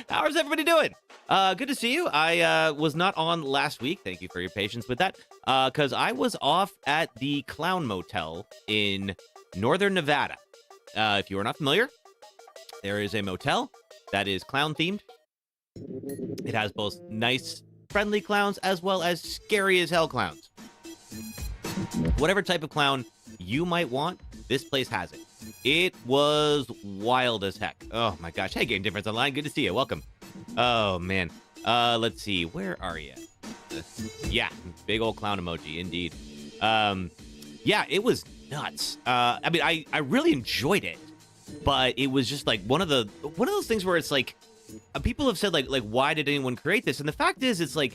How's everybody doing? Good to see you. I was not on last week. Thank you for your patience with that. Because I was off at the Clown Motel in northern Nevada. If you are not familiar, there is a motel that is clown themed. It has both nice, friendly clowns as well as scary as hell clowns. Whatever type of clown you might want, this place has it. It was wild as heck. Oh my gosh. Hey, Game Difference Online. Good to see you. Welcome. Oh man. Let's see. Where are you? Yeah, big old clown emoji, indeed. Yeah, it was nuts. I mean, I really enjoyed it, but it was just like one of those things where it's like people have said like why did anyone create this? And the fact is, it's like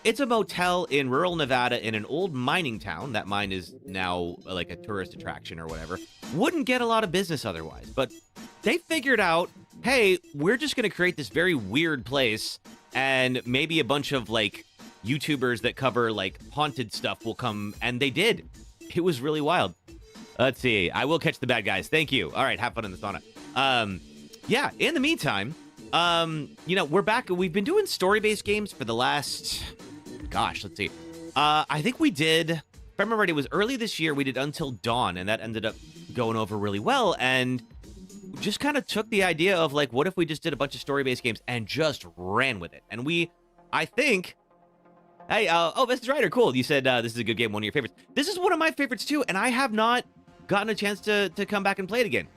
it's a motel in rural Nevada in an old mining town. That mine is now like a tourist attraction or whatever. Wouldn't get a lot of business otherwise, but they figured out, hey, we're just going to create this very weird place, and maybe a bunch of like YouTubers that cover like haunted stuff will come, and they did. It was really wild. Let's see. I will catch the bad guys. Thank you. All right, have fun in the sauna. Yeah, in the meantime, we're back. We've been doing story-based games for the last, gosh, let's see. I think we did, if I remember right, it was early this year, we did Until Dawn, and that ended up going over really well, and just kind of took the idea of like, what if we just did a bunch of story-based games and just ran with it? And I think, hey, this is Ryder, cool. You said this is a good game, one of your favorites. This is one of my favorites too, and I have not gotten a chance to come back and play it again.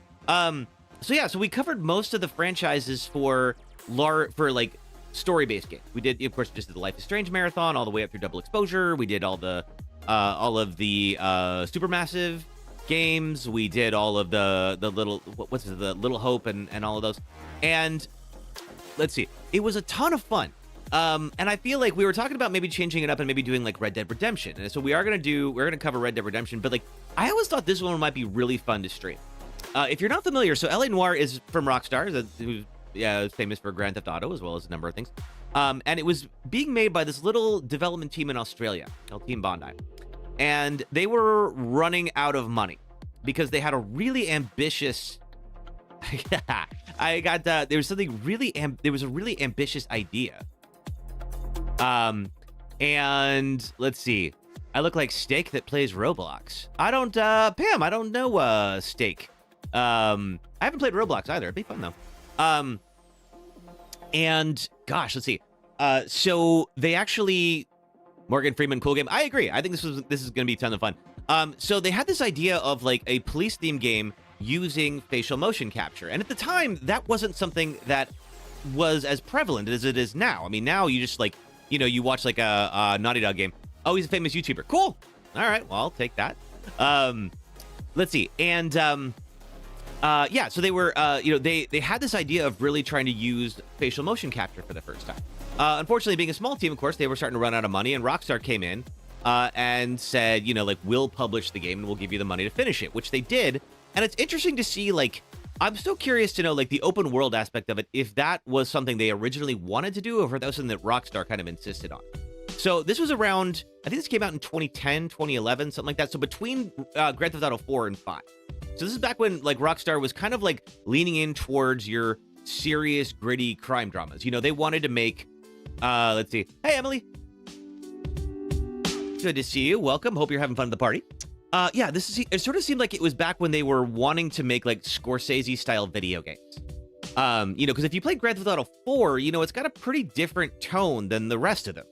So we covered most of the franchises for like story-based games. We did, of course, just did the Life is Strange marathon all the way up through Double Exposure. We did all of the Supermassive games. We did all of the little the Little Hope and all of those. And let's see, it was a ton of fun. And I feel like we were talking about maybe changing it up and maybe doing like Red Dead Redemption. And so we're gonna cover Red Dead Redemption, but like I always thought this one might be really fun to stream. If you're not familiar, so LA Noire is from Rockstar, who's famous for Grand Theft Auto as well as a number of things. And it was being made by this little development team in Australia called Team Bondi. And they were running out of money because they had a really ambitious there was a really ambitious idea. And let's see. I look like Steak that plays Roblox. I don't Pam, I don't know Steak. I haven't played Roblox either. It'd be fun though. And gosh, let's see. So they actually, Morgan Freeman, cool game. I agree. I think this is going to be a ton of fun. So they had this idea of like a police themed game using facial motion capture. And at the time, that wasn't something that was as prevalent as it is now. I mean, now you just like, you watch like a Naughty Dog game. Oh, he's a famous YouTuber. Cool. All right. Well, I'll take that. Let's see. And so they were, they had this idea of really trying to use facial motion capture for the first time. Unfortunately, being a small team, of course, they were starting to run out of money, and Rockstar came in and said, we'll publish the game and we'll give you the money to finish it, which they did. And it's interesting to see, like, I'm still curious to know, like, the open world aspect of it, if that was something they originally wanted to do or if that was something that Rockstar kind of insisted on. So this was around, I think this came out in 2010, 2011, something like that. So between Grand Theft Auto 4 and 5. So this is back when like Rockstar was kind of like leaning in towards your serious, gritty crime dramas. They wanted to make, let's see. Hey, Emily. Good to see you. Welcome. Hope you're having fun at the party. It sort of seemed like it was back when they were wanting to make like Scorsese style video games. Because if you played Grand Theft Auto 4, it's got a pretty different tone than the rest of them.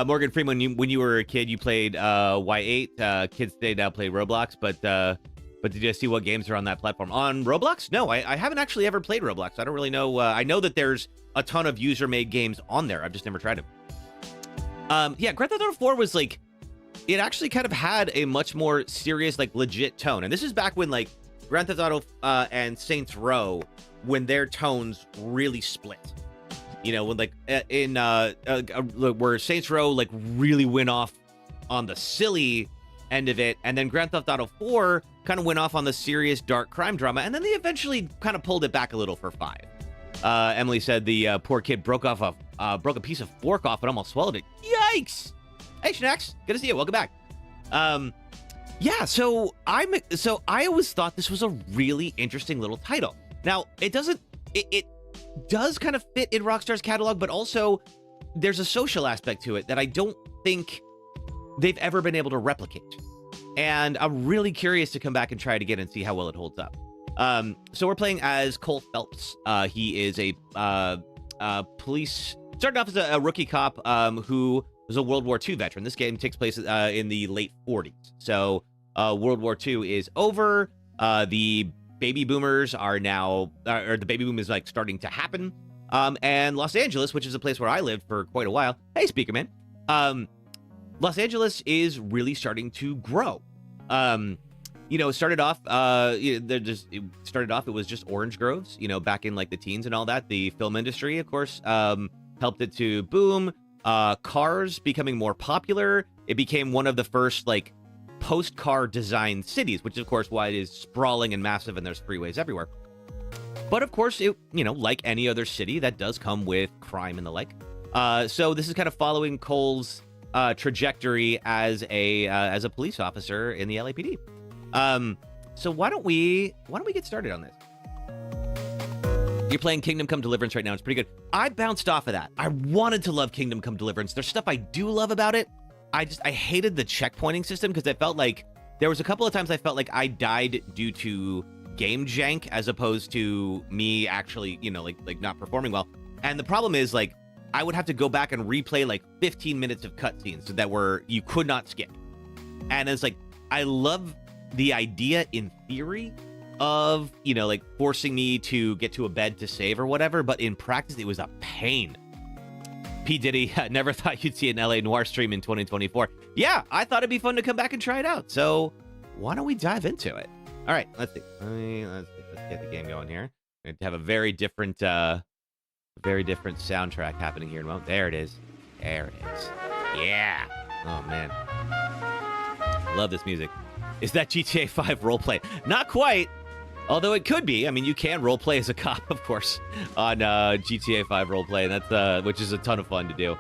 Morgan Freeman, when you were a kid, you played Y8. Kids today now play Roblox, but did you see what games are on that platform? On Roblox? No, I haven't actually ever played Roblox. I don't really know. I know that there's a ton of user-made games on there. I've just never tried them. Grand Theft Auto 4 was like, it actually kind of had a much more serious, like legit tone. And this is back when like Grand Theft Auto and Saints Row, when their tones really split. When like where Saints Row like really went off on the silly end of it, and then Grand Theft Auto 4 kind of went off on the serious dark crime drama, and then they eventually kind of pulled it back a little for 5. Emily said the poor kid broke a piece of fork off and almost swallowed it. Yikes! Hey, Schnax, good to see you. Welcome back. So I always thought this was a really interesting little title. Now, it does kind of fit in Rockstar's catalog, but also there's a social aspect to it that I don't think they've ever been able to replicate. And I'm really curious to come back and try it again and see how well it holds up. So we're playing as Cole Phelps. He is a police, started off as a rookie cop who was a World War II veteran. This game takes place in the late 40s. So World War II is over. The baby boomers are now, or the baby boom is like starting to happen. And Los Angeles, which is a place where I lived for quite a while. Hey, Speaker Man. Los Angeles is really starting to grow. It started off, it was just orange groves, back in like the teens and all that. The film industry, of course, helped it to boom. Cars becoming more popular. It became one of the first like post-car designed cities, which is of course why it is sprawling and massive and there's freeways everywhere. But of course, it, like any other city, that does come with crime and the like. So this is kind of following Cole's trajectory as a police officer in the LAPD. So why don't we get started on this? You're playing Kingdom Come Deliverance right now. It's pretty good. I bounced off of that. I wanted to love Kingdom Come Deliverance. There's stuff I do love about it. I hated the checkpointing system because I felt like there was a couple of times I felt like I died due to game jank as opposed to me actually, like not performing well. And the problem is like I would have to go back and replay like 15 minutes of cutscenes that you could not skip. And it's like I love the idea in theory of, like forcing me to get to a bed to save or whatever, but in practice, it was a pain. P. Diddy, never thought you'd see an LA Noire stream in 2024. Yeah, I thought it'd be fun to come back and try it out. So why don't we dive into it? All right, let's see. Let's get the game going here. We have a very different soundtrack happening here in a moment. There it is. There it is. Yeah. Oh, man. Love this music. Is that GTA 5 roleplay? Not quite. Although it could be. I mean, you can roleplay as a cop, of course, on GTA 5 roleplay, and that's which is a ton of fun to do.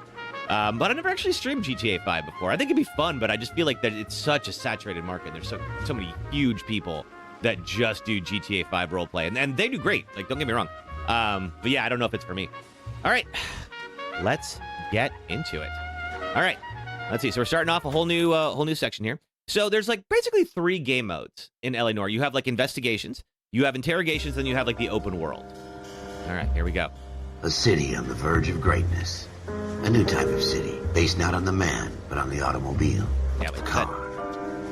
But I never actually streamed GTA 5 before. I think it'd be fun, but I just feel like that it's such a saturated market. There's so many huge people that just do GTA 5 roleplay, and they do great. Like, don't get me wrong. But yeah, I don't know if it's for me. All right, let's get into it. All right, let's see. So we're starting off a whole new section here. So there's like basically 3 game modes in LA Noire. You have like investigations, you have interrogations, then you have like the open world. All right, here we go. A city on the verge of greatness. A new type of city, based not on the man, but on the automobile. Yeah, the car.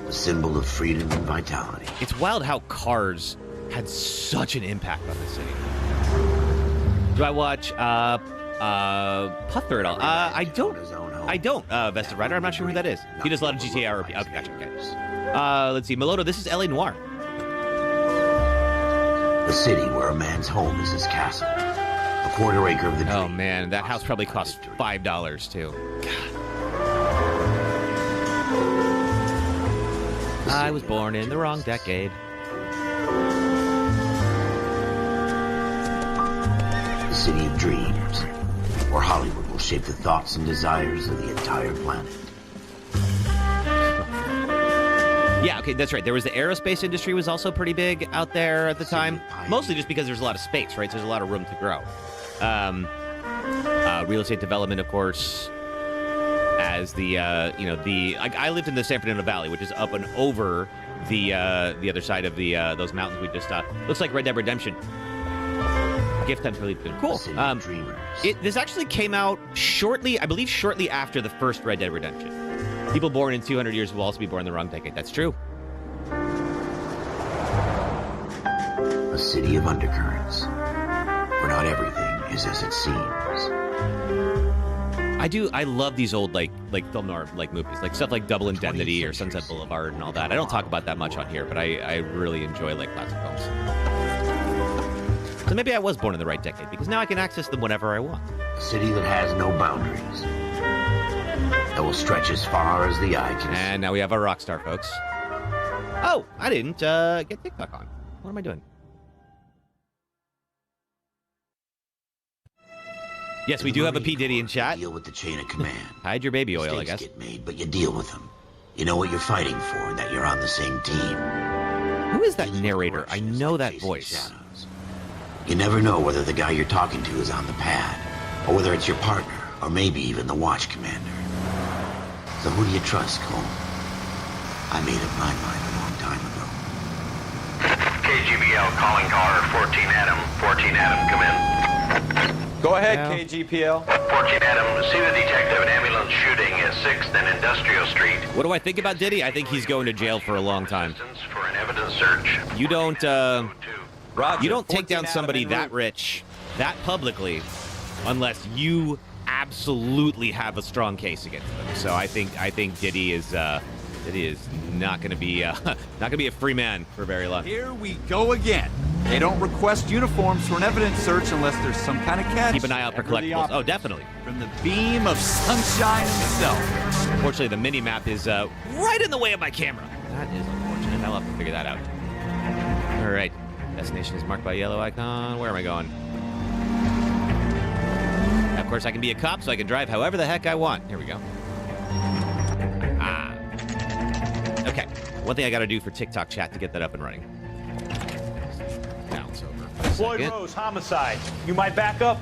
A symbol of freedom and vitality. It's wild how cars had such an impact on the city. Do I watch Puther at all? I don't, Vested Rider. I'm not sure who that is. He does a lot of GTA RP. Okay, gotcha. Okay. Let's see. Melodo, this is LA Noire. The city where a man's home is his castle. A quarter acre of the dream. Oh, man. That house probably cost $5, too. I was born in the wrong decade. The city of dreams, where Hollywood will shape the thoughts and desires of the entire planet. Yeah, okay, that's right. There was the aerospace industry was also pretty big out there at the time. Mostly just because there's a lot of space, right? So there's a lot of room to grow. Real estate development, of course, as I lived in the San Fernando Valley, which is up and over the other side of the those mountains we just looks like Red Dead Redemption. Gift time's really good. Cool. This actually came out shortly after the first Red Dead Redemption. People born in 200 years will also be born in the wrong decade. That's true. A city of undercurrents, where not everything is as it seems. I love these old like film noir like movies, like stuff like Double Indemnity or Sunset Boulevard and all that. I don't talk about that much on here, but I really enjoy like classic films. So maybe I was born in the right decade, because now I can access them whenever I want. A city that has no boundaries, that will stretch as far as the eye can see. And now we have our rock star, folks. Oh, I didn't get TikTok on. What am I doing? Yes, we do have a P. Diddy in chat. Deal with the chain of command. Hide your baby oil, I guess. Mistakes get made, but you deal with them. You know what you're fighting for, and that you're on the same team. Who is that narrator? I know that voice. You never know whether the guy you're talking to is on the pad, or whether it's your partner, or maybe even the watch commander. So who do you trust, Cole? I made up my mind a long time ago. KGBL calling caller 14 Adam. 14 Adam, come in. Go ahead, Yeah. KGPL. 14 Adam, see the detective, an ambulance shooting at 6th and Industrial Street. What do I think about Diddy? I think he's going to jail for a long time. For an evidence search. You don't, Roger. you don't take 14 down somebody Adam en that route. rich, that publicly, unless you absolutely have a strong case against them. So I think Diddy is not going to be not going to be a free man for very long. Here we go again. They don't request uniforms for an evidence search unless there's some kind of catch. Keep an eye out for Ever the collectibles. opposite. Oh, definitely. From the beam of sunshine himself. Unfortunately, the mini map is right in the way of my camera. That is unfortunate. I'll have to figure that out. All right. Destination is marked by a yellow icon. Where am I going? Of course, I can be a cop, so I can drive however the heck I want. Here we go. Okay. One thing I got to do for TikTok chat to get that up and running. Bounce over for a Floyd second. Rose, homicide. You might back up?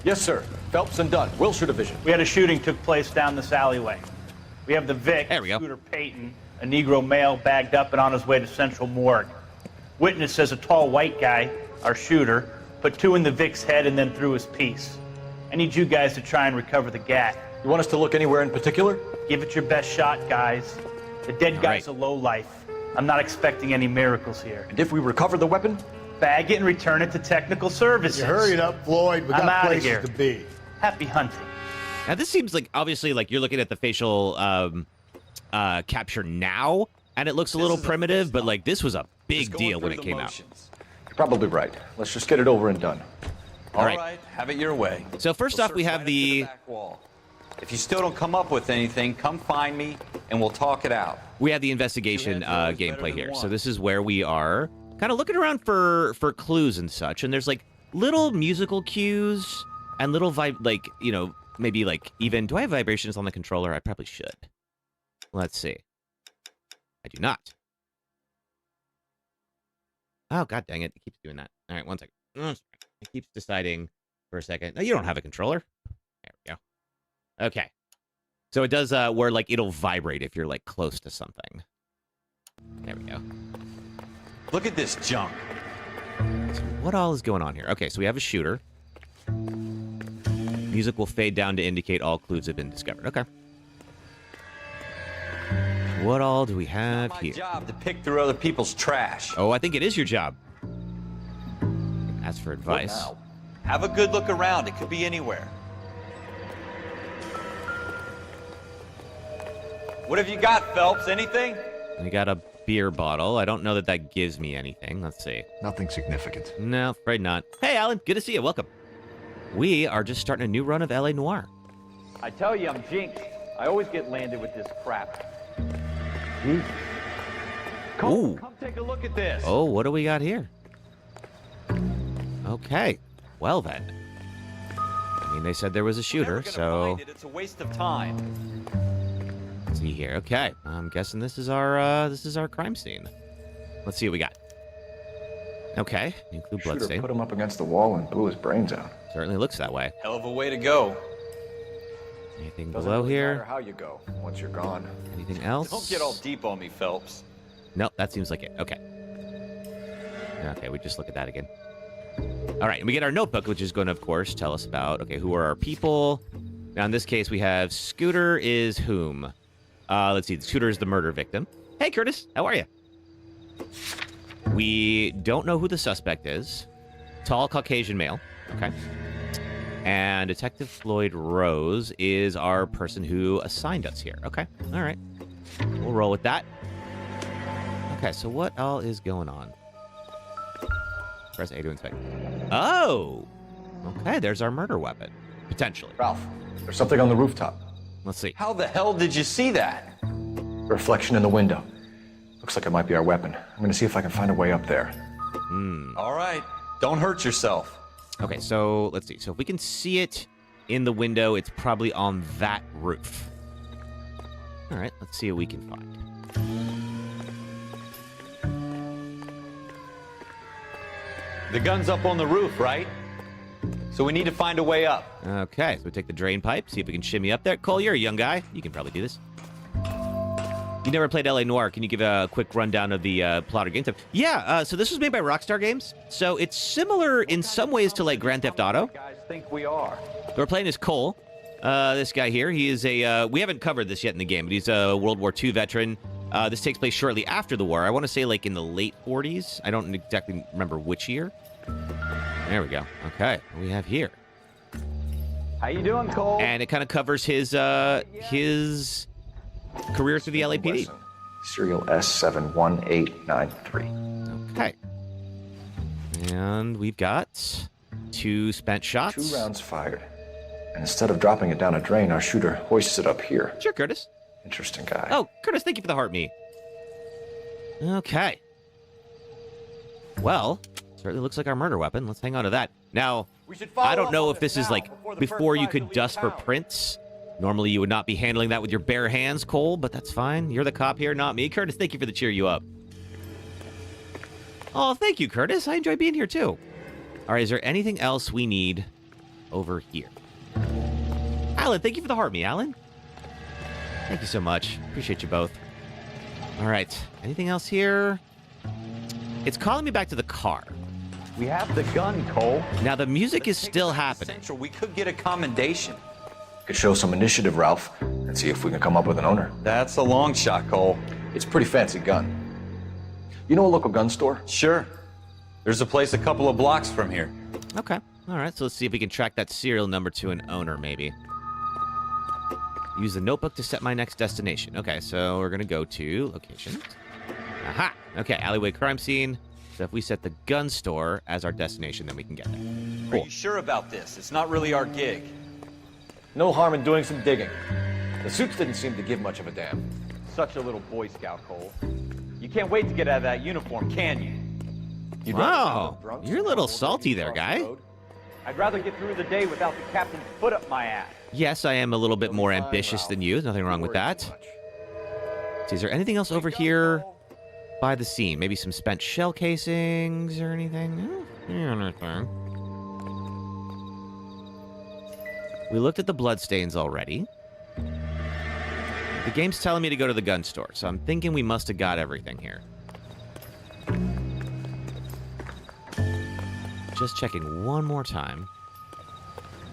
Yes, sir. Phelps and Dunn, Wilshire Division. We had a shooting took place down this alleyway. We have the Vic, There we go. Scooter Payton, a Negro male bagged up and on his way to Central Morgue. Witness says a tall white guy, our shooter, put two in the Vic's head and then threw his piece. I need you guys to try and recover the gat. You want us to look anywhere in particular? Give it your best shot, guys. The dead guy's right. a lowlife. I'm not expecting any miracles here. And if we recover the weapon? Bag it and return it to technical services. You hurry it up, Floyd. We I'm got outta places here. to be. Happy hunting. Now, this seems like, obviously, like you're looking at the facial capture now, and it looks a little primitive, but like this was a big deal when it came out. You're probably right. Let's just get it over and done. All right. All right, have it your way. So first off, we have the If you still don't come up with anything, come find me and we'll talk it out. investigation Two heads are always better gameplay than here. So one. this is where we are kind of looking around for clues and such, and there's like little musical cues and little maybe like even, do I have vibrations on the controller? I probably should. Let's see. I do not. Oh, god dang it. It keeps doing that. All right, one second. It keeps deciding for a second. No, you don't have a controller. There we go. Okay. So it does where like it'll vibrate if you're like close to something. There we go. Look at this junk. So what all is going on here? Okay, so we have a shooter. Music will fade down to indicate all clues have been discovered. Okay. What all do we have My here? job to pick through other people's trash. Oh, I think it is your job. Ask for advice. Now, have a good look around. It could be anywhere. What have you got, Phelps? Anything? We got a beer bottle. I don't know that that gives me anything. Let's see. Nothing significant. No, afraid not. Hey, Alan. Good to see you. Welcome. We are just starting a new run of LA Noire. I tell you, I'm jinxed. I always get landed with this crap. Ooh. Come take a look at this. Oh, what do we got here? Okay. Well, then. I mean, they said there was a shooter, Never gonna so... find it. It's a waste of time. Let's see here. Okay. I'm guessing this is our crime scene. Let's see what we got. Okay. New clue Shooter bloodstain. put him up against the wall and blew his brains out. Certainly looks that way. Hell of a way to go. Anything Doesn't below really matter here? how you go once you're gone. Anything else? Don't get all deep on me, Phelps. Nope, that seems like it. Okay. Okay, we just look at that again. All right, and we get our notebook, which is going to, of course, tell us about, okay, who are our people. Now, in this case, we have Scooter is whom? Let's see, Scooter is the murder victim. Hey, Curtis, how are you? We don't know who the suspect is. Tall Caucasian male. Okay. And Detective Floyd Rose is our person who assigned us here. Okay, all right. We'll roll with that. Okay, so what all is going on? Press A to inspect. Oh! Okay, there's our murder weapon. Potentially. Ralph, there's something on the rooftop. Let's see. How the hell did you see that? Reflection in the window. Looks like it might be our weapon. I'm gonna see if I can find a way up there. All right. Don't hurt yourself. Okay, so let's see. So if we can see it in the window, it's probably on that roof. All right, let's see what we can find. The gun's up on the roof, right? So we need to find a way up. Okay, so we take the drain pipe, see if we can shimmy up there. Cole, you're a young guy. You can probably do this. You never played LA Noire. Can you give a quick rundown of the plot or game type? Yeah, so this was made by Rockstar Games. So it's similar in some ways to like Grand Theft Auto. Guys think we are. We're playing as Cole. This guy here, he is a, we haven't covered this yet in the game, but he's a World War II veteran. This takes place shortly after the war. I want to say like in the late 40s. I don't exactly remember which year. There we go. Okay, what do we have here? How you doing, Cole? And it kind of covers his career through the LAPD. Serial S71893. Okay. And we've got 2 spent shots. 2 rounds fired. And instead of dropping it down a drain, our shooter hoists it up here. Sure, Curtis. Interesting guy. Oh, Curtis, thank you for the heart me. Okay. Well, certainly looks like our murder weapon. Let's hang on to that. Now, I don't know if this is like before you could dust for prints. Normally, you would not be handling that with your bare hands, Cole, but that's fine. You're the cop here, not me. Curtis, thank you for the cheer you up. Oh, thank you, Curtis. I enjoy being here, too. All right, is there anything else we need over here? Alan, thank you for the heart me, Alan. Thank you so much. Appreciate you both. All right, anything else here? It's calling me back to the car. We have the gun, Cole. Now, the music is still happening. Central. We could get a commendation. Could show some initiative, Ralph, and see if we can come up with an owner. That's a long shot, Cole. It's a pretty fancy gun. You know a local gun store? Sure. There's a place a couple of blocks from here. Okay. All right, so let's see if we can track that serial number to an owner, maybe. Use the notebook to set my next destination. Okay, so we're going to go to location. Aha! Okay, alleyway crime scene. So if we set the gun store as our destination, then we can get there. Are Cool. you sure about this? It's not really our gig. No harm in doing some digging. The suits didn't seem to give much of a damn. Such a little Boy Scout, Cole. You can't wait to get out of that uniform, can you? You'd rather Wow, find the Bronx you're a little or salty there, across the guy. road? I'd rather get through the day without the captain's foot up my ass. Yes, I am a little bit more ambitious than you. There's nothing wrong with that. See, is there anything else over here by the scene? Maybe some spent shell casings or anything? Anything. We looked at the bloodstains already. The game's telling me to go to the gun store, so I'm thinking we must have got everything here. Just checking one more time.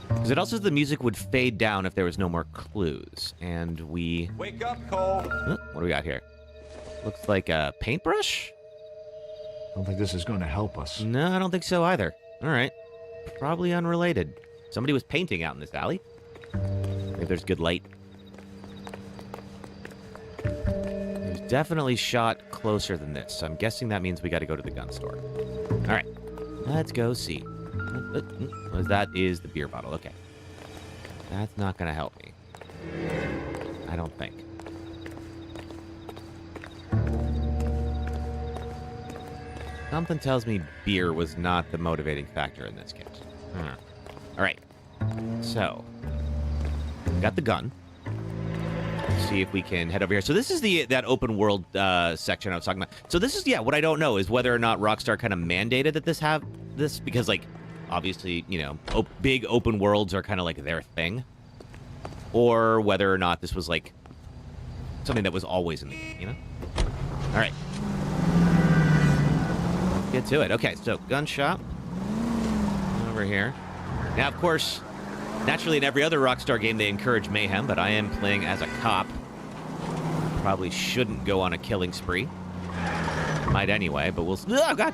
Because it also says the music would fade down if there was no more clues. And we... Wake up, Cole. What do we got here? Looks like a paintbrush? I don't think this is going to help us. No, I don't think so either. All right. Probably unrelated. Somebody was painting out in this alley. Maybe there's good light. It was definitely shot closer than this, so I'm guessing that means we got to go to the gun store. All right. Let's go see. That is the beer bottle. Okay. That's not going to help me. I don't think. Something tells me beer was not the motivating factor in this case. All right. So, got the gun. Let's see if we can head over here. So this is that open world section I was talking about. So this is, yeah, what I don't know is whether or not Rockstar kind of mandated that this have this, because, like, obviously, you know, big open worlds are kind of like their thing. Or whether or not this was, like, something that was always in the game, you know? All right. Get to it. Okay, so gun shop. Over here. Now, of course, naturally in every other Rockstar game they encourage mayhem, but I am playing as a cop. Probably shouldn't go on a killing spree. Might anyway, but we'll... Oh, God!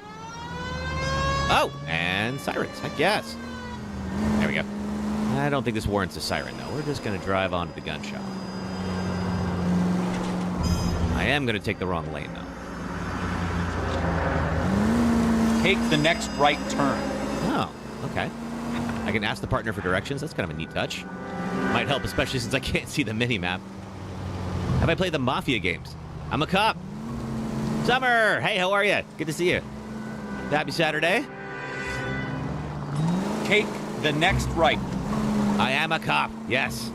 Oh, and sirens, I guess. There we go. I don't think this warrants a siren, though. We're just going to drive on to the gun shop. I am going to take the wrong lane, though. Take the next right turn. Oh, okay. I can ask the partner for directions. That's kind of a neat touch. Might help, especially since I can't see the mini-map. Have I played the Mafia games? I'm a cop. Summer! Hey, how are you? Good to see you. Happy Saturday. Take the next right. I am a cop. Yes.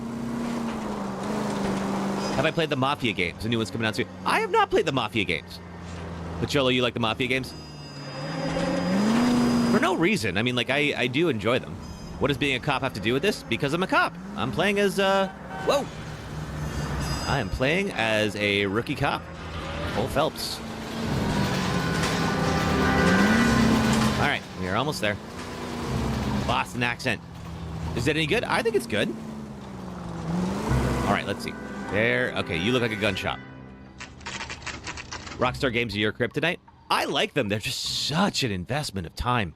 Have I played the Mafia games? The new one's coming out soon. I have not played the Mafia games. But Cholo, you like the Mafia games? For no reason. I mean, like, I do enjoy them. What does being a cop have to do with this? Because I'm a cop. I'm playing as, whoa! I am playing as a rookie cop. Cole Phelps. All right, we are almost there. Boston accent. Is it any good? I think it's good. All right, let's see. There. Okay, you look like a gun shop. Rockstar Games of your kryptonite. I like them. They're just such an investment of time.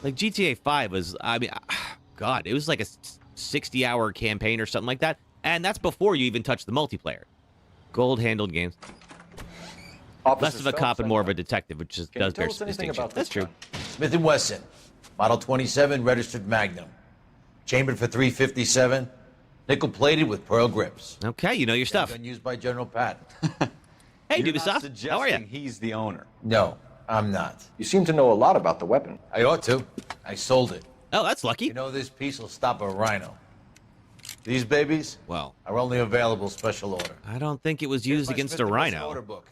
Like GTA 5 was, I mean, God, it was like a 60-hour campaign or something like that. And that's before you even touch the multiplayer. Gold-handled games. Less of a cop and more of a detective, which is, does bear distinction. That's true. Smith & Wesson, Model 27, registered Magnum. Chambered for .357, nickel-plated with pearl grips. Okay, you know your stuff. Gun used by General Patton. Hey, You're not Dubisoft, how are you? suggesting he's the owner. No, I'm not. You seem to know a lot about the weapon. I ought to. I sold it. Oh, that's lucky. You know, this piece will stop a rhino. These babies Well, are only available special order. I don't think it was used against a Smith & Wesson rhino. order book.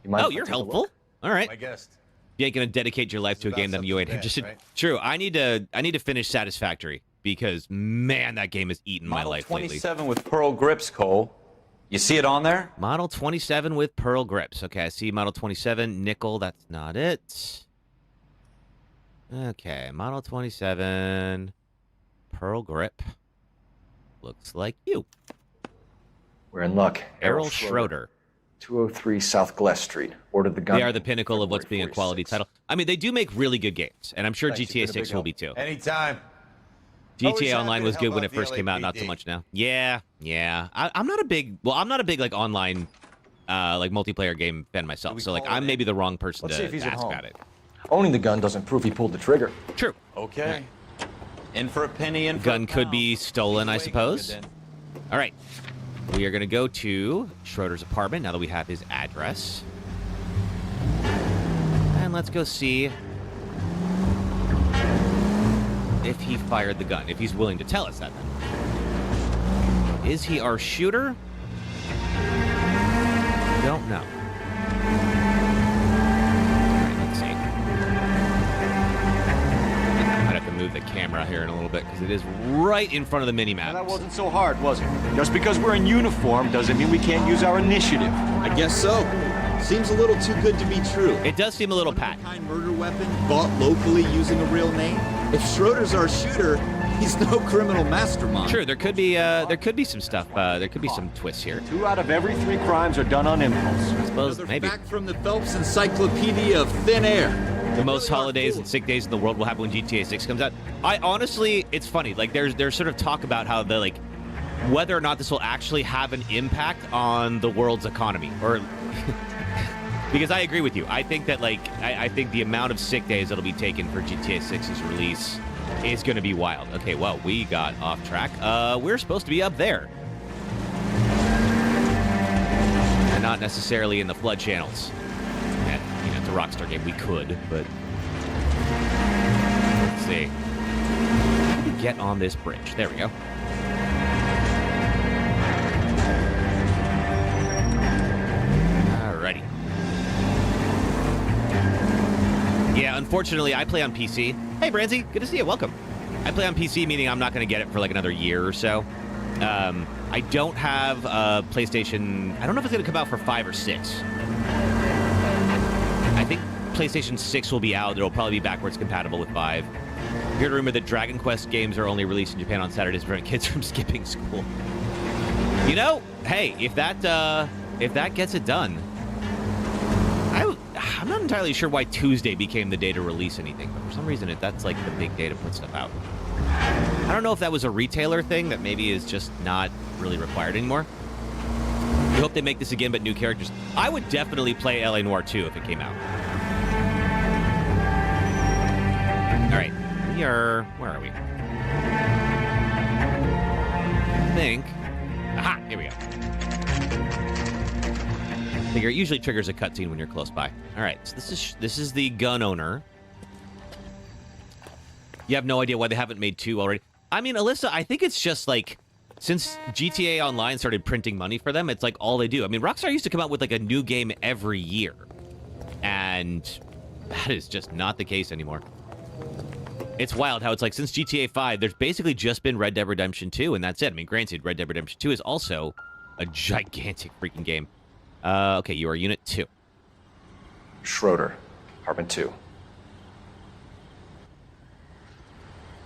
You mind Oh, if I you're take a helpful. look? All right. My guest. You ain't gonna dedicate your life to a It's game about that you ain't something interested. bad, right? True. I need to finish Satisfactory because man, that game has eaten my Model life lately. 27 with pearl grips, Cole. You see it on there? Model 27 with pearl grips. Okay, I see Model 27 nickel. That's not it. Okay, Model 27 pearl grip. Looks like you, We're in luck. Errol Schroeder. 203 South Gless Street. Ordered the gun. They are the pinnacle of what's being a quality title. I mean, they do make really good games, and I'm sure Thanks, GTA you've been a 6 big will be too. Anytime. Always GTA happy Online to was help good when out it the first came out, not so LAPD. much now. Yeah. I'm not a big like online like multiplayer game fan myself. So like I'm maybe the wrong person Let's see if to he's at ask home. about it. Owning the gun doesn't prove he pulled the trigger. True. Okay. In for a penny, in for Gun a could pound. be stolen, I Way suppose. good then. All right. We are going to go to Schroeder's apartment now that we have his address. And let's go see if he fired the gun, if he's willing to tell us that. Is he our shooter? Don't know. All right, let's see. Might have to move the camera here in a little bit because it is right in front of the mini-map. That wasn't so hard, was it? Just because we're in uniform doesn't mean we can't use our initiative. I guess so. Seems a little too good to be true. It does seem a little pat. Kind murder weapon bought locally using a real name. If Schroeder's our shooter, he's no criminal mastermind. True, there could be some stuff. There could be some twists here. 2 out of every 3 crimes are done on impulse. I suppose Another maybe fact from the Phelps Encyclopedia of Thin Air. the most Really are holidays cool. and sick days in the world will happen when GTA 6 comes out. I honestly, it's funny. Like there's sort of talk about how the like whether or not this will actually have an impact on the world's economy, or because I agree with you. I think that like I think the amount of sick days that'll be taken for GTA 6's release is going to be wild. Okay, well, we got off track. We're supposed to be up there. And not necessarily in the flood channels. And, you know, it's a Rockstar game. We could, but... Let's see. How do we get on this bridge? There we go. Alrighty. Yeah, unfortunately, I play on PC. Hey, Branzy, good to see you. Welcome. I play on PC, meaning I'm not going to get it for like another year or so. I don't have a PlayStation. I don't know if it's going to come out for 5 or 6. I think PlayStation 6 will be out. It'll probably be backwards compatible with 5. Heard a rumor that Dragon Quest games are only released in Japan on Saturdays to prevent kids from skipping school. You know, hey, if that gets it done, I'm not entirely sure why Tuesday became the day to release anything, but for some reason that's like the big day to put stuff out. I don't know if that was a retailer thing that maybe is just not really required anymore. I hope they make this again, but new characters. I would definitely play LA Noire 2 if it came out. All right, we are... Where are we? I think... Aha! Here we go. Figure it usually triggers a cutscene when you're close by. All right, so this is the gun owner. You have no idea why they haven't made 2 already. I mean, Alyssa, I think it's just like since GTA Online started printing money for them, it's like all they do. I mean, Rockstar used to come out with like a new game every year, and That is just not the case anymore. It's wild how it's like since GTA 5, there's basically just been Red Dead Redemption 2, and that's it. I mean, granted, Red Dead Redemption 2 is also a gigantic freaking game. Okay, you are Unit 2. Schroeder, Apartment 2.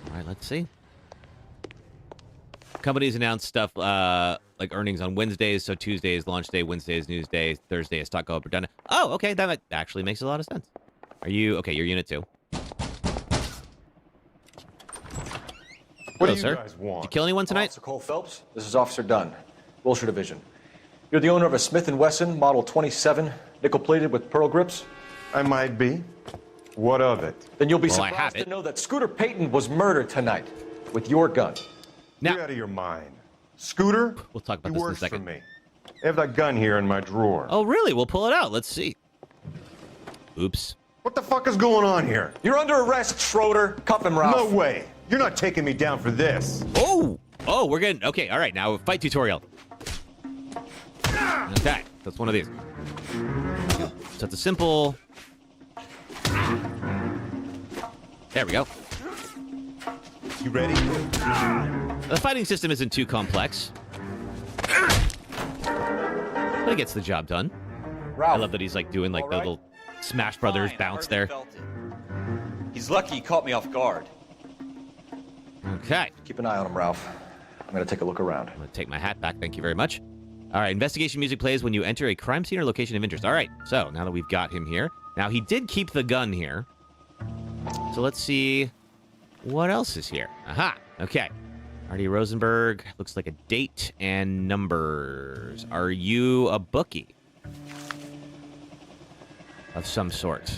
All right, let's see. Companies announced stuff like earnings on Wednesdays, so Tuesday is launch day, Wednesday is news day, Thursday is stock go up or down. Oh, okay, that actually makes a lot of sense. Are you okay? You're Unit 2. What Hello, do you sir. guys want? Did you kill anyone tonight? Officer Cole Phelps, this is Officer Dunn, Wilshire Division. You're the owner of a Smith & Wesson Model 27, nickel-plated with pearl grips? I might be. What of it? Then you'll be Well, I have surprised it. to know that Scooter Payton was murdered tonight with your gun. Now, You're out of your mind. Scooter? we'll talk about He this in a works for second. me. I have that gun here in my drawer. Oh, really? We'll pull it out. Let's see. Oops. What the fuck is going on here? You're under arrest, Schroeder. Cuff him, Ralph. No way. You're not taking me down for this. Oh! Oh, we're getting... Okay, all right. Now, fight tutorial. Okay, that's one of these. So it's a simple... There we go. You ready? The fighting system isn't too complex. But it gets the job done. Ralph. I love that he's like doing like the little Smash Brothers bounce there. He's lucky he caught me off guard. Okay. Keep an eye on him, Ralph. I'm gonna take a look around. I'm going to take my hat back. Thank you very much. All right. Investigation music plays when you enter a crime scene or location of interest. All right. So now that we've got him here. Now, he did keep the gun here. So let's see what else is here. Aha. Okay. Artie Rosenberg. Looks like a date and numbers. Are you a bookie? Of some sort.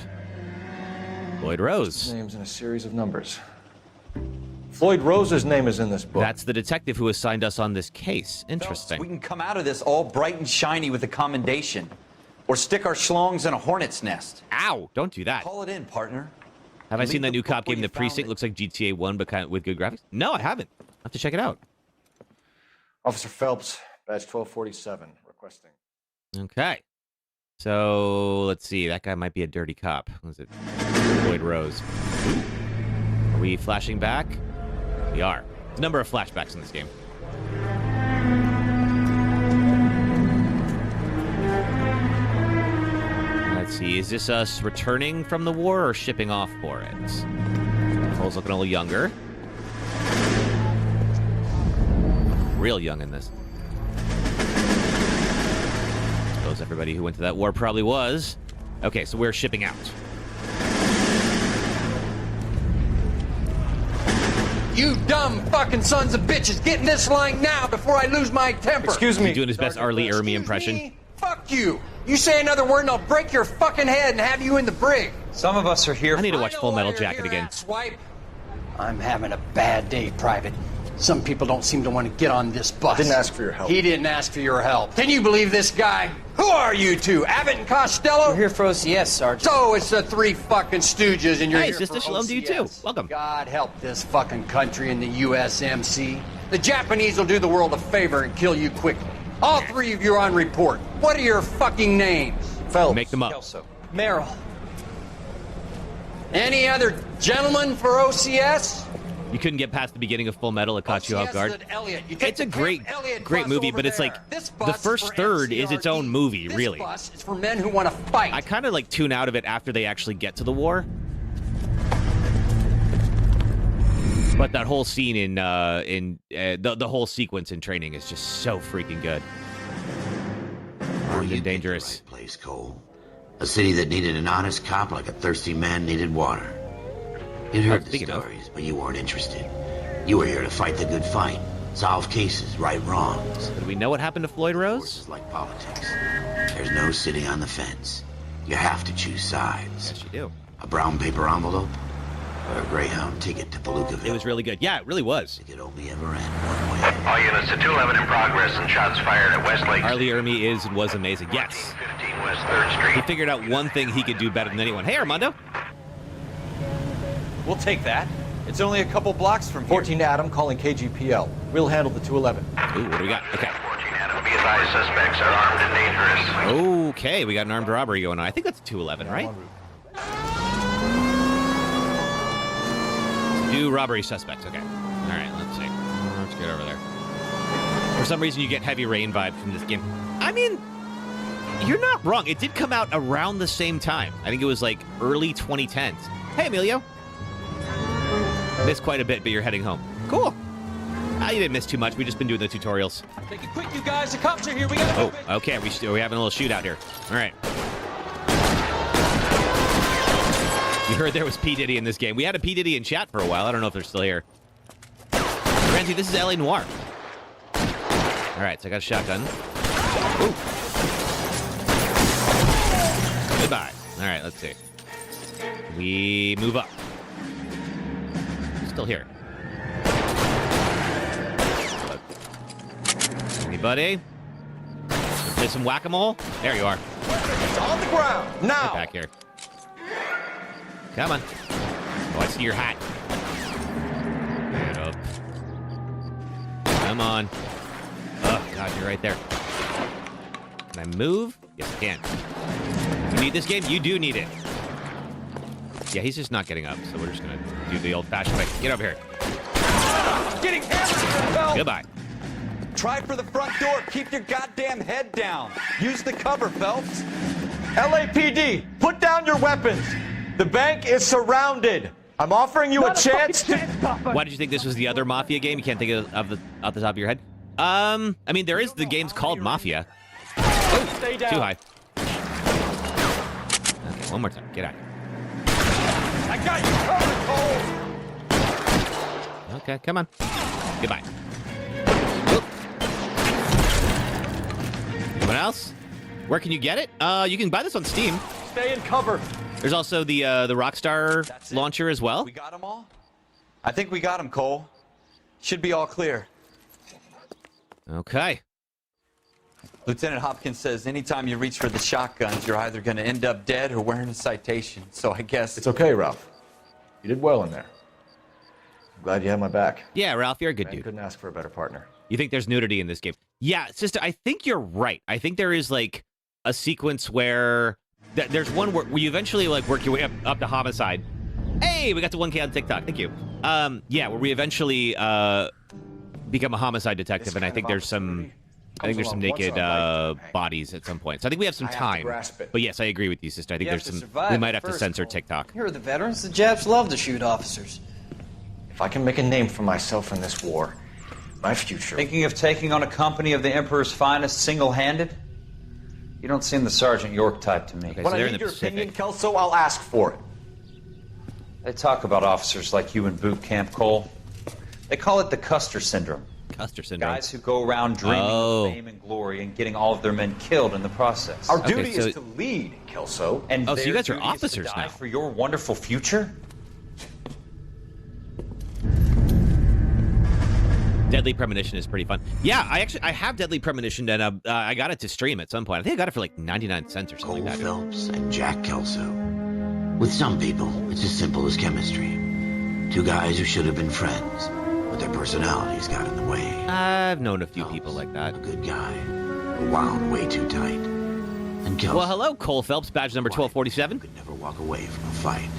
Floyd Rose. Names in a series of numbers. Floyd Rose's name is in this book. That's the detective who assigned us on this case. Phelps, Interesting. we can come out of this all bright and shiny with a commendation. Or stick our schlongs in a hornet's nest. Ow! Don't do that. Call it in, partner. Have I Leave seen that the new book cop where game, you The found Precinct? it. Looks like GTA 1, but kind of with good graphics. No, I haven't. I have to check it out. Officer Phelps, badge 1247, requesting. Okay. So, let's see. That guy might be a dirty cop. Was it Floyd Rose? Are we flashing back? We are. There's a number of flashbacks in this game. Let's see. Is this us returning from the war or shipping off for it? Cole's looking a little younger. Real young in this. Suppose everybody who went to that war probably was. Okay, so we're shipping out. You dumb fucking sons of bitches, get in this line now before I lose my temper. Excuse me. He's doing his best Arlie Ermy impression. Me? Fuck you. You say another word and I'll break your fucking head and have you in the brig. Some of us are here. I need to watch I know Full why Metal you're Jacket here, again. asswipe. I'm having a bad day, Private. Some people don't seem to want to get on this bus. Didn't ask for your help. He didn't ask for your help. Can you believe this guy? Who are you two? Abbott and Costello? We're here for OCS, Sergeant. So it's the three fucking stooges and you're Hey, here Sister for Shalom to you too. OCS. Welcome. God help this fucking country and the USMC. The Japanese will do the world a favor and kill you quickly. All three of you are on report. What are your fucking names? Phelps. Make them up. Kelso. Merrill. Any other gentlemen for OCS? You couldn't get past the beginning of Full Metal. It caught you off guard. Elliot. You take It's a the great, Camp Elliot great bus movie, over but it's there. like This the bus first for third is its own NCRD. movie, This really. bus is for men who want to fight. I kind of like tune out of it after they actually get to the war. But that whole scene in the whole sequence in training is just so freaking good. Armed and dangerous. Right place, Cole. A city that needed an honest cop like a thirsty man needed water. You'd heard the speaking of- stories, but you weren't interested. You were here to fight the good fight, solve cases, right wrongs. Do we know what happened to Floyd Rose? It's like politics. There's no sitting on the fence. You have to choose sides. Yes, you do. A brown paper envelope or a Greyhound ticket to Palookaville. It was really good. Yeah, it really was. It could only ever end one way. All units to 211 in progress and shots fired at Westlake. Arlie Ermy is and was amazing. Yes. 15 West 3rd Street. He figured out one thing he could do better than anyone. Hey, Armando. We'll take that. It's only a couple blocks from here. 14 Adam calling KGPL. We'll handle the 211. Ooh, what do we got? Okay. 14 Adam, be advised, suspects are armed and dangerous. Okay, we got an armed robbery going on. I think that's 211, right? Do robbery suspects. Okay. All right, let's see. Let's get over there. For some reason, you get heavy rain vibes from this game. I mean, you're not wrong. It did come out around the same time. I think it was like early 2010s. Hey, Emilio. Missed quite a bit, but you're heading home. Cool. You didn't miss too much. We've just been doing the tutorials. Take it quick, you guys. The cops are here. We gotta move it. Okay. We're having a little shootout here. All right. You heard there was P. Diddy in this game. We had a P. Diddy in chat for a while. I don't know if they're still here. Ramsey, this is LA Noire. All right, so I got a shotgun. Ooh. Goodbye. All right, let's see. We move up. Still here. Anybody? Play some whack-a-mole? There you are. It's on the ground now. Get back here. Come on. Oh, I see your hat. Get up. Come on. Oh, God, you're right there. Can I move? Yes, I can. You need this game? You do need it. Yeah, he's just not getting up, so we're just going to do the old-fashioned way. Get over here. Getting hammered. Goodbye. Try for the front door. Keep your goddamn head down. Use the cover, Phelps. LAPD, put down your weapons. The bank is surrounded. I'm offering you a chance to... Why did you think this was the other Mafia game? You can't think of the off the top of your head? I mean, there is the game's called Mafia. Oh, Stay down. too high. Okay, one more time. Get out. I got you covered, Cole. Okay, come on. Goodbye. Anyone else? Where can you get it? You can buy this on Steam. Stay in cover. There's also the Rockstar launcher as well. We got them all? I think we got them, Cole. Should be all clear. Okay. Lieutenant Hopkins says anytime you reach for the shotguns, you're either going to end up dead or wearing a citation. So I guess... It's okay, Ralph. You did well in there. I'm glad you had my back. Yeah, Ralph, you're a good Man, dude. couldn't ask for a better partner. You think there's nudity in this game? Yeah, sister, I think you're right. I think there is, like, a sequence where... There's one where you eventually, like, work your way up to homicide. Hey, we got to 1K on TikTok. Thank you. Yeah, where we eventually become a homicide detective, and I think there's some... I think there's some naked bodies at some point. So I think we have some time. But yes, I agree with you, sister. I think there's some... We might have to censor TikTok. Here are the veterans. The Japs love to shoot officers. If I can make a name for myself in this war, my future... Thinking of taking on a company of the Emperor's finest single-handed? You don't seem the Sergeant York type to me. Okay, when so I need your opinion, Kelso, I'll ask for it. They talk about officers like you in boot camp, Cole. They call it the Custer Syndrome. Custer Syndrome. Guys who go around dreaming of fame and glory and getting all of their men killed in the process. Our duty is to lead, Kelso. And so you guys are officers now. For your wonderful future? Deadly Premonition is pretty fun. Yeah, I have Deadly Premonition, and I got it to stream at some point. I think I got it for like 99 cents or something Cole like that. Phelps and Jack Kelso. With some people, it's as simple as chemistry. Two guys who should have been friends, but their personalities got in the way. I've known a few people like that. A good guy, who wound way too tight. And Kelso... Well, hello, Cole Phelps, badge number 1247. Could never walk away from a fight.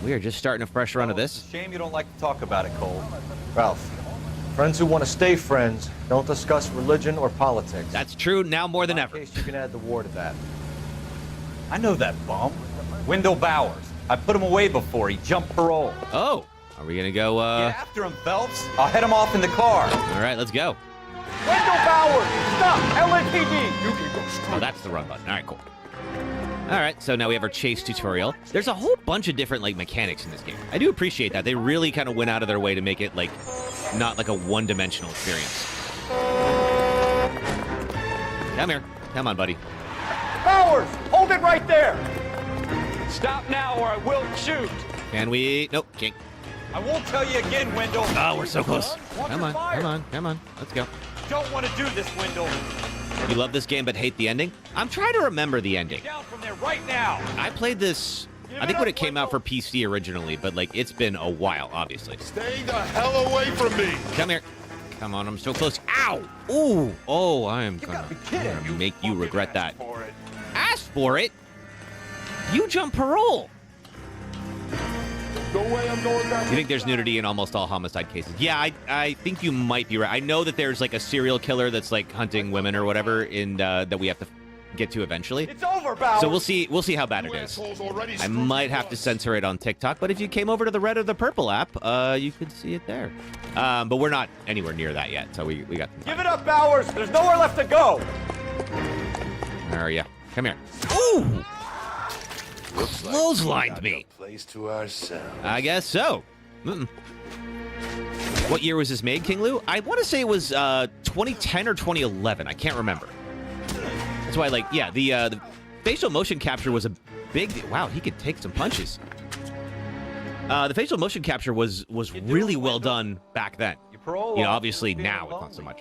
We are just starting a fresh run of this. It's a shame you don't like to talk about it, Cole. Ralph, friends who want to stay friends don't discuss religion or politics. That's true now more than ever. In case you can add the war to that. I know that bum. Wendell Bowers. I put him away before. He jumped parole. Oh, are we going to go... Get after him, Phelps. I'll head him off in the car. All right, let's go. Wendell Bowers! Stop! LAPD! You can go straight. Oh, that's the run button. All right, cool. All right, so now we have our chase tutorial. There's a whole bunch of different, like, mechanics in this game. I do appreciate that. They really kind of went out of their way to make it, like, not like a one-dimensional experience. Come here. Come on, buddy. Bowers! Hold it right there! Stop now or I will shoot! Can we... Nope, can't. I won't tell you again, Wendell. Oh, we're so close. Come on, come on, come on. Let's go. Don't want to do this, Wendell. You love this game but hate the ending? I'm trying to remember the ending. Down from there right now. I played this, I think when it came out for PC originally, but like it's been a while, obviously. Stay the hell away from me. Come here. Come on, I'm so close. Ow! Ooh! Oh, I am gonna make you regret that. Ask for it? You jump parole. No way I'm going back. You think there's nudity in almost all homicide cases? Yeah, I think you might be right. I know that there's like a serial killer that's like hunting women or whatever in that we have to get to eventually. It's over, Bowers. So we'll see how bad it is. I might have to censor it on TikTok, but if you came over to the red or the purple app, you could see it there. But we're not anywhere near that yet, so we got some time. Give it up, Bowers. There's nowhere left to go. Where are you? Come here. Ooh! Clotheslined me. Place to ourselves. I guess so. What year was this made, King Lou? I want to say it was 2010 or 2011. I can't remember. That's why, like, yeah, the facial motion capture was a big. Wow, he could take some punches. The facial motion capture was really well done back then. You know, obviously now it's not so much.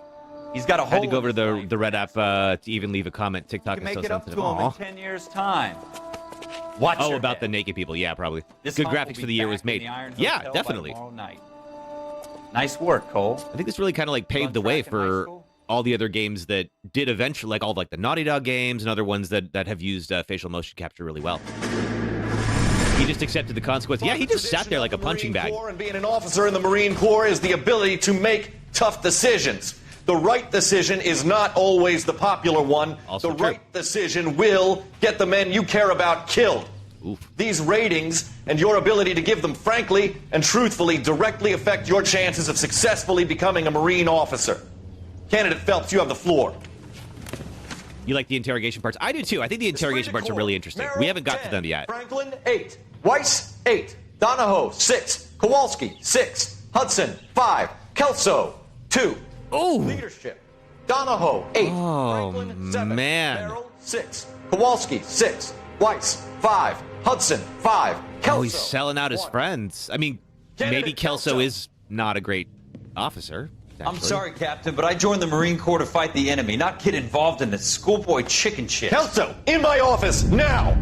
He's got a hole. Had to go over to the red app to even leave a comment. TikTok is so sensitive. In 10 years' time. Watch Oh, about the naked people. Yeah, probably. Good graphics for the year was made. Yeah, definitely. Nice work, Cole. I think this really kind of like paved the way for all the other games that did eventually, like all like the Naughty Dog games and other ones that have used facial motion capture really well. He just accepted the consequence. Yeah, he just sat there like a punching bag. And being an officer in the Marine Corps is the ability to make tough decisions. The right decision is not always the popular one. Also the true. right decision will get the men you care about killed. Oof. These ratings and your ability to give them frankly and truthfully directly affect your chances of successfully becoming a Marine officer. Candidate Phelps, you have the floor. You like the interrogation parts? I do too. I think the interrogation parts are really interesting. Merrill, We haven't got 10. to them yet. Franklin, 8. Weiss, 8. Donahoe, 6. Kowalski, 6. Hudson, 5. Kelso, 2. Oh! Leadership. Donahoe, 8. Oh, Franklin, 7. man. Merrill, 6. Kowalski, 6. Weiss, 5. Hudson, 5. Kelso, Oh, he's selling out his 1. friends. I mean, maybe Kelso is not a great officer. I'm actually. sorry, Captain, but I joined the Marine Corps to fight the enemy, not get involved in the schoolboy chicken shit. Kelso, in my office, now!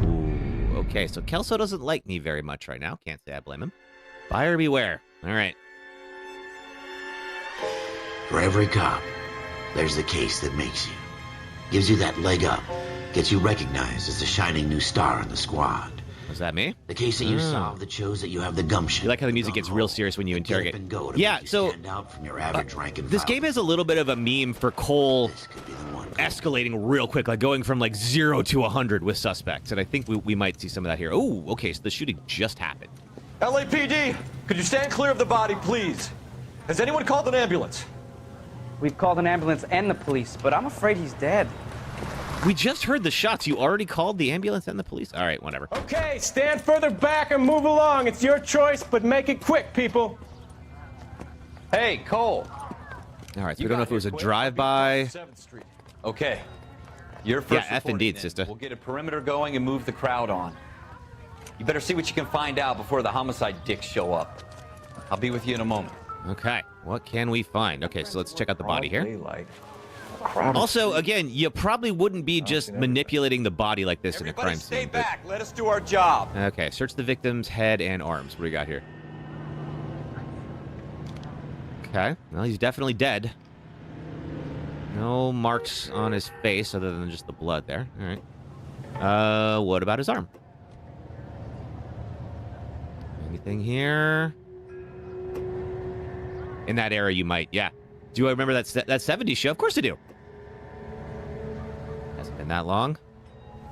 Ooh, okay, so Kelso doesn't like me very much right now. Can't say I blame him. Buyer beware. All right. For every cop, there's the case that makes you. Gives you that leg up. Gets you recognized as the shining new star in the squad. Was that me? The case that you solved that shows that you have the gumption. You like how the music gets real serious when you interrogate. Yeah, so From your average rank and this file. game is a little bit of a meme for Cole This could be the one. escalating real quick, like going from like 0 to 100 with suspects. And I think we might see some of that here. Oh, okay, so the shooting just happened. LAPD, could you stand clear of the body, please? Has anyone called an ambulance? We've called an ambulance and the police, but I'm afraid he's dead. We just heard the shots. You already called the ambulance and the police? All right, whatever. Okay, stand further back and move along. It's your choice, but make it quick, people. Hey, Cole. All right, so we don't know if it was a drive-by. 7th Street. Okay. You're first. Yeah, F indeed, sister. We'll get a perimeter going and move the crowd on. You better see what you can find out before the homicide dicks show up. I'll be with you in a moment. Okay, what can we find? Okay, so let's check out the body here. Daylight. Also, again, you probably wouldn't be just manipulating the body like this in a crime Stay scene. but- back. Let us do our job. Okay, search the victim's head and arms. What do we got here? Okay, well, he's definitely dead. No marks on his face other than just the blood there. All right. What about his arm? Anything here? In that era, you might. Yeah. Do I remember that 70s show? Of course I do. Hasn't been that long.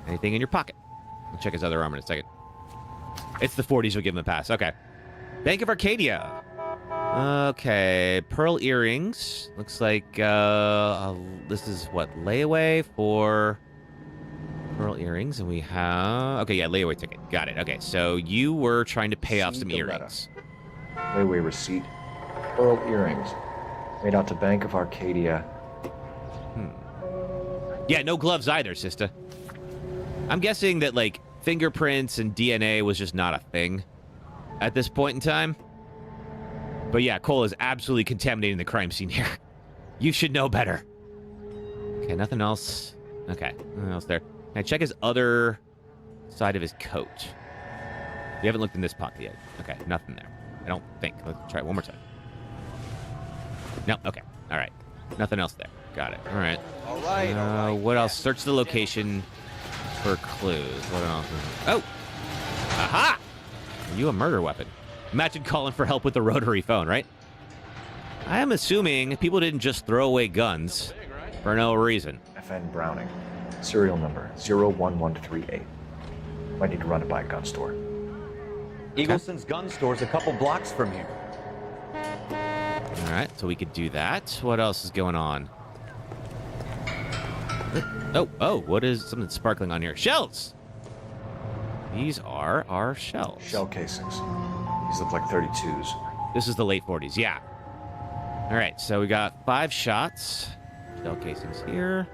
Anything in your pocket? We'll check his other arm in a second. It's the 40s. We'll give him a pass. Okay. Bank of Arcadia. Okay. Pearl earrings. Looks like this is what? Layaway for pearl earrings. And we have... Okay, yeah, layaway ticket. Got it. Okay, so you were trying to pay off some earrings. Layaway receipt. Pearl earrings. Made out to Bank of Arcadia. Yeah, no gloves either, sister. I'm guessing that, like, fingerprints and DNA was just not a thing at this point in time. But yeah, Cole is absolutely contaminating the crime scene here. You should know better. Okay, nothing else. Okay, nothing else there. Can I check his other side of his coat? We haven't looked in this pocket yet. Okay, nothing there. I don't think. Let's try it one more time. No, okay. All right. Nothing else there. Got it. All right. All right. What else? Search the location for clues. What else? Oh! Aha! Are you a murder weapon? Imagine calling for help with the rotary phone, right? I am assuming people didn't just throw away guns for no reason. FN Browning. Serial number 01138. Might need to run it by a gun store. Eagleson's gun store's a couple blocks from here. All right, so we could do that. What else is going on? Oh, what is something sparkling on here? Shells! These are our shells. Shell casings. These look like 32s. This is the late 40s, yeah. All right, so we got 5 shots. Shell casings here.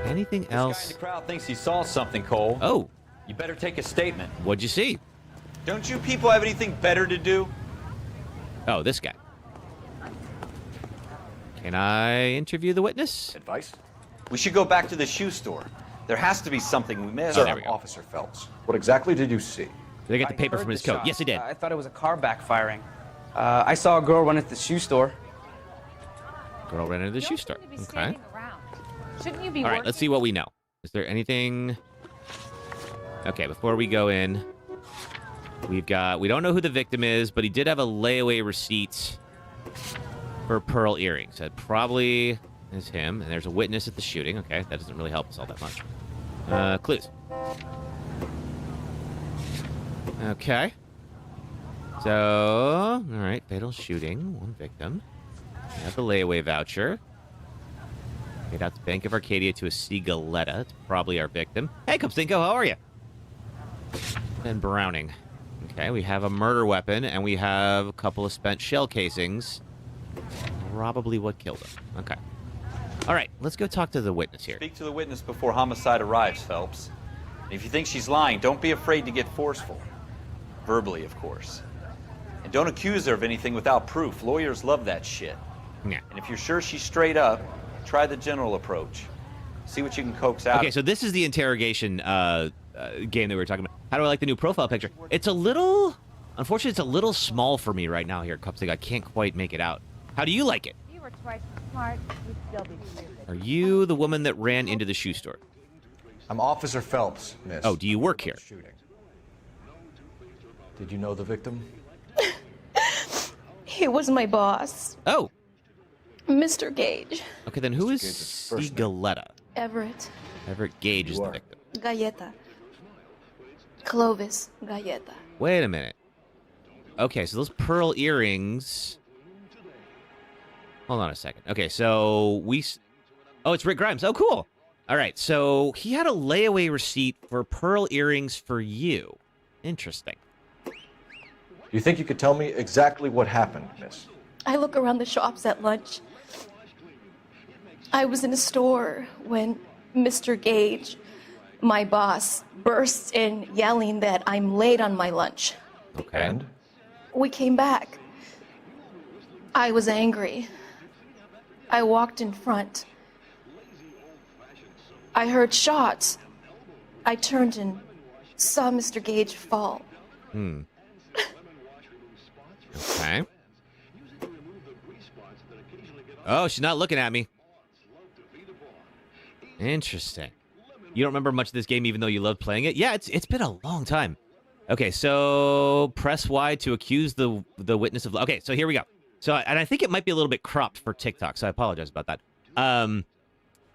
Anything else? This guy in the crowd thinks he saw something, Cole. Oh. You better take a statement. What'd you see? Don't you people have anything better to do? Oh, this guy. Can I interview the witness? Advice? We should go back to the shoe store. There has to be something we missed. Sir, I'm Officer Phelps. What exactly did you see? Did they get the paper from his coat? Yes, he did. I thought it was a car backfiring. I saw a girl run at the shoe store. Girl ran into the shoe store. Okay. Shouldn't you be All right, let's see what we know. Is there anything? Okay, before we go in, we don't know who the victim is, but he did have a layaway receipt for pearl earrings. That probably is him. And there's a witness at the shooting. Okay, that doesn't really help us all that much. Clues. Okay. So, all right, fatal shooting, 1 victim. We have the layaway voucher. Paid out to Bank of Arcadia to a Seagaletta. It's probably our victim. Hey, Cupstinko, how are you? And Browning. Okay, we have a murder weapon, and we have a couple of spent shell casings. Probably what killed him. Okay. All right, let's go talk to the witness here. Speak to the witness before homicide arrives, Phelps. And if you think she's lying, don't be afraid to get forceful. Verbally, of course. And don't accuse her of anything without proof. Lawyers love that shit. Yeah. And if you're sure she's straight up, try the general approach. See what you can coax out. Okay, so this is the interrogation game that we were talking about. How do I like the new profile picture? It's a little... Unfortunately, it's a little small for me right now here, Cupstinko. I can't quite make it out. How do you like it? If you were twice as smart, you'd still be stupid. Are you the woman that ran into the shoe store? I'm Officer Phelps, miss. Oh, do you work here? Shooting. Did you know the victim? He was my boss. Oh. Mr. Gage. Okay, then who is Seagaletta? Everett. Everett Gage is the victim. Galleta. Clovis Galleta. Wait a minute. Okay, so those pearl earrings... Hold on a second. Okay, so we... Oh, it's Rick Grimes. Oh, cool. All right, so he had a layaway receipt for pearl earrings for you. Interesting. Do you think you could tell me exactly what happened, miss? I look around the shops at lunch. I was in a store when Mr. Gage, my boss, bursts in yelling that I'm late on my lunch. Okay. And? We came back. I was angry. I walked in front. I heard shots. I turned and saw Mr. Gage fall. Okay. Oh, she's not looking at me. Interesting. You don't remember much of this game even though you loved playing it? Yeah, it's been a long time. Okay, so press Y to accuse the witness of... Okay, so here we go. So, and I think it might be a little bit cropped for TikTok, so I apologize about that.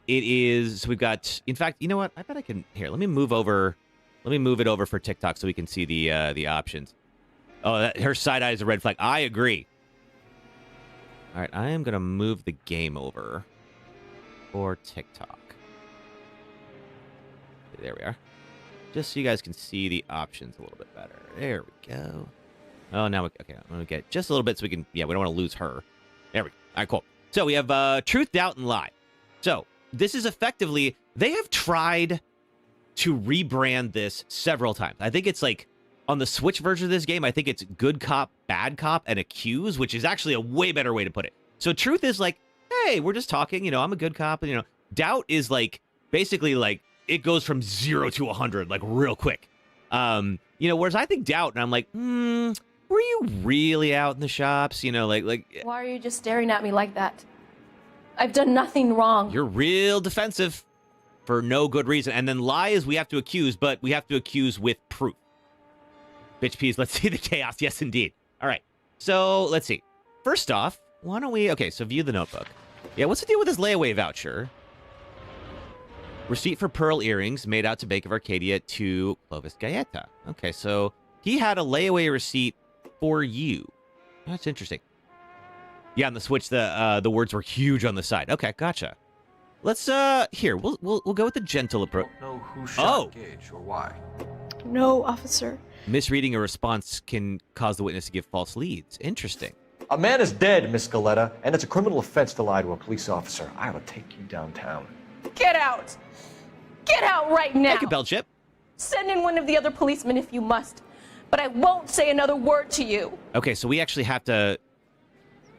It is... So we've got... In fact, you know what? I bet I can... Here, let me move over... Let me move it over for TikTok so we can see the options. Oh, her side eye is a red flag. I agree. All right, I am going to move the game over for TikTok. There we are. Just so you guys can see the options a little bit better. There we go. Oh, now, okay, I'm going to get just a little bit so we can, yeah, we don't want to lose her. There we go. All right, cool. So we have truth, doubt, and lie. So this is effectively, they have tried to rebrand this several times. I think it's like, on the Switch version of this game, I think it's good cop, bad cop, and accuse, which is actually a way better way to put it. So truth is like, hey, we're just talking, you know, I'm a good cop, and, you know, doubt is like, basically like, it goes from 0 to 100, like, real quick. You know, whereas I think doubt, and I'm like, were you really out in the shops? You know, like... Why are you just staring at me like that? I've done nothing wrong. You're real defensive for no good reason. And then lie is we have to accuse, but we have to accuse with proof. Bitch peas, let's see the chaos. Yes, indeed. All right. So, let's see. First off, why don't we... Okay, so view the notebook. Yeah, what's the deal with this layaway voucher? Receipt for pearl earrings made out to Bank of Arcadia to Clovis Gaeta. Okay, so he had a layaway receipt for you. That's interesting. Yeah, on the Switch, the words were huge on the side. Okay, gotcha. Let's here we'll go with the gentle approach. Know who shot Gage or why? No, officer. Misreading a response can cause the witness to give false leads. Interesting. A man is dead, Miss Galetta, and it's a criminal offense to lie to a police officer. I will take you downtown. Get out! Get out right now! Take a bell chip. Send in one of the other policemen if you must, but I won't say another word to you. Okay, so we actually have to...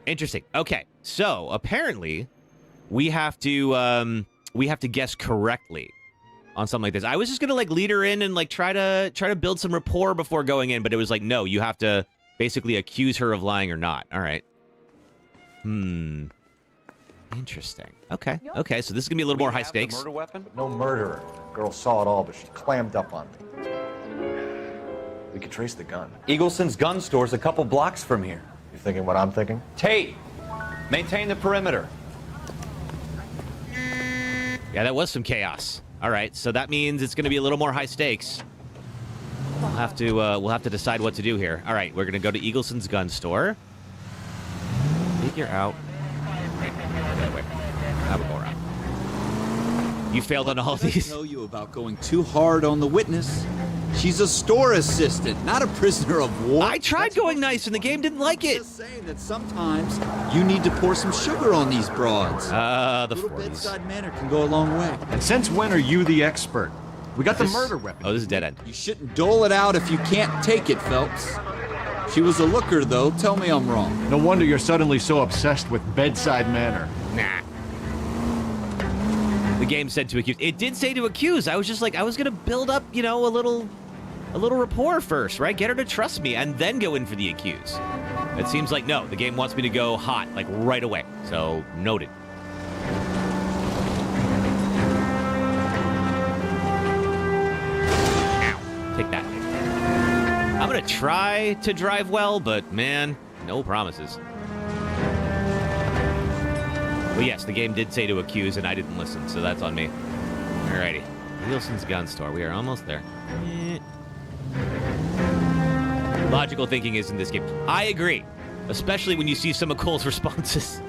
Interesting. Okay, so apparently we have to guess correctly on something like this. I was just gonna like lead her in and like try to build some rapport before going in, but it was like, no, you have to basically accuse her of lying or not. All right. Interesting. Okay. Okay, so this is gonna be a little more high stakes. Murder weapon? No murderer. Girl saw it all, but she clammed up on me. We could trace the gun. Eagleson's gun store's a couple blocks from here. You thinking what I'm thinking? Tate, maintain the perimeter. Yeah, that was some chaos. All right, so that means it's going to be a little more high stakes. We'll have to decide what to do here. All right, we're going to go to Eagleson's gun store. Figure out. Wait. How we go around? You failed on all of these. I tell you about going too hard on the witness. She's a store assistant, not a prisoner of war. I tried going nice, and the game didn't like it. Just saying that sometimes you need to pour some sugar on these broads. The little 40s. bedside manner can go a long way. And since when are you the expert? We got the murder weapon. Oh, this is dead end. You shouldn't dole it out if you can't take it, Phelps. She was a looker, though. Tell me I'm wrong. No wonder you're suddenly so obsessed with bedside manner. Nah. The game said to accuse. It did say to accuse. I was just like, I was gonna build up, you know, a little rapport first, right? Get her to trust me, and then go in for the accuse. It seems like no. The game wants me to go hot, like right away. So noted. Ow. Take that. I'm gonna try to drive well, but man, no promises. But yes, the game did say to accuse, and I didn't listen, so that's on me. Alrighty. Wilson's gun store. We are almost there. Logical thinking is in this game. I agree, especially when you see some of Cole's responses.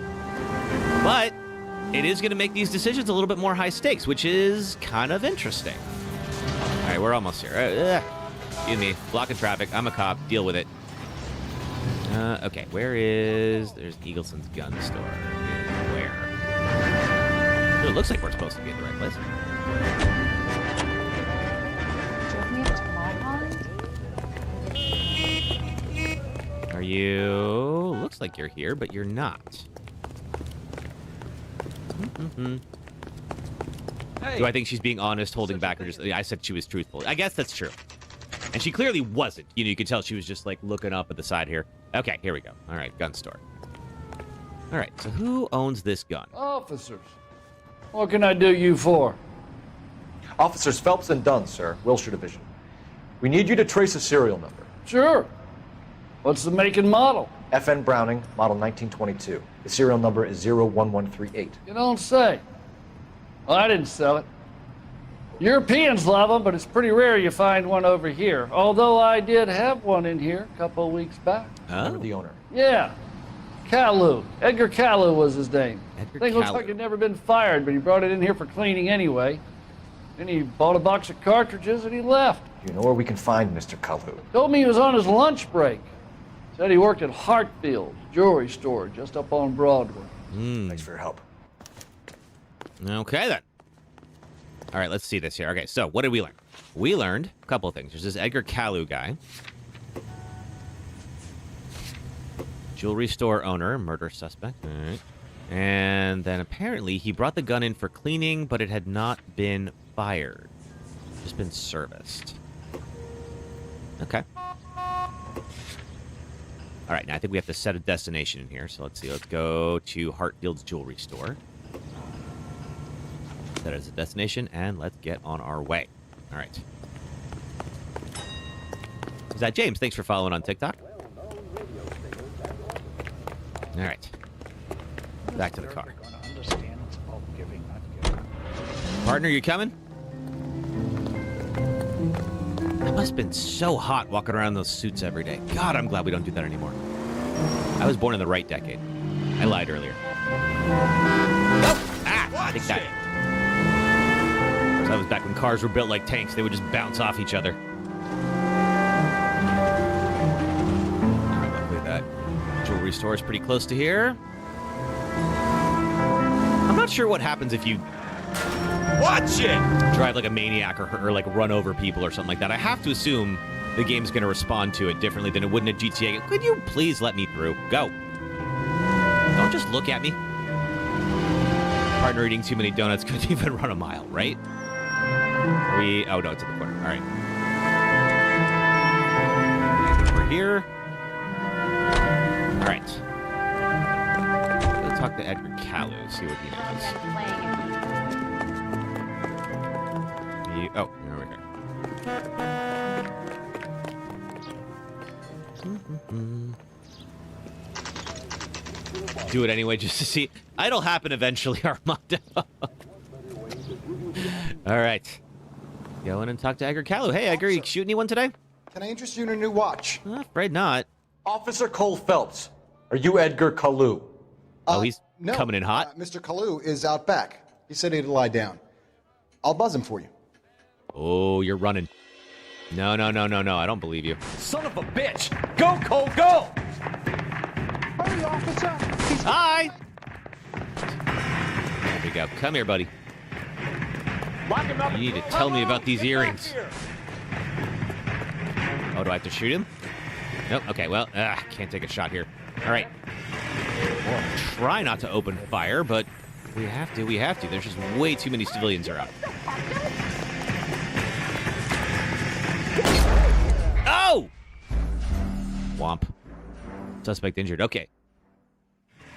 But it is going to make these decisions a little bit more high stakes, which is kind of interesting. All right, we're almost here. Excuse me. Blocking traffic. I'm a cop. Deal with it. Okay, there's Eagleson's gun store. Where? It looks like we're supposed to be in the right place. Are you... Looks like you're here, but you're not. Hey. Do I think she's being honest, holding back, or just... I said she was truthful. I guess that's true. And she clearly wasn't. You know, you could tell she was just, like, looking up at the side here. Okay, here we go. All right, gun store. All right, so who owns this gun? Officers. What can I do you for? Officers Phelps and Dunn, sir. Wilshire Division. We need you to trace a serial number. Sure. What's the make and model? FN Browning, model 1922. The serial number is 01138. You don't say. Well, I didn't sell it. Europeans love them, but it's pretty rare you find one over here. Although I did have one in here a couple of weeks back. Remember the owner? Yeah. Kalu. Edgar Kalu was his name. Thing looks Kalu. like he'd never been fired, but he brought it in here for cleaning anyway. Then he bought a box of cartridges and he left. You know where we can find Mr. Kalu? Told me he was on his lunch break. Said he worked at Hartfield's jewelry store just up on Broadway. Thanks for your help. Okay, then. All right, let's see this here. Okay, so what did we learn? We learned a couple of things. There's this Edgar Kalu guy. Jewelry store owner, murder suspect. All right. And then apparently he brought the gun in for cleaning, but it had not been fired. Just been serviced. Okay. All right, now I think we have to set a destination in here. So let's see. Let's go to Hartfield's jewelry store. That is a destination, and let's get on our way. All right. Is that James? Thanks for following on TikTok. All right. Back to the car. Partner, you coming? It must have been so hot walking around in those suits every day. God, I'm glad we don't do that anymore. I was born in the right decade. I lied earlier. Oh! Ah! Take that. So that was back when cars were built like tanks. They would just bounce off each other. Look at that. Jewelry store is pretty close to here. I'm not sure what happens if you... Watch it! Drive like a maniac or like run over people or something like that. I have to assume the game's going to respond to it differently than it would in a GTA. Could you please let me through? Go. Don't just look at me. Partner eating too many donuts couldn't even run a mile, right? Are we... Oh, no, it's in the corner. All right. We're here. All right. Let's talk to Edgar Callu, see what he knows. Oh, here we go. Do it anyway just to see. It'll happen eventually, Armando. All right. Go in and talk to Edgar Callu. Hey, Edgar, you shooting anyone today? Can I interest you in a new watch? Afraid not. Officer Cole Phelps. Are you Edgar Callu? Oh, he's No. coming in hot. Mr. Callu is out back. He said he'd lie down. I'll buzz him for you. Oh, you're running. No. I don't believe you. Son of a bitch! Go, Cole, go! Hurry, officer! Hi! There we go. Come here, buddy. Lock him up. You need to tell me about these earrings. Oh, do I have to shoot him? Nope. Okay, well, can't take a shot here. All right. Well, try not to open fire, but we have to. There's just way too many civilians around. Oh! Womp. Suspect injured. Okay.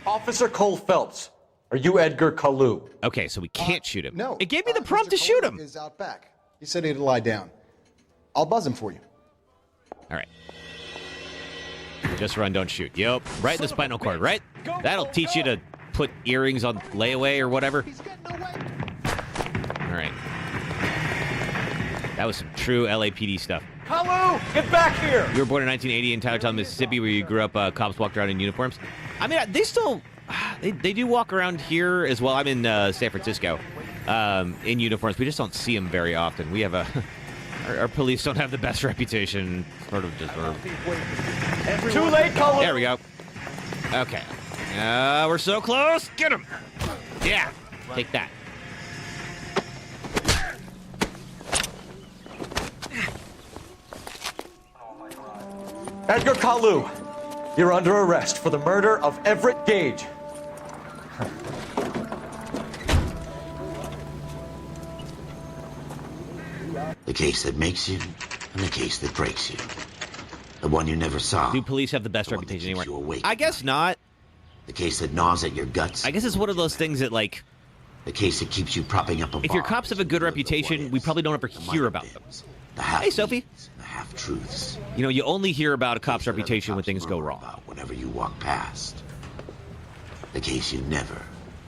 Officer Cole Phelps. Are you Edgar Callu? Okay, so we can't shoot him. No. It gave me the prompt to shoot him. Is out back. He said he'd lie down. I'll buzz him for you. All right. Just run, don't shoot. Yep. Right in the spinal cord, right? That'll teach you to put earrings on layaway or whatever. All right. That was some true LAPD stuff. Callu, get back here! You were born in 1980 in Tylertown, Mississippi, where you grew up. Cops walked around in uniforms. I mean, they still... They do walk around here as well. I'm in San Francisco in uniforms. We just don't see them very often. We have a... Our police don't have the best reputation. Sort of deserve. Too late, Callu! There we go. Okay. We're so close. Get him. Yeah. Take that. Edgar Callu, you're under arrest for the murder of Everett Gage. The case that makes you, and the case that breaks you. The one you never saw. Do police have the best reputation anywhere? I guess not. The case that gnaws at your guts. I guess it's one of those things that, like... The case that keeps you propping up a If your cops have a good reputation, we probably don't ever hear about them. Hey, Sophie. The half-truths. You know, you only hear about a cop's reputation when things go wrong. Whenever you walk past. The case you never,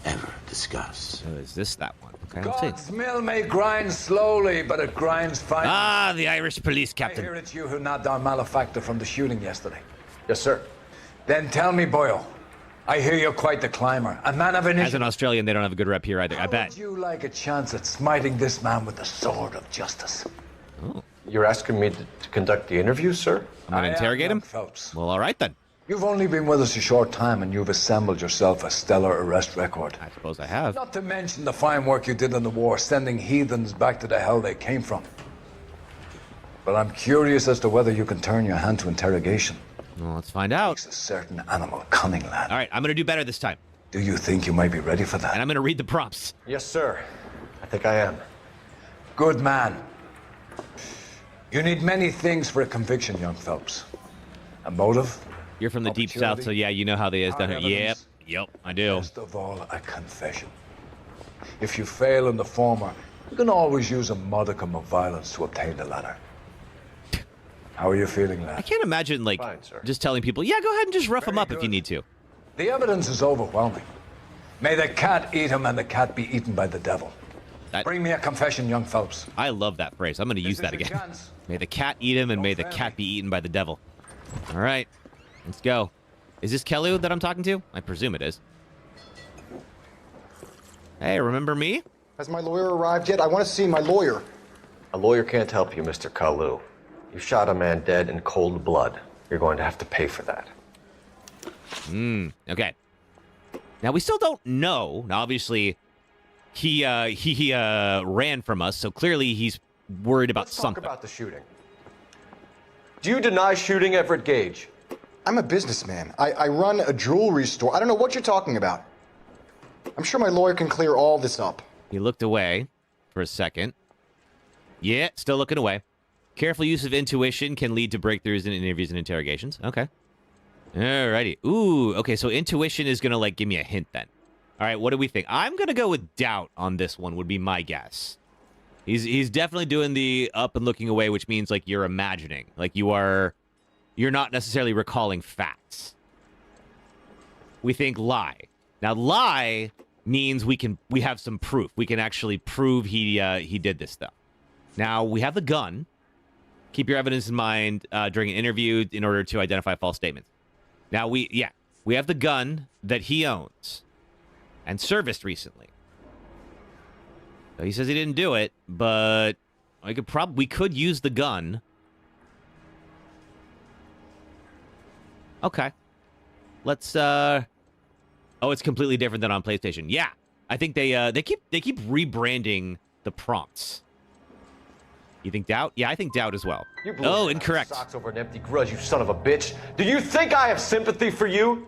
ever discuss. So is this that one? Okay, let's see. God's mill may grind slowly, but it grinds fine. Ah, the Irish police I captain. hear it's you who knocked down malefactor from the shooting yesterday. Yes, sir. Then tell me, Boyle. I hear you're quite the climber. A man of As initiative. an Australian, they don't have a good rep here either, I bet. Would you like a chance at smiting this man with the sword of justice? Oh. You're asking me to conduct the interview, sir? I'm going to interrogate him? Phelps. Well, all right then. You've only been with us a short time and you've assembled yourself a stellar arrest record. I suppose I have. Not to mention the fine work you did in the war, sending heathens back to the hell they came from. But I'm curious as to whether you can turn your hand to interrogation. Well, let's find out. Takes a certain animal cunning, lad. All right, I'm going to do better this time. Do you think you might be ready for that? And I'm going to read the prompts. Yes, sir. I think I am. Good man. You need many things for a conviction, young Phelps. A motive. You're from the deep south, so yeah, you know how they is down here. Yep, evidence. yep, I do. Best of all, a confession. If you fail in the former, you can always use a modicum of violence to obtain the latter. How are you feeling, I lad? can't imagine, like, Fine, sir. just telling people, yeah, go ahead and just rough them up if you need to. The evidence is overwhelming. May the cat eat him and the cat be eaten by the devil. Bring me a confession, young Phelps. I love that phrase. I'm going to use that again. May the cat eat him and may the cat be eaten by the devil. All right. Let's go. Is this Kelly that I'm talking to? I presume it is. Hey, remember me? Has my lawyer arrived yet? I want to see my lawyer. A lawyer can't help you, Mr. Kalu. You shot a man dead in cold blood. You're going to have to pay for that. Okay. Now, we still don't know. Now, obviously, he ran from us, so clearly he's worried about something. Talk about the shooting. Do you deny shooting Everett Gage? I'm a businessman. I run a jewelry store. I don't know what you're talking about. I'm sure my lawyer can clear all this up. He looked away for a second. Yeah, still looking away. Careful use of intuition can lead to breakthroughs in interviews and interrogations. Okay. Alrighty. Ooh, okay, so intuition is going to, like, give me a hint then. All right, what do we think? I'm going to go with doubt on this one would be my guess. He's definitely doing the up and looking away, which means, like, you're imagining. Like, you're not necessarily recalling facts. We think lie. Now, lie means we have some proof. We can actually prove he did this stuff. Now, we have the gun. Keep your evidence in mind during an interview in order to identify false statements. Now, we have the gun that he owns and serviced recently. So he says he didn't do it, but we could use the gun. Okay. Let's oh, it's completely different than on PlayStation. Yeah. I think they keep rebranding the prompts. You think doubt? Yeah, I think doubt as well. You blew Oh, your incorrect. socks over an empty grudge, you son of a bitch. Do you think I have sympathy for you?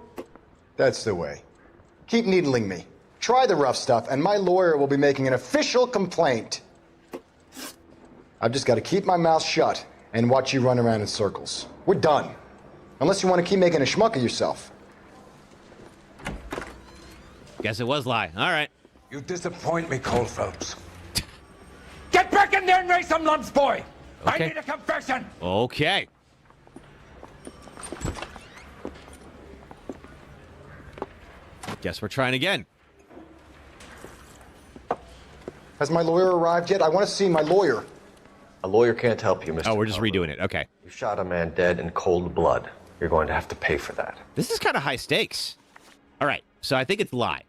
That's the way. Keep needling me. Try the rough stuff, and my lawyer will be making an official complaint. I've just got to keep my mouth shut and watch you run around in circles. We're done. Unless you want to keep making a schmuck of yourself. Guess it was lie. All right. You disappoint me, Cole Phelps. Get back in there and raise some lumps, boy! Okay. I need a confession! Okay. Guess we're trying again. Has my lawyer arrived yet? I want to see my lawyer. A lawyer can't help you, Mr. Oh, we're just redoing it. Okay. You shot a man dead in cold blood. You're going to have to pay for that. This is kind of high stakes. All right. So I think it's lie.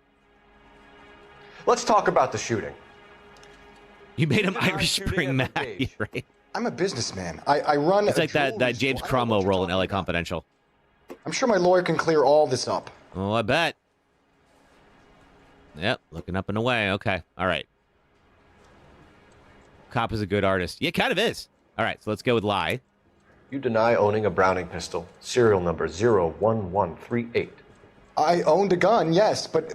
Let's talk about the shooting. You made him Irish Spring Matt, right? I'm a businessman. I run. It's like that James Cromwell role in LA Confidential. I'm sure my lawyer can clear all this up. Oh, I bet. Yep, looking up and away. Okay, all right. Cop is a good artist. Yeah, kind of is. All right, so let's go with lie. You deny owning a Browning pistol, serial number 01138. I owned a gun, yes, but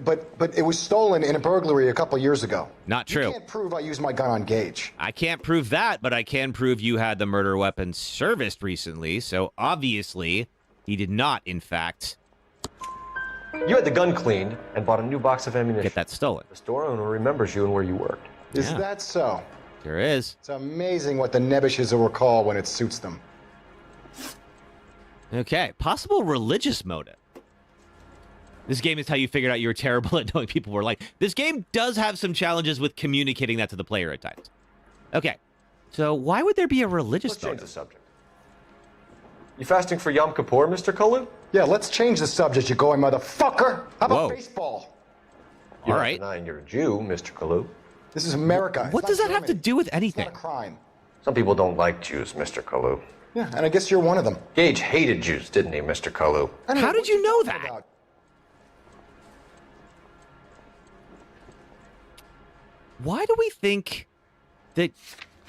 it was stolen in a burglary a couple years ago. Not true. You can't prove I used my gun on Gage. I can't prove that, but I can prove you had the murder weapon serviced recently, so obviously he did not, in fact... You had the gun cleaned and bought a new box of ammunition. Get that stolen. The store owner remembers you and where you worked. Is that so? Sure is. It's amazing what the Nebbishes will recall when it suits them. Okay, possible religious motive. This game is how you figured out you were terrible at knowing people were like. This game does have some challenges with communicating that to the player at times. Okay, so why would there be a religious Let's change motive? the subject. You fasting for Yom Kippur, Mr. Kalu? Yeah, let's change the subject, you going motherfucker. How about Whoa. baseball? You're All not right. denying you're a Jew, Mr. Kalu. This is America. What does that have to do with anything? It's not a crime. Some people don't like Jews, Mr. Kalu. Yeah, and I guess you're one of them. Gage hated Jews, didn't he, Mr. Kalu? How did you know that? Why do we think that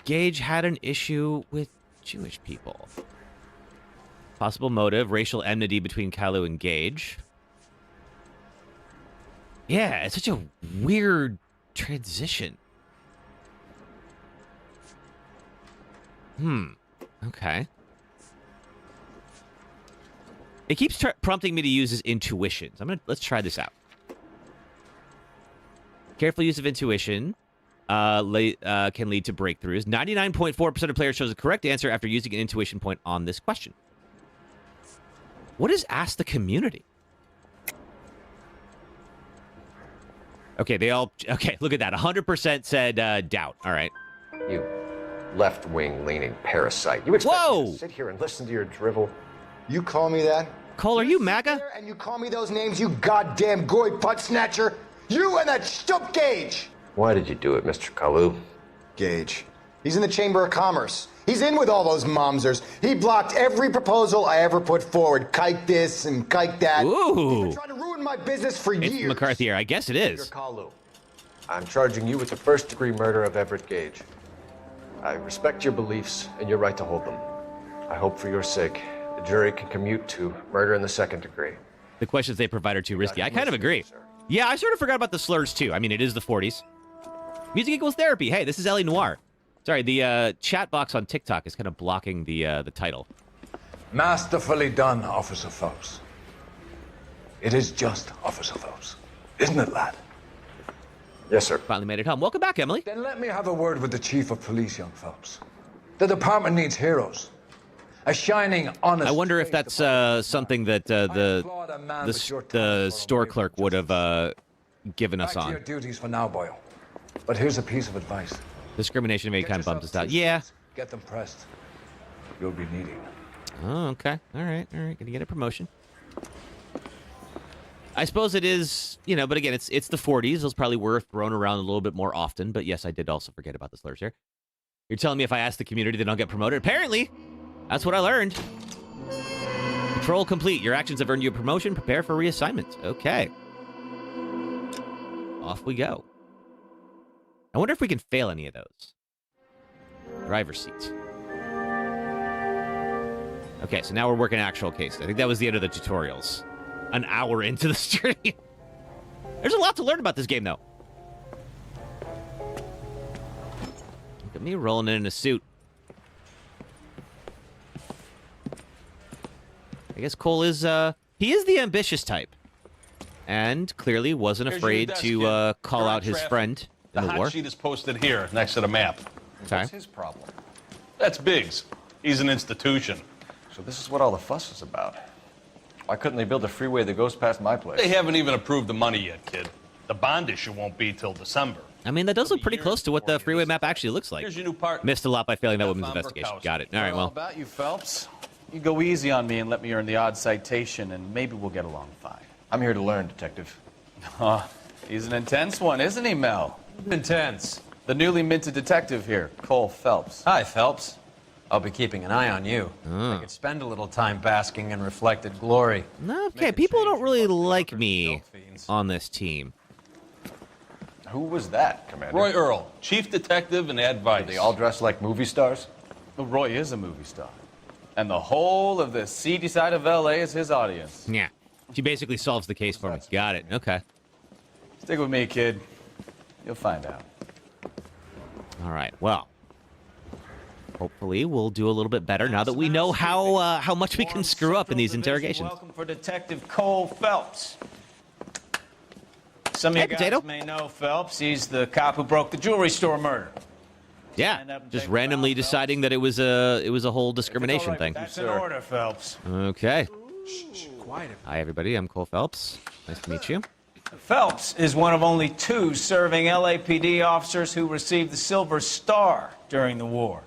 Gage had an issue with Jewish people? Possible motive, racial enmity between Kalu and Gage. Yeah, it's such a weird transition. Okay. It keeps prompting me to use his intuitions. Let's try this out. Careful use of intuition can lead to breakthroughs. 99.4% of players chose the correct answer after using an intuition point on this question. What is Ask the Community? Okay, look at that. 100% said doubt. All right. You left-wing leaning parasite. You expect me to sit here and listen to your drivel? You call me that? Cole, are you MAGA? And you call me those names, you goddamn goy putt snatcher? You and that stup Gage! Why did you do it, Mr. Kalu? Gage. He's in the Chamber of Commerce. He's in with all those momsers. He blocked every proposal I ever put forward. Kike this and kike that. Ooh. He's been trying to ruin my business for It's years. McCarthy here. I guess it is. Mr. Kalu, I'm charging you with the first-degree murder of Everett Gage. I respect your beliefs and your right to hold them. I hope for your sake the jury can commute to murder in the second degree. The questions they provide are too risky. I kind of agree. Yeah, I sort of forgot about the slurs, too. I mean, it is the 40s. Music equals therapy. Hey, this is Ellie Noire. Sorry, the chat box on TikTok is kind of blocking the title. Masterfully done, Officer Phelps. It is just Officer Phelps. Isn't it, lad? Yes, sir. Finally made it home. Welcome back, Emily. Then let me have a word with the Chief of Police, young Phelps. The department needs heroes. A shining, honest... I wonder if that's something that the store clerk would have given us Back to on. your duties for now, Boyle. But here's a piece of advice. Discrimination of any kind bumps us out. Yeah. Get them pressed. You'll be needing them. Oh, okay. All right. Gonna get a promotion. I suppose it is, but again, it's the 40s. Those probably were thrown around a little bit more often. But yes, I did also forget about the slurs here. You're telling me if I ask the community, then I'll get promoted? Apparently. That's what I learned. Patrol complete. Your actions have earned you a promotion. Prepare for reassignment. Okay. Off we go. I wonder if we can fail any of those. Driver's seat. Okay, so now we're working actual cases. I think that was the end of the tutorials. An hour into the stream. There's a lot to learn about this game, though. Look at me rolling in a suit. I guess Cole is, he is the ambitious type. And clearly wasn't afraid to call out his friend in the war. The hot sheet is posted here next to the map. Okay. What's his problem? That's Biggs. He's an institution. So this is what all the fuss is about. Why couldn't they build a freeway that goes past my place? They haven't even approved the money yet, kid. The bond issue won't be till December. I mean, that does look pretty close to what the freeway map actually looks like. Here's your new partner. Missed a lot by failing that woman's investigation. Got it. All right, All well. about you, Phelps. You go easy on me and let me earn the odd citation, and maybe we'll get along fine. I'm here to learn, Detective. He's an intense one, isn't he, Mel? Intense. The newly minted detective here, Cole Phelps. Hi, Phelps. I'll be keeping an eye on you. I could spend a little time basking in reflected glory. Okay, people don't really like me on this team. Who was that, Commander? Roy Earl, chief detective and advice. They all dress like movie stars? Well, Roy is a movie star. And the whole of the seedy side of L.A. is his audience. Yeah. She basically solves the case for me. Got it. Okay. Stick with me, kid. You'll find out. All right. Well, hopefully we'll do a little bit better now that we know how much we can screw up in these interrogations. Welcome for Detective Cole Phelps. Some of you guys may know Phelps. He's the cop who broke the jewelry store murder. Yeah, just randomly deciding that it was a whole discrimination thing. That's in order, Phelps. Okay. Hi, everybody. I'm Cole Phelps. Nice to meet you. Phelps is one of only 2 serving LAPD officers who received the Silver Star during the war.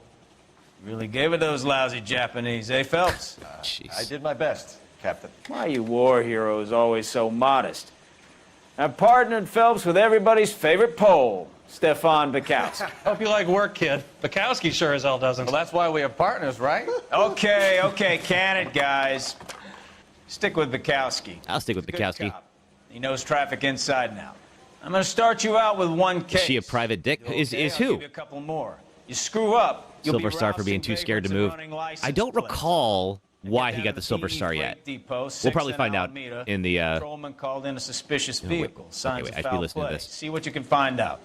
Really gave it those lousy Japanese, eh, Phelps? I did my best, Captain. Why are you war heroes always so modest? I've partnered Phelps with everybody's favorite Pole, Stefan Bukowski. Hope you like work, kid. Bukowski sure as hell doesn't. Well, that's why we have partners, right? Okay, can it, guys. Stick with Bukowski. I'll stick with Bukowski. He knows traffic inside and out. I'm going to start you out with one case. Is she a private dick? Is I'll who? give you a couple more. You screw up, you'll Silver be Star for being too scared to move. I don't recall why he got the Silver Star yet. We'll probably find out in the. Patrolman called in a suspicious vehicle. Signs wait, of I should be foul listening to play. this. See what you can find out.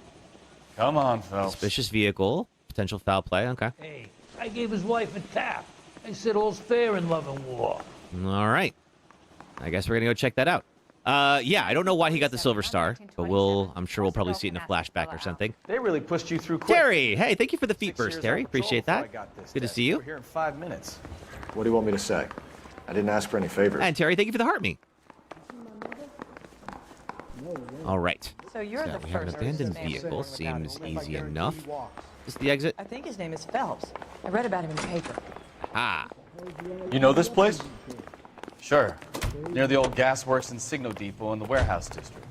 Come on, Phelps. Suspicious vehicle, potential foul play. Okay. Hey, I gave his wife a tap. I said all's fair in love and war. All right. I guess we're gonna go check that out. Yeah, I don't know why he got the Silver Star, but I'm sure we'll probably see it in a flashback or something. They really pushed you through quick. Terry, hey, thank you for the feet burst, Terry. Appreciate that. Good to see you. We're here in 5 minutes. What do you want me to say? I didn't ask for any favors. And Terry, thank you for the heart me. All right. So you're the we have an first abandoned person. vehicle. Seems easy enough. Is this the exit? I think his name is Phelps. I read about him in the paper. Ah. You know this place? Sure. Near the old gas works and signal depot in the warehouse district.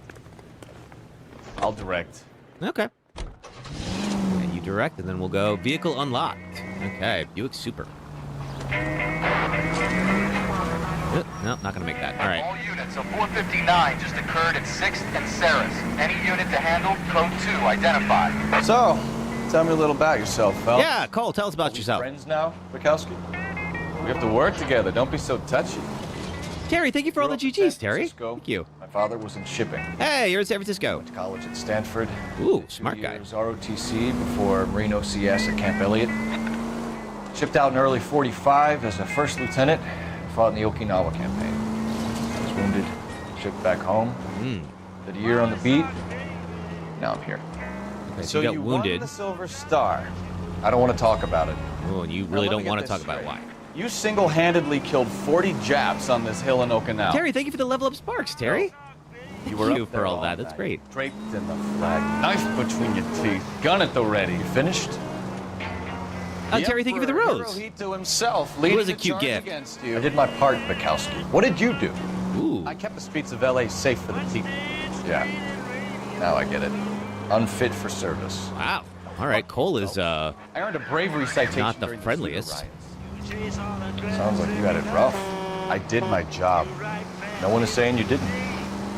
I'll direct. Okay. And you direct, and then we'll go vehicle unlocked. Okay, Buick Super. No, not gonna make that. All right. All units, a 459 just occurred at 6th and Saris. Any unit to handle, code 2 identified. So, tell me a little about yourself, Phelps. Yeah, Cole, tell us about yourself. Friends now, Bukowski? We have to work together. Don't be so touchy. Terry, thank you for all the GGs, Terry. Thank you. My father was in shipping. Hey, you're in San Francisco. Went to college at Stanford. Ooh, smart guy. It was ROTC before Marine OCS at Camp Elliott. Shipped out in early 45 as a first lieutenant. Fought in the Okinawa campaign. I was wounded, shipped back home. Did a year on the beat. Now I'm here. Okay, so you got wounded. Won the Silver Star. I don't want to talk about it. Oh, and you really don't want to talk about why. You single-handedly killed 40 Japs on this hill in Okinawa. Terry, thank you for the level up sparks, Terry. You were Thank you up there for all that. That's great. Draped in the flag, knife between your teeth, gun at the ready. You finished? Terry, thank you for the rose. Hirohito himself, It was a cute gift. Against you. I did my part, Bukowski. What did you do? Ooh. I kept the streets of LA safe for the people. Yeah. Now I get it. Unfit for service. Wow. All right, Cole is I earned a bravery citation. not the during friendliest. Sounds like you had it rough. I did my job. No one is saying you didn't.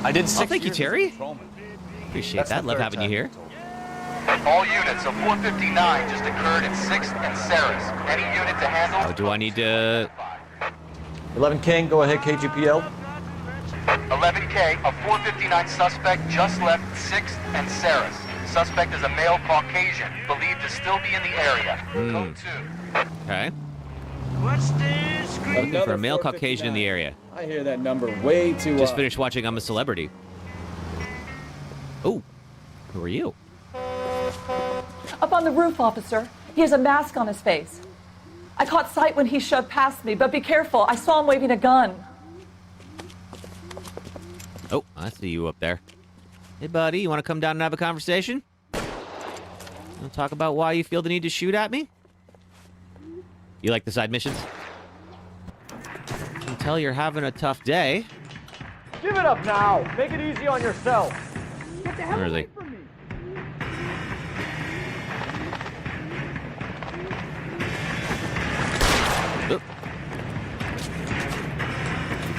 I did 6 thank you, years as a Terry. patrolman. Appreciate That's that. the Love third having you time here. All units, a 459 just occurred at 6th and Saris. Any unit to handle. Oh, do I need to? 11 King, go ahead, KGPL. 11K, a 459 suspect just left 6th and Saris. Suspect is a male Caucasian, believed to still be in the area. Code 2. Okay. Looking for a male Caucasian in the area. I hear that number way too Just finished watching I'm a Celebrity. Oh, who are you? Up on the roof, officer. He has a mask on his face. I caught sight when he shoved past me, but be careful. I saw him waving a gun. Oh, I see you up there. Hey, buddy, you want to come down and have a conversation? Want to talk about why you feel the need to shoot at me? You like the side missions? I can tell you're having a tough day. Give it up now. Make it easy on yourself. Get the hell Where is he? away from me. Oop.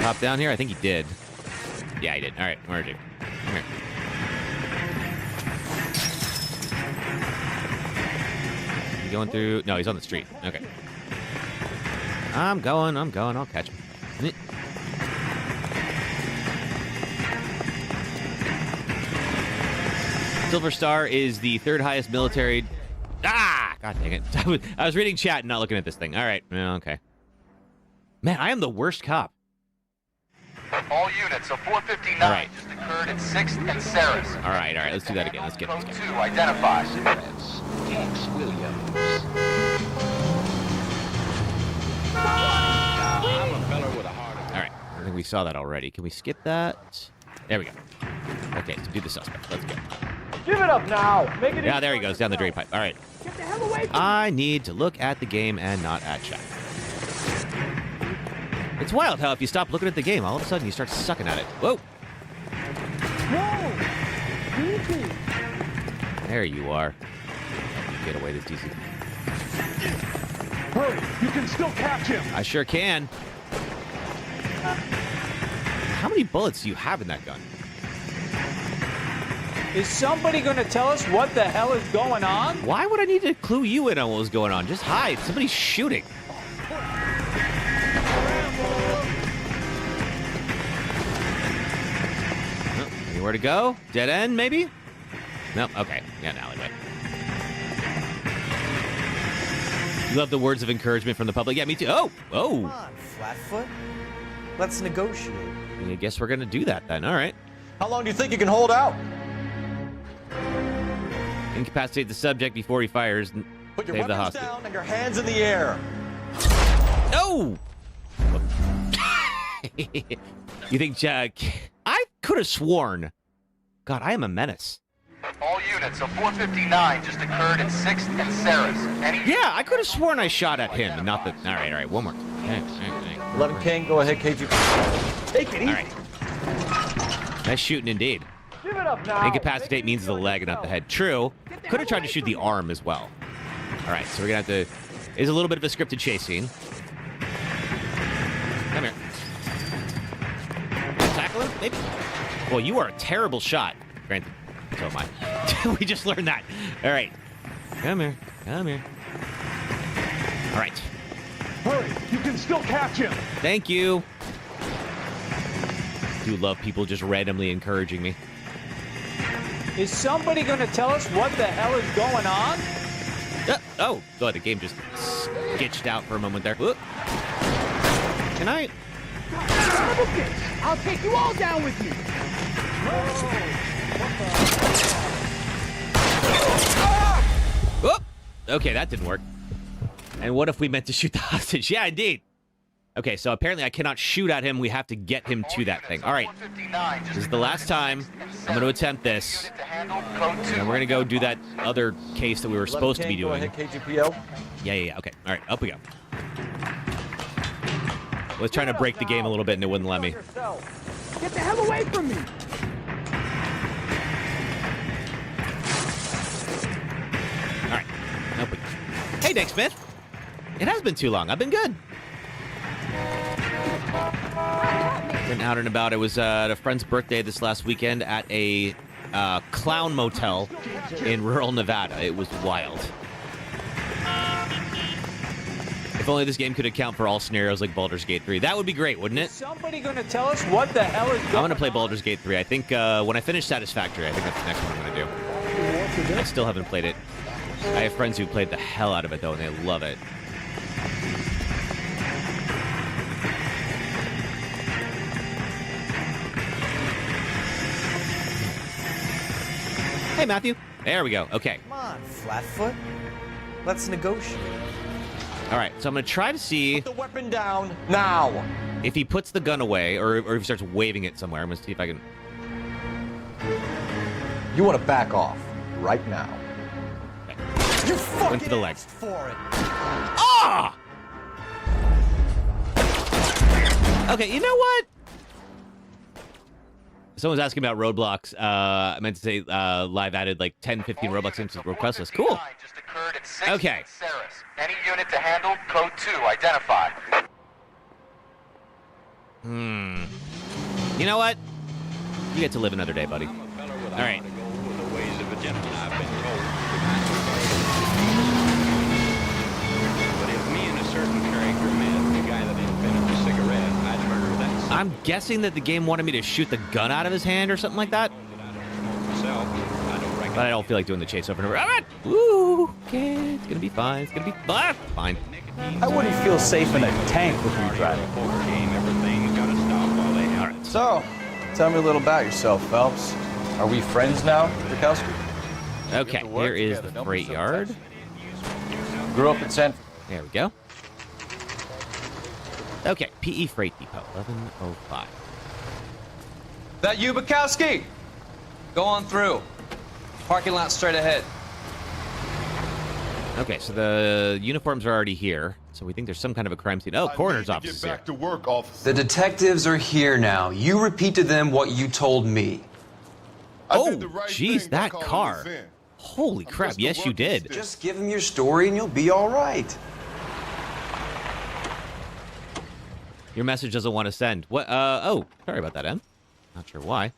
Pop down here? I think he did. Yeah, he did. All right, where is he? Come here. He going through? No, he's on the street. Okay. I'm going. I'll catch him. Silver Star is the third highest military. Ah! God dang it. I was reading chat and not looking at this thing. All right. Yeah, okay. Man, I am the worst cop. All units, a 459 All right. just occurred at 6th and Saris. All right. Let's do that again. Let's get Code this 2 guy. identified. Tex Williams. All right. I think we saw that already. Can we skip that? There we go. Okay, so do the suspect. Let's go. Give it up now. Make it Yeah, easy there he on goes, down the yourself. drain pipe. All right. Get the hell away from me. I need to look at the game and not at chat. It's wild how if you stop looking at the game, all of a sudden you start sucking at it. Whoa. Whoa. Easy. There you are. Get away this easy. Hurry, you can still catch him. I sure can. How many bullets do you have in that gun? Is somebody going to tell us what the hell is going on? Why would I need to clue you in on what was going on? Just hide. Somebody's shooting. Oh, anywhere to go? Dead end, maybe? Nope. Okay. Yeah, an alleyway. You love the words of encouragement from the public. Yeah, me too. Oh! Come on, Flatfoot. Let's negotiate. I guess we're going to do that then. All right. How long do you think you can hold out? Incapacitate the subject before he fires. Put your Save the weapons hostage. down and your hands in the air. No! You think Jack... I could have sworn. God, I am a menace. All units, a 459 just occurred at 6th and Saris. Yeah, I could have sworn I shot at him and not that... All right, one more. Okay. 11 King, go ahead, KGP. Take it easy. All right. Nice shooting indeed. Give it up now. Incapacitate means the leg and not the head. True. Could have tried to shoot the arm as well. All right, so we're going to have to... It's a little bit of a scripted chase scene. Come here. Tackle him, maybe? Well, you are a terrible shot. Granted, so am I. We just learned that. All right. Come here. Come here. All right. Hurry, you can still catch him. Thank you. I do love people just randomly encouraging me. Is somebody going to tell us what the hell is going on? Oh, God, the game just sketched out for a moment there. Whoop. Can I? I'll take you all down with me. Whoop. Okay, that didn't work. And what if we meant to shoot the hostage? Yeah, indeed. Okay, so apparently I cannot shoot at him. We have to get him to that thing. All right. This is the last time I'm going to attempt this. And we're going to go do that other case that we were supposed to be doing. Go ahead, KGPO. Yeah. Okay. All right, up we go. I was trying to break the game a little bit and it wouldn't let me. Get the hell away from me. All right. Up we go. Hey, Nick Smith. It has been too long. I've been good. Been out and about. It was at a friend's birthday this last weekend at a clown motel in rural Nevada. It was wild. If only this game could account for all scenarios like Baldur's Gate 3. That would be great, wouldn't it? Somebody going to tell us what the hell is going on? I'm going to play Baldur's Gate 3. I think when I finish Satisfactory, I think that's the next one I'm going to do. I still haven't played it. I have friends who played the hell out of it, though, and they love it. Hey, Matthew. There we go. Okay. Come on, Flatfoot. Let's negotiate. All right, so I'm going to try to see... Put the weapon down now. If he puts the gun away, or if he starts waving it somewhere. I'm going to see if I can... You want to back off right now. Okay. You fucking went for the leg. For it. Ah! Okay, you know what? Someone's asking about Roblox. I meant to say live added like 10, 15 Roblox into the request list. Cool. Okay. Any unit to handle, code 2, identify. You know what? You get to live another day, buddy. All right. But if me and a certain character met the guy that invented the cigarette, I'd murder that. I'm guessing that the game wanted me to shoot the gun out of his hand or something like that. But I don't feel like doing the chase over and over. All right. Ooh, okay. It's going to be fine. It's going to be fine. I wouldn't feel safe in a tank with you driving. All right. So, tell me a little about yourself, Phelps. Are we friends now, Bukowski? Okay, here is the freight yard. Grew up in San... There we go. Okay, PE Freight Depot, 1105. That you, Bukowski? Go on through. Parking lot straight ahead. Okay, so the uniforms are already here, so we think there's some kind of a crime scene. Oh, coroner's office is here. To work, officer. The detectives are here now. You repeat to them what you told me. Oh, jeez, that car. Holy crap, yes, you did. Just give them your story and you'll be all right. Your message doesn't want to send. What? Oh, sorry about that, Em. Not sure why.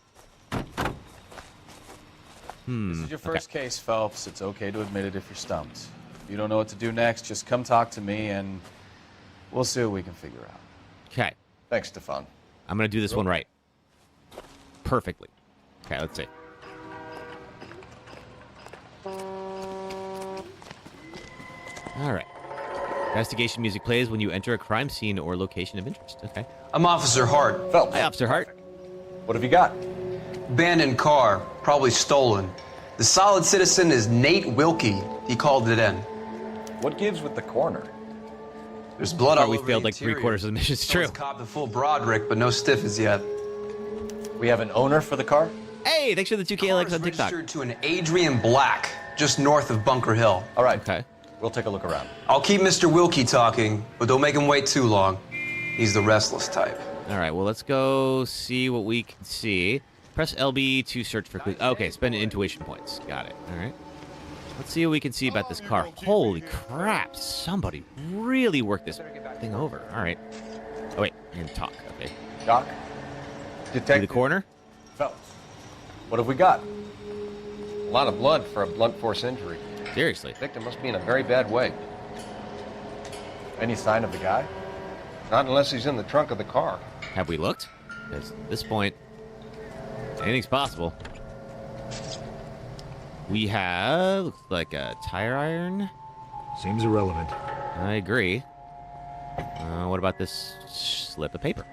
This is your first case, Phelps. It's okay to admit it if you're stumped. If you don't know what to do next, just come talk to me and we'll see what we can figure out. Okay. Thanks, Stefan. I'm going to do this one right. Perfectly. Okay, let's see. All right. Investigation music plays when you enter a crime scene or location of interest. Okay. I'm Officer Hart. Phelps. Hi, Officer Hart. What have you got? Abandoned car, probably stolen. The solid citizen is Nate Wilkie. He called it in. What gives with the coroner? There's blood all We over failed the like interior. 3/4 of the mission. It's true. Someone's copped the full Broderick, but no stiff as yet. We have an owner for the car? Hey, thanks for the 2K likes on TikTok. Registered to an Adrian Black, just north of Bunker Hill. All right. Okay. We'll take a look around. I'll keep Mr. Wilkie talking, but don't make him wait too long. He's the restless type. All right, well, let's go see what we can see. Press LB to search for clues. Okay, spend intuition points. Got it. All right. Let's see what we can see about this car. Holy crap. Somebody really worked this thing over. All right. Oh, wait. You're going to talk. Okay. Doc? To the corner? Phelps. What have we got? A lot of blood for a blunt force injury. Seriously. The victim must be in a very bad way. Any sign of the guy? Not unless he's in the trunk of the car. Have we looked? Because at this point, anything's possible. We have, looks like a tire iron. Seems irrelevant. I agree. What about this slip of paper?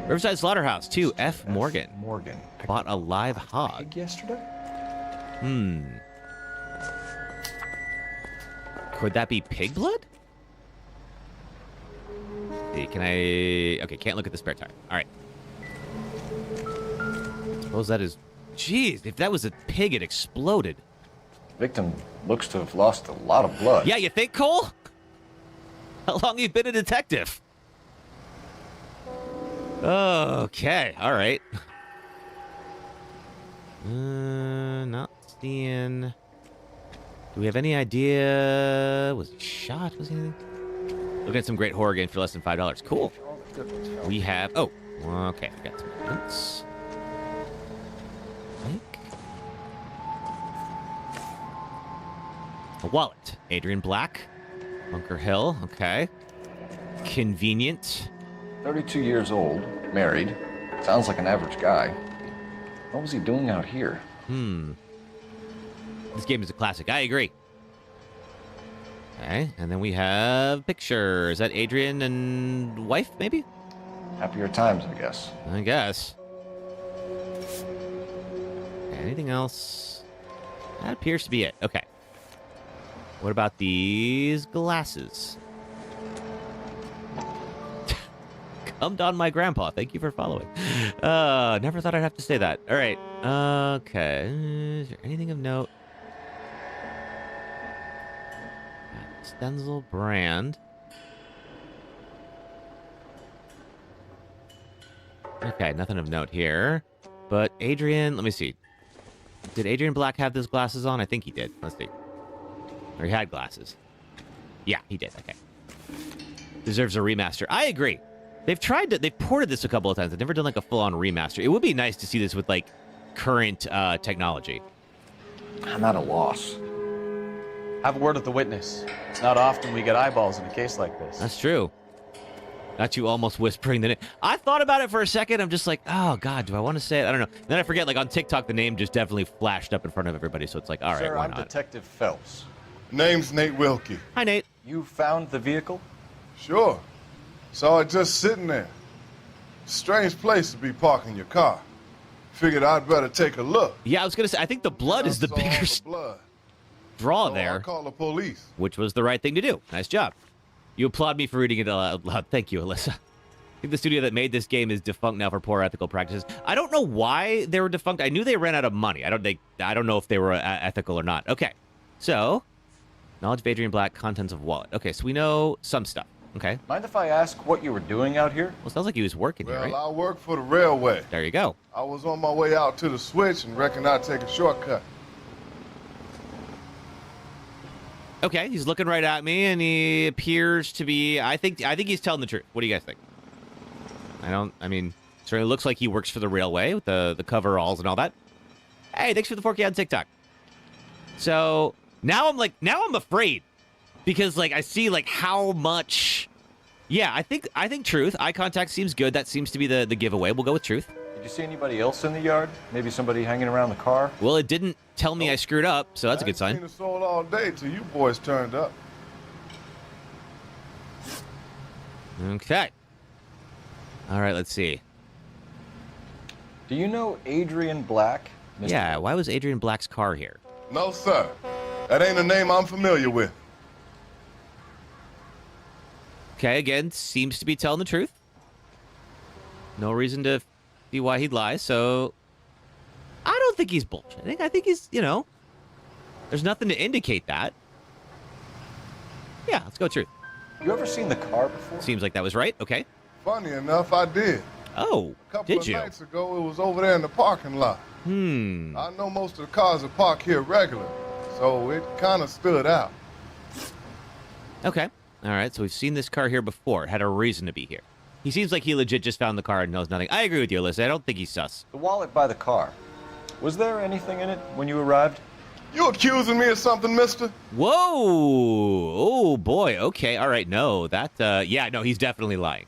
Riverside Slaughterhouse, 2 F. Morgan. Morgan. Bought a live hog. Yesterday? Could that be pig blood? See, can I... Okay, can't look at the spare tire. All right. Suppose that is... Jeez, if that was a pig, it exploded. Victim looks to have lost a lot of blood. Yeah, you think, Cole? How long you been a detective? Okay, all right. Not seeing... Do we have any idea? Was he shot? Was he anything? Looking at some great horror games for less than $5. Cool. We have... Oh, okay. We got some evidence. A wallet. Adrian Black. Bunker Hill. Okay. Convenient. 32 years old, married. Sounds like an average guy. What was he doing out here? This game is a classic. I agree. Okay, and then we have picture. Is that Adrian and wife, maybe? Happier times, I guess. I guess. Okay, anything else? That appears to be it. Okay. What about these glasses? Cummed on my grandpa. Thank you for following. Never thought I'd have to say that. All right. Okay. Is there anything of note? Stenzel brand. Okay, nothing of note here. But Adrian, let me see. Did Adrian Black have those glasses on? I think he did. Let's see. Or he had glasses. Yeah, he did. Okay. Deserves a remaster. I agree. They've ported this a couple of times. They've never done like a full-on remaster. It would be nice to see this with like current technology. I'm at a loss. Have a word with the witness. It's not often we get eyeballs in a case like this. That's true. Not you almost whispering the name. I thought about it for a second. I'm just like, oh, God, do I want to say it? I don't know. Then I forget, like on TikTok, the name just definitely flashed up in front of everybody. So it's like, all right, Sir, why I'm not? Detective Phelps. Name's Nate Wilkie. Hi, Nate. You found the vehicle? Sure. Saw it just sitting there. Strange place to be parking your car. Figured I'd better take a look. Yeah, I was going to say, I think the blood is the bigger draw there. I call the police. Which was the right thing to do. Nice job. You applaud me for reading it out loud. Thank you, Alyssa. I think the studio that made this game is defunct now for poor ethical practices. I don't know why they were defunct. I knew they ran out of money. I don't know if they were ethical or not. Okay. So, knowledge of Adrian Black, contents of wallet. Okay, so we know some stuff. Okay. Mind if I ask what you were doing out here? Well, it sounds like he was working here, right? Well, I work for the railway. There you go. I was on my way out to the switch and reckoned I'd take a shortcut. Okay, he's looking right at me, and he appears to be... I think he's telling the truth. What do you guys think? Certainly looks like he works for the railway with the coveralls and all that. Hey, thanks for the 4K on TikTok. So, now I'm afraid. Because, like, I see, like, how much... Yeah, I think truth. Eye contact seems good. That seems to be the giveaway. We'll go with truth. You you see anybody else in the yard? Maybe somebody hanging around the car? Well, it didn't tell me I screwed up, so that's a good I sign. seen the soul all day till you boys turned up. Okay. All right, let's see. Do you know Adrian Black? Mr. Yeah, why was Adrian Black's car here? No, sir. That ain't a name I'm familiar with. Okay, again, seems to be telling the truth. No reason to see why he'd lie, so I don't think he's bullshitting. I think he's, there's nothing to indicate that. Yeah, let's go truth. You ever seen the car before? Seems like that was right. Okay. Funny enough, I did. Oh, A couple did of you? nights ago, it was over there in the parking lot. I know most of the cars are parked here regularly, so it kind of stood out. Okay. All right, so we've seen this car here before. It had a reason to be here. He seems like he legit just found the car and knows nothing. I agree with you, Alyssa. I don't think he's sus. The wallet by the car. Was there anything in it when you arrived? You accusing me of something, mister? Whoa! Oh, boy. Okay. All right. No, yeah, no, he's definitely lying.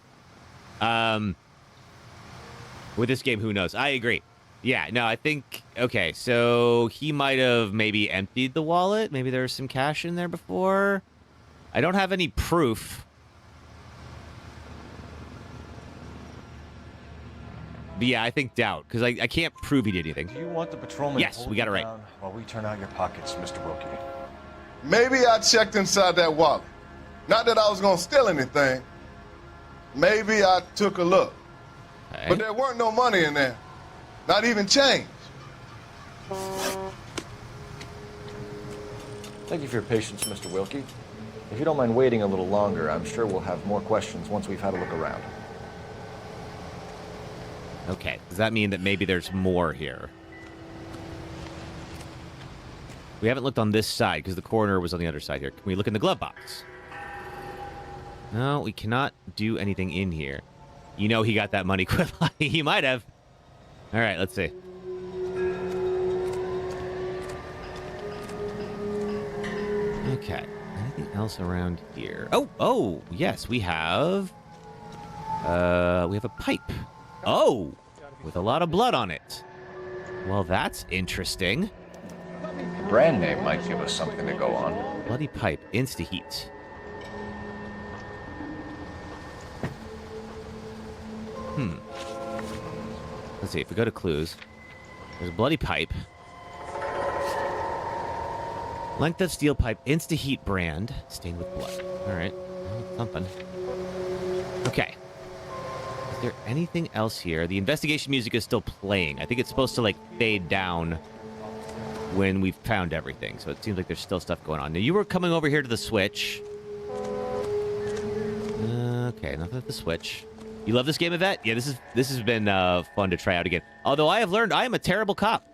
With this game, who knows? I agree. Yeah, no, I think, okay, so he might have maybe emptied the wallet. Maybe there was some cash in there before. I don't have any proof. But yeah, I think doubt, because I can't prove he did anything. Do you want the patrolman Yes, to hold we got it you right. down while we turn out your pockets, Mr. Wilkie? Maybe I checked inside that wallet. Not that I was going to steal anything. Maybe I took a look. Okay. But there weren't no money in there. Not even change. Thank you for your patience, Mr. Wilkie. If you don't mind waiting a little longer, I'm sure we'll have more questions once we've had a look around. Okay, does that mean that maybe there's more here? We haven't looked on this side because the coroner was on the other side here. Can we look in the glove box? No, we cannot do anything in here. You know he got that money quit lying. He might have. All right, let's see. Okay. Anything else around here? Oh, yes, we have a pipe. Oh, with a lot of blood on it. Well, that's interesting. The brand name might give us something to go on. Bloody pipe, Insta-heat. Let's see, if we go to clues, there's a bloody pipe. Length of steel pipe, Insta-heat brand, stained with blood. All right, something. Okay. Is there anything else here? The investigation music is still playing. I think it's supposed to, like, fade down when we've found everything. So it seems like there's still stuff going on. Now, you were coming over here to the switch. Okay, nothing at the switch. You love this game, Yvette? Yeah, this has been fun to try out again. Although I have learned I am a terrible cop.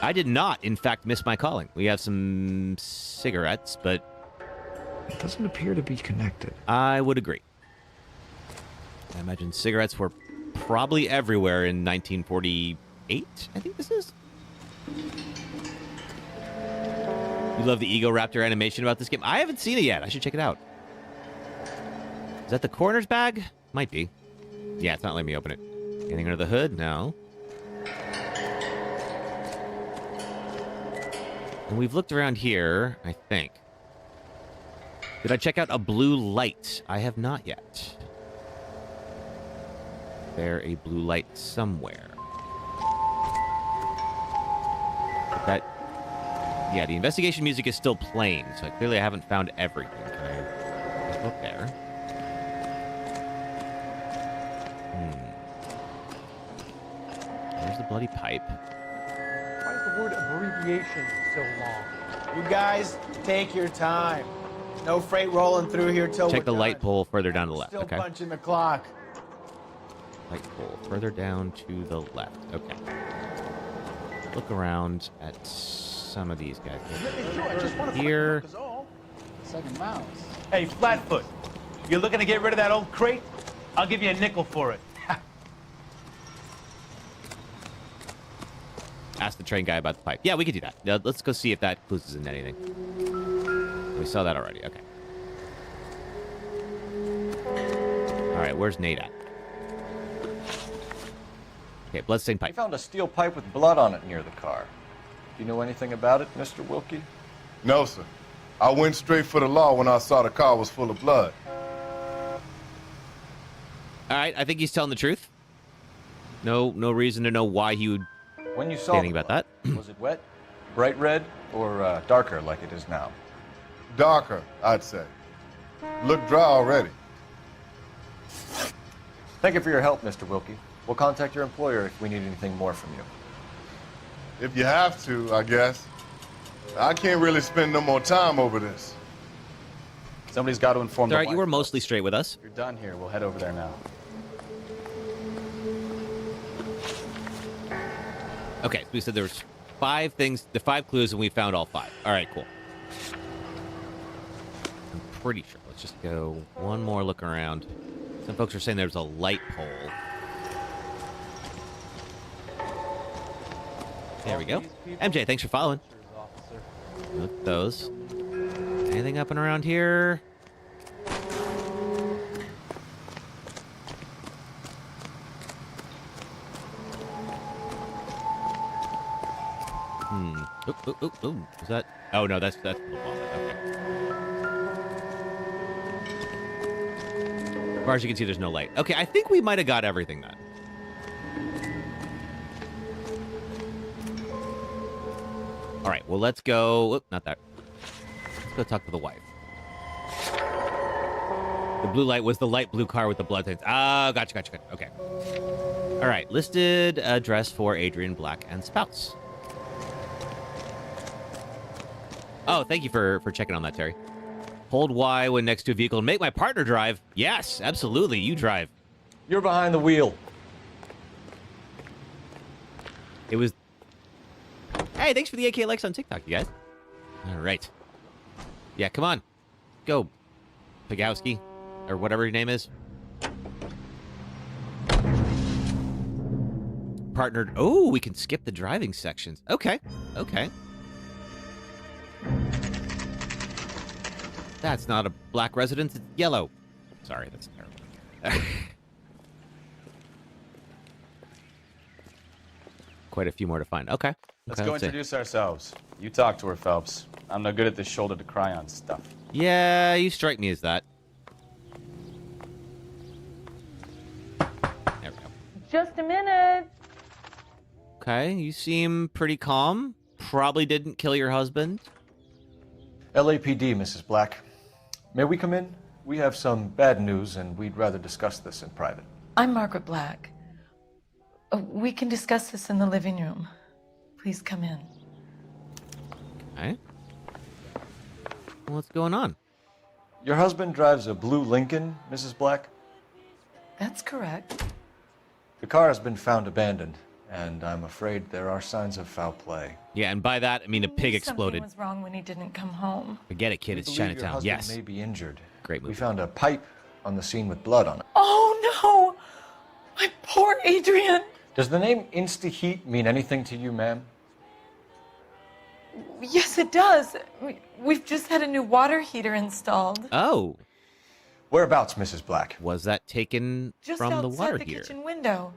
I did not, in fact, miss my calling. We have some cigarettes, but It doesn't appear to be connected. I would agree. I imagine cigarettes were probably everywhere in 1948, I think this is. You love the Ego Raptor animation about this game? I haven't seen it yet. I should check it out. Is that the coroner's bag? Might be. Yeah, it's not letting me open it. Anything under the hood? No. And we've looked around here, I think. Did I check out a blue light? I have not yet. Is there a blue light somewhere? That... Yeah, the investigation music is still playing, so clearly I haven't found everything. Can I go up there? There's the bloody pipe. Why is the word abbreviation so long? You guys, take your time. No freight rolling through here till Check we're the light done. pole further down to the left. Still Okay. punching the clock. Light pole further down to the left. Okay. Look around at some of these guys. Here. Second mouse. Hey, Flatfoot, you looking to get rid of that old crate? I'll give you a nickel for it. Ask the train guy about the pipe. Yeah, we could do that. Now, let's go see if that clues us in anything. We saw that already. Okay. All right, where's Nate at? Okay, bloodstained We pipe. found a steel pipe with blood on it near the car. Do you know anything about it, Mr. Wilkie? No, sir. I went straight for the law when I saw the car was full of blood. All right, I think he's telling the truth. No reason to know why he would When you say saw anything the about blood, that. was it wet, bright red, or darker like it is now? Darker, I'd say. Look dry already. Thank you for your help, Mr. Wilkie. We'll contact your employer if we need anything more from you. If you have to, I guess. I can't really spend no more time over this. Somebody's got to inform All right, you were mostly straight with us. You're done here. We'll head over there now. Okay, so we said there was 5 things, the 5 clues, and we found all 5. All right, cool. I'm pretty sure. Let's just go one more look around. Some folks are saying there's a light pole. There we go. MJ, thanks for following. Look at those. Anything up and around here? Ooh. Is that? Oh no, that's the wall. Okay. As far as you can see, there's no light. Okay, I think we might have got everything then. All right, well, let's go. Oop, not that. Let's go talk to the wife. The blue light was the light blue car with the blood stains. Ah, gotcha. Okay. All right, listed address for Adrian Black and spouse. Oh, thank you for checking on that, Terry. Hold Y when next to a vehicle and make my partner drive. Yes, absolutely. You drive. You're behind the wheel. It was... Hey, thanks for the AK likes on TikTok, you guys. All right. Yeah, come on. Go, Pagowski, or whatever your name is. Partnered. Oh, we can skip the driving sections. Okay. That's not a black residence, it's yellow. Sorry, that's terrible. Quite a few more to find. Okay. Let's Okay, go introduce ourselves. You talk to her, Phelps. I'm no good at this shoulder to cry on stuff. Yeah, you strike me as that. There we go. Just a minute. Okay, you seem pretty calm. Probably didn't kill your husband. LAPD, Mrs. Black. May we come in? We have some bad news, and we'd rather discuss this in private. I'm Margaret Black. We can discuss this in the living room. Please come in. Okay. What's going on? Your husband drives a blue Lincoln, Mrs. Black? That's correct. The car has been found abandoned, and I'm afraid there are signs of foul play. Yeah, and by that, I mean a pig exploded. Something was wrong when he didn't come home. Forget it, kid. It's We believe Chinatown. Your Yes. husband may be injured. Great movie. We found a pipe on the scene with blood on it. Oh no! My poor Adrian! Does the name Insta-Heat mean anything to you, ma'am? Yes, it does. We've just had a new water heater installed. Oh. Whereabouts, Mrs. Black? Was that taken Just from outside the water the heater? kitchen window,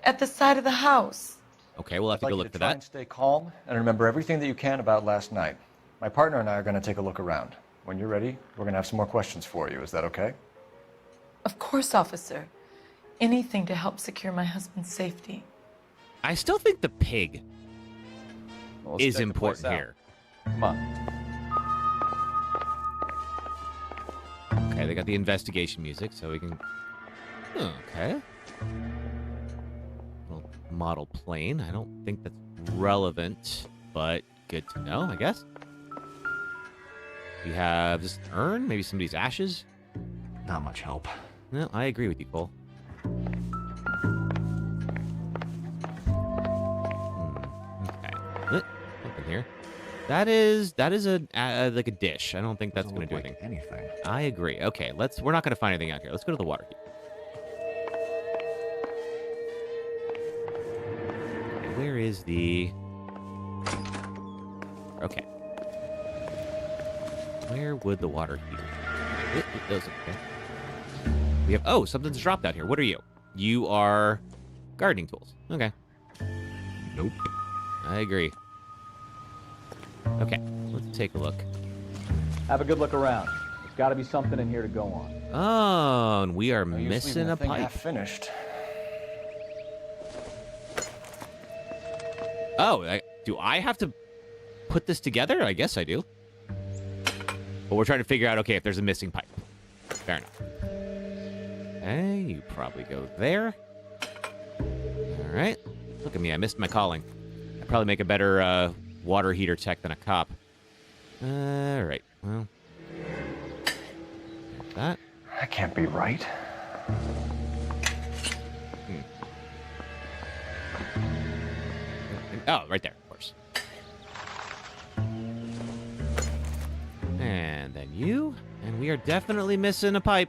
at the side of the house. Okay, we'll have to I'd go like you look for try that. and stay calm and remember everything that you can about last night. My partner and I are going to take a look around. When you're ready, we're going to have some more questions for you. Is that okay? Of course, officer. Anything to help secure my husband's safety. I still think the pig Well, let's is check the important place out. here. Come on. Okay, they got the investigation music, so we can... Okay. Little model plane. I don't think that's relevant, but good to know, I guess. We have this urn, maybe somebody's ashes. Not much help. No, I agree with you, Cole. Okay. Something here. That is a like a dish. I don't think that's going to do anything. I agree. Okay, we're not going to find anything out here. Let's go to the water heater. Okay, where is the... Okay. Where would the water heater... Those okay. We have... Oh, something's dropped out here. What are you? You are gardening tools. Okay. Nope. I agree. Okay, let's take a look. Have a good look around. There's got to be something in here to go on. Oh, and we are missing a pipe. Half finished. Oh, do I have to put this together? I guess I do. But we're trying to figure out, okay, if there's a missing pipe. Fair enough. Okay, you probably go there. All right. Look at me, I missed my calling. I'd probably make a better water heater tech than a cop. All right, well. That. That can't be right. Oh, right there, of course. And then you. And we are definitely missing a pipe.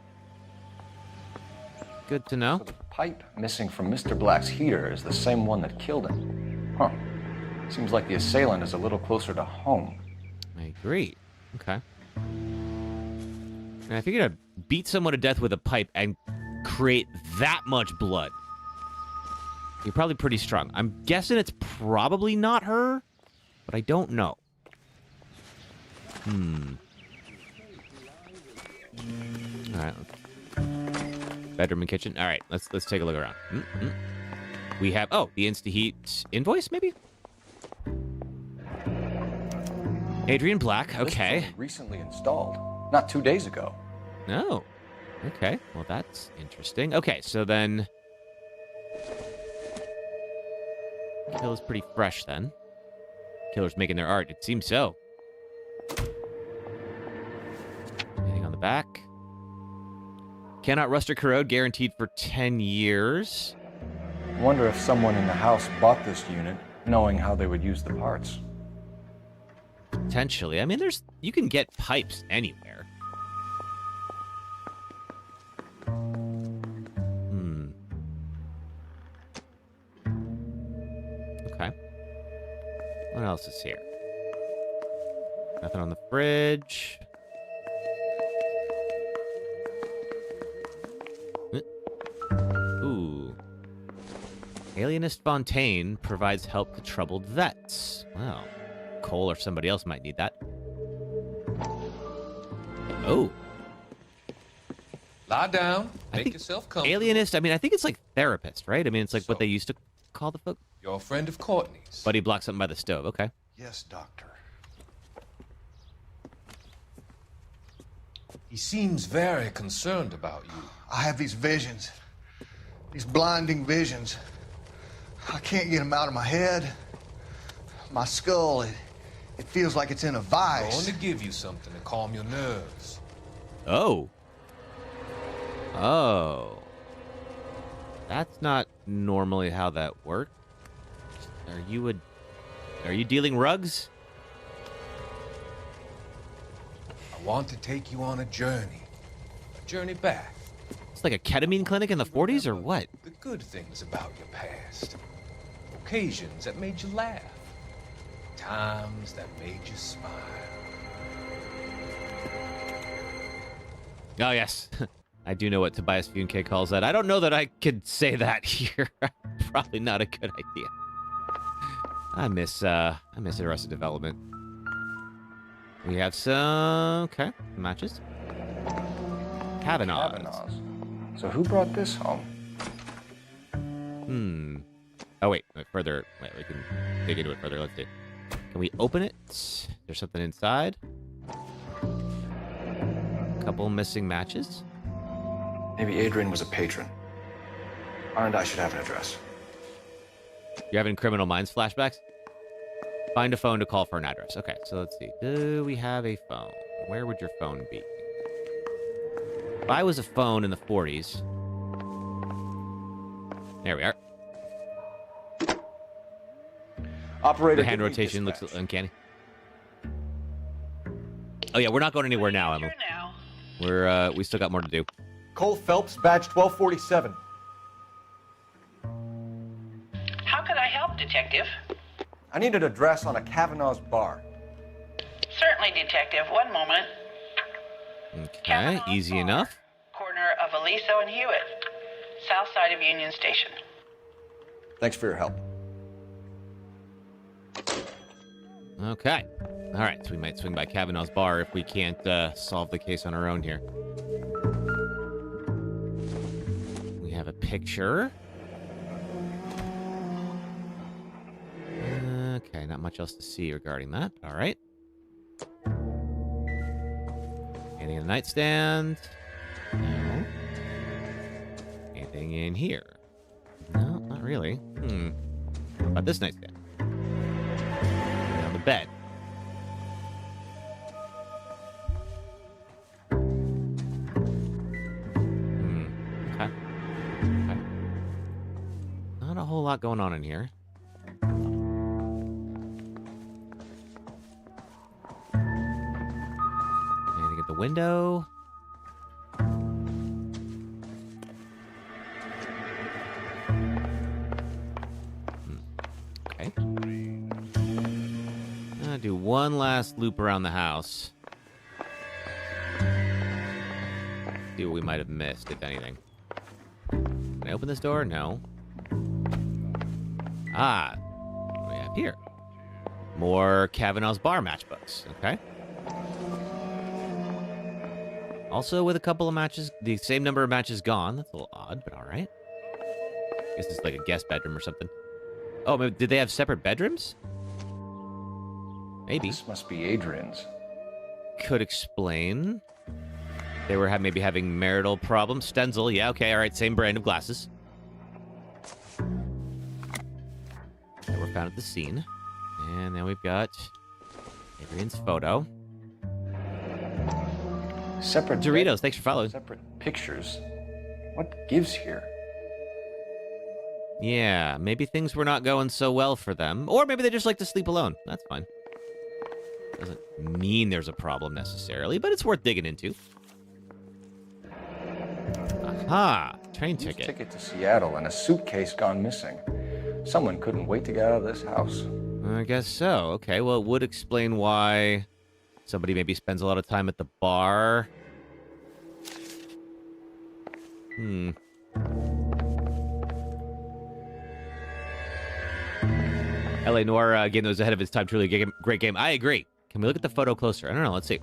Good to know. So the pipe missing from Mr. Black's heater is the same one that killed him. Huh. Seems like the assailant is a little closer to home. I agree. Okay. And if you're gonna beat someone to death with a pipe and create that much blood, you're probably pretty strong. I'm guessing it's probably not her, but I don't know. All right. Bedroom and kitchen. All right, let's take a look around. We have the InstaHeat invoice, maybe. Adrian Black. Okay. This was recently installed, not 2 days ago. No. Okay. Well, that's interesting. Okay, so then kill is pretty fresh then. Killer's making their art. It seems so. Anything on the back? Cannot rust or corrode, guaranteed for 10 years. I wonder if someone in the house bought this unit, knowing how they would use the parts. Potentially. I mean, you can get pipes anywhere. Okay. What else is here? Nothing on the fridge. Ooh. Alienist Fontaine provides help to troubled vets. Wow. Cole or somebody else might need that. Oh. Lie down. Make yourself comfortable. Alienist, I mean, I think it's like therapist, right? I mean, it's like what they used to call the folk. You're a friend of Courtney's. Buddy blocked something by the stove. Okay. Yes, Doctor. He seems very concerned about you. I have these visions. These blinding visions. I can't get them out of my head. My skull, it feels like it's in a I'm vice. going to give you something to calm your nerves. Oh. Oh. That's not normally how that works. Are you dealing rugs? I want to take you on a journey back. It's like a ketamine clinic in the 40s or what? The good things about your past. Occasions that made you laugh. Times that made you smile. Oh, yes. I do know what Tobias Funke calls that. I don't know that I could say that here. Probably not a good idea. I miss Arrested Development. We have some... Okay, matches. KevinHelpUs. So who brought this home? Oh, wait. Further. Wait, we can dig into it further. Let's see. Can we open it? There's something inside. Couple missing matches. Maybe Adrian was a patron. And I should have an address. You're having Criminal Minds flashbacks? Find a phone to call for an address. Okay, so let's see. Do we have a phone? Where would your phone be? If I was a phone in the 40s... There we are. Operator, the hand rotation looks uncanny. Oh yeah, we're not going anywhere now, Emily. We still got more to do. Cole Phelps, badge 1247. How can I help, Detective? I need an address on a Kavanaugh's bar. Certainly, Detective. One moment. Okay, easy enough. Corner of Aliso and Hewitt, south side of Union Station. Thanks for your help. Okay. All right, so we might swing by Kavanaugh's bar if we can't solve the case on our own here. We have a picture. Okay, not much else to see regarding that. All right. Anything in the nightstand? No. Anything in here? No, not really. What about this nightstand? On the bed. Okay. Not a whole lot going on in here. Anything at the window? Okay. I'll do one last loop around the house. See what we might have missed, if anything. Can I open this door? No. Ah. What do we have here? More Kavanaugh's bar matchbooks. Okay. Also with a couple of matches, the same number of matches gone. That's a little odd, but all right. I guess it's like a guest bedroom or something. Oh, maybe, did they have separate bedrooms? Maybe. This must be Adrian's. Could explain. They were maybe having marital problems. Stenzel, yeah, okay, all right, same brand of glasses. That were found at the scene. And then we've got Adrian's photo. Separate Doritos, thanks for following. Separate pictures. What gives here? Yeah, maybe things were not going so well for them. Or maybe they just like to sleep alone. That's fine. Doesn't mean there's a problem necessarily, but it's worth digging into. Aha! Train ticket. Ticket to Seattle and a suitcase gone missing. Someone couldn't wait to get out of this house. I guess so. Okay, well, it would explain why somebody maybe spends a lot of time at the bar. LA Noire game that was ahead of its time. Truly a great game. I agree. Can we look at the photo closer? I don't know. Let's see.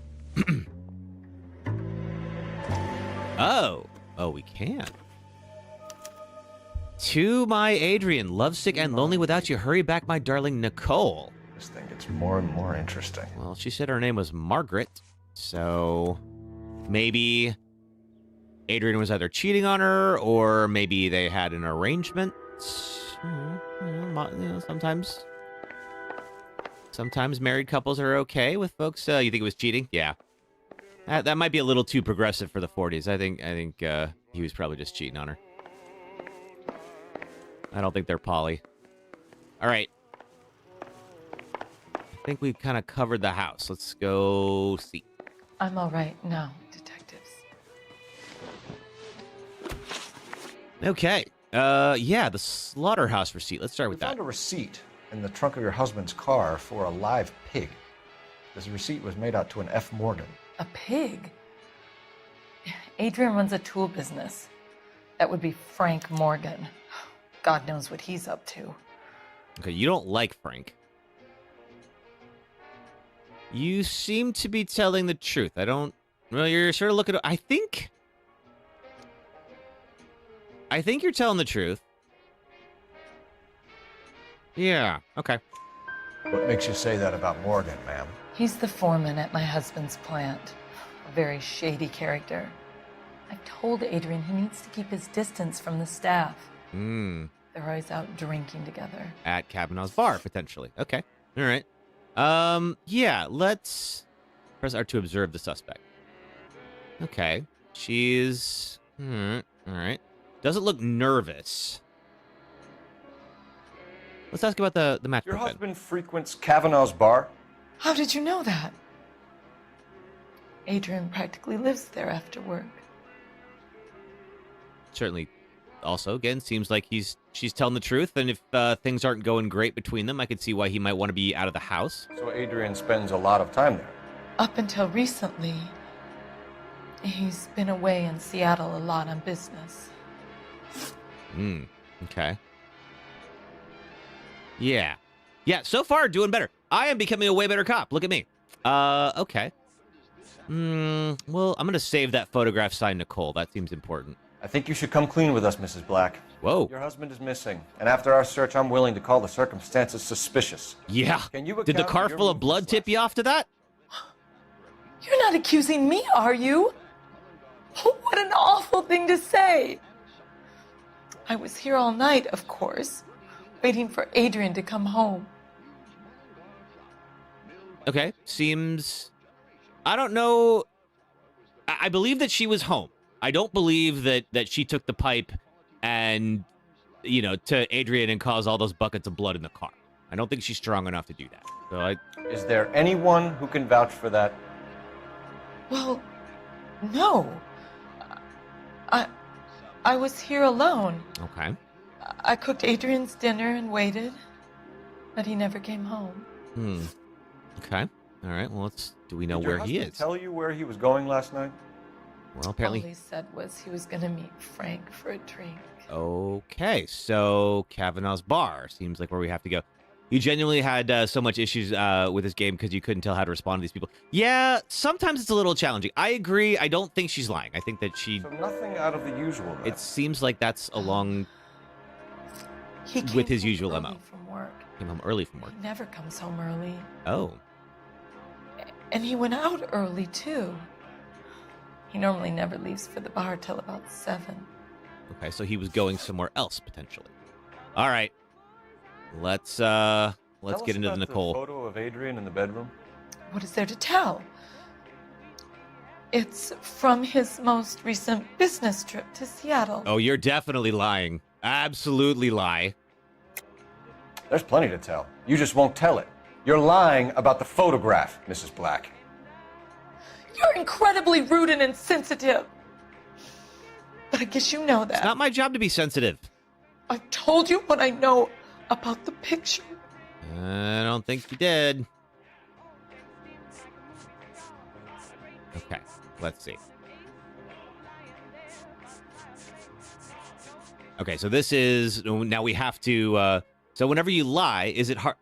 Oh, we can. To my Adrian, lovesick and lonely without you. Hurry back, my darling Nicole. This thing gets more and more interesting. Well, she said her name was Margaret, so maybe Adrian was either cheating on her or maybe they had an arrangement. Sometimes married couples are okay with folks. You think it was cheating? Yeah. That might be a little too progressive for the 40s. I think he was probably just cheating on her. I don't think they're poly. All right. I think we've kind of covered the house. Let's go see. I'm all right now, detectives. Okay. Yeah, the slaughterhouse receipt. Let's start with We that. found a receipt in the trunk of your husband's car for a live pig. This receipt was made out to an F. Morgan. A pig? Adrian runs a tool business. That would be Frank Morgan. God knows what he's up to. Okay, you don't like Frank. You seem to be telling the truth. I don't... Well, you're sort of looking... I think you're telling the truth. Yeah, okay. What makes you say that about Morgan, ma'am? He's the foreman at my husband's plant. A very shady character. I've told Adrian he needs to keep his distance from the staff. They're always out drinking together. At Kavanaugh's bar, potentially. Okay. All right. Yeah, let's press R to observe the suspect. Okay. She's... all right. Doesn't look nervous. Let's ask about the matchbook. Your husband frequents Kavanaugh's bar? How did you know that? Adrian practically lives there after work. Certainly. Also, again, seems like she's telling the truth, and if things aren't going great between them, I could see why he might want to be out of the house. So Adrian spends a lot of time there? Up until recently, he's been away in Seattle a lot on business. Okay. Yeah. Yeah, so far, doing better. I am becoming a way better cop. Look at me. Okay. Well, I'm going to save that photograph, sign Nicole. That seems important. I think you should come clean with us, Mrs. Black. Whoa. Your husband is missing, and after our search, I'm willing to call the circumstances suspicious. Yeah. Can you Did the account car for your full of movements blood tip you off to that? You're not accusing me, are you? What an awful thing to say. I was here all night, of course, waiting for Adrian to come home. Okay, seems... I don't know... I believe that she was home. I don't believe that she took the pipe and, you know, to Adrian and caused all those buckets of blood in the car. I don't think she's strong enough to do that. So Is there anyone who can vouch for that? Well, no. I was here alone. Okay. I cooked Adrian's dinner and waited, but he never came home. Okay. All right. Well, do we know Did your where he husband is? Tell you where he was going last night? Well, apparently. All he said was he was going to meet Frank for a drink. Okay, so Kavanaugh's bar seems like where we have to go. You genuinely had so much issues with this game because you couldn't tell how to respond to these people. Yeah, sometimes it's a little challenging. I agree. I don't think she's lying. I think that she... So nothing out of the usual, then. It seems like that's along He came with his home usual early MO. From work. Came home early from work. He never comes home early. Oh. And he went out early, too. He normally never leaves for the bar till about 7. Okay, so he was going somewhere else, potentially. All right. Let's get into the Nicole. The photo of Adrian in the bedroom. What is there to tell? It's from his most recent business trip to Seattle. Oh, you're definitely lying. Absolutely lie. There's plenty to tell. You just won't tell it. You're lying about the photograph, Mrs. Black. You're incredibly rude and insensitive. But I guess you know that. It's not my job to be sensitive. I've told you what I know about the picture. I don't think you did. Okay, let's see. Okay, so this is... Now we have to... so whenever you lie, is it hard...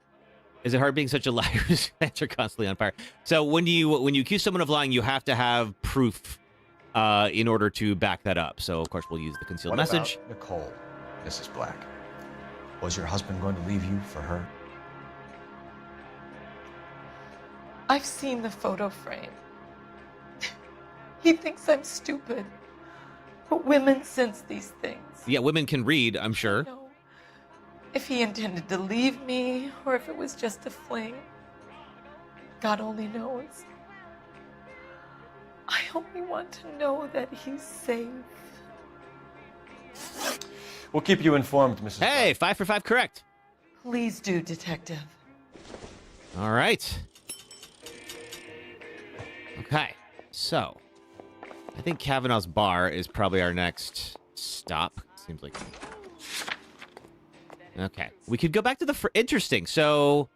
Is it hard being such a liar whose hands are constantly on fire? So when you accuse someone of lying, you have to have proof in order to back that up. So, of course, we'll use the concealed message. About Nicole, Mrs. Black? Was your husband going to leave you for her? I've seen the photo frame. He thinks I'm stupid. But women sense these things. Yeah, women can read, I'm sure. If he intended to leave me, or if it was just a fling, God only knows. I only want to know that he's safe. We'll keep you informed, Mrs. Hey, 5 for 5 correct. Please do, Detective. All right. Okay, so I think Kavanaugh's bar is probably our next stop. Seems like... Okay. We could go back to the... Interesting. So...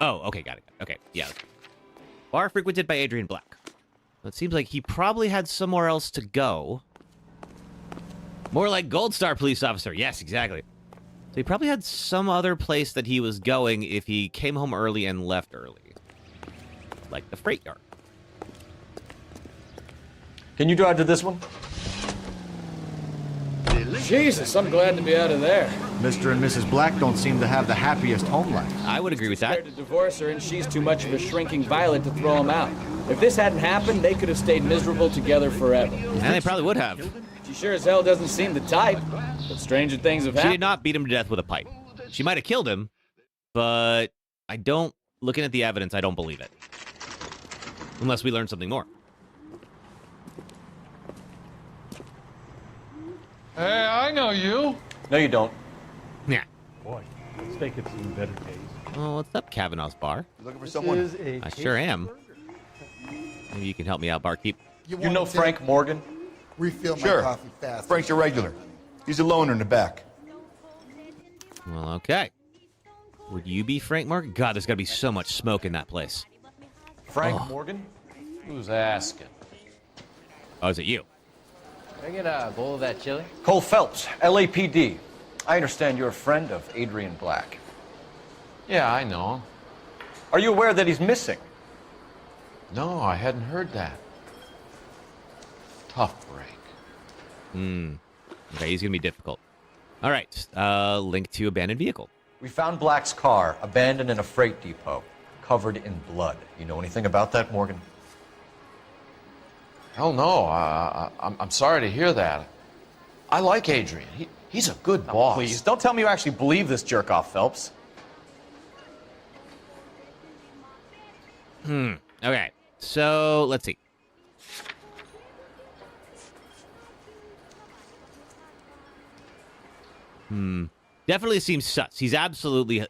Oh, okay. Got it. Okay. Yeah. Bar frequented by Adrian Black. It seems like he probably had somewhere else to go. More like Gold Star police officer. Yes, exactly. So he probably had some other place that he was going if he came home early and left early. Like the freight yard. Can you drive to this one? Jesus, I'm glad to be out of there. Mr. and Mrs. Black don't seem to have the happiest home life. I would agree with that. To divorce her, and she's too much of a shrinking violet to throw him out. If this hadn't happened, they could have stayed miserable together forever. And they probably would have. She sure as hell doesn't seem the type, but stranger things have She happened. did not beat him to death with a pipe. She might have killed him, but I don't... Looking at the evidence, I don't believe it. Unless we learn something more. Hey, I know you. No, you don't. Yeah. Boy, let's take it to some better days. Oh, what's up, Kavanaugh's bar? Looking for someone? I sure am. Maybe you can help me out, barkeep. You know Frank Morgan? Refill my Sure. coffee fast. Frank's a regular. He's a loner in the back. Well, okay. Would you be Frank Morgan? God, there's got to be so much smoke in that place. Frank Morgan? Who's asking? Oh, is it you? Can I get a bowl of that chili? Cole Phelps, LAPD. I understand you're a friend of Adrian Black. Yeah, I know him. Are you aware that he's missing? No, I hadn't heard that. Tough break. Okay, he's gonna be difficult. All right, link to abandoned vehicle. We found Black's car abandoned in a freight depot, covered in blood. You know anything about that, Morgan? Hell no. I'm sorry to hear that. I like Adrian. He's a good boss. Please, don't tell me you actually believe this jerk-off, Phelps. Okay, so let's see. Definitely seems sus. He's absolutely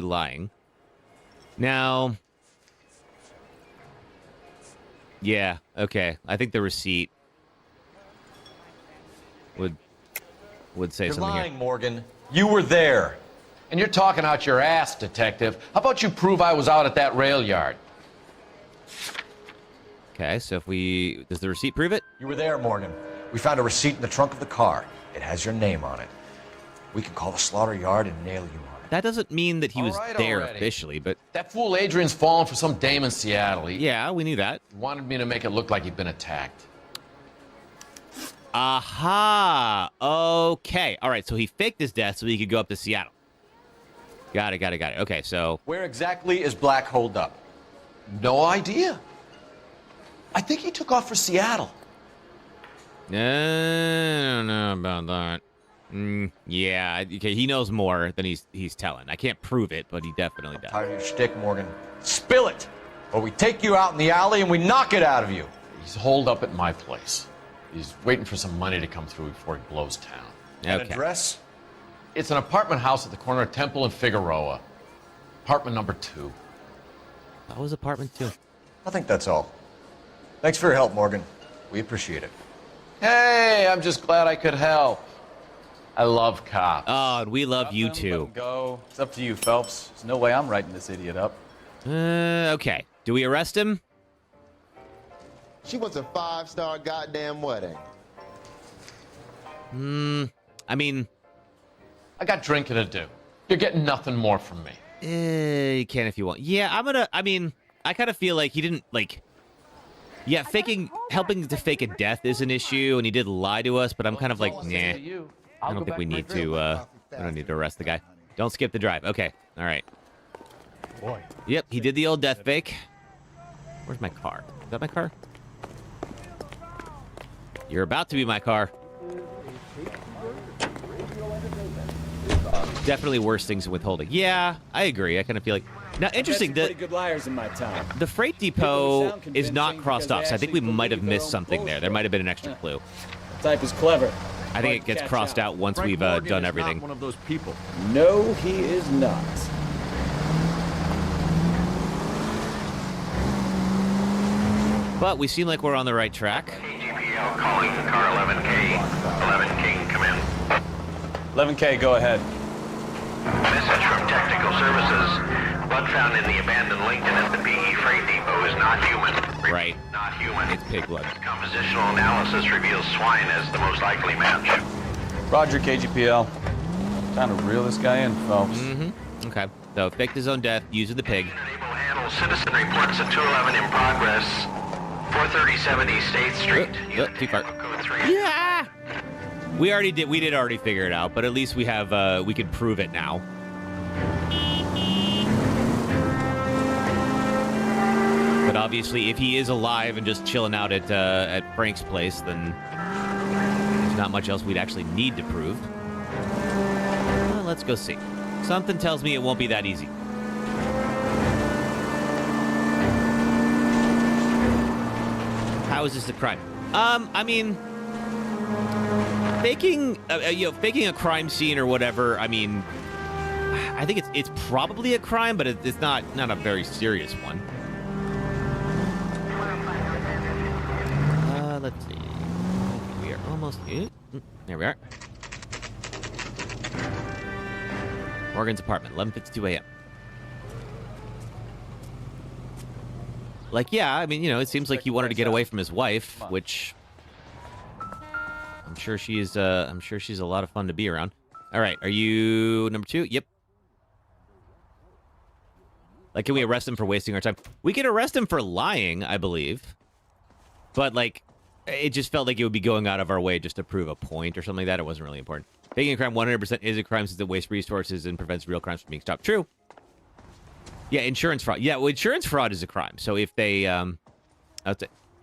lying. Now, yeah, okay. I think the receipt would say You're something lying, here. Morgan. You were there. And you're talking out your ass, detective. How about you prove I was out at that rail yard? Okay, so does the receipt prove it? You were there, Morgan. We found a receipt in the trunk of the car. It has your name on it. We can call the slaughter yard and nail you on it. That doesn't mean that he was there already. officially, but... That fool Adrian's fallen for some dame in Seattle. Yeah, we knew that. He wanted me to make it look like he'd been attacked. Aha! Okay. All right, so he faked his death so he could go up to Seattle. Got it. Okay, so... Where exactly is Black holed up? No idea. I think he took off for Seattle. I don't know about that. Yeah, okay, he knows more than he's telling. I can't prove it, but he definitely does. Tired of your shtick, Morgan. Spill it! Or we take you out in the alley and we knock it out of you. He's holed up at my place. He's waiting for some money to come through before he blows town. An Okay. address? It's an apartment house at the corner of Temple and Figueroa. Apartment number 2. That was apartment 2. I think that's all. Thanks for your help, Morgan. We appreciate it. Hey, I'm just glad I could help. I love cops. Oh, and we love you too. Go. It's up to you, Phelps. There's no way I'm writing this idiot up. Okay. Do we arrest him? She wants a 5-star goddamn wedding. I mean... I got drinking to do. You're getting nothing more from me. You can if you want. Yeah, I kind of feel like he didn't, yeah, helping to fake a death is an issue, and he did lie to us, but I'm kind of like, nah. I don't think we need to, we don't need to arrest the guy. Don't skip the drive. Okay, all right. Boy. Yep, he did the old death fake. Where's my car? Is that my car? You're about to be my car. Definitely worse things than withholding. Yeah, I agree. I kind of feel like... Now, interesting, pretty good liars in my time. the freight depot is not crossed off, so I think we might have missed something there. There might have been an extra clue. Type is clever. I think it gets crossed out once we've done everything. Not one of those people. No, he is not. But we seem like we're on the right track. KGPL calling car 11K. 11K, come in. 11K, go ahead. Message from Technical Services. Blood found in the abandoned Lincoln at the PE Freight Depot is not human. Right. Not human. It's pig blood. Compositional analysis reveals swine as the most likely match. Roger, KGPL. Time to reel this guy in, Phelps. Okay. So, faked his own death using the pig. Handle citizen reports at 211 in progress. 437 East State Street. Too far. Yeah! We did already figure it out, but at least we have, we can prove it now. But obviously, if he is alive and just chilling out at Frank's place, then there's not much else we'd actually need to prove. Well, let's go see. Something tells me it won't be that easy. How is this a crime? I mean, faking a crime scene or whatever. I mean, I think it's probably a crime, but it's not a very serious one. Let's see. We are almost. There we are. Morgan's apartment, 11:52 a.m. Like, yeah, I mean, it seems like he wanted to get away from his wife, which I'm sure she's a lot of fun to be around. All right, are you number 2? Yep. Like, can we arrest him for wasting our time? We could arrest him for lying, I believe. But, like, it just felt like it would be going out of our way just to prove a point or something like that. It wasn't really important. Faking a crime 100% is a crime since it wastes resources and prevents real crimes from being stopped. True. Yeah, insurance fraud. Yeah, well, insurance fraud is a crime. So if they,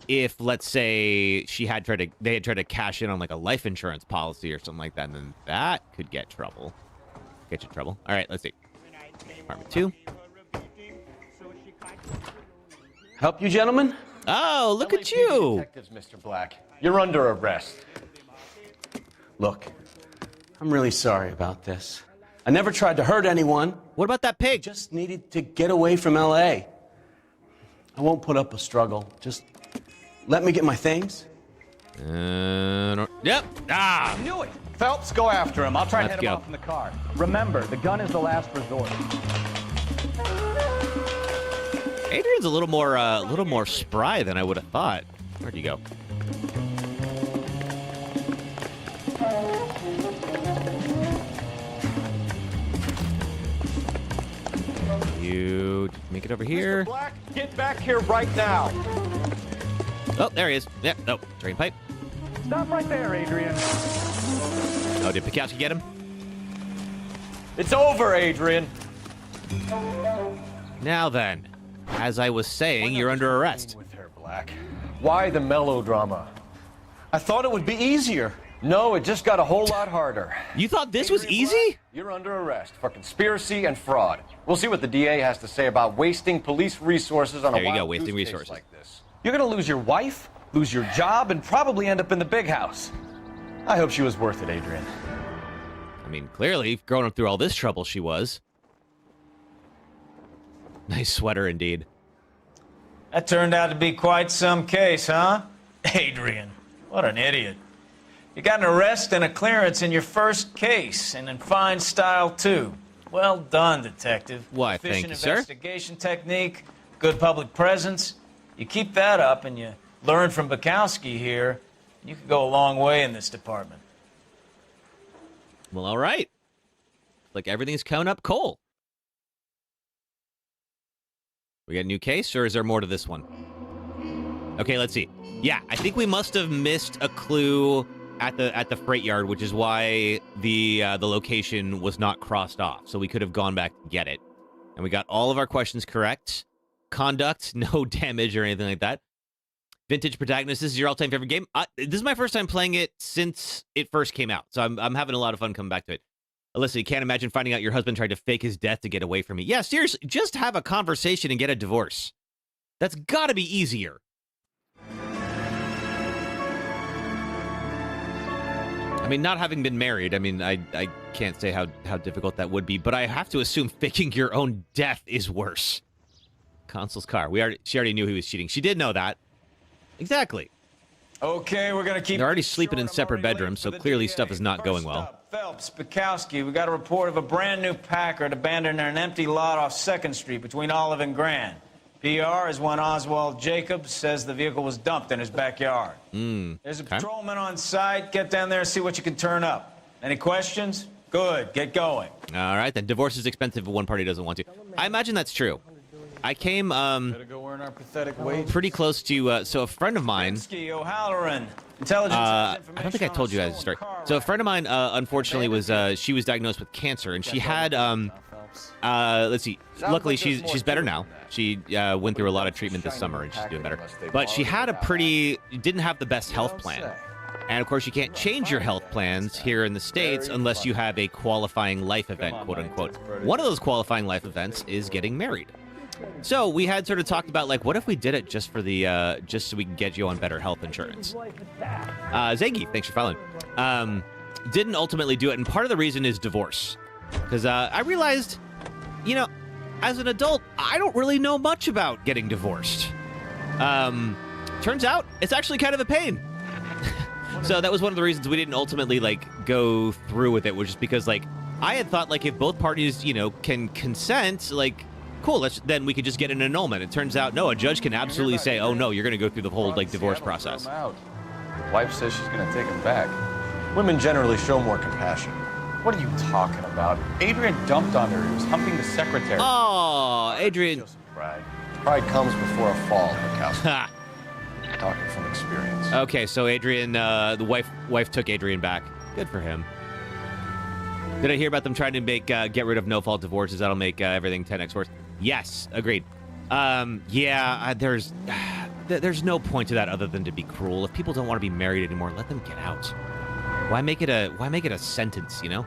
if let's say they had tried to cash in on like a life insurance policy or something like that, then that could get you in trouble. All right, let's see. Department 2. Help you, gentlemen? Oh, look at you. Detectives, Mr. Black. You're under arrest. Look, I'm really sorry about this. I never tried to hurt anyone. What about that pig? I just needed to get away from L.A. I won't put up a struggle. Just let me get my things. Yep. Ah. I knew it. Phelps, go after him. I'll try Let's to head him go. off in the car. Remember, the gun is the last resort. Adrian's a little more spry than I would have thought. Where'd you go? You make it over here. Mr. Black, get back here right now. Oh, there he is. Yep. No, drain pipe. Stop right there, Adrian. Oh, did Pikowski get him? It's over, Adrian. Now then, as I was saying, you're under arrest. With her, Black. Why the melodrama? I thought it would be easier. No, it just got a whole lot harder. You thought this was easy? You're under arrest for conspiracy and fraud. We'll see what the DA has to say about wasting police resources on There a you go, wild wasting goose chase resources. like this. You're gonna lose your wife, lose your job, and probably end up in the big house. I hope she was worth it, Adrian. I mean, clearly, growing up through all this trouble, she was. Nice sweater, indeed. That turned out to be quite some case, huh? Adrian, what an idiot. You got an arrest and a clearance in your first case, and in fine style, too. Well done, detective. Why, thank Efficient you, sir. investigation technique, good public presence. You keep that up and you learn from Bukowski here, you could go a long way in this department. Well, all right. Like everything's coming up coal. We got a new case, or is there more to this one? Okay, let's see. Yeah, I think we must have missed a clue at the freight yard, which is why the location was not crossed off. So we could have gone back to get it. And we got all of our questions correct. Conduct, no damage or anything like that. Vintage Protagonist, this is your all-time favorite game. This is my first time playing it since it first came out. So I'm having a lot of fun coming back to it. Alyssa, you can't imagine finding out your husband tried to fake his death to get away from me. Yeah, seriously, just have a conversation and get a divorce. That's got to be easier. I mean, not having been married, I mean, I can't say how difficult that would be, but I have to assume faking your own death is worse. Consul's car. She already knew he was cheating. She did know that. Exactly. Okay, we're gonna keep. They're already sleeping in separate bedrooms, so clearly stuff is not going well. Phelps, Bukowski, we got a report of a brand new Packard abandoned in an empty lot off 2nd Street between Olive and Grand. PR is one Oswald Jacobs says the vehicle was dumped in his backyard. There's a patrolman on site. Get down there and see what you can turn up. Any questions? Good. Get going. All right, then. Divorce is expensive if one party doesn't want to. I imagine that's true. I came pretty close to so a friend of mine. O'Halloran, intelligence. I don't think I told you guys the story. So a friend of mine, unfortunately, was she was diagnosed with cancer, and she had let's see. Luckily, she's better now. She went through a lot of treatment this summer, and she's doing better. But she had didn't have the best health plan. And of course, you can't change your health plans here in the States unless you have a qualifying life event, quote unquote. One of those qualifying life events is getting married. So we had sort of talked about, like, what if we did it just for the just so we can get you on better health insurance. Zangy, thanks for following. Didn't ultimately do it, and part of the reason is divorce, because I realized, you know, as an adult, I don't really know much about getting divorced. Turns out it's actually kind of a pain. So that was one of the reasons we didn't ultimately, like, go through with it, was just because, like, I had thought, like, if both parties, you know, can consent, like, cool, then we could just get an annulment. It turns out, no, a judge can absolutely say, oh, no, you're going to go through the whole, like, divorce process. Wife says she's going to take him back. Women generally show more compassion. What are you talking about? Adrian dumped on her. He was humping the secretary. Oh, Adrian. Pride. Pride comes before a fall, Mikowski. Talking from experience. Okay, so Adrian, the wife took Adrian back. Good for him. Did I hear about them trying to get rid of no-fault divorces? That'll make everything 10x worse. Yes, agreed. There's no point to that other than to be cruel. If people don't want to be married anymore, let them get out. Why make it a sentence, you know?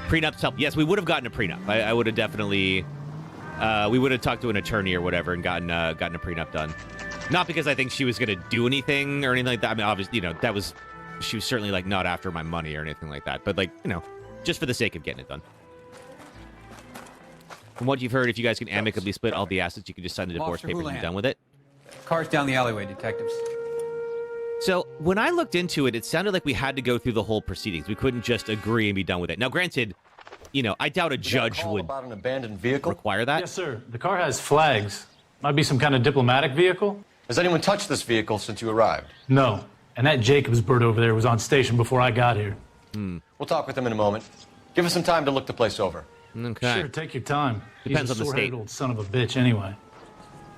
Prenups help. Yes, we would have gotten a prenup. I would have definitely, we would have talked to an attorney or whatever and gotten a prenup done. Not because I think she was going to do anything or anything like that. I mean, obviously, you know, she was certainly, like, not after my money or anything like that. But, like, you know, just for the sake of getting it done. From what you've heard, if you guys can amicably split all the assets, you can just sign the divorce papers and be done with it. Car's down the alleyway, detectives. So when I looked into it, it sounded like we had to go through the whole proceedings. We couldn't just agree and be done with it. Now, granted, you know, I doubt a judge would about an abandoned vehicle? require that. Yes, sir. The car has flags. Might be some kind of diplomatic vehicle. Has anyone touched this vehicle since you arrived? No. And that Jacobs bird over there was on station before I got here. We'll talk with him in a moment. Give us some time to look the place over. Okay. Sure, take your time. Depends He's on a the state. sore-headed old son of a bitch anyway.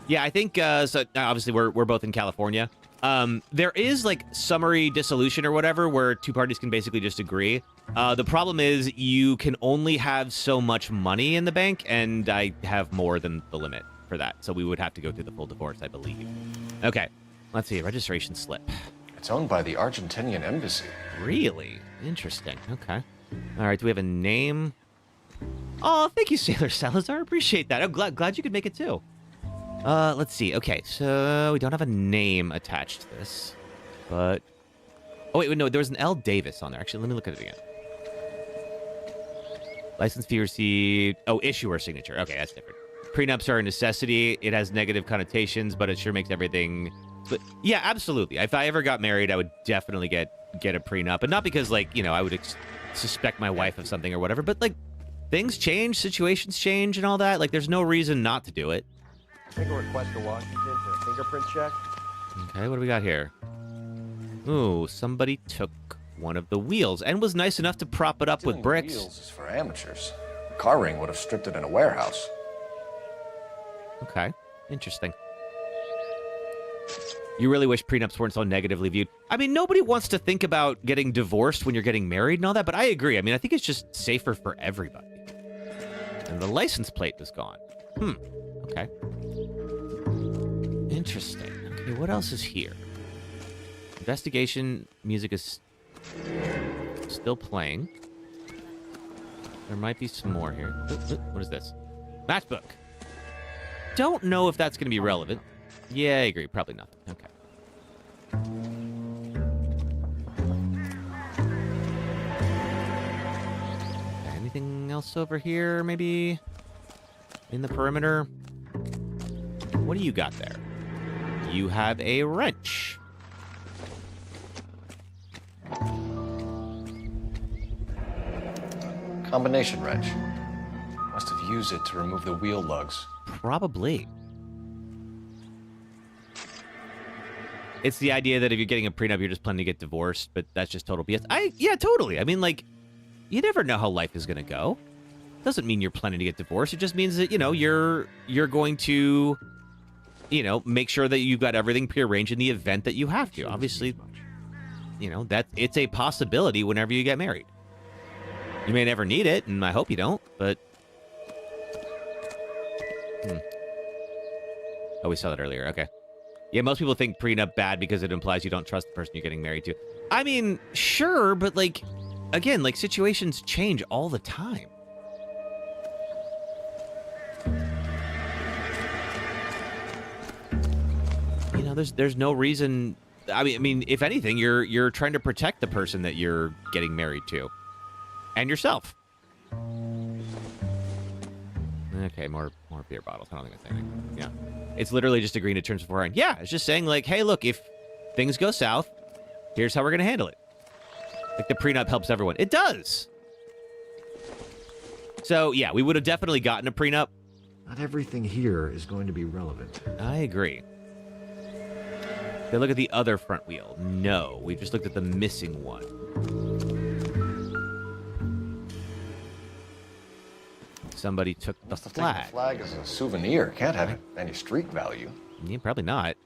Yeah, I think, so obviously we're both in California. There is, like, summary dissolution or whatever where two parties can basically just agree. The problem is you can only have so much money in the bank, and I have more than the limit for that. So we would have to go through the full divorce, I believe. Okay, let's see. Registration slip. It's owned by the Argentinian embassy. Really? Interesting. Okay. All right, do we have a name? Oh, thank you, Sailor Salazar. Appreciate that. I'm glad you could make it, too. Let's see. Okay, so we don't have a name attached to this, but... Oh, wait, no, there was an L. Davis on there. Actually, let me look at it again. License fee received... Oh, issuer signature. Okay, that's different. Prenups are a necessity. It has negative connotations, but it sure makes everything... But yeah, absolutely. If I ever got married, I would definitely get a prenup. And not because, like, you know, I would suspect my wife of something or whatever, but, like, things change, situations change and all that. Like, there's no reason not to do it. Make a request to Washington for a fingerprint check. Okay, what do we got here? Ooh, somebody took one of the wheels and was nice enough to prop it up with bricks. Wheels is for amateurs. A car ring would have stripped it in a warehouse. Okay, interesting. You really wish prenups weren't so negatively viewed. I mean, nobody wants to think about getting divorced when you're getting married and all that, but I agree. I mean, I think it's just safer for everybody. And the license plate was gone. Okay. Interesting. Okay, what else is here? Investigation music is still playing. There might be some more here. What is this? Matchbook. Don't know if that's going to be relevant. Yeah, I agree. Probably not. Okay. Anything else over here, maybe? In the perimeter? What do you got there? You have a wrench. Combination wrench. Must have used it to remove the wheel lugs. Probably. It's the idea that if you're getting a prenup, you're just planning to get divorced, but that's just total BS. Yeah, totally. I mean, like, you never know how life is going to go. Doesn't mean you're planning to get divorced. It just means that, you know, you're going to, you know, make sure that you've got everything prearranged in the event that you have to. Obviously, you know, that it's a possibility whenever you get married. You may never need it, and I hope you don't, but... Oh, we saw that earlier. Okay. Yeah, most people think prenup bad because it implies you don't trust the person you're getting married to. I mean, sure, but, like, again, like, situations change all the time. You know, there's no reason... I mean, if anything, you're trying to protect the person that you're getting married to. And yourself. Okay, more beer bottles. I don't think that's anything. Yeah. It's literally just agreeing to terms beforehand. Yeah, it's just saying, like, hey, look, if things go south, here's how we're going to handle it. Like, the prenup helps everyone. It does! So, yeah, we would have definitely gotten a prenup. Not everything here is going to be relevant. I agree. They look at the other front wheel. No, we just looked at the missing one. somebody took the Must have taken flag. the flag as a souvenir. Can't have any street value. Yeah, probably not.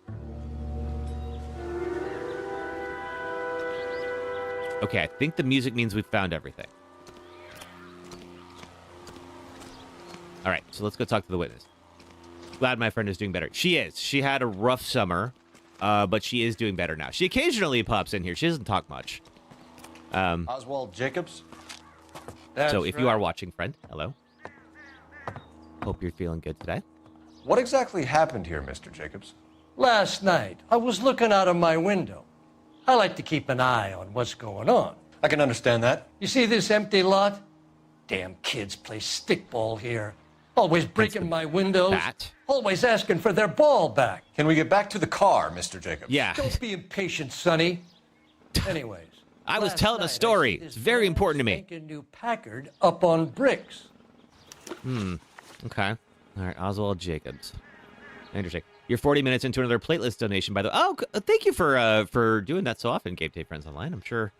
Okay, I think the music means we've found everything. All right, so let's go talk to the witness. Glad my friend is doing better. She is. She had a rough summer, but she is doing better now. She occasionally pops in here. She doesn't talk much. Oswald Jacobs? So if you are watching, friend, hello. Hope you're feeling good today. What exactly happened here, Mr. Jacobs? Last night, I was looking out of my window. I like to keep an eye on what's going on. I can understand that. You see this empty lot? Damn kids play stickball here. Always breaking my windows. Always asking for their ball back. Can we get back to the car, Mr. Jacobs? Yeah. Don't be impatient, Sonny. Anyways. I was telling a story. It's very important to me. A new Packard up on bricks. Okay. All right, Oswald Jacobs. Interesting. You're 40 minutes into another platelist donation, by the way. Oh, thank you for doing that so often, Game Day Friends Online. I'm sure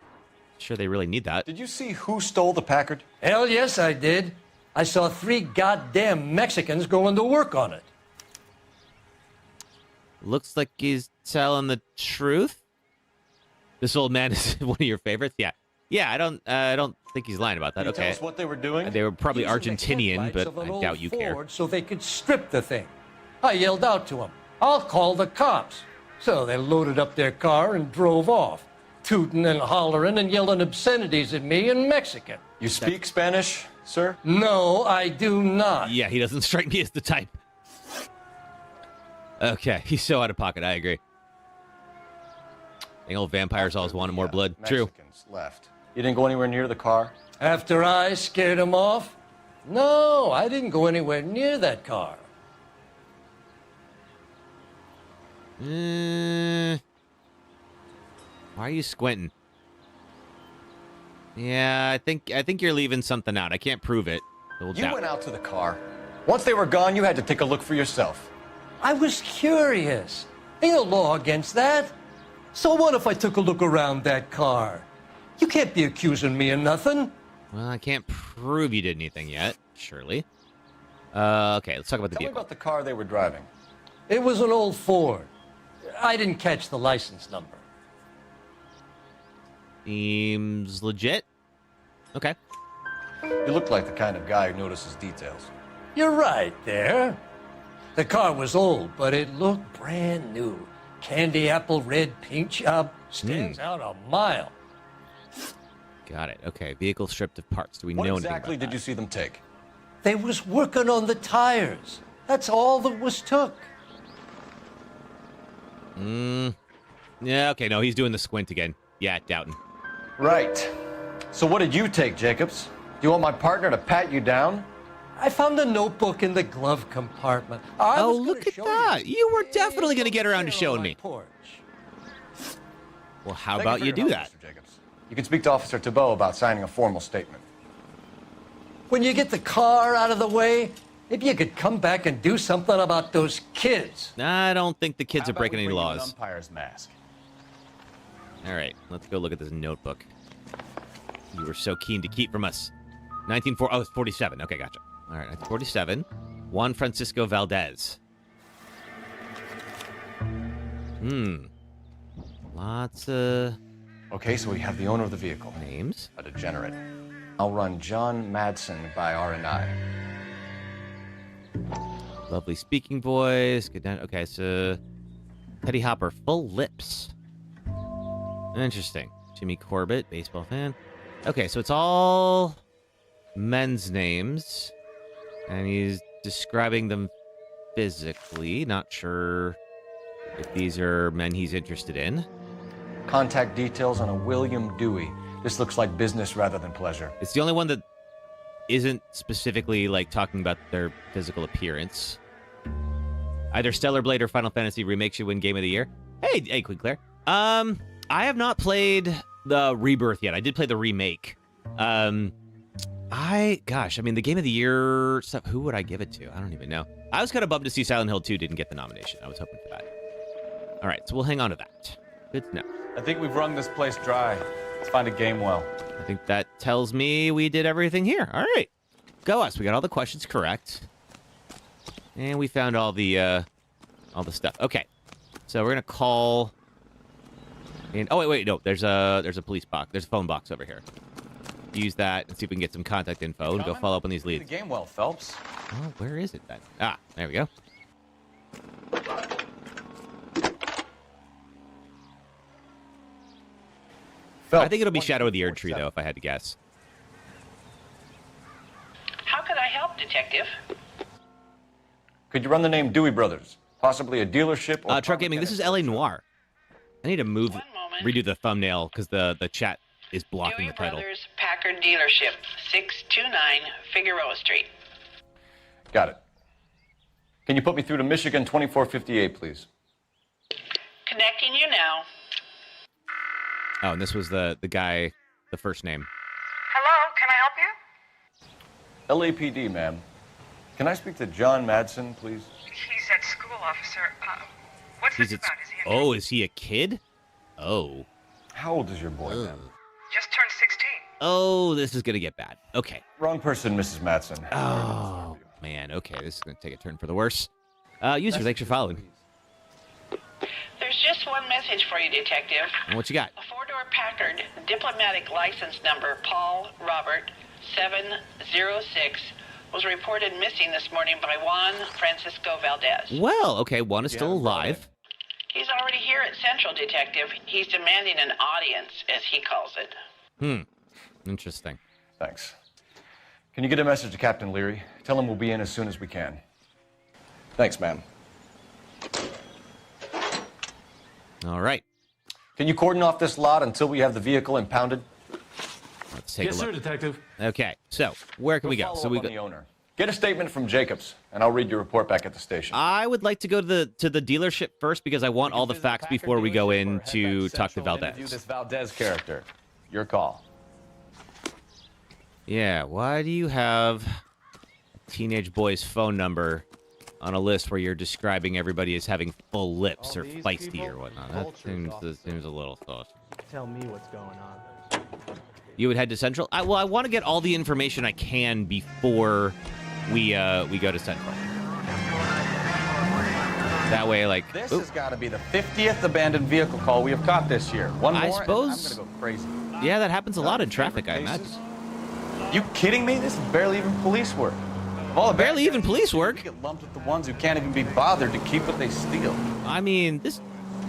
they really need that. Did you see who stole the Packard? Hell yes, I did. I saw 3 goddamn Mexicans going to work on it. Looks like he's telling the truth. This old man is one of your favorites. Yeah. I don't think he's lying about that. Can you Okay. tell us what they were doing? They were probably Using the Argentinian, headlights but of an I old doubt you care. Ford so they could strip the thing. I yelled out to them, "I'll call the cops." So they loaded up their car and drove off, tooting and hollering and yelling obscenities at me in Mexican. You speak Spanish, sir? No, I do not. Yeah, he doesn't strike me as the type. Okay, he's so out of pocket. I agree. Dang old vampires always wanted more blood. True. Mexicans left. You didn't go anywhere near the car? After I scared them off? No, I didn't go anywhere near that car. Why are you squinting? Yeah, I think you're leaving something out. I can't prove it. You went out to the car. Once they were gone, you had to take a look for yourself. I was curious. Ain't no law against that. So what if I took a look around that car? You can't be accusing me of nothing. Well, I can't prove you did anything yet, surely. Okay, let's talk about the Tell me vehicle. about the car they were driving. It was an old Ford. I didn't catch the license number. Seems legit. Okay. You look like the kind of guy who notices details. You're right there. The car was old, but it looked brand new. Candy apple red paint job stands out a mile. Got it. Okay, vehicle stripped of parts. Do we What know exactly anything did about you see them take? They was working on the tires. That's all that was took. that? Yeah, okay, no, he's doing the squint again. Yeah, doubting. Right. So what did you take, Jacobs? Do you want my partner to pat you down? I found a notebook in the glove compartment. Oh, look at that. You were definitely going to get around to showing me. Porch. Well, how Thank about for you your do help, that? Mr. Jacobs. You can speak to Officer Thibault about signing a formal statement. When you get the car out of the way, maybe you could come back and do something about those kids. I don't think the kids are breaking any An laws. umpire's mask. All right, let's go look at this notebook. You were so keen to keep from us. 1940. Oh, it's 47. Okay, gotcha. All right, 1947. Juan Francisco Valdez. Lots of Okay, so we have the owner of the vehicle. names. A degenerate. I'll run John Madsen by R&I. Lovely speaking voice. Good night. Okay, so Teddy Hopper, full lips. Interesting. Jimmy Corbett, baseball fan. Okay, so it's all men's names, and he's describing them physically. Not sure if these are men he's interested in. Contact details on a William Dewey. This looks like business rather than pleasure. It's the only one that isn't specifically like talking about their physical appearance. Either Stellar Blade or Final Fantasy Remake should win Game of the Year. Hey, Queen Claire. I have not played the Rebirth yet. I did play the remake. I mean, the Game of the Year stuff, who would I give it to? I don't even know. I was kind of bummed to see Silent Hill 2 didn't get the nomination. I was hoping for that. All right, so we'll hang on to that. Good to know. I think we've wrung this place dry. Let's find a game well. I think that tells me we did everything here. All right. Go us. We got all the questions correct. And we found all the stuff. Okay. So we're going to call... And, oh, wait, no. There's a police box. There's a phone box over here. Use that and see if we can get some contact info and go follow up on these leads. The game well, Phelps. Oh, where is it then? Ah, there we go. I think it'll be Shadow of the Erd Tree, though, if I had to guess. How could I help, Detective? Could you run the name Dewey Brothers? Possibly a dealership or... Truck Gaming, this is LA Noire. I need to redo the thumbnail, because the chat is blocking the title. Brothers Packard Dealership, 629 Figueroa Street. Got it. Can you put me through to Michigan 2458, please? Connecting you now. Oh, and this was the guy, the first name. Hello, can I help you? LAPD, ma'am. Can I speak to John Madsen, please? He's at school, officer. What's Is he a kid? Oh. How old is your boy, ma'am? Just turned 16. Oh, this is going to get bad. Okay. Wrong person, Mrs. Madsen. Oh, man. Okay, this is going to take a turn for the worse. User, thanks for following. There's just one message for you, Detective. And what you got? A four-door Packard, diplomatic license number Paul Robert 706, was reported missing this morning by Juan Francisco Valdez. Well, okay, one is still alive. He's already here at Central, Detective. He's demanding an audience, as he calls it. Interesting. Thanks. Can you get a message to Captain Leary? Tell him we'll be in as soon as we can. Thanks, ma'am. All right. Can you cordon off this lot until we have the vehicle impounded? Let's take a look. Yes, sir, Detective. Okay, so where can we go? So we go. The owner. Get a statement from Jacobs, and I'll read your report back at the station. I would like to go to the dealership first because I want all the facts before we go in to talk to Valdez. Interview this Valdez character. Your call. Yeah, why do you have a teenage boy's phone number on a list where you're describing everybody as having full lips or feisty or whatnot? That seems a little sus. Tell me what's going on. You would head to Central? I want to get all the information I can before we go to Central. That way, like... This has got to be the 50th abandoned vehicle call we have caught this year. One more, I suppose... I'm going to go crazy. Yeah, that happens a lot in traffic, I imagine. You kidding me? This is barely even police work. Of all the barely even police work? You get lumped with the ones who can't even be bothered to keep what they steal. I mean, this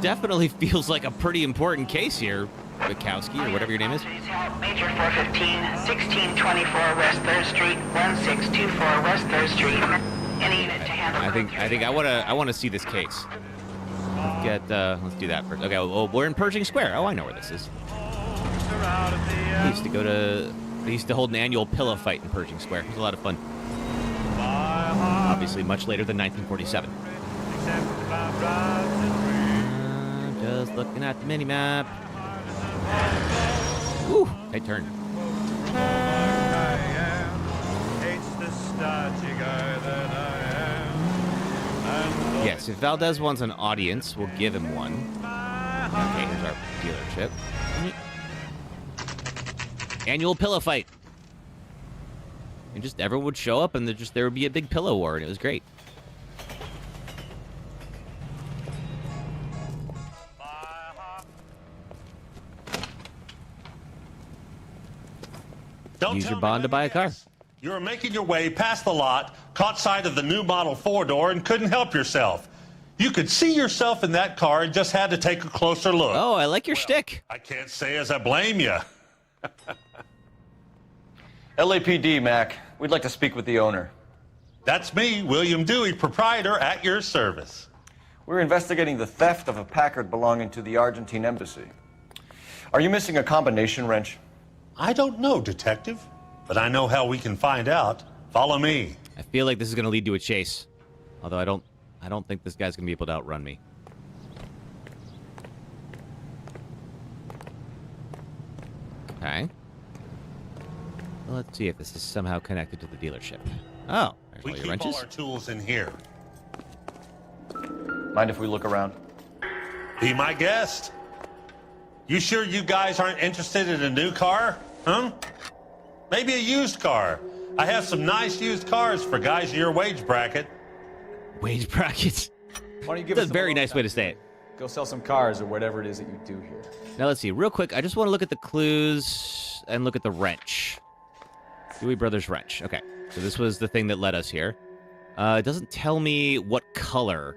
definitely feels like a pretty important case here, Bukowski, or whatever your name is. Major 415, 1624 West 3rd Street, 1624 West 3rd Street. Any unit to handle. I think I want to see this case. Let's do that first. Okay, well, we're in Pershing Square. Oh, I know where this is. They used to hold an annual pillow fight in Pershing Square. It was a lot of fun. Obviously, much later than 1947. Just looking at the mini map. Woo! Tight turn. Yes, if Valdez wants an audience, we'll give him one. Okay, here's our dealership. Annual pillow fight. And just everyone would show up and there would be a big pillow war, and it was great. Use your bond to buy a car. You were making your way past the lot, caught sight of the new model four-door, and couldn't help yourself. You could see yourself in that car and just had to take a closer look. Oh, I like your shtick. I can't say as I blame you. LAPD, Mac. We'd like to speak with the owner. That's me, William Dewey, proprietor, at your service. We're investigating the theft of a Packard belonging to the Argentine embassy. Are you missing a combination wrench? I don't know, Detective, but I know how we can find out. Follow me. I feel like this is going to lead to a chase. Although I don't think this guy's going to be able to outrun me. Okay. Well, let's see if this is somehow connected to the dealership. Oh, there's all your wrenches. We keep all our tools in here. Mind if we look around? Be my guest. You sure you guys aren't interested in a new car? Huh? Maybe a used car. I have some nice used cars for guys in your wage bracket. Wage brackets. Why don't you give That's us a very nice way to say it. Go sell some cars or whatever it is that you do here. Now, let's see. Real quick, I just want to look at the clues and look at the wrench. Dewey Brothers wrench. Okay. So this was the thing that led us here. It doesn't tell me what color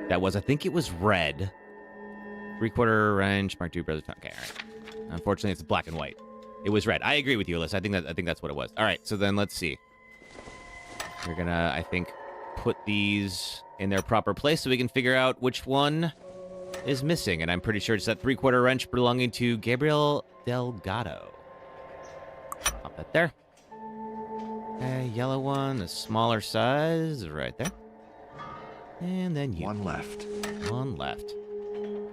that was. I think it was red. 3/4 wrench, Mark Dewey Brothers. Okay, all right. Unfortunately, it's black and white. It was red. I agree with you, Alyssa. I think that's what it was. All right. So then let's see. We're gonna, I think, put these in their proper place so we can figure out which one is missing. And I'm pretty sure it's that 3/4 wrench belonging to Gabriel Delgado. Pop that there. Okay, yellow one, the smaller size, right there. And then you. One left. One left.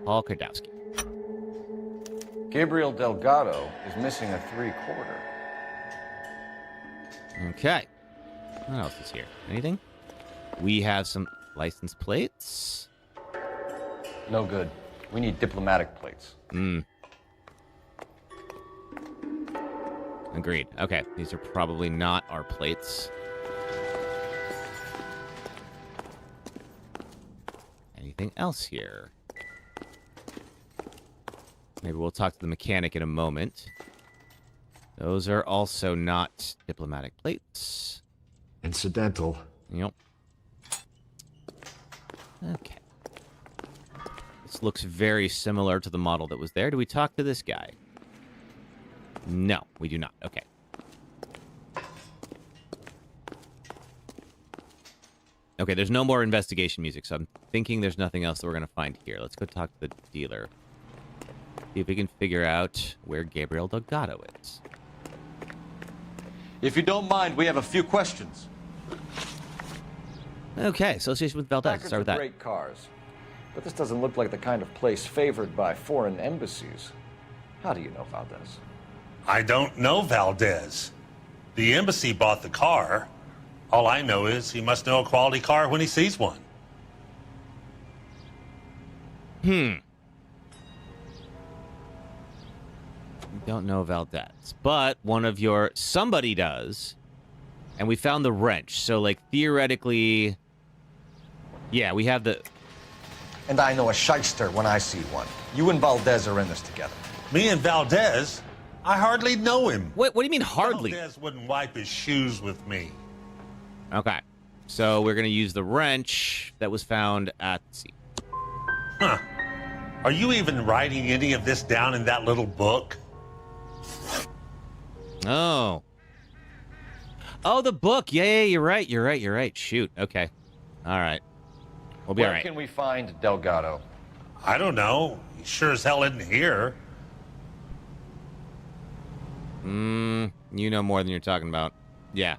Paul Kardowski. Gabriel Delgado is missing a 3/4. Okay. What else is here? Anything? We have some license plates. No good. We need diplomatic plates. Agreed. Okay, these are probably not our plates. Anything else here? Maybe we'll talk to the mechanic in a moment. Those are also not diplomatic plates. Incidental. Yep. Okay. This looks very similar to the model that was there. Do we talk to this guy? No, we do not. Okay. Okay, there's no more investigation music, so I'm thinking there's nothing else that we're going to find here. Let's go talk to the dealer. See if we can figure out where Gabriel Delgado is. If you don't mind, we have a few questions. Okay, association with Valdez. Packers Start with are that. great cars, but this doesn't look like the kind of place favored by foreign embassies. How do you know Valdez? I don't know Valdez. The embassy bought the car. All I know is he must know a quality car when he sees one. We don't know Valdez, but one of your somebody does, and we found the wrench. So, like, theoretically, yeah, we have the. And I know a shyster when I see one. You and Valdez are in this together. Me and Valdez? I hardly know him. What do you mean hardly? Valdez wouldn't wipe his shoes with me. Okay, so we're gonna use the wrench that was found at the scene. Huh. Are you even writing any of this down in that little book? Oh, the book. Yeah, you're right. Shoot. Okay. All right. We'll be all right. Where can we find Delgado? I don't know. He sure as hell isn't here. You know more than you're talking about. Yeah.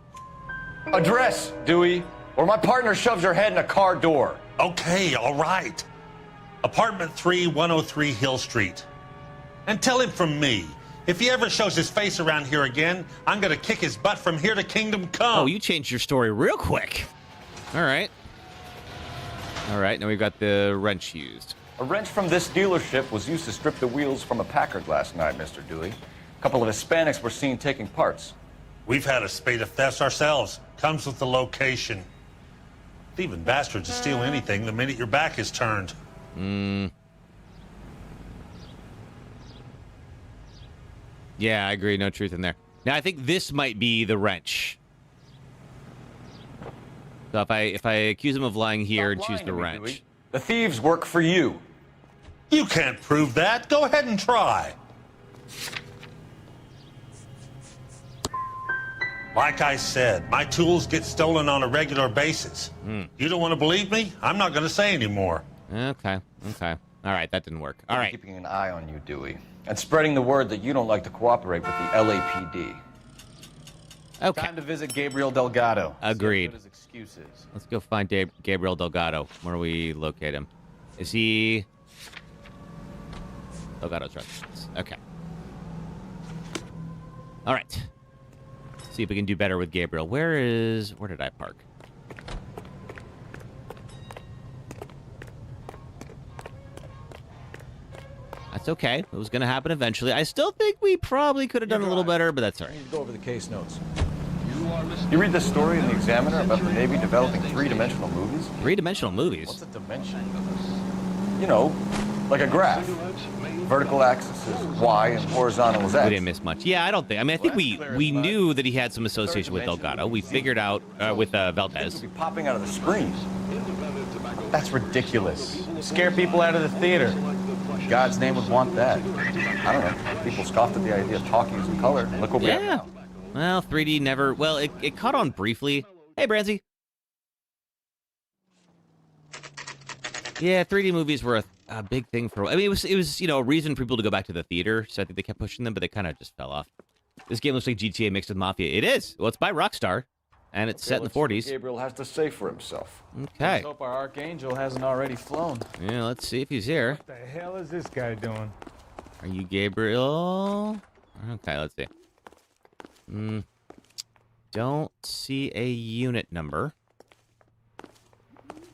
Address, Dewey, or my partner shoves her head in a car door. Okay, all right. Apartment 3, 103 Hill Street. And tell him from me, if he ever shows his face around here again, I'm gonna kick his butt from here to Kingdom Come. Oh, you changed your story real quick. All right. Now we've got the wrench used. A wrench from this dealership was used to strip the wheels from a Packard last night, Mr. Dewey. A couple of Hispanics were seen taking parts. We've had a spate of thefts ourselves. Comes with the location. Thieving bastards will steal anything the minute your back is turned. Yeah, I agree. No truth in there. Now, I think this might be the wrench. So if I accuse him of lying here and choose the wrench. The thieves work for you. You can't prove that. Go ahead and try. Like I said, my tools get stolen on a regular basis. You don't want to believe me? I'm not going to say anymore. Okay. All right, that didn't work. All right. Keeping an eye on you, Dewey, and spreading the word that you don't like to cooperate with the LAPD. Okay. Time to visit Gabriel Delgado. Agreed. His excuses. Let's go find Gabriel Delgado. Where do we locate him? Is he... Delgado's right. Okay. All right. See if we can do better with Gabriel. Where did I park? That's okay. It was going to happen eventually. I still think we probably could have done a little better, but that's all I right. need to go over the case notes. You You read this story in the Examiner about the Navy developing three-dimensional movies? Three-dimensional movies? What's a dimension? You know, like a graph. Vertical axis is Y and horizontal is X. We didn't miss much. Yeah, I don't think. I mean, I think we knew that he had some association with Delgado. We figured out with Valdez. Be popping out of the screen. That's ridiculous. Scare people out of the theater. God's name would want that. I don't know. People scoffed at the idea of talkies in color. Look what we have now. Well, 3D never. Well, it caught on briefly. Hey, Branzy. Yeah, 3D movies were a big thing for. I mean, it was a reason for people to go back to the theater. So I think they kept pushing them, but they kind of just fell off. This game looks like GTA mixed with Mafia. It is. Well, it's by Rockstar, and it's set in the 40s. Gabriel has to say for himself. Okay. Let's hope our Archangel hasn't already flown. Yeah, let's see if he's here. What the hell is this guy doing? Are you Gabriel? Okay, let's see. Don't see a unit number.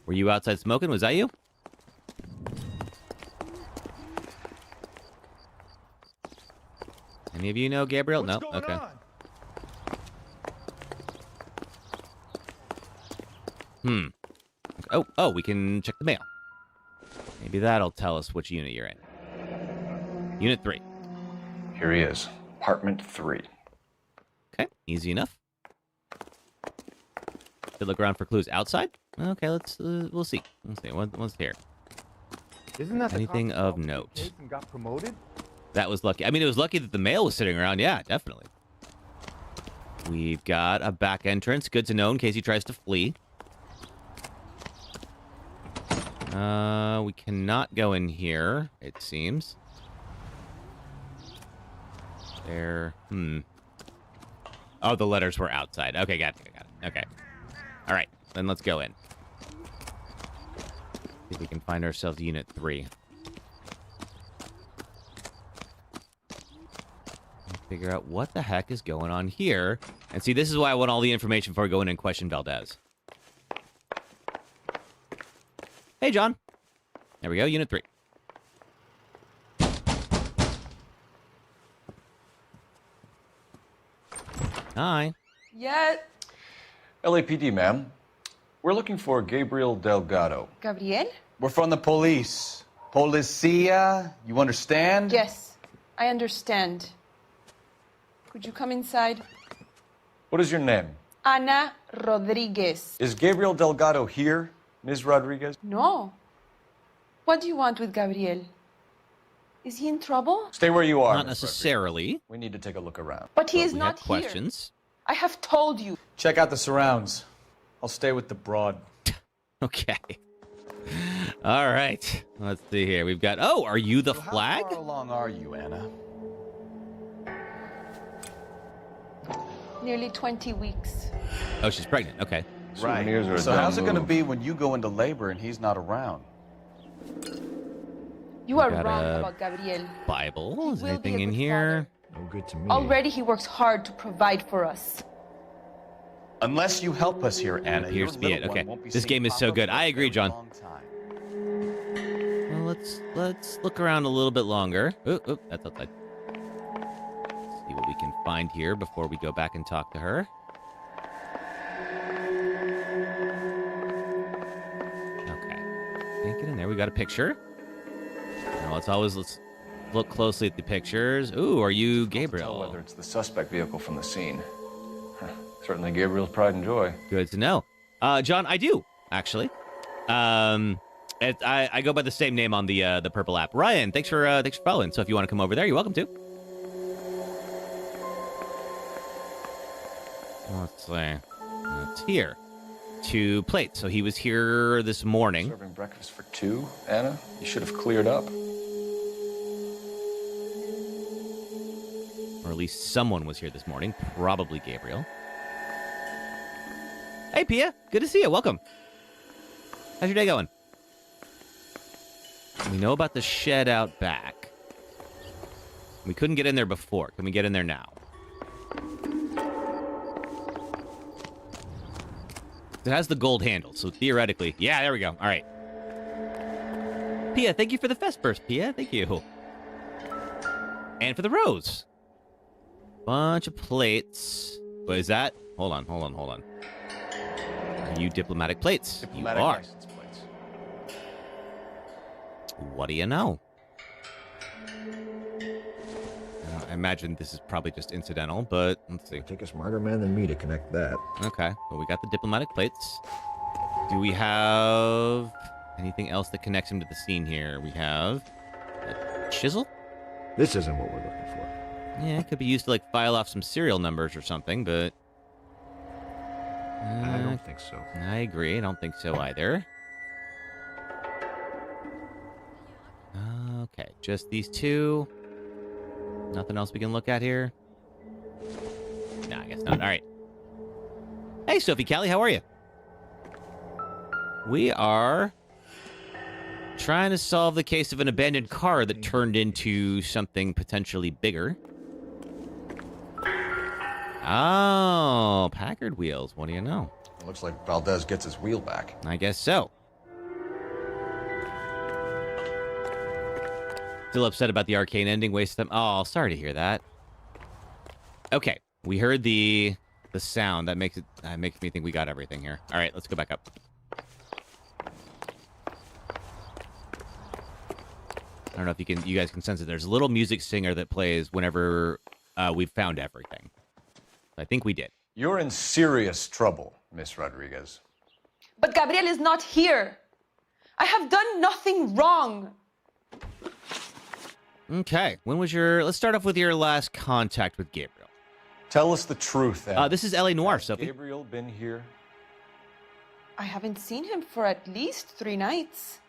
Were you outside smoking? Was that you? Any of you know Gabriel? No? Okay. Oh, we can check the mail. Maybe that'll tell us which unit you're in. Unit 3. Here he is. Apartment 3. Okay, easy enough. Should look around for clues outside. Okay, we'll see. Let's see. What's here? Isn't that anything of note? Jason got promoted? That was lucky. I mean, it was lucky that the mail was sitting around. Yeah, definitely. We've got a back entrance. Good to know in case he tries to flee. We cannot go in here, it seems. There. Oh, the letters were outside. Okay, got it. Okay. All right, then let's go in. See if we can find ourselves Unit 3. Figure out what the heck is going on here. And see, this is why I want all the information before I go in and question Valdez. Hey, John. There we go, Unit 3. Hi. Yeah. LAPD, ma'am. We're looking for Gabriel Delgado. Gabriel? We're from the police. Policia, you understand? Yes, I understand. Could you come inside? What is your name? Ana Rodriguez. Is Gabriel Delgado here, Ms. Rodriguez? No. What do you want with Gabriel? Is he in trouble? Stay where you are. Not necessarily. We need to take a look around. But he is we not have questions. here. I have told you. Check out the surrounds. I'll stay with the broad. Okay. All right. Let's see here. We've got... Oh, are you the flag? How far along are you, Anna? Nearly 20 weeks. Oh, she's pregnant. Okay. Right. So how's it going to be when you go into labor and he's not around? You are got wrong a about Gabriel. Bible? Is He will anything be a in good here? No good to me. Already he works hard to provide for us. Unless you help us here, Anna. Appears to be it. Okay. This game is so good. I agree, John. Well, let's look around a little bit longer. Oh, that's outside. See what we can find here before we go back and talk to her. Okay. Can't get in there. We got a picture. Now let's look closely at the pictures. Ooh, are you Gabriel? Tell whether it's the suspect vehicle from the scene. Certainly Gabriel's pride and joy. Good to know. John, I do, actually. I go by the same name on the purple app. Ryan, thanks for following. So if you want to come over there, you're welcome to. Let's see. It's here. 2 plates. So he was here this morning. Serving breakfast for 2, Anna? You should have cleared up. Or at least someone was here this morning. Probably Gabriel. Hey, Pia. Good to see you. Welcome. How's your day going? We know about the shed out back. We couldn't get in there before. Can we get in there now? It has the gold handle, so theoretically... Yeah, there we go. All right. Pia, thank you for the fest burst, Pia. Thank you. And for the rose. Bunch of plates. What is that? Hold on. Are you diplomatic plates? Diplomatic you are. license plates. What do you know? I imagine this is probably just incidental, but let's see. Take a smarter man than me to connect that. Okay, well, we got the diplomatic plates. Do we have anything else that connects him to the scene here? We have a chisel? This isn't what we're looking for. Yeah, it could be used to, like, file off some serial numbers or something, but... I don't think so. I agree. I don't think so either. Okay, just these two. Nothing else we can look at here? No, I guess not. All right. Hey, Sophie Callie, how are you? We are trying to solve the case of an abandoned car that turned into something potentially bigger. Oh, Packard wheels. What do you know? It looks like Valdez gets his wheel back. I guess so. Still upset about the arcane ending. Waste them. Oh, sorry to hear that. Okay, we heard the sound. That makes me think we got everything here. All right, let's go back up. I don't know if you guys can sense it. There's a little music singer that plays whenever we've found everything. I think we did. You're in serious trouble, Miss Rodriguez. But Gabriel is not here. I have done nothing wrong. Okay, let's start off with your last contact with Gabriel. Tell us the truth, Anna. This is LA Noire, Sophie. Gabriel been here? I haven't seen him for at least 3 nights.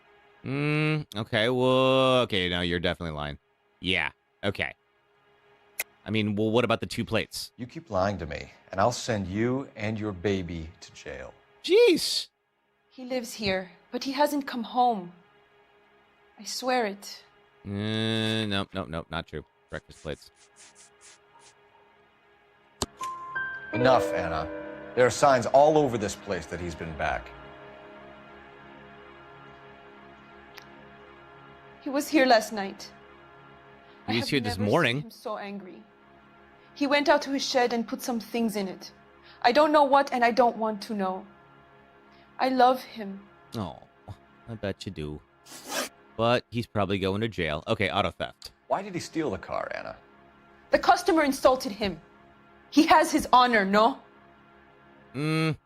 Okay, well, okay, no, you're definitely lying. Yeah, okay. I mean, well, what about the 2 plates? You keep lying to me, and I'll send you and your baby to jail. Jeez! He lives here, but he hasn't come home. I swear it. Nope, not true. Breakfast plates. Enough, Anna. There are signs all over this place that he's been back. He was here last night. He was here this morning. I'm so angry. He went out to his shed and put some things in it. I don't know what, and I don't want to know. I love him. Oh, I bet you do. But he's probably going to jail. Okay, auto theft. Why did he steal the car, Anna? The customer insulted him. He has his honor, no? Okay,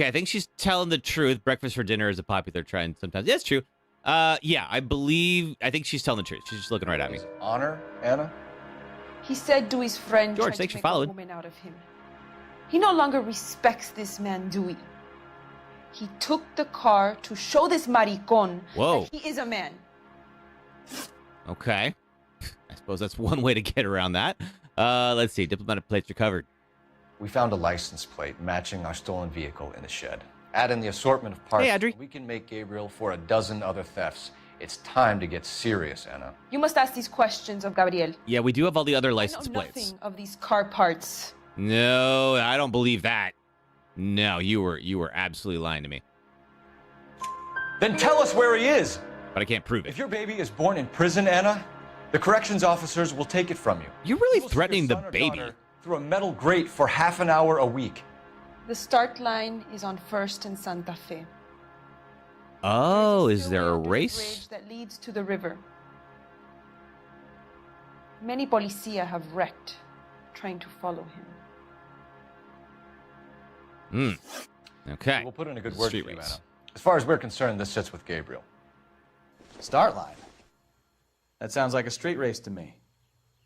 I think she's telling the truth. Breakfast for dinner is a popular trend sometimes. Yeah, it's true. Yeah, I think she's telling the truth. She's just looking right at me. His honor, Anna? He said Dewey's friend George, tried thanks to for make a following. woman out of him. He no longer respects this man, Dewey. He took the car to show this maricon that he is a man. Okay. I suppose that's one way to get around that. Let's see. Diplomatic plates recovered. We found a license plate matching our stolen vehicle in the shed. Add in the assortment of parts. Hey, Audrey. We can make Gabriel for a dozen other thefts. It's time to get serious, Anna. You must ask these questions of Gabriel. Yeah, we do have all the other license I know plates. nothing of these car parts. No, I don't believe that. No, you were absolutely lying to me. Then tell us where he is. But I can't prove it. If your baby is born in prison, Anna, the corrections officers will take it from you. You're really threatening the baby. Through a metal grate for half an hour a week. The start line is on 1st and Santa Fe. Oh, is there a race? Bridge that leads to the river. Many policia have wrecked trying to follow him. Okay. We'll put in a good word for you, Anna. As far as we're concerned, this sits with Gabriel. Start line. That sounds like a street race to me.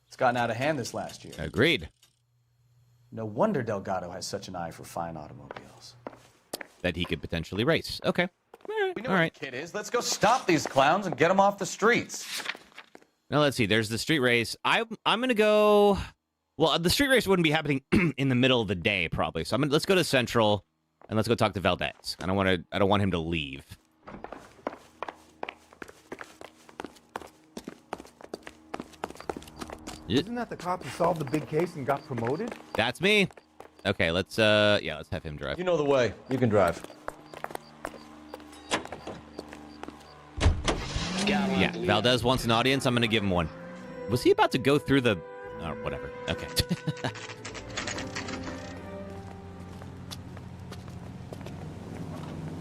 It's gotten out of hand this last year. Agreed. No wonder Delgado has such an eye for fine automobiles. That he could potentially race. Okay. We know what the kid is. Let's go stop these clowns and get them off the streets. Now let's see. There's the street race. I'm gonna go. Well, the street race wouldn't be happening in the middle of the day, probably. So let's go to Central, and let's go talk to Valdez. I don't want him to leave. Isn't that the cop who solved the big case and got promoted? That's me. Okay, let's have him drive. You know the way. You can drive. Yeah, Valdez wants an audience. I'm gonna give him one. Was he about to go through the... Oh, whatever. Okay.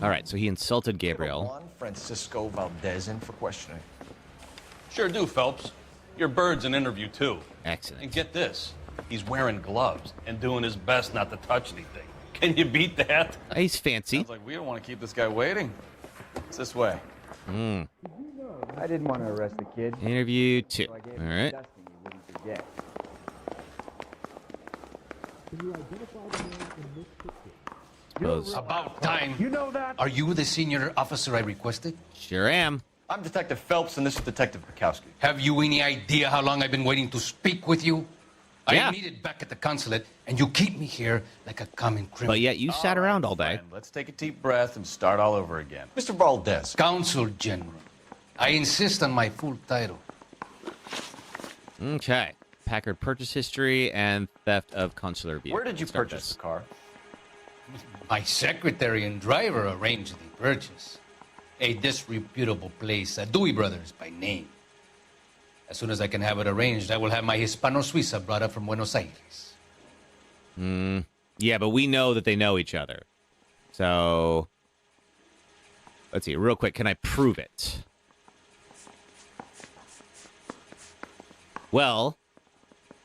All right, so he insulted Gabriel. Juan Francisco Valdez in for questioning. Sure do, Phelps. Your bird's an interview, too. Excellent. And get this. He's wearing gloves and doing his best not to touch anything. Can you beat that? He's fancy. Sounds like we don't want to keep this guy waiting. It's this way. Mm. I didn't want to arrest the kid. Interview 2. So I gave All him right. dusting he wouldn't forget. Suppose. About time. You know that? Are you the senior officer I requested? Sure am. I'm Detective Phelps, and this is Detective Bukowski. Have you any idea how long I've been waiting to speak with you? Yeah. I needed back at the consulate, and you keep me here like a common criminal. But yet you sat around all day. Fine, let's take a deep breath and start all over again. Mr. Valdez. Consul General. I insist on my full title. Okay. Packard purchase history and theft of consular vehicle. Where did you Let's start purchase this. the car? My secretary and driver arranged the purchase. A disreputable place, Dewey Brothers by name. As soon as I can have it arranged, I will have my Hispano-Suiza brought up from Buenos Aires. Yeah, but we know that they know each other. So, let's see. Real quick, can I prove it? Well,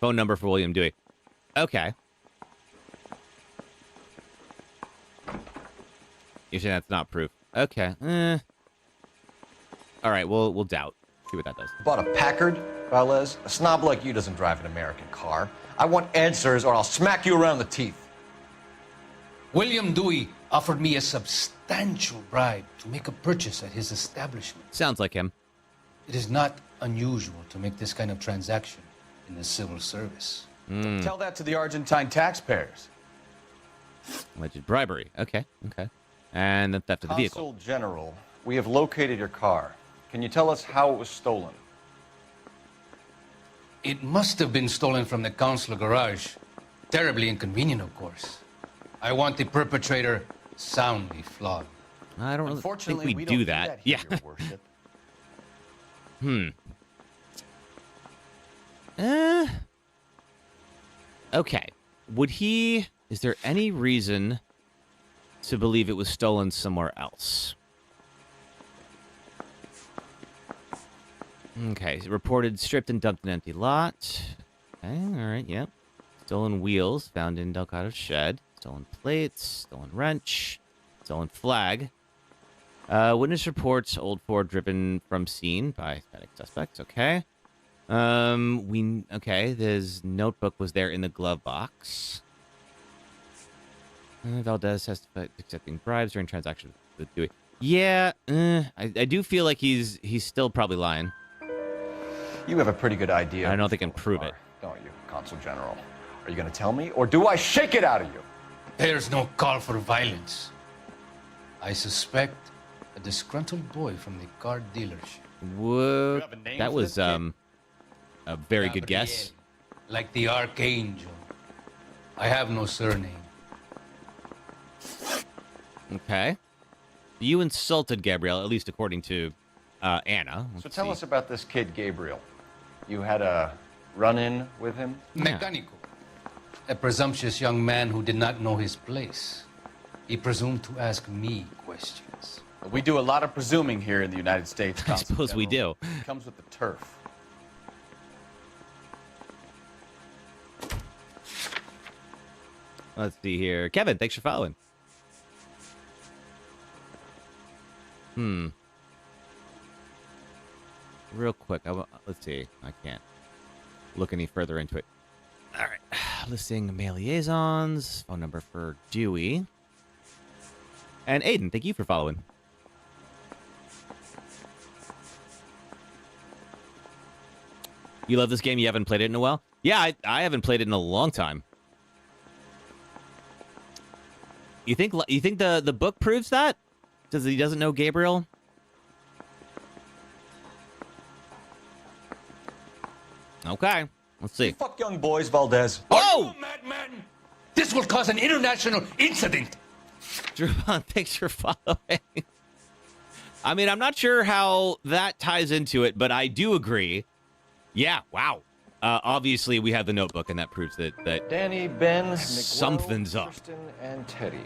phone number for William Dewey. Okay. You're saying that's not proof. Okay. All right, we'll doubt. See what that does. Bought a Packard, Valdez? A snob like you doesn't drive an American car. I want answers or I'll smack you around the teeth. William Dewey offered me a substantial bribe to make a purchase at his establishment. Sounds like him. It is not unusual to make this kind of transaction in the civil service. Tell that to the Argentine taxpayers. Alleged bribery. Okay. And the theft of the vehicle. Consul General, we have located your car. Can you tell us how it was stolen? It must have been stolen from the consular garage. Terribly inconvenient, of course. I want the perpetrator soundly flogged. I don't really think Unfortunately, we don't do that. here, Yeah. Your Worship. Okay. Is there any reason to believe it was stolen somewhere else? Okay, reported stripped and dumped in an empty lot. Okay, all right, yep. Stolen wheels found in Delgado's shed. Stolen plates, stolen wrench, stolen flag. Witness reports old Ford driven from scene by static suspects. Okay. His notebook was there in the glove box. Valdez testified accepting bribes during transactions with Dewey. Yeah, I do feel like he's still probably lying. You have a pretty good idea. I don't think I can prove it. Don't you, Consul General? Are you going to tell me, or do I shake it out of you? There's no call for violence. I suspect a disgruntled boy from the car dealership. Whoa, that was a very good Gabriel, guess. Like the Archangel. I have no surname. Okay. You insulted Gabrielle, at least according to Anna. So tell us about this kid, Gabriel. You had a run-in with him? Mecánico. A presumptuous young man who did not know his place. He presumed to ask me questions. We do a lot of presuming here in the United States. I suppose we do. It comes with the turf. Let's see here. Kevin, thanks for following. Real quick. Let's see. I can't look any further into it. All right. Listing mail liaisons. Phone number for Dewey. And Aiden, thank you for following. You love this game? You haven't played it in a while? Yeah, I haven't played it in a long time. You think the book proves that? He doesn't know Gabriel? Okay, let's see. You fuck young boys, Valdez. Whoa! Madman! This will cause an international incident. Drupon, thanks for following. I mean, I'm not sure how that ties into it, but I do agree. Yeah, wow. Obviously, we have the notebook, and that proves that Danny, Ben, something's Miguel, up. Kristen, and Teddy.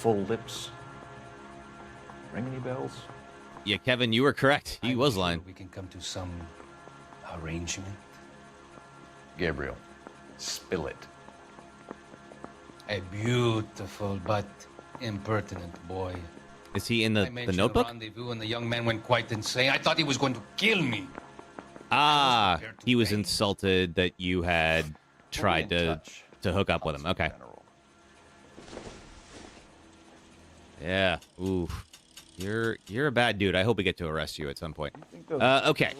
full lips. Ring any bells? Yeah, Kevin, you were correct. He was lying. We can come to some arrangement. Gabriel, spill it. A beautiful but impertinent boy. Is he in the notebook? Rendezvous and the young man went quite insane. I thought he was going to kill me. Ah, he was insulted that you had tried to hook up with him. Okay. Yeah. Ooh. You're a bad dude. I hope we get to arrest you at some point. Okay.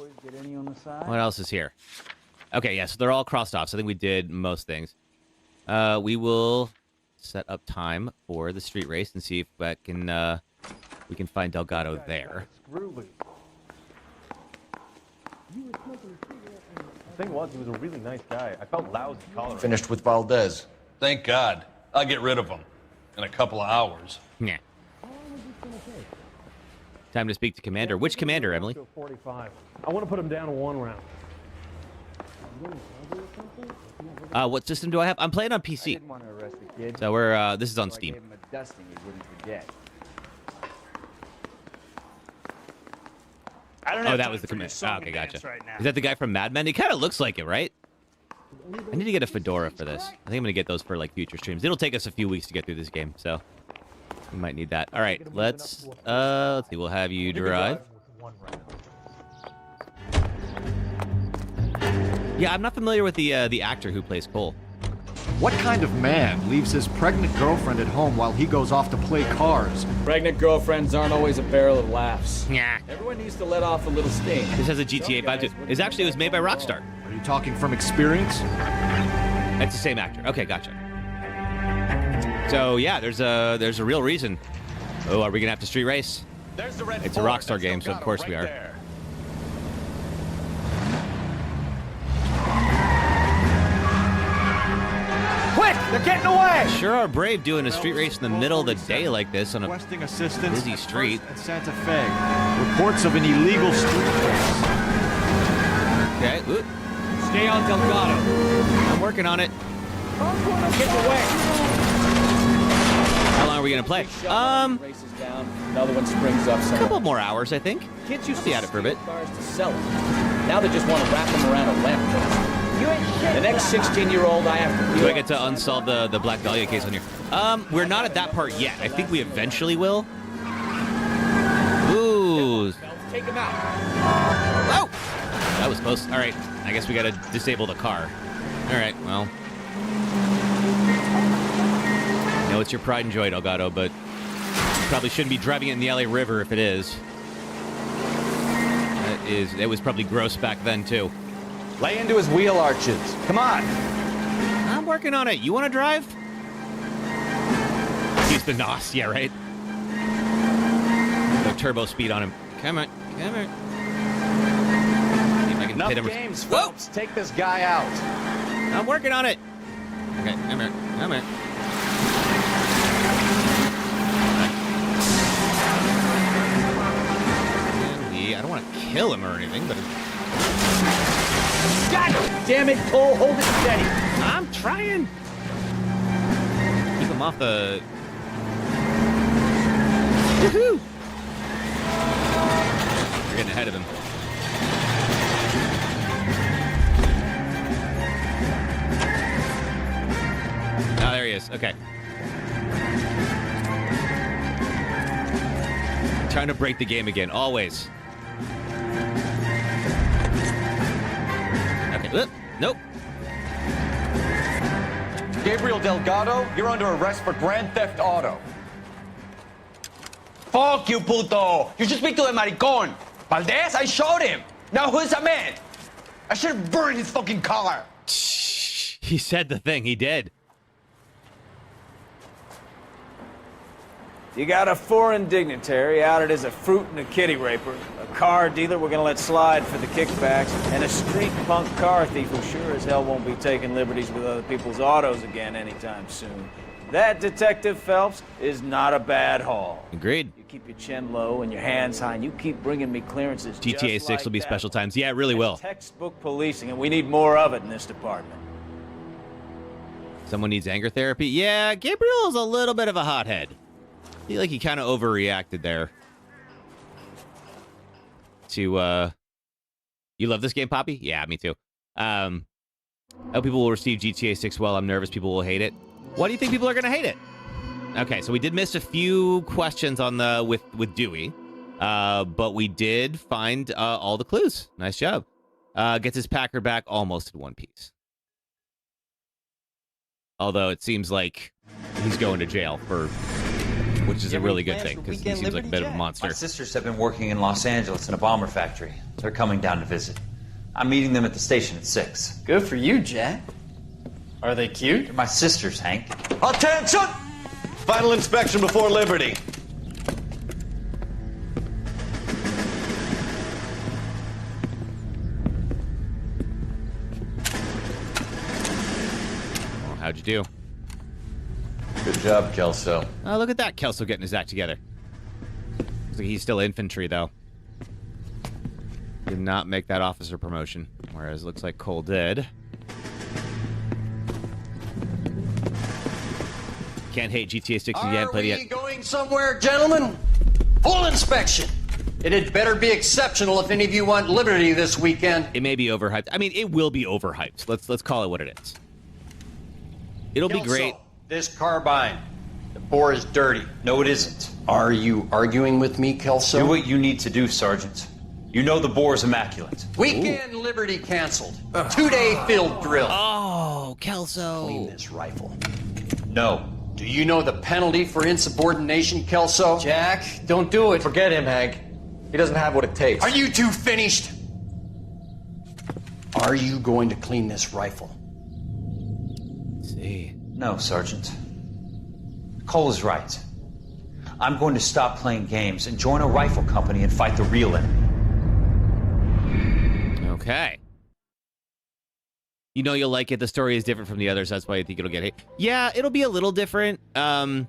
What else is here? Okay, yeah, so they're all crossed off. So I think we did most things. We will set up time for the street race and see if we can find Delgado there. The thing was, he was a really nice guy. I felt lousy calling him. Finished with Valdez. Thank God. I'll get rid of him in a couple of hours. Yeah. Time to speak to Commander. Which Commander, Emily? 45. I want to put him down in 1 round. What system do I have? I'm playing on PC. So we're this is on Steam. Oh, that was the command. Oh, okay, gotcha. Is that the guy from Mad Men? He kind of looks like it, right? I need to get a fedora for this. I think I'm gonna get those for like future streams. It'll take us a few weeks to get through this game, so we might need that. All right, let's see. We'll have you drive. Yeah, I'm not familiar with the actor who plays Cole. What kind of man leaves his pregnant girlfriend at home while he goes off to play cars? Pregnant girlfriends aren't always a barrel of laughs. Yeah. Everyone needs to let off a little steam. This has a GTA vibe too. It was made by Rockstar. Are you talking from experience? That's the same actor. Okay, gotcha. So yeah, there's a real reason. Oh, are we gonna have to street race? It's a Rockstar game, so of course we are. Quick! They're getting away! Sure are brave doing a street race in the middle of the day like this on a busy street. At Santa Fe. Reports of an illegal street race. Okay. Ooh. Stay on Delgado. I'm working on it. Get away. How long are we gonna play? Races down. Another one springs up. A couple more hours, I think. Kids used to be at it for a bit. Cars to sell them. Now they just want to wrap them around a lamppost. The next 16-year-old I have to. Do I get to unsolve the Black Dahlia case on here? We're not at that part yet. I think we eventually will. Ooh. Take him out. Oh! That was close. All right. I guess we gotta disable the car. All right. Well. I know it's your pride and joy, Delgado, but you probably shouldn't be driving it in the LA River if it is. It was probably gross back then too. Lay into his wheel arches. Come on. I'm working on it. You want to drive? Use the NOS. Yeah, right? No turbo speed on him. Come on. Come on. See if I can Enough hit him. games, folks. Take this guy out. I'm working on it. Okay, come here. Come here. I don't want to kill him or anything, but... God damn it, Cole. Hold it steady. I'm trying. Keep him off the... Woohoo! We're getting ahead of him. Oh, there he is. Okay. Trying to break the game again, always. Okay, nope. Gabriel Delgado, you're under arrest for Grand Theft Auto. Fuck you, puto! You should speak to the maricon. Valdez, I showed him. Now who's the man? I should have burned his fucking car. He said the thing. He did. You got a foreign dignitary outed as a fruit and a kitty raper, a car dealer we're gonna let slide for the kickbacks, and a street punk car thief who sure as hell won't be taking liberties with other people's autos again anytime soon. That, Detective Phelps, is not a bad haul. Agreed. You keep your chin low and your hands high, and you keep bringing me clearances. GTA 6 like will be that. special times. Yeah, it really will. Textbook policing, and we need more of it in this department. Someone needs anger therapy? Yeah, Gabriel is a little bit of a hothead. I feel like he kind of overreacted there. To, you love this game, Poppy? Yeah, me too. I hope people will receive GTA 6 well. I'm nervous people will hate it. Why do you think people are going to hate it? Okay, so we did miss a few questions on the with Dewey, but we did find all the clues. Nice job. Gets his Packard back almost in one piece. Although it seems like he's going to jail for, which is a really good thing because he seems like a bit of a monster. My sisters have been working in Los Angeles in a bomber factory. They're coming down to visit. I'm meeting them at the station at 6. Good for you, Jack. Are they cute? They're my sisters, Hank. Attention! Final inspection before liberty. Well, how'd you do? Good job, Kelso. Oh, look at that. Kelso getting his act together. Looks like he's still infantry, though. Did not make that officer promotion. Whereas it looks like Cole did. Can't hate GTA 6 if you haven't played it yet. Are we going somewhere, gentlemen? Full inspection. It had better be exceptional if any of you want liberty this weekend. It may be overhyped. I mean, it will be overhyped. Let's call it what it is. It'll be great. This carbine, the bore is dirty. No, it isn't. Are you arguing with me, Kelso? Do what you need to do, Sergeant. You know the bore is immaculate. Weekend liberty canceled. 2-day field drill. Oh, Kelso. Clean this rifle. No. Do you know the penalty for insubordination, Kelso? Jack, don't do it. Forget him, Hank. He doesn't have what it takes. Are you two finished? Are you going to clean this rifle? Let's see. No, Sergeant. Cole is right. I'm going to stop playing games and join a rifle company and fight the real enemy. Okay. You know you'll like it. The story is different from the others. That's why I think it'll get hate. Yeah, it'll be a little different for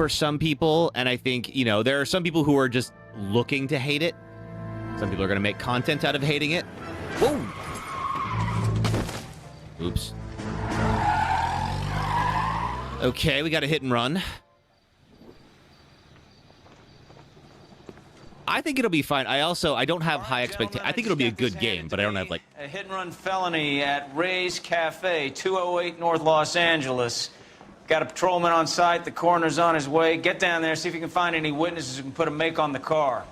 some people. And I think, you know, there are some people who are just looking to hate it. Some people are going to make content out of hating it. Whoa. Oops. Okay, we got a hit and run. I think it'll be fine. I don't have high expectations. I think it'll be a good game, but I don't have, like... A hit-and-run felony at Ray's Cafe, 208 North Los Angeles. Got a patrolman on site. The coroner's on his way. Get down there, see if you can find any witnesses who can put a make on the car.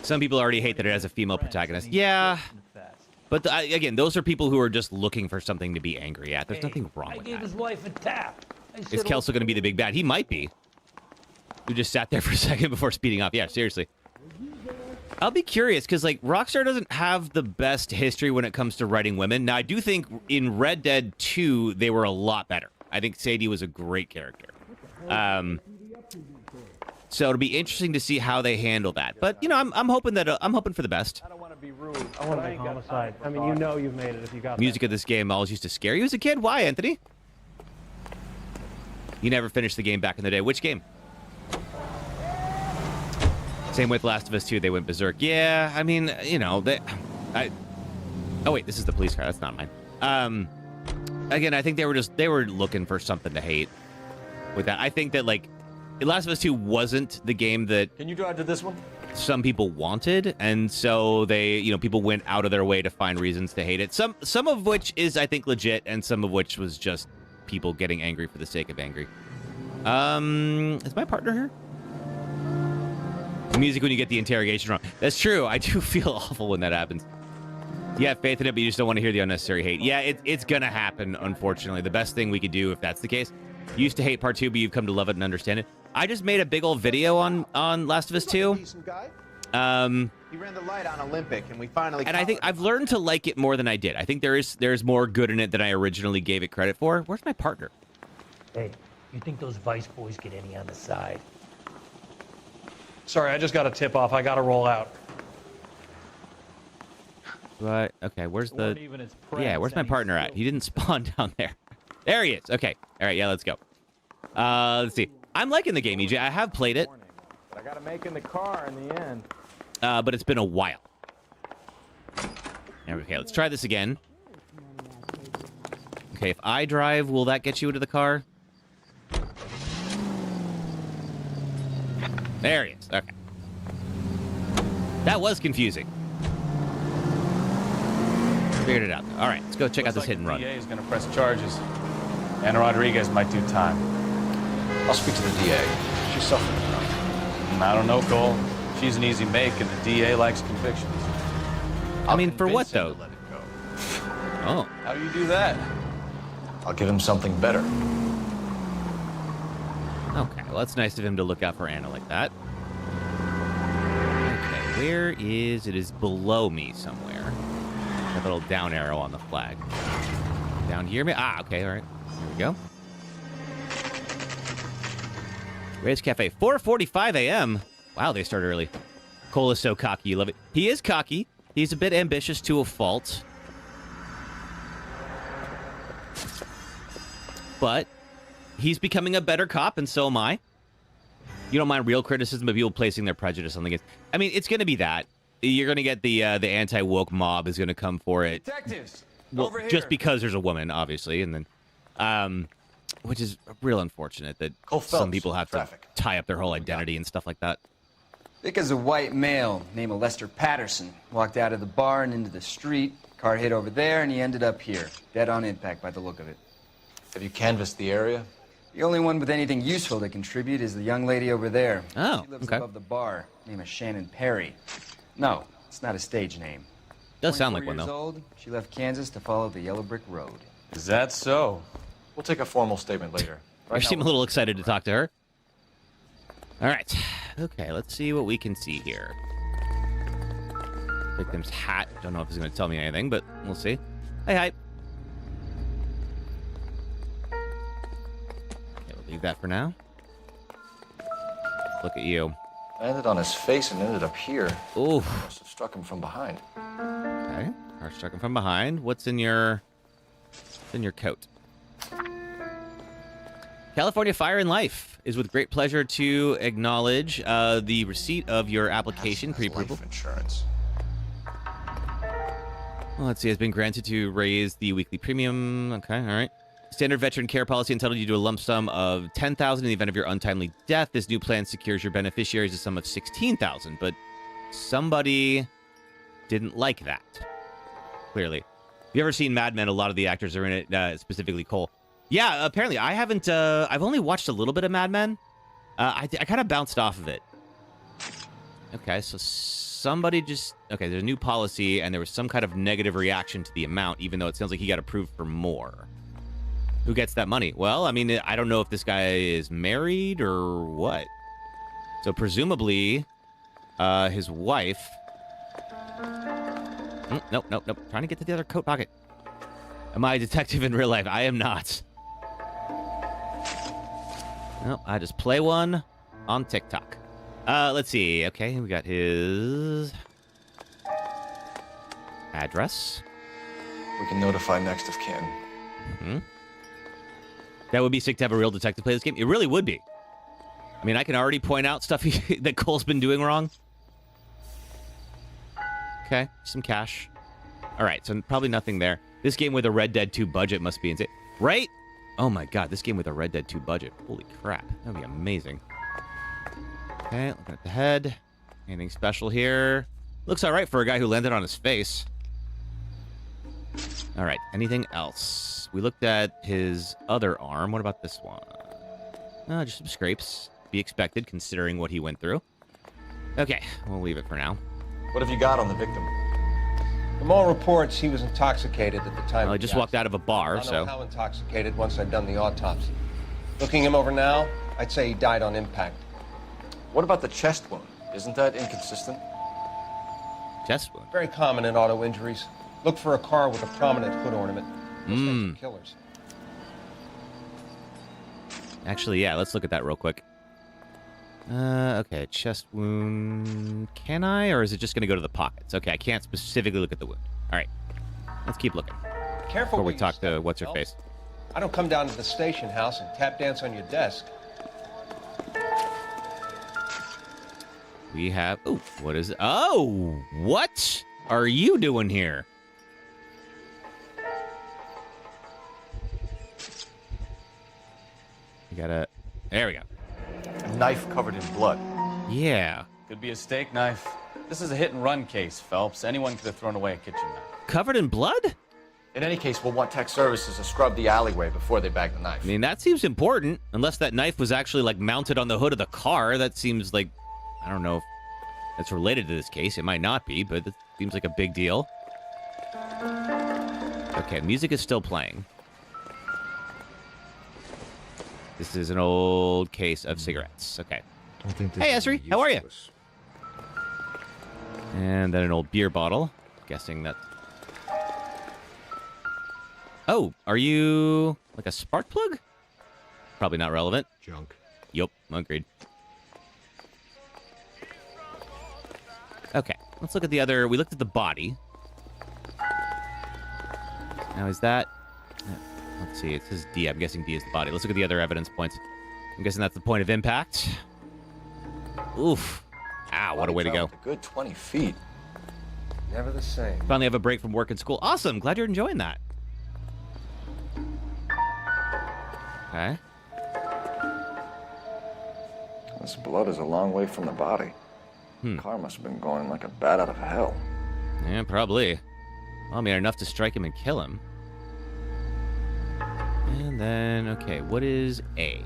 Some people already hate that it has a female protagonist. Yeah. But, again, those are people who are just looking for something to be angry at. There's nothing wrong with that. I gave his wife a tap. Is Kelso going to be the big bad? He might be. Who just sat there for a second before speeding up. Yeah, seriously. I'll be curious, because, like, Rockstar doesn't have the best history when it comes to writing women. Now, I do think in Red Dead 2, they were a lot better. I think Sadie was a great character. So it'll be interesting to see how they handle that. But, you know, I'm hoping that I'm hoping for the best. I don't want to be rude. I want to make homicide. I mean, you know you've made it if you got Music of this game always used to scare you as a kid. Why, Anthony? You never finished the game back in the day. Which game? Same with Last of Us 2, they went berserk. Yeah, I mean, you know, oh wait, this is the police car. That's not mine. Again, I think they were looking for something to hate with that. I think that, like, Last of Us 2 wasn't the game that... Can you drive to this one? Some people wanted, and so they, you know, people went out of their way to find reasons to hate it. Some of which is, I think, legit, and some of which was just people getting angry for the sake of angry. Is my partner here? Music when you get the interrogation wrong. That's true. I do feel awful when that happens. You have faith in it, but you just don't want to hear the unnecessary hate. Yeah, it's gonna happen, unfortunately. The best thing we could do, if that's the case, you used to hate part 2, but you've come to love it and understand it. I just made a big old video on Last of Us 2. He ran the light on Olympic, and we finally... And I think I've learned to like it more than I did. I think there's more good in it than I originally gave it credit for. Where's my partner? Hey, you think those Vice boys get any on the side? Sorry, I just got a tip off. I got to roll out. What? Okay, where's the... Yeah, where's my partner at? He didn't spawn down there. There he is. Okay. All right, yeah, let's go. Let's see. I'm liking the game, EJ. I have played it. I got to make in the car in the end. But it's been a while. Okay, let's try this again. Okay, if I drive, will that get you into the car? There he is. Okay. That was confusing. Figured it out. All right, let's go check out this hit and run. The DA is going to press charges. Anna Rodriguez might do time. I'll speak to the DA. She's suffering enough. I don't know, Cole. She's an easy make, and the DA likes convictions. I mean, for what, though? Let it go. Oh. How do you do that? I'll give him something better. Okay, well, that's nice of him to look out for Anna like that. Okay, where is... It is below me somewhere. That little down arrow on the flag. Down here? Ah, okay, all right. Here we go. Ray's Cafe, 4:45 a.m. Wow, they start early. Cole is so cocky. You love it. He is cocky. He's a bit ambitious to a fault. But he's becoming a better cop, and so am I. You don't mind real criticism of people placing their prejudice on the game. I mean, it's going to be that. You're going to get the anti-woke mob is going to come for it. Detectives, Well, over here. just because there's a woman, obviously, and then, which is real unfortunate that some people have to tie up their whole identity and stuff like that. Because a white male named Lester Patterson walked out of the bar and into the street. Car hit over there, and he ended up here, dead on impact by the look of it. Have you canvassed the area? The only one with anything useful to contribute is the young lady over there. Oh, she lives okay. above the bar. Name is Shannon Perry. No, it's not a stage name. Does sound like one, 24 years though. old, she left Kansas to follow the Yellow Brick Road. Is that so? We'll take a formal statement later. You seem a little excited to talk to her. All right. Okay, let's see what we can see here. Victim's hat. Don't know if it's going to tell me anything, but we'll see. Hey, hi. Okay, we'll leave that for now. Look at you. Landed on his face and ended up here. Oof. Must have struck him from behind. Okay. Car struck him from behind. What's in your coat? California Fire and Life is with great pleasure to acknowledge the receipt of your application pre-approval. Insurance. Well, let's see. Has been granted to raise the weekly premium. Okay, all right. Standard veteran care policy entitled you to a lump sum of $10,000 in the event of your untimely death. This new plan secures your beneficiaries a sum of $16,000, but somebody didn't like that. Clearly. If you ever seen Mad Men, a lot of the actors are in it, specifically Cole. Yeah, apparently I haven't. I've only watched a little bit of Mad Men. I kind of bounced off of it. Okay, so somebody just... Okay, there's a new policy, and there was some kind of negative reaction to the amount, even though it sounds like he got approved for more. Who gets that money? Well, I mean, I don't know if this guy is married or what. So presumably, his wife... Nope. Trying to get to the other coat pocket. Am I a detective in real life? I am not. No, I just play one on TikTok. Let's see. Okay, we got his address. We can notify next of kin. Mm-hmm. That would be sick to have a real detective play this game. It really would be. I mean, I can already point out stuff that Cole's been doing wrong. Okay, some cash. All right, so probably nothing there. This game with a Red Dead 2 budget must be insane. Right? Oh my god, this game with a Red Dead 2 budget. Holy crap. That would be amazing. Okay, looking at the head. Anything special here? Looks all right for a guy who landed on his face. All right, anything else? We looked at his other arm. What about this one? Just some scrapes. Be expected, considering what he went through. Okay, we'll leave it for now. What have you got on the victim? From all reports, he was intoxicated at the time. Well, he just walked out of a bar, I'll so... know how intoxicated once I've done the autopsy. Looking him over now, I'd say he died on impact. What about the chest wound? Isn't that inconsistent? Chest wound? Very common in auto injuries. Look for a car with a prominent hood ornament. Those things are killers. Actually, yeah, let's look at that real quick. Okay, chest wound. Can I, or is it just going to go to the pockets? Okay, I can't specifically look at the wound. All right, let's keep looking. Careful before we talk to what's-her-face. I don't come down to the station house and tap dance on your desk. We have... Oh, what is it? Oh, what are you doing here? You gotta... There we go. A knife covered in blood. Yeah. Could be a steak knife. This is a hit-and-run case, Phelps. Anyone could have thrown away a kitchen knife. Covered in blood? In any case, we'll want tech services to scrub the alleyway before they bag the knife. I mean, that seems important. Unless that knife was actually, like, mounted on the hood of the car. That seems like... I don't know if that's related to this case. It might not be, but it seems like a big deal. Okay, music is still playing. This is an old case of cigarettes. Okay. Hey, Esri, how are you? And then an old beer bottle. Guessing that... Oh, are you like a spark plug? Probably not relevant. Junk. Yup, agreed. Okay, let's look at the other... We looked at the body. Now, is that... Let's see, it says D. I'm guessing D is the body. Let's look at the other evidence points. I'm guessing that's the point of impact. Oof. Ow, what a way to go. A good 20 feet. Never the same. Finally have a break from work and school. Awesome, glad you're enjoying that. Okay. This blood is a long way from the body. The car must have been going like a bat out of hell. Yeah, probably. Well, I mean, enough to strike him and kill him. And then, okay, what is A?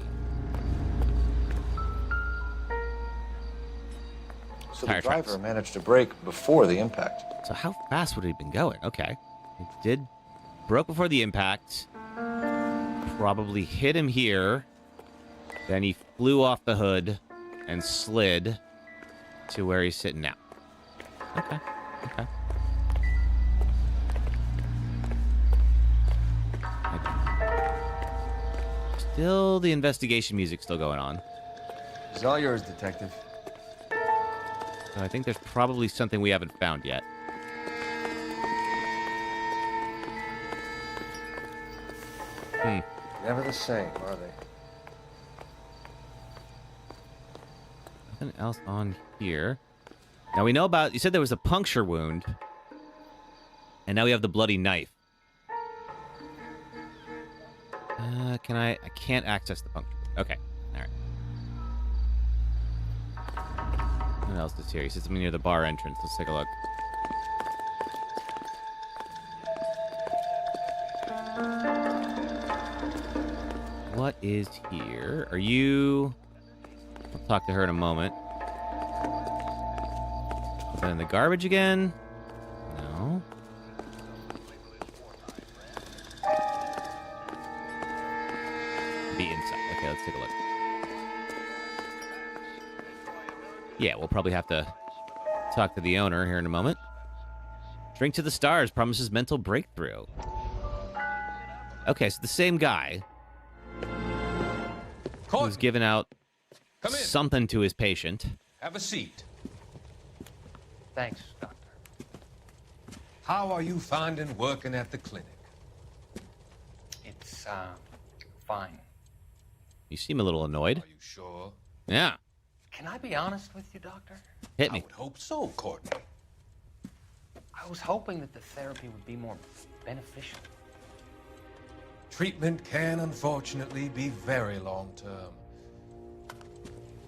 So Tire the driver tracks. managed to brake before the impact. So how fast would he have been going? Okay. He broke before the impact. Probably hit him here. Then he flew off the hood and slid to where he's sitting now. Okay. Okay. Still, the investigation music still going on. It's all yours, Detective. So I think there's probably something we haven't found yet. Never the same, are they? Nothing else on here. Now we know about... You said there was a puncture wound. And now we have the bloody knife. Can I can't access the puncture. Okay. All right. What else is here? He says something near the bar entrance. Let's take a look. What is here? Are you... I'll talk to her in a moment. Is that in the garbage again? No. Be inside. Okay, let's take a look. Yeah, we'll probably have to talk to the owner here in a moment. Drink to the Stars promises mental breakthrough. Okay, so the same guy who's giving out something to his patient. Have a seat. Thanks, Doctor. How are you finding working at the clinic? It's, fine. You seem a little annoyed. Are you sure? Yeah. Can I be honest with you, Doctor? Hit me. I would hope so, Courtney. I was hoping that the therapy would be more beneficial. Treatment can, unfortunately, be very long-term.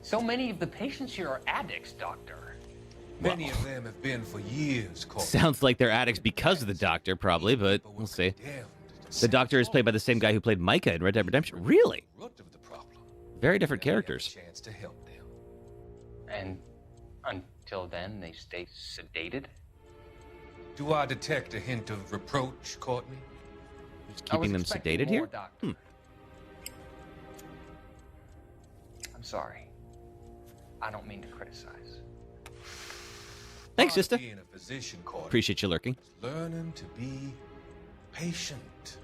So many of the patients here are addicts, Doctor. Many of them have been for years, Courtney. Sounds like they're addicts because of the Doctor, probably, but we'll see. The Doctor is played by the same guy who played Micah in Red Dead Redemption. Really? Very different characters. Chance to help them. And until then, they stay sedated? Do I detect a hint of reproach, Courtney? Just keeping them sedated here? I'm sorry. I don't mean to criticize. Thanks, sister. Being a physician, Courtney, Appreciate you lurking. learning to be patient.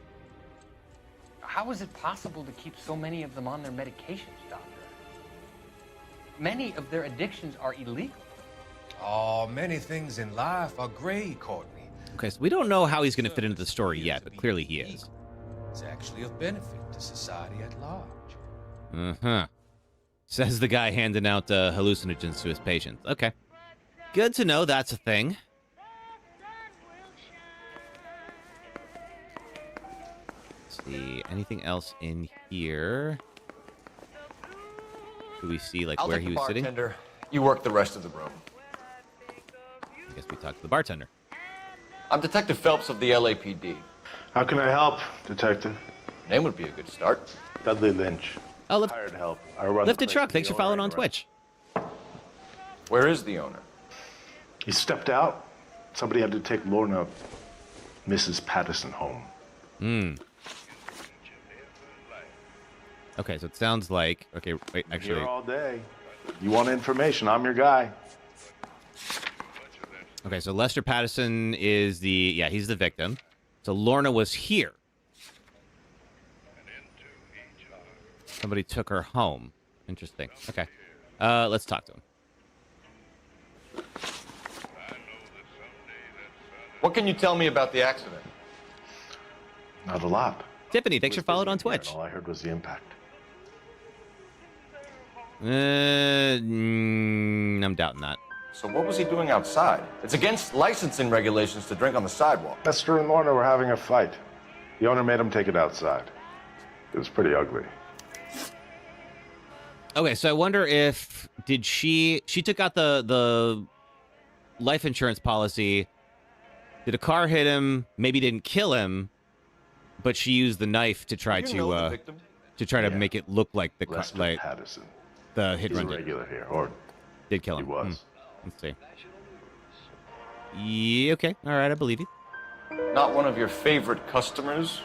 How is it possible to keep so many of them on their medications, Doctor? Many of their addictions are illegal. Oh, many things in life are gray, Courtney. Okay, so we don't know how he's going to fit into the story yet, but clearly he is. It's actually of benefit to society at large. Uh-huh. Says the guy handing out hallucinogens to his patients. Okay. Good to know that's a thing. Let's see. Anything else in here? Do we see, like, I'll where take he the was sitting? bartender. You work the rest of the room. I guess we talked to the bartender. I'm Detective Phelps of the LAPD. How can I help, Detective? Name would be a good start. Dudley Lynch. Oh, Hired help. I run Lift a the truck. place Thanks for with the following owner on and Twitch. Where is the owner? He stepped out. Somebody had to take Lorna, Mrs. Patterson, home. Okay, so it sounds like... Okay, wait, actually... Here all day. You want information, I'm your guy. Okay, so Lester Patterson is the... Yeah, he's the victim. So Lorna was here. Somebody took her home. Interesting. Okay. Let's talk to him. What can you tell me about the accident? Not a lot. Tiffany, thanks for following on Twitch. All I heard was the impact. I'm doubting that. So what was he doing outside? It's against licensing regulations to drink on the sidewalk. Lester and Lorna were having a fight. The owner made him take it outside. It was pretty ugly. Okay, so I wonder if... Did she took out the life insurance policy. Did a car hit him? Maybe didn't kill him, but she used the knife to try to make it look like the Lester like Patterson. the hit He's run a did. regular here, or Did kill him. he was. Let's see. Yeah, okay. All right, I believe you. Not one of your favorite customers?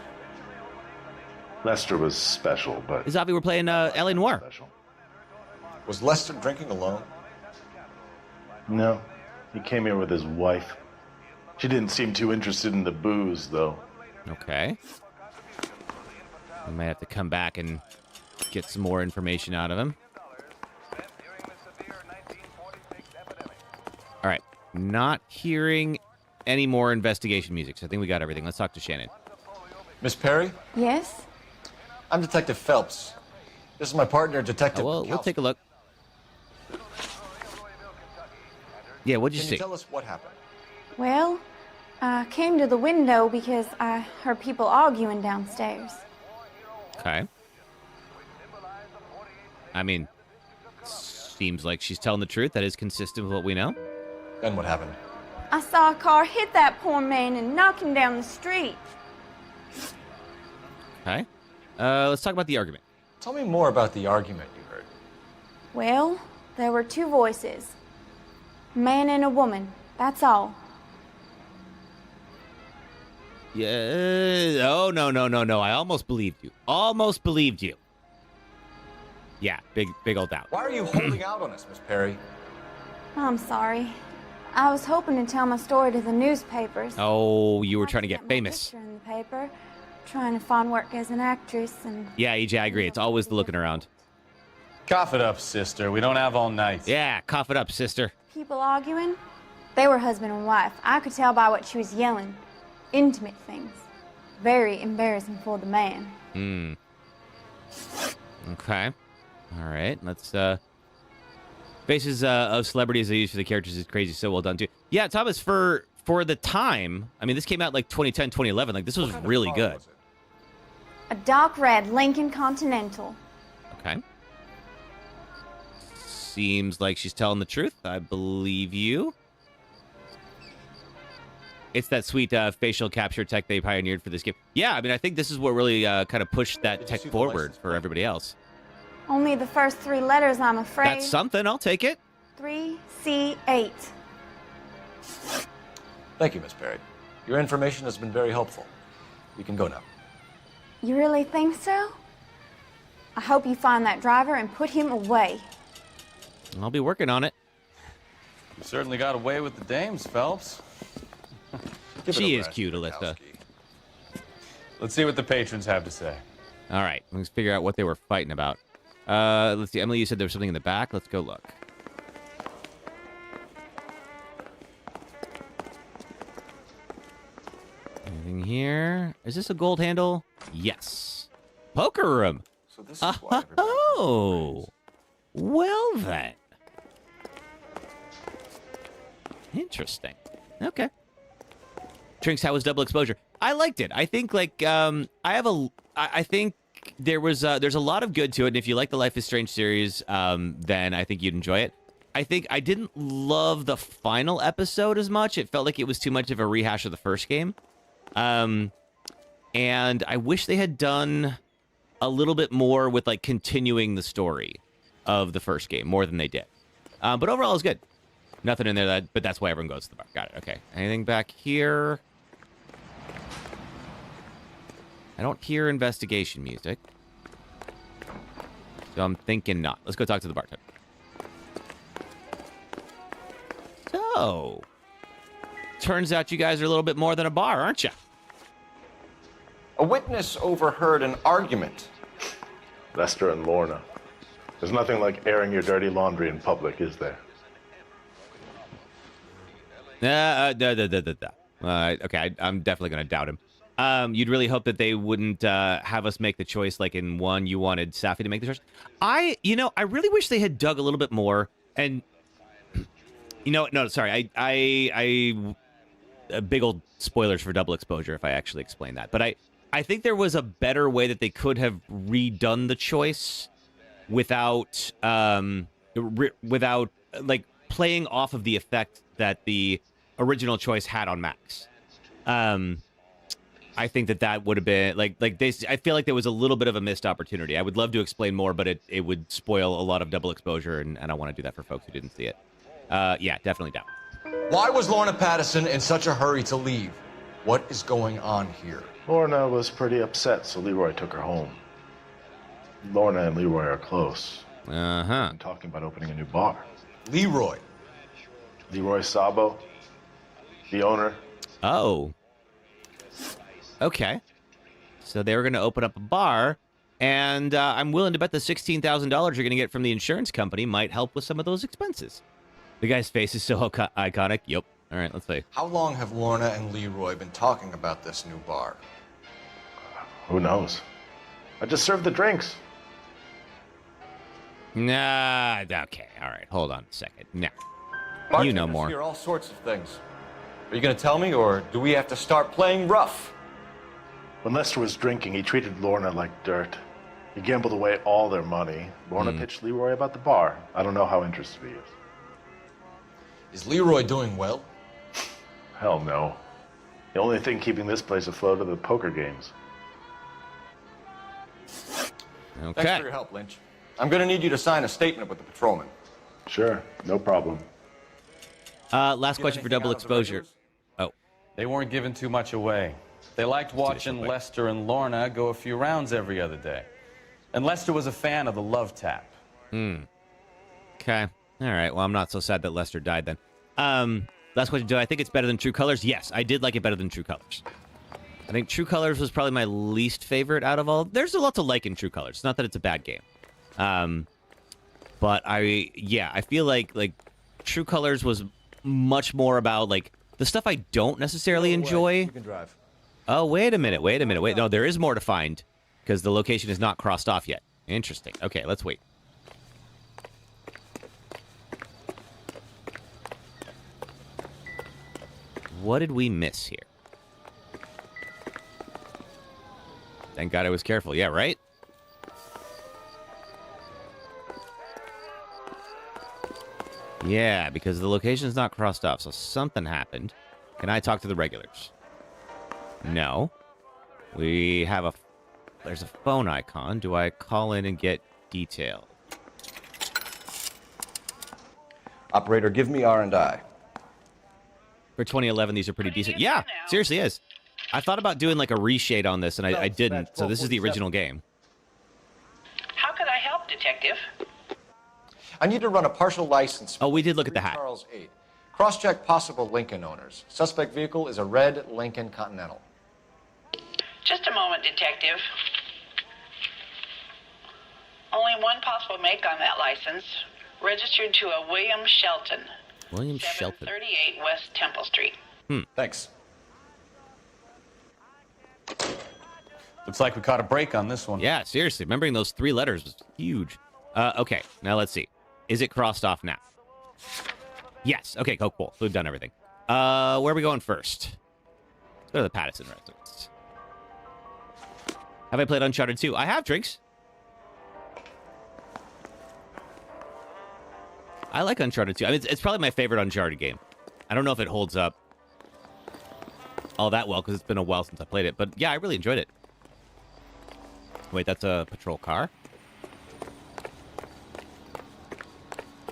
Lester was special, but... Zavi, we're playing LA Noire. Was Lester drinking alone? No. He came here with his wife. She didn't seem too interested in the booze, though. Okay. We might have to come back and get some more information out of him. All right. Not hearing any more investigation music, so I think we got everything. Let's talk to Shannon. Miss Perry? Yes? I'm Detective Phelps. This is my partner, Detective... Well, we'll take a look. Yeah, what'd you Can see? you tell us what happened? Well, I came to the window because I heard people arguing downstairs. Okay. I mean, seems like she's telling the truth. That is consistent with what we know. Then what happened? I saw a car hit that poor man and knock him down the street. Okay. Let's talk about the argument. Tell me more about the argument you heard. Well, there were two voices. A man and a woman. That's all. Yeah. Oh, no. I almost believed you. Almost believed you. Yeah, big old doubt. Why are you holding out on us, Miss Perry? I'm sorry. I was hoping to tell my story to the newspapers. Oh, you were trying to get famous. In the paper, trying to find work as an actress and... Yeah, EJ, I agree. It's always the looking around. Cough it up, sister. We don't have all night. Yeah, cough it up, sister. People arguing? They were husband and wife. I could tell by what she was yelling. Intimate things. Very embarrassing for the man. Okay. All right. Let's, faces of celebrities they use for the characters is crazy. So well done, too. Yeah, Thomas, for the time, I mean, this came out like 2010, 2011. Like, this was really good. Was a dark red Lincoln Continental. Okay. Seems like she's telling the truth. I believe you. It's that sweet facial capture tech they pioneered for this game. Yeah, I mean, I think this is what really kind of pushed that tech forward for everybody else. Only the first three letters, I'm afraid. That's something. I'll take it. 3C8. Thank you, Miss Perry. Your information has been very helpful. You can go now. You really think so? I hope you find that driver and put him away. I'll be working on it. You certainly got away with the dames, Phelps. She is cute, Alyssa. Let's see what the patrons have to say. All right, let's figure out what they were fighting about. Let's see. Emily, you said there was something in the back. Let's go look. Anything here? Is this a gold handle? Yes. Poker room. So this is why Oh. Well then. Interesting. Okay. Trinks, how was double exposure? I liked it. I think like I think there's a lot of good to it. And if you like the Life is Strange series, then I think you'd enjoy it. I think I didn't love the final episode as much. It felt like it was too much of a rehash of the first game. And I wish they had done a little bit more with like continuing the story of the first game more than they did. But overall, it was good. Nothing in there but that's why everyone goes to the bar. Got it. Okay. Anything back here? I don't hear investigation music. So I'm thinking not. Let's go talk to the bartender. So, turns out you guys are a little bit more than a bar, aren't you? A witness overheard an argument. Lester and Lorna. There's nothing like airing your dirty laundry in public, is there? Okay, I'm definitely going to doubt him. You'd really hope that they wouldn't have us make the choice, like in one, you wanted Safi to make the choice. I really wish they had dug a little bit more, and, sorry, I big old spoilers for Double Exposure if I actually explain that, but I think there was a better way that they could have redone the choice without like playing off of the effect that the original choice had on Max. I think that would have been I feel like there was a little bit of a missed opportunity. I would love to explain more, but it would spoil a lot of Double Exposure, and I want to do that for folks who didn't see it. Yeah, definitely down. Why was Lorna Patterson in such a hurry to leave? What is going on here? Lorna was pretty upset, so Leroy took her home. Lorna and Leroy are close. Uh-huh. I'm talking about opening a new bar. Leroy Sabo, the owner. Oh. Okay. So they were going to open up a bar, and I'm willing to bet the $16,000 you're going to get from the insurance company might help with some of those expenses. The guy's face is so iconic. Yep. All right, let's see. How long have Lorna and Leroy been talking about this new bar? Who knows? I just served the drinks. Nah, okay. All right, hold on a second. Nah. You know more. Hear all sorts of things. Are you going to tell me, or do we have to start playing rough? When Lester was drinking, he treated Lorna like dirt. He gambled away all their money. Lorna pitched Leroy about the bar. I don't know how interested he is. Is Leroy doing well? Hell no. The only thing keeping this place afloat are the poker games. Okay. Thanks for your help, Lynch. I'm going to need you to sign a statement with the patrolman. Sure, no problem. Last question for Double Exposure. Oh. They weren't giving too much away. They liked watching Lester and Lorna go a few rounds every other day. And Lester was a fan of the love tap. Okay. All right. Well, I'm not so sad that Lester died then. Last question. Do I think it's better than True Colors? Yes, I did like it better than True Colors. I think True Colors was probably my least favorite out of all. There's a lot to like in True Colors. It's not that it's a bad game. But I feel like True Colors was much more about like the stuff I don't necessarily enjoy. You can drive. Oh, wait a minute. Wait. No, there is more to find because the location is not crossed off yet. Interesting. Okay, let's wait. What did we miss here? Thank God I was careful. Yeah, right? Yeah, because the location's not crossed off, so something happened. Can I talk to the regulars? No. We have there's a phone icon. Do I call in and get detail? Operator, give me R&I. For 2011, these are pretty decent. Yeah, seriously is. I thought about doing like a reshade on this, and I didn't. So this is the original game. How could I help, Detective? I need to run a partial license. Oh, we did look at the hat. Charles 8. Cross-check possible Lincoln owners. Suspect vehicle is a red Lincoln Continental. Just a moment, Detective. Only one possible make on that license. Registered to a William Shelton. William Shelton. 38 West Temple Street. Thanks. Looks like we caught a break on this one. Yeah, seriously. Remembering those 3 letters was huge. Okay, now let's see. Is it crossed off now? Yes. Okay, cool. So we've done everything. Where are we going first? Let's go to the Patterson residence. Have I played Uncharted 2? I have, Drinks. I like Uncharted 2. I mean, it's probably my favorite Uncharted game. I don't know if it holds up all that well because it's been a while since I played it. But yeah, I really enjoyed it. Wait, that's a patrol car?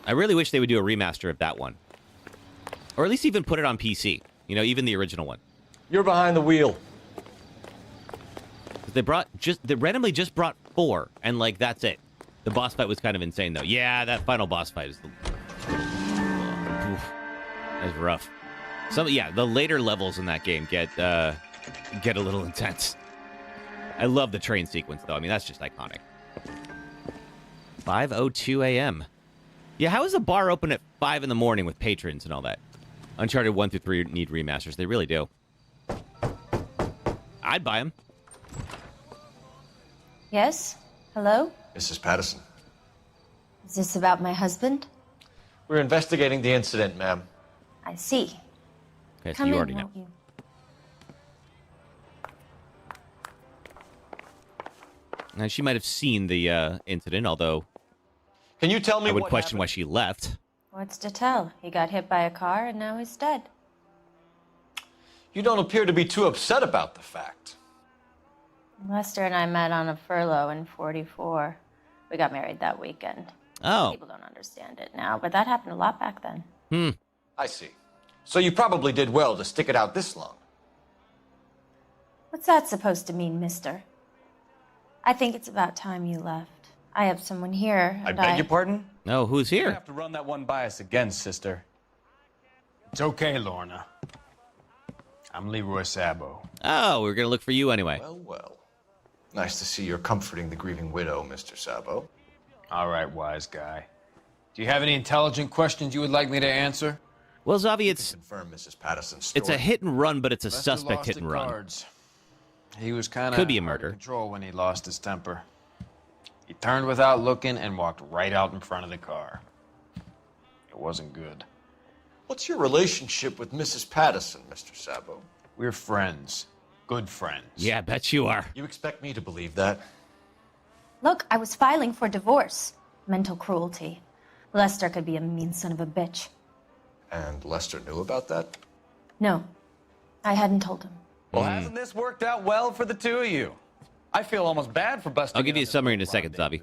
I really wish they would do a remaster of that one. Or at least even put it on PC. You know, even the original one. You're behind the wheel. They randomly just brought 4, and like that's it. The boss fight was kind of insane though. Yeah, that final boss fight is that's rough. The later levels in that game get a little intense. I love the train sequence though. I mean, that's just iconic. 5:02 a.m. Yeah, how is a bar open at 5 in the morning with patrons and all that? Uncharted 1 through 3 need remasters. They really do. I'd buy them. Yes? Hello? Mrs. Patterson. Is this about my husband? We're investigating the incident, ma'am. I see. Okay, so Come you in, already know. won't you? Now, she might have seen the incident, although Can you tell me I would what question happened? why she left. What's to tell? He got hit by a car and now he's dead. You don't appear to be too upset about the fact. Lester and I met on a furlough in 44. We got married that weekend. Oh. People don't understand it now, but that happened a lot back then. I see. So you probably did well to stick it out this long. What's that supposed to mean, mister? I think it's about time you left. I have someone here. I and beg your pardon? No, who's You here? have to run that one by us again, sister. It's okay, Lorna. I'm Leroy Sabo. Oh, we were going to look for you anyway. Well, well. Nice to see you're comforting the grieving widow, Mr. Sabo. All right, wise guy. Do you have any intelligent questions you would like me to answer? Well, Zavi, it's Confirm Mrs. Patterson's story. it's a hit and run, but it's a Lester suspect lost hit and at run. cards. He was kind of Could be a murder. control when he lost his temper. He turned without looking and walked right out in front of the car. It wasn't good. What's your relationship with Mrs. Patterson, Mr. Sabo? We're friends. Good friends. Yeah, I bet you are. You expect me to believe that? Look, I was filing for divorce. Mental cruelty. Lester could be a mean son of a bitch. And Lester knew about that? No, I hadn't told him. Well, hasn't this worked out well for the two of you? I feel almost bad for busting. I'll give you a summary in a second, Zavi.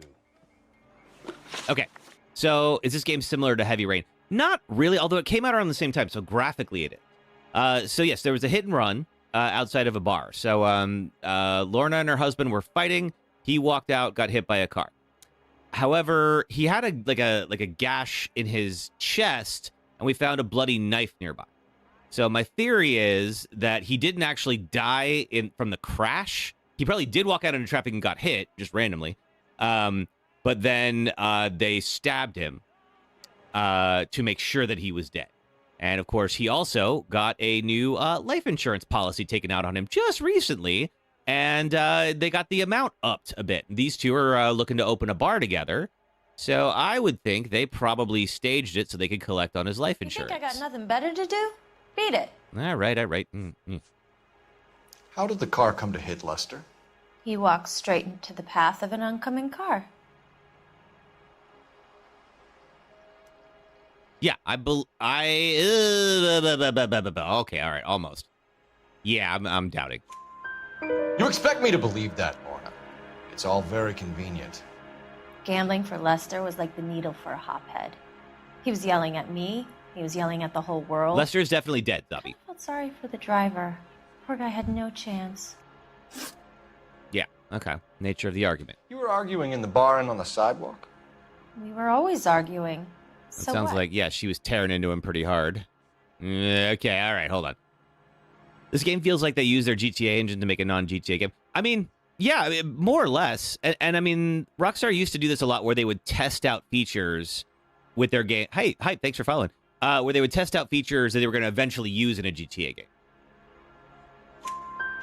Okay, so is this game similar to Heavy Rain? Not really, although it came out around the same time, so graphically it is. So yes, there was a hit and run outside of a bar. So Lorna and her husband were fighting. He walked out, got hit by a car. However, he had a gash in his chest, and we found a bloody knife nearby. So my theory is that he didn't actually die from the crash. He probably did walk out into traffic and got hit, just randomly. But then they stabbed him to make sure that he was dead. And, of course, he also got a new life insurance policy taken out on him just recently. And they got the amount upped a bit. These two are looking to open a bar together. So I would think they probably staged it so they could collect on his life insurance. Think I got nothing better to do? Beat it. All right. How did the car come to hit Lester? He walks straight into the path of an oncoming car. Yeah, okay, all right, almost. Yeah, I'm doubting. You expect me to believe that, Lorna? It's all very convenient. Gambling for Lester was like the needle for a hophead. He was yelling at me. He was yelling at the whole world. Lester is definitely dead, Zabi. I felt sorry for the driver. Poor guy had no chance. Yeah, okay. Nature of the argument. You were arguing in the bar and on the sidewalk? We were always arguing. It So sounds what? like, yeah, she was tearing into him pretty hard. Okay, all right, hold on. This game feels like they use their GTA engine to make a non-GTA game. I mean, yeah, more or less. And I mean, Rockstar used to do this a lot where they would test out features with their game. Hey, Hype, thanks for following. Where they would test out features that they were going to eventually use in a GTA game.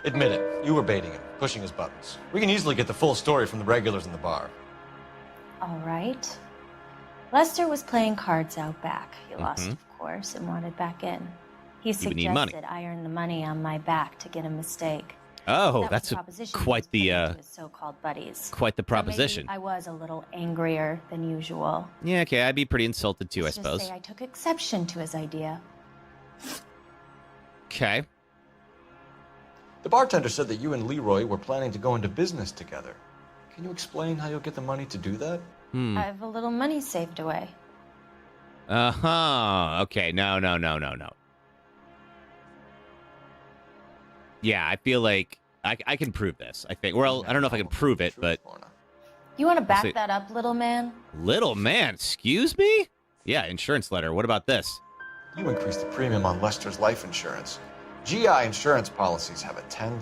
Admit it, you were baiting him, pushing his buttons. We can easily get the full story from the regulars in the bar. All right. Lester was playing cards out back. He lost, of course, and wanted back in. He would need money. suggested I earn the money on my back to get a mistake. Oh, That was that's the proposition he quite was the putting to his so-called buddies. quite the So maybe proposition. I was a little angrier than usual. Yeah, okay, I'd be pretty insulted too, Let's I just suppose. say I took exception to his idea. Okay. The bartender said that you and Leroy were planning to go into business together. Can you explain how you'll get the money to do that? I have a little money saved away. Okay, no. Yeah, I feel like I can prove this, I think. Well, I don't know if I can prove it, but... You want to back see. that up, little man? Little man, excuse me? Yeah, insurance letter. What about this? You increased the premium on Lester's life insurance. GI insurance policies have a $10,000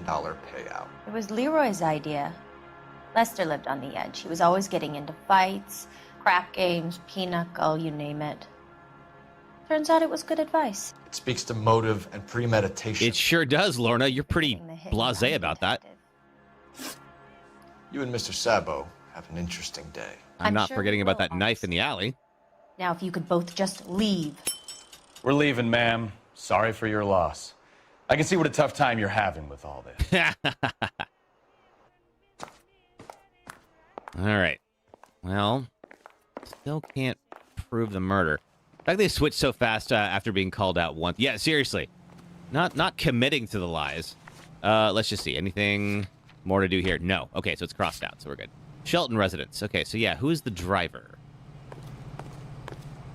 payout. It was Leroy's idea. Lester lived on the edge. He was always getting into fights, crap games, pinochle, you name it. Turns out it was good advice. It speaks to motive and premeditation. It sure does, Lorna. You're pretty blasé about that. You and Mr. Sabo have an interesting day. I'm not forgetting about that knife in the alley. Now, if you could both just leave. We're leaving, ma'am. Sorry for your loss. I can see what a tough time you're having with all this. All right. Well, still can't prove the murder. The fact they switched so fast after being called out once. Yeah, seriously. Not committing to the lies. Let's just see. Anything more to do here? No. Okay, so it's crossed out, so we're good. Shelton residence. Okay, so yeah, who is the driver?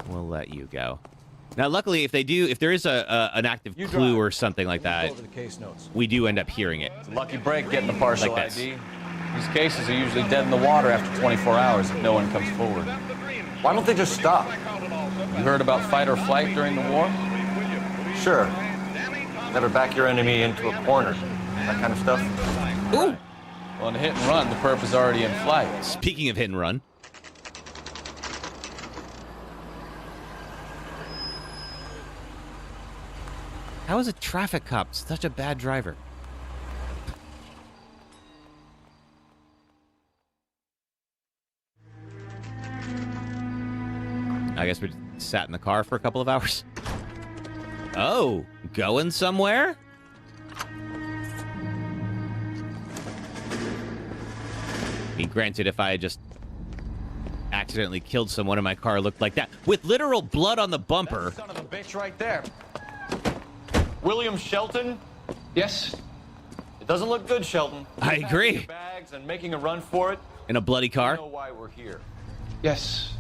We'll let you go. Now, luckily, if there is an active clue or something like that, Over the case notes. we do end up hearing it. It's a lucky break getting a partial Like this. ID. These cases are usually dead in the water after 24 hours if no one comes forward. Why don't they just stop? You heard about fight or flight during the war? Sure. Never back your enemy into a corner. That kind of stuff. Ooh! Well, in a hit and run, the perp is already in flight. Speaking of hit and run. How is a traffic cop such a bad driver? I guess we sat in the car for a couple of hours. Oh, going somewhere? I mean, granted, if I had just accidentally killed someone and my car looked like that, with literal blood on the bumper. Son of a bitch right there. William Shelton? Yes? It doesn't look good, Shelton. I agree. Your bags and making a run for it. In a bloody car? You know why we're here. Yes.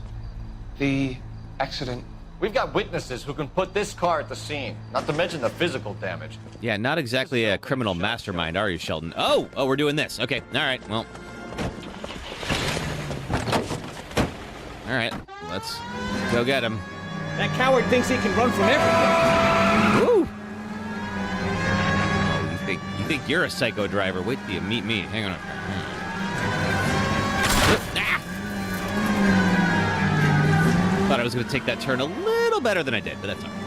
The accident. We've got witnesses who can put this car at the scene, not to mention the physical damage. Yeah, not exactly a criminal mastermind, are you, Sheldon? Oh, we're doing this. Okay, all right, well. All right, let's go get him. That coward thinks he can run from everything. Woo! Oh, you think you're a psycho driver? Wait till you meet me. Hang on. Ah! Thought I was going to take that turn a little better than I did, but that's all right.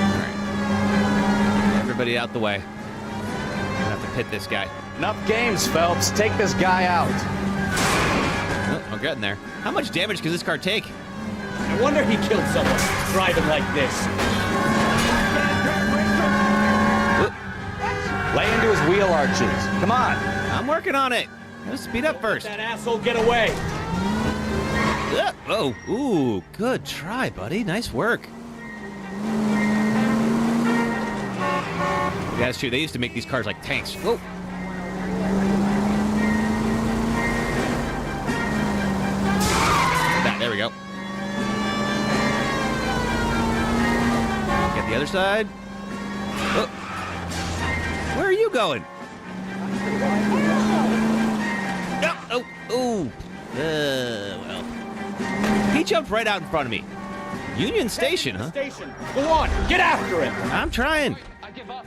All right. Everybody out the way. I have to pit this guy. Enough games, Phelps. Take this guy out. Oh, we're getting there. How much damage can this car take? No wonder he killed someone driving like this. Lay into his wheel arches. Come on. I'm working on it. Let's speed up first. Let that asshole get away. Oh, ooh, good try, buddy. Nice work. Yeah, that's true. They used to make these cars like tanks. Whoa. There we go. Get the other side. Oh. Where are you going? No. Oh. Well. He jumped right out in front of me. Union Station, huh? Station. Go on. Get after him. I'm trying. I give up.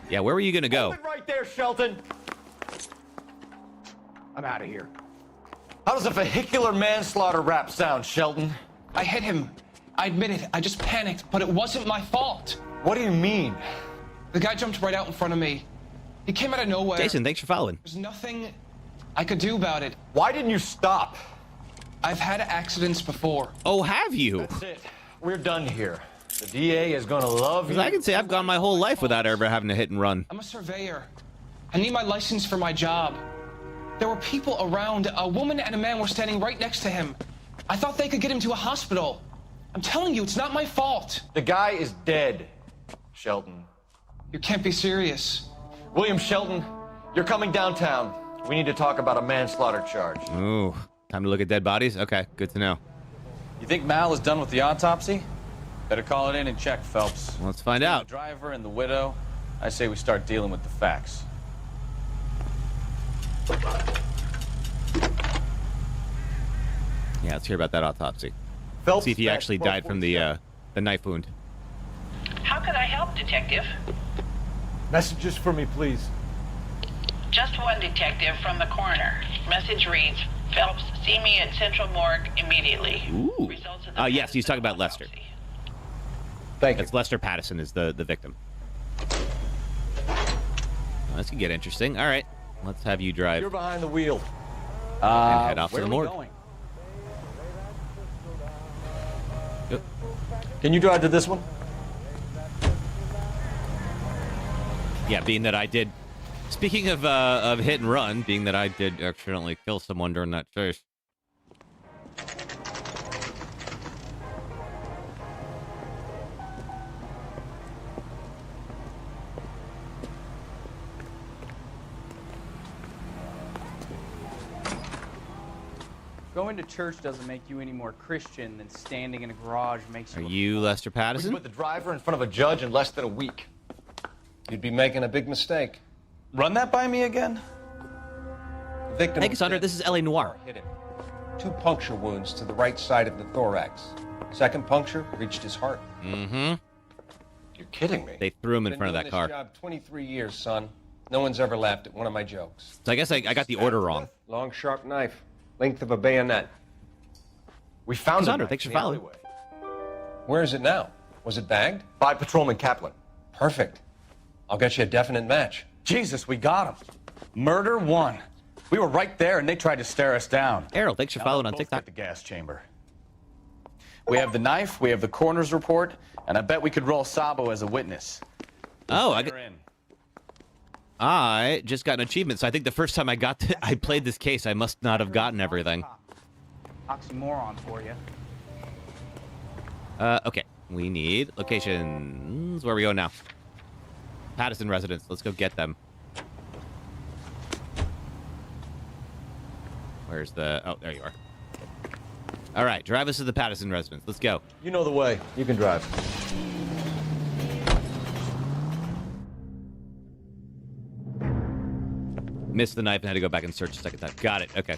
Yeah, where were you gonna go? Right there, Shelton. I'm out of here. How does a vehicular manslaughter rap sound, Shelton? I hit him. I admit it. I just panicked, but it wasn't my fault. What do you mean? The guy jumped right out in front of me. He came out of nowhere. Jason, thanks for following. There's nothing I could do about it. Why didn't you stop? I've had accidents before. Oh, have you? That's it. We're done here. The DA is gonna love you. Because I can say I've gone my whole life without ever having to hit and run. I'm a surveyor. I need my license for my job. There were people around. A woman and a man were standing right next to him. I thought they could get him to a hospital. I'm telling you, it's not my fault. The guy is dead, Shelton. You can't be serious. William Shelton, you're coming downtown. We need to talk about a manslaughter charge. Ooh, time to look at dead bodies? Okay, good to know. You think Mal is done with the autopsy? Better call it in and check, Phelps. Let's find out. The driver and the widow, I say we start dealing with the facts. Yeah, let's hear about that autopsy. Phelps, see if he actually died from the knife wound. How can I help, Detective? Messages for me, please. Just one, Detective, from the coroner. Message reads, Phelps, see me at Central Morgue immediately. Ooh. Yes, he's talking about Lester. Thank you. That's Lester Patterson is the victim. Well, this could get interesting. All right, let's have you drive. You're behind the wheel. And head off to Where the are we morgue. going? Can you drive to this one? Yeah, being that I did. Speaking of hit and run, being that I did accidentally kill someone during that chase. Going to church doesn't make you any more Christian than standing in a garage makes Are you. you Lester We Patterson? can put the driver in front of a judge in less than a week. You'd be making a big mistake. Run that by me again? The victim Hey, Cassandra, this is L.A. Noire. Hit him. 2 puncture wounds to the right side of the thorax. Second puncture reached his heart. Mm-hmm. You're kidding me. They threw him in Been front of doing that car. This job 23 years, son. No one's ever laughed at one of my jokes. So I guess I got the order wrong. Long, sharp knife. Length of a bayonet. We found Cassandra, him. thanks for in the following. alleyway. Where is it now? Was it bagged? By Patrolman Kaplan. Perfect. I'll get you a definite match. Jesus, we got him. Murder 1. We were right there and they tried to stare us down. Errol, thanks for following on Both TikTok. at the gas chamber. We have the knife, we have the coroner's report, and I bet we could roll Sabo as a witness. Oh, Let her in. I just got an achievement, so I think the first time I played this case, I must not have gotten everything. Oxymoron for you. Okay, we need locations. Where are we going now? Patterson residence. Let's go get them. Where's the... Oh, there you are. All right, drive us to the Patterson residence. Let's go. You know the way. You can drive. Missed the knife and had to go back and search a second time. Got it. Okay.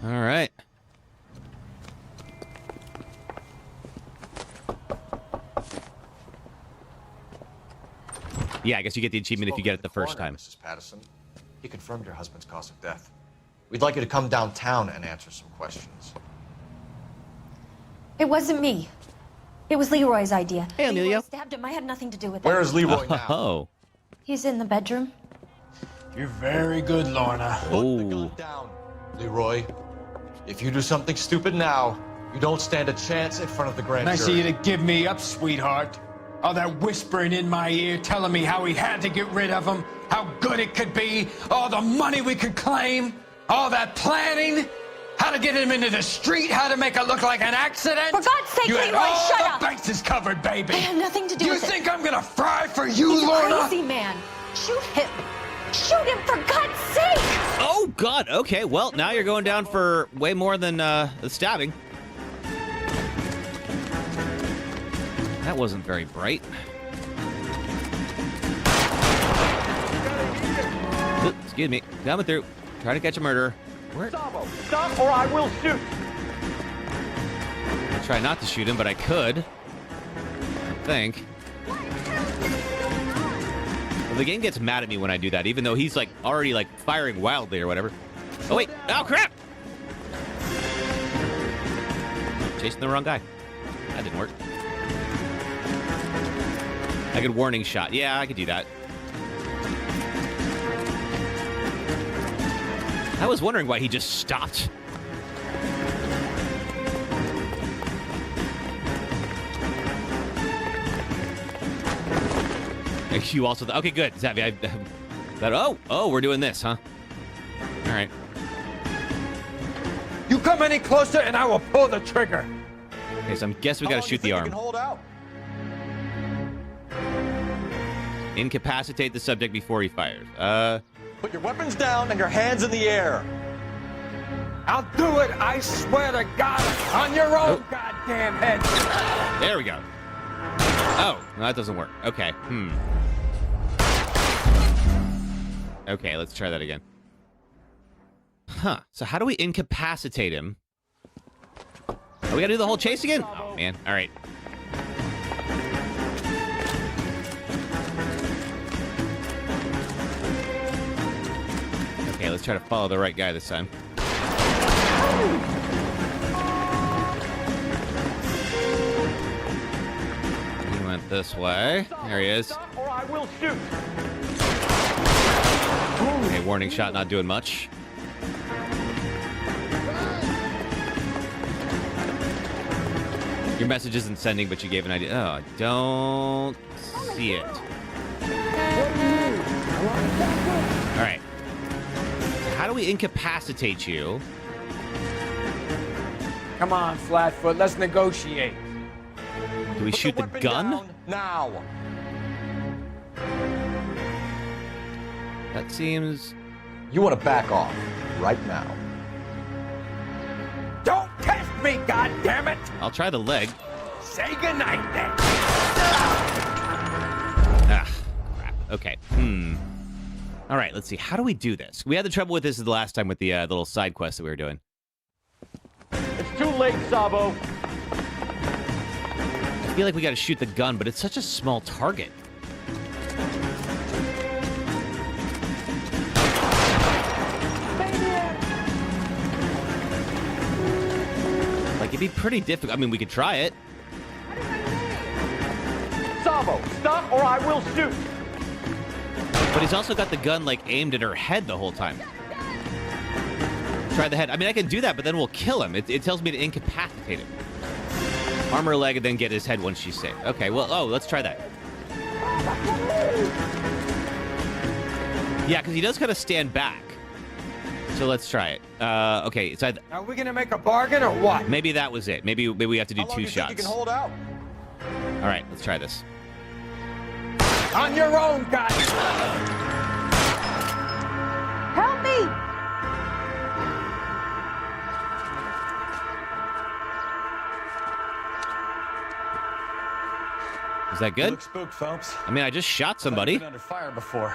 All right. Yeah, I guess you get the achievement if you get it the first time. Mrs. Patterson, he confirmed your husband's cause of death. We'd like you to come downtown and answer some questions. It wasn't me. It was Leroy's idea. Hey, Amelia. Leroy stabbed him. I had nothing to do with it. Where is Leroy now? Oh. He's in the bedroom. You're very good, Lorna. Oh. Down, Leroy. If you do something stupid now, you don't stand a chance in front of the grand Nice of jury. you to give me up, sweetheart. All that whispering in my ear telling me how we had to get rid of him, how good it could be, all the money we could claim, all that planning, how to get him into the street, how to make it look like an accident. For God's sake, you had Leroy, all shut the up! bases covered, baby. I had nothing to do you with it. You think I'm gonna fry for you, He's Lorna? a crazy man. Shoot him. Shoot him, for God's sake! Oh, God. Okay, well, now you're going down for way more than the stabbing. That wasn't very bright. Excuse me. Coming through. Trying to catch a murderer. Where? Stop or I will shoot. I'll try not to shoot him, but I could. I think. Well, the game gets mad at me when I do that, even though he's like already like firing wildly or whatever. Oh wait! Oh crap! Chasing the wrong guy. That didn't work. I could warning shot. Yeah, I could do that. I was wondering why he just stopped. You also... Okay, good. Zavi, oh, we're doing this, huh? All right. You come any closer and I will pull the trigger. Okay, so I'm guessing we gotta shoot the arm. Hold out. Incapacitate the subject before he fires. Put your weapons down and your hands in the air. I'll do it, I swear to God, on your own goddamn head. There we go. Oh, no, that doesn't work. Okay, Okay, let's try that again. Huh, so how do we incapacitate him? Oh, we gotta do the whole chase again? Oh, man. All right. Okay, let's try to follow the right guy this time. He went this way. There he is. Or I will shoot. Okay, warning shot not doing much. Your message isn't sending, but you gave an idea. Oh, I don't see it. All right. So how do we incapacitate you? Come on, Flatfoot, let's negotiate. Do we shoot the gun? Now. That seems... You want to back off right now. Don't test me, goddammit! I'll try the leg. Say goodnight, then. Ah, crap. Okay. All right, let's see. How do we do this? We had the trouble with this the last time with the little side quest that we were doing. It's too late, Sabo. I feel like we got to shoot the gun, but it's such a small target. Like, it'd be pretty difficult. I mean, we could try it. Sabo, stop or I will shoot. But he's also got the gun, like, aimed at her head the whole time. Try the head. I mean, I can do that, but then we'll kill him. It tells me to incapacitate him. Arm her leg and then get his head once she's safe. Okay, well, let's try that. Yeah, because he does kind of stand back. So let's try it. Okay, it's either... Are we gonna make a bargain or what? Maybe that was it. Maybe we have to do two shots. You can hold out. All right, let's try this. On your own, guys. Help me! Is that good? You look spooked, Phelps. I mean, I just shot somebody. I've been under fire before.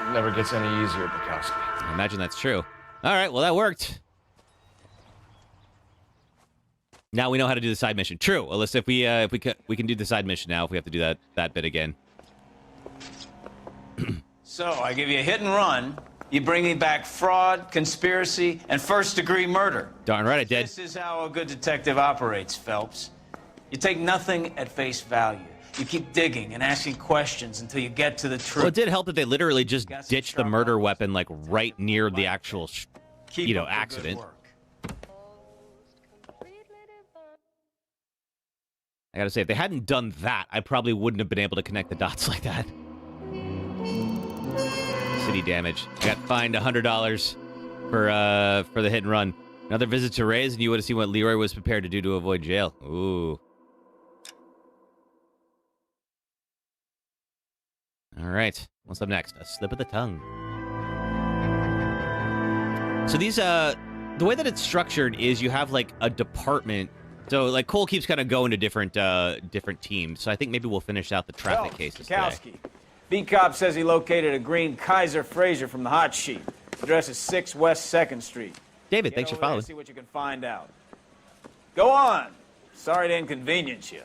It never gets any easier, Bukowski. I imagine that's true. All right, well, that worked. Now we know how to do the side mission. True, Alyssa. We can do the side mission now if we have to do that bit again. So, I give you a hit and run. You bring me back fraud, conspiracy, and first-degree murder. Darn right I did. This is how a good detective operates, Phelps. You take nothing at face value. You keep digging and asking questions until you get to the truth. Well, it did help that they literally just ditched the murder weapon, like, right near the actual, accident. I gotta say, if they hadn't done that, I probably wouldn't have been able to connect the dots like that. City damage. I got fined $100 for the hit and run. Another visit to Ray's, and you would have seen what Leroy was prepared to do to avoid jail. Ooh. All right. What's up next? A slip of the tongue. So these, the way that it's structured is you have, like, a department. So, like, Cole keeps kind of going to different teams. So I think maybe we'll finish out the traffic cases today. B-Cop says he located a green Kaiser Fraser from the hot sheet. Address is 6 West 2nd Street. David, thanks for following. See what you can find out. Go on. Sorry to inconvenience you.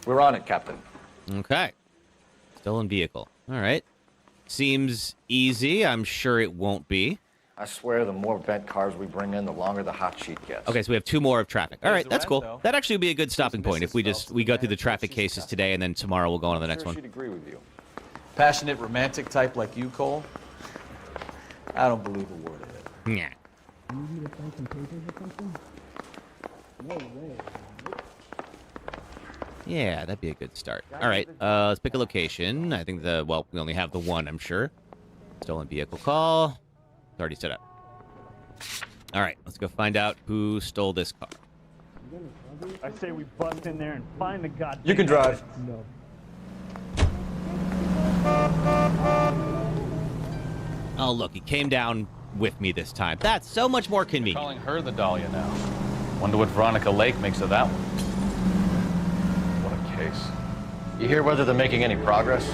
We're on it, Captain. Okay. Stolen vehicle. All right. Seems easy. I'm sure it won't be. I swear the more bent cars we bring in, the longer the hot sheet gets. Okay, so we have 2 more of traffic. All right, that's cool. That actually would be a good stopping point if we go through the traffic cases today, and then tomorrow we'll go on to the next one. She'd agree with you. Passionate, romantic type like you, Cole? I don't believe a word of it. Yeah. Yeah, that'd be a good start. All right, let's pick a location. I think we only have the one, I'm sure. Stolen vehicle call. It's already set up. All right, let's go find out who stole this car. I say we bust in there and find the goddamn... You can drive. No. Oh, look, he came down with me this time. That's so much more convenient. Calling her the Dahlia now. Wonder what Veronica Lake makes of that one. What a case. You hear whether they're making any progress?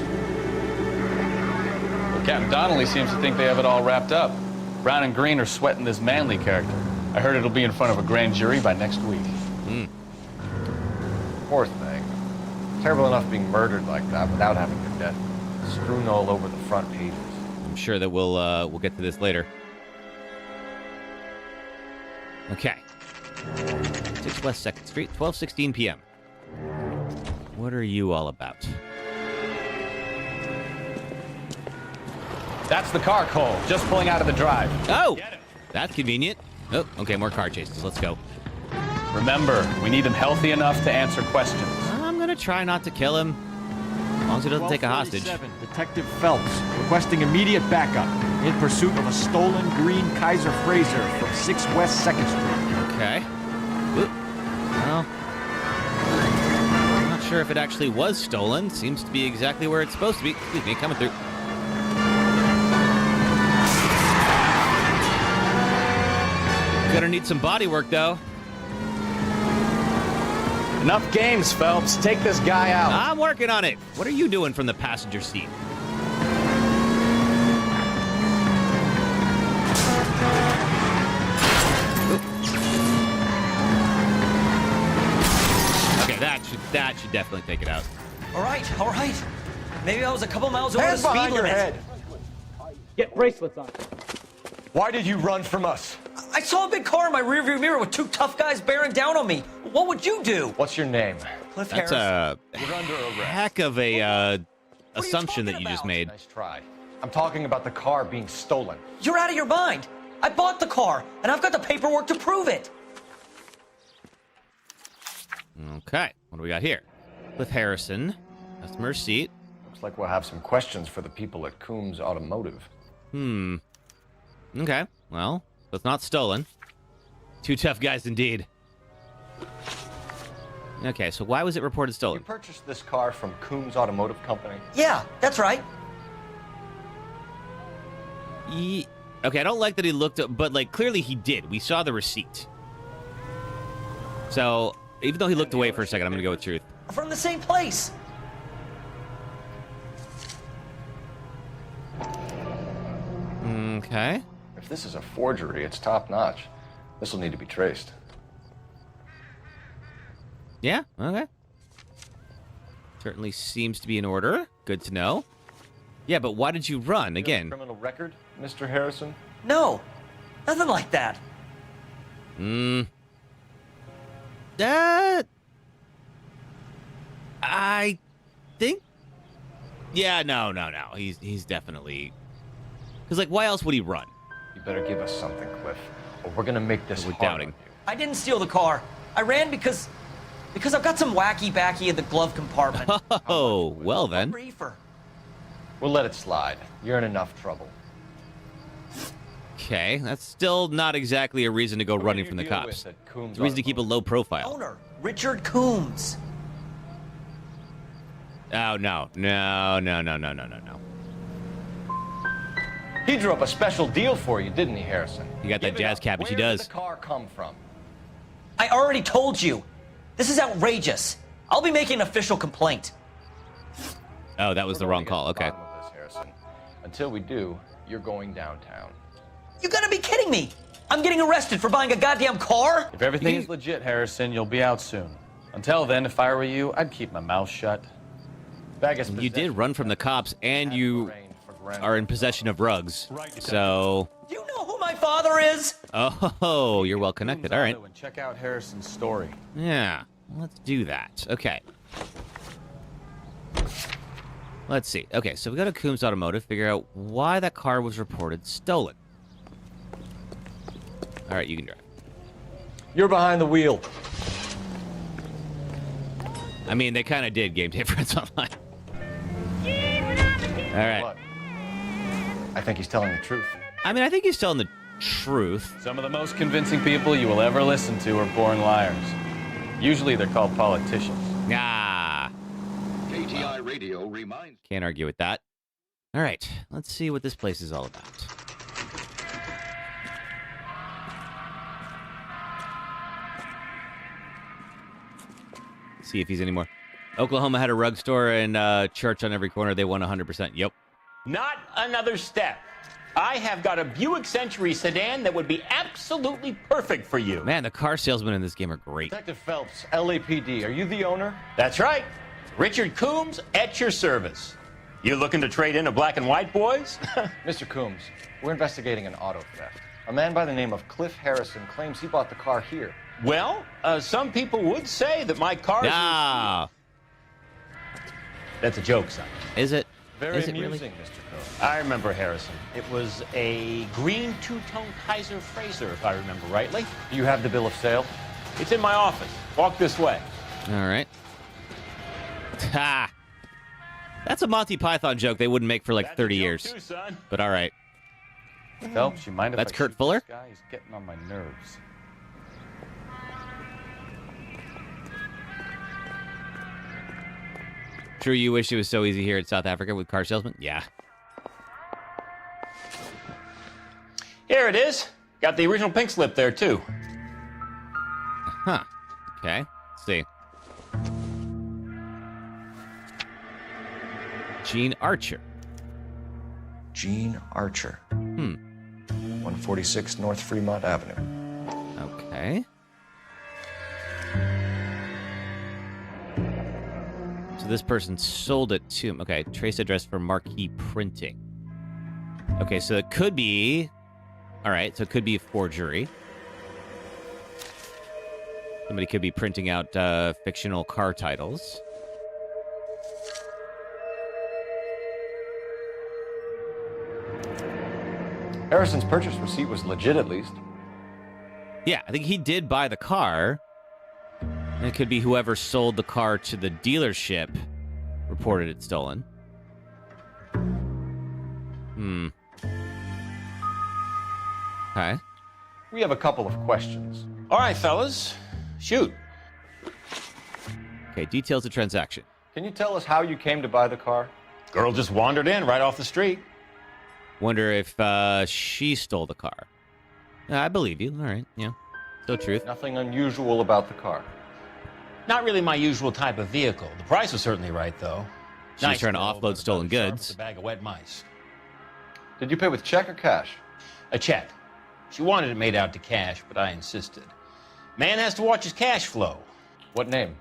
Well, Captain Donnelly seems to think they have it all wrapped up. Brown and Green are sweating this Manley character. I heard it'll be in front of a grand jury by next week. Poor thing. Terrible enough being murdered like that without having her death strewn all over the front pages. I'm sure that we'll get to this later. Okay. 6 West 2nd Street, 12:16 p.m. What are you all about? That's the car, Cole. Just pulling out of the drive. Oh! That's convenient. Oh, okay, more car chases. Let's go. Remember, we need him healthy enough to answer questions. I'm gonna try not to kill him. As long as he doesn't take a hostage. Detective Phelps requesting immediate backup in pursuit of a stolen green Kaiser Fraser from 6 West 2nd Street. Okay. Oop. Well, I'm not sure if it actually was stolen. Seems to be exactly where it's supposed to be. Excuse me, coming through. Gonna need some body work, though. Enough games, Phelps. Take this guy out. I'm working on it. What are you doing from the passenger seat? Oop. Okay, that should definitely take it out. All right. Maybe I was a couple miles over Hands the speed behind your limit. head. Get bracelets on. Why did you run from us? I saw a big car in my rearview mirror with two tough guys bearing down on me. What would you do? What's your name? Cliff That's Harris. a heck of a assumption that you just made. Nice try. I'm talking about the car being stolen. You're out of your mind. I bought the car, and I've got the paperwork to prove it. Okay, what do we got here? Cliff Harrison, customer seat. Looks like we'll have some questions for the people at Coombs Automotive. Okay, well, so it's not stolen. Two tough guys indeed. Okay, so why was it reported stolen? You purchased this car from Coombs Automotive Company? Yeah, that's right. Okay, I don't like that he looked up, but like clearly he did. We saw the receipt. So even though he looked away for a second, I'm gonna go with truth. From the same place. Okay. If this is a forgery, it's top-notch. This will need to be traced. Yeah, okay. Certainly seems to be in order. Good to know. Yeah, but why did you run again? Criminal record, Mr. Harrison? No, nothing like that. I think. Yeah, no. He's definitely. Because like, why else would he run? You better give us something, Cliff, or we're gonna make this hard doubting. on you. I didn't steal the car. I ran because I've got some wacky backy in the glove compartment. Oh, well then. Reefer. We'll let it slide. You're in enough trouble. Okay, that's still not exactly a reason to go running from the cops. It's a reason to keep a low profile. Owner, Richard Coombs. Oh, no. He drew up a special deal for you, didn't he, Harrison? You got that jazz cabbage, he does. Where did the car come from? I already told you. This is outrageous. I'll be making an official complaint. Oh, that was the wrong call. Okay. This, Harrison. Until we do, you're going downtown. You gotta be kidding me. I'm getting arrested for buying a goddamn car? If everything is legit, Harrison, you'll be out soon. Until then, if I were you, I'd keep my mouth shut. You did run from the cops, and you are in possession of rugs. So. Do you know who my father is? Oh, you're well connected. All right. And check out Harrison's story. Yeah, let's do that. Okay. Let's see. Okay, so we go to Coombs Automotive, figure out why that car was reported stolen. All right, you can drive. You're behind the wheel. I mean, they kind of did game day friends online. All right. What? I think he's telling the truth. I mean, I think he's telling the truth. Some of the most convincing people you will ever listen to are born liars. Usually they're called politicians. Ah. KTI Radio reminds. Can't argue with that. All right. Let's see what this place is all about. See if he's anymore. Oklahoma had a rug store and church on every corner. They won 100%. Yep. Not another step. I have got a Buick Century sedan that would be absolutely perfect for you. Man, the car salesmen in this game are great. Detective Phelps, LAPD, are you the owner? That's right. Richard Coombs at your service. You looking to trade in a black and white, boys? Mr. Coombs, we're investigating an auto theft. A man by the name of Cliff Harrison claims he bought the car here. Well, some people would say that my car No. That's a joke, son. Is it? Very Is it amusing, really? Mr. Coombs. I remember Harrison. It was a green two-tone Kaiser Frazer, if I remember rightly. Do you have the bill of sale? It's in my office. Walk this way. All right. Ha! That's a Monty Python joke they wouldn't make for like 30 years. Too, son. But all right. Phelps, you mind if That's I Kurt shoot Fuller? This guy? He's getting on my nerves. True, you wish it was so easy here in South Africa with car salesmen? Yeah. Here it is. Got the original pink slip there, too. Huh. Okay. Let's see. Gene Archer. Gene Archer. 146 North Fremont Avenue. Okay. So this person sold it to him. Okay, trace address for Marquee Printing. Okay, so it could be... All right, so it could be a forgery. Somebody could be printing out fictional car titles. Harrison's purchase receipt was legit, at least. Yeah, I think he did buy the car. And it could be whoever sold the car to the dealership reported it stolen. Okay. We have a couple of questions. All right, fellas. Shoot. Okay, details of transaction. Can you tell us how you came to buy the car? Girl just wandered in right off the street. Wonder if she stole the car. I believe you. All right, yeah. Still truth. Nothing unusual about the car. Not really my usual type of vehicle. The price was certainly right, though. She was trying to girl, offload but stolen about as sharp goods. as a bag of wet mice. Did you pay with check or cash? A check. She wanted it made out to cash, but I insisted. Man has to watch his cash flow. What name?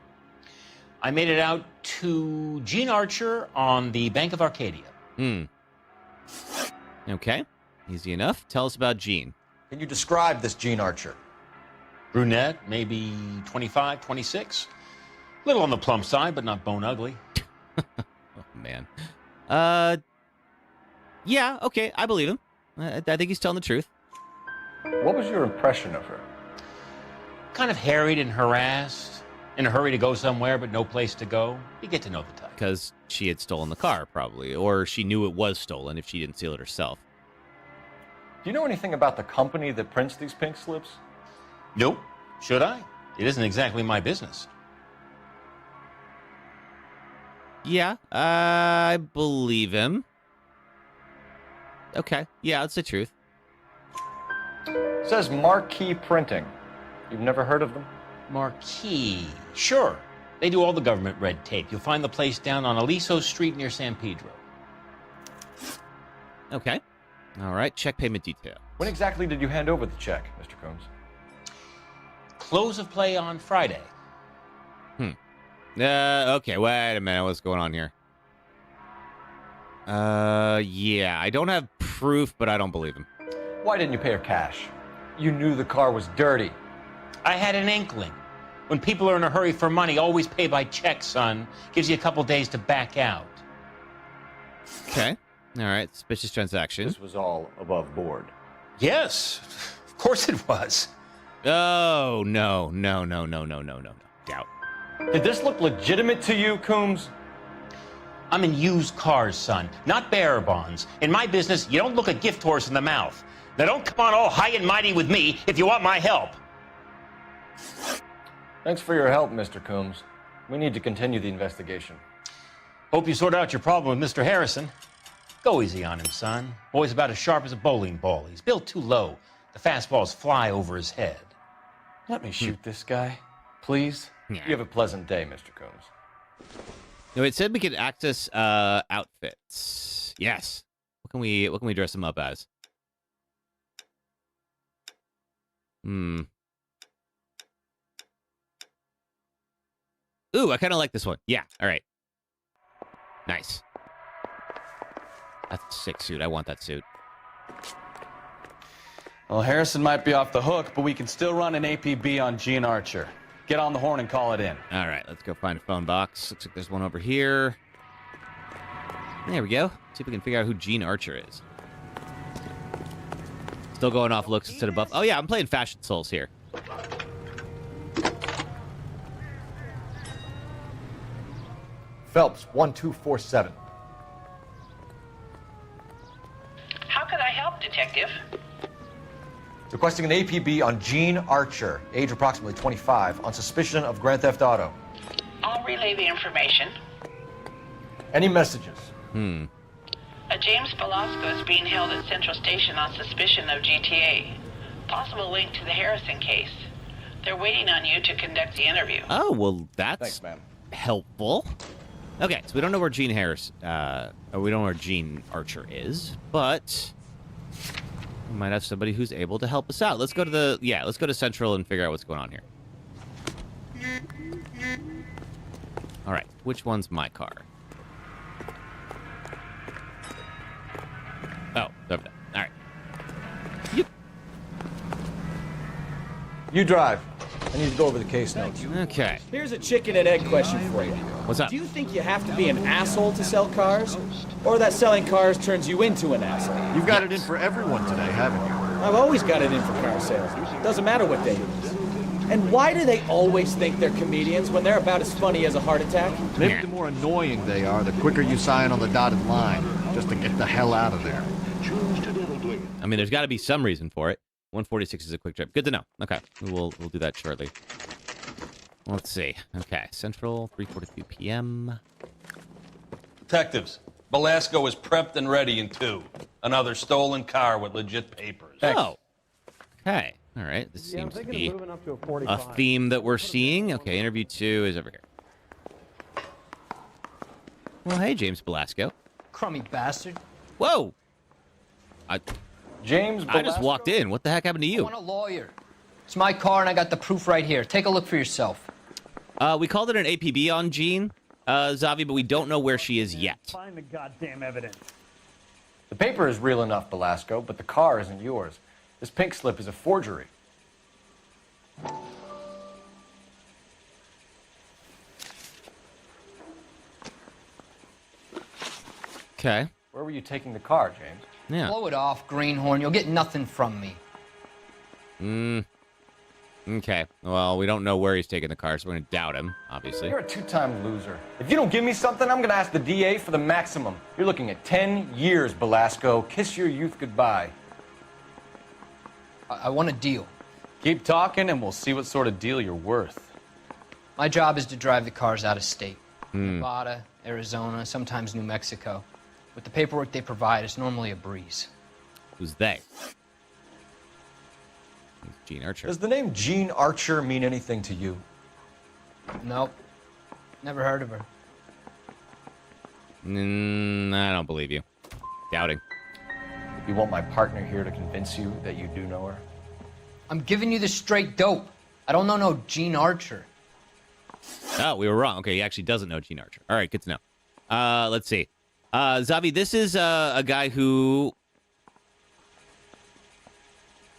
I made it out to Gene Archer on the Bank of Arcadia. Okay, easy enough. Tell us about Gene. Can you describe this Gene Archer? Brunette, maybe 25, 26. Little on the plump side, but not bone ugly. Oh, man. Yeah, okay, I believe him. I think he's telling the truth. What was your impression of her? Kind of harried and harassed. In a hurry to go somewhere, but no place to go. You get to know the type. Because she had stolen the car, probably. Or she knew it was stolen if she didn't steal it herself. Do you know anything about the company that prints these pink slips? Nope. Should I? It isn't exactly my business. Yeah, I believe him. Okay, yeah, that's the truth. It says Marquee Printing. You've never heard of them? Marquee. Sure. They do all the government red tape. You'll find the place down on Aliso Street near San Pedro. Okay. All right, check payment detail. When exactly did you hand over the check, Mr. Coombs? Close of play on Friday. Okay, wait a minute. What's going on here? Yeah, I don't have proof, but I don't believe him. Why didn't you pay her cash? You knew the car was dirty. I had an inkling. When people are in a hurry for money, always pay by check, son. Gives you a couple days to back out. Okay. All right, suspicious transaction. This was all above board. Yes, of course it was. Oh, no. Doubt. Did this look legitimate to you, Coombs? I'm in used cars, son, not bearer bonds. In my business, you don't look a gift horse in the mouth. Now don't come on all high and mighty with me if you want my help. Thanks for your help, Mr. Coombs. We need to continue the investigation. Hope you sort out your problem with Mr. Harrison. Go easy on him, son. Boy's about as sharp as a bowling ball. He's built too low. The fastballs fly over his head. Let me shoot this guy, please. You have a pleasant day, Mr. Coombs. No, it said we could access outfits. Yes. What can we dress him up as? Ooh, I kind of like this one. Yeah, all right. Nice. That's a sick suit. I want that suit. Well, Harrison might be off the hook, but we can still run an APB on Gene Archer. Get on the horn and call it in. All right, let's go find a phone box. Looks like there's one over here. There we go. See if we can figure out who Gene Archer is. Still going off looks instead of buff. Oh, yeah, I'm playing Fashion Souls here. Phelps, 1247. How could I help, Detective? Requesting an APB on Gene Archer, age approximately 25, on suspicion of grand theft auto. I'll relay the information. Any messages? A James Velasco is being held at Central Station on suspicion of GTA. Possible link to the Harrison case. They're waiting on you to conduct the interview. Oh, well, that's Thanks, ma'am. helpful. Okay, so we don't know where Gene Harris, or we don't know where Gene Archer is, but we might have somebody who's able to help us out. Let's go to let's go to Central and figure out what's going on here. All right, which one's my car? Oh, over there. All right. You drive. I need to go over the case notes. Okay. Here's a chicken and egg question for you. What's up? Do you think you have to be an asshole to sell cars? Or that selling cars turns you into an asshole? You've got it in for everyone today, haven't you? I've always got it in for car sales. Doesn't matter what day it is. And why do they always think they're comedians when they're about as funny as a heart attack? Maybe the more annoying they are, the quicker you sign on the dotted line, just to get the hell out of there. I mean, there's got to be some reason for it. 146 is a quick trip. Good to know. Okay, we'll do that shortly. Let's see. Okay, Central, 3:42 p.m. Detectives, Velasco is prepped and ready in 2. Another stolen car with legit papers. Oh. Okay. All right. This seems to be a theme that we're seeing. Okay, interview 2 is over here. Well, hey, James Velasco. Crummy bastard. Whoa. James I just walked in. What the heck happened to I you? want a lawyer. It's my car, and I got the proof right here. Take a look for yourself. We called it an APB on Jean, Zavi, but we don't know where she is yet. Find the goddamn evidence. The paper is real enough, Velasco, but the car isn't yours. This pink slip is a forgery. Okay. Where were you taking the car, James? Yeah. Blow it off, greenhorn. You'll get nothing from me. Okay. Well, we don't know where he's taking the car, so we're going to doubt him, obviously. You're a two-time loser. If you don't give me something, I'm going to ask the DA for the maximum. You're looking at 10 years, Velasco. Kiss your youth goodbye. I want a deal. Keep talking and we'll see what sort of deal you're worth. My job is to drive the cars out of state. Hmm. Nevada, Arizona, sometimes New Mexico. With the paperwork they provide, it's normally a breeze. Who's they? Gene Archer. Does the name Gene Archer mean anything to you? Nope. Never heard of her. I don't believe you. Doubting. You want my partner here to convince you that you do know her? I'm giving you the straight dope. I don't know no Gene Archer. Oh, we were wrong. Okay, he actually doesn't know Gene Archer. All right, good to know. Let's see. Zavi, this is a guy who...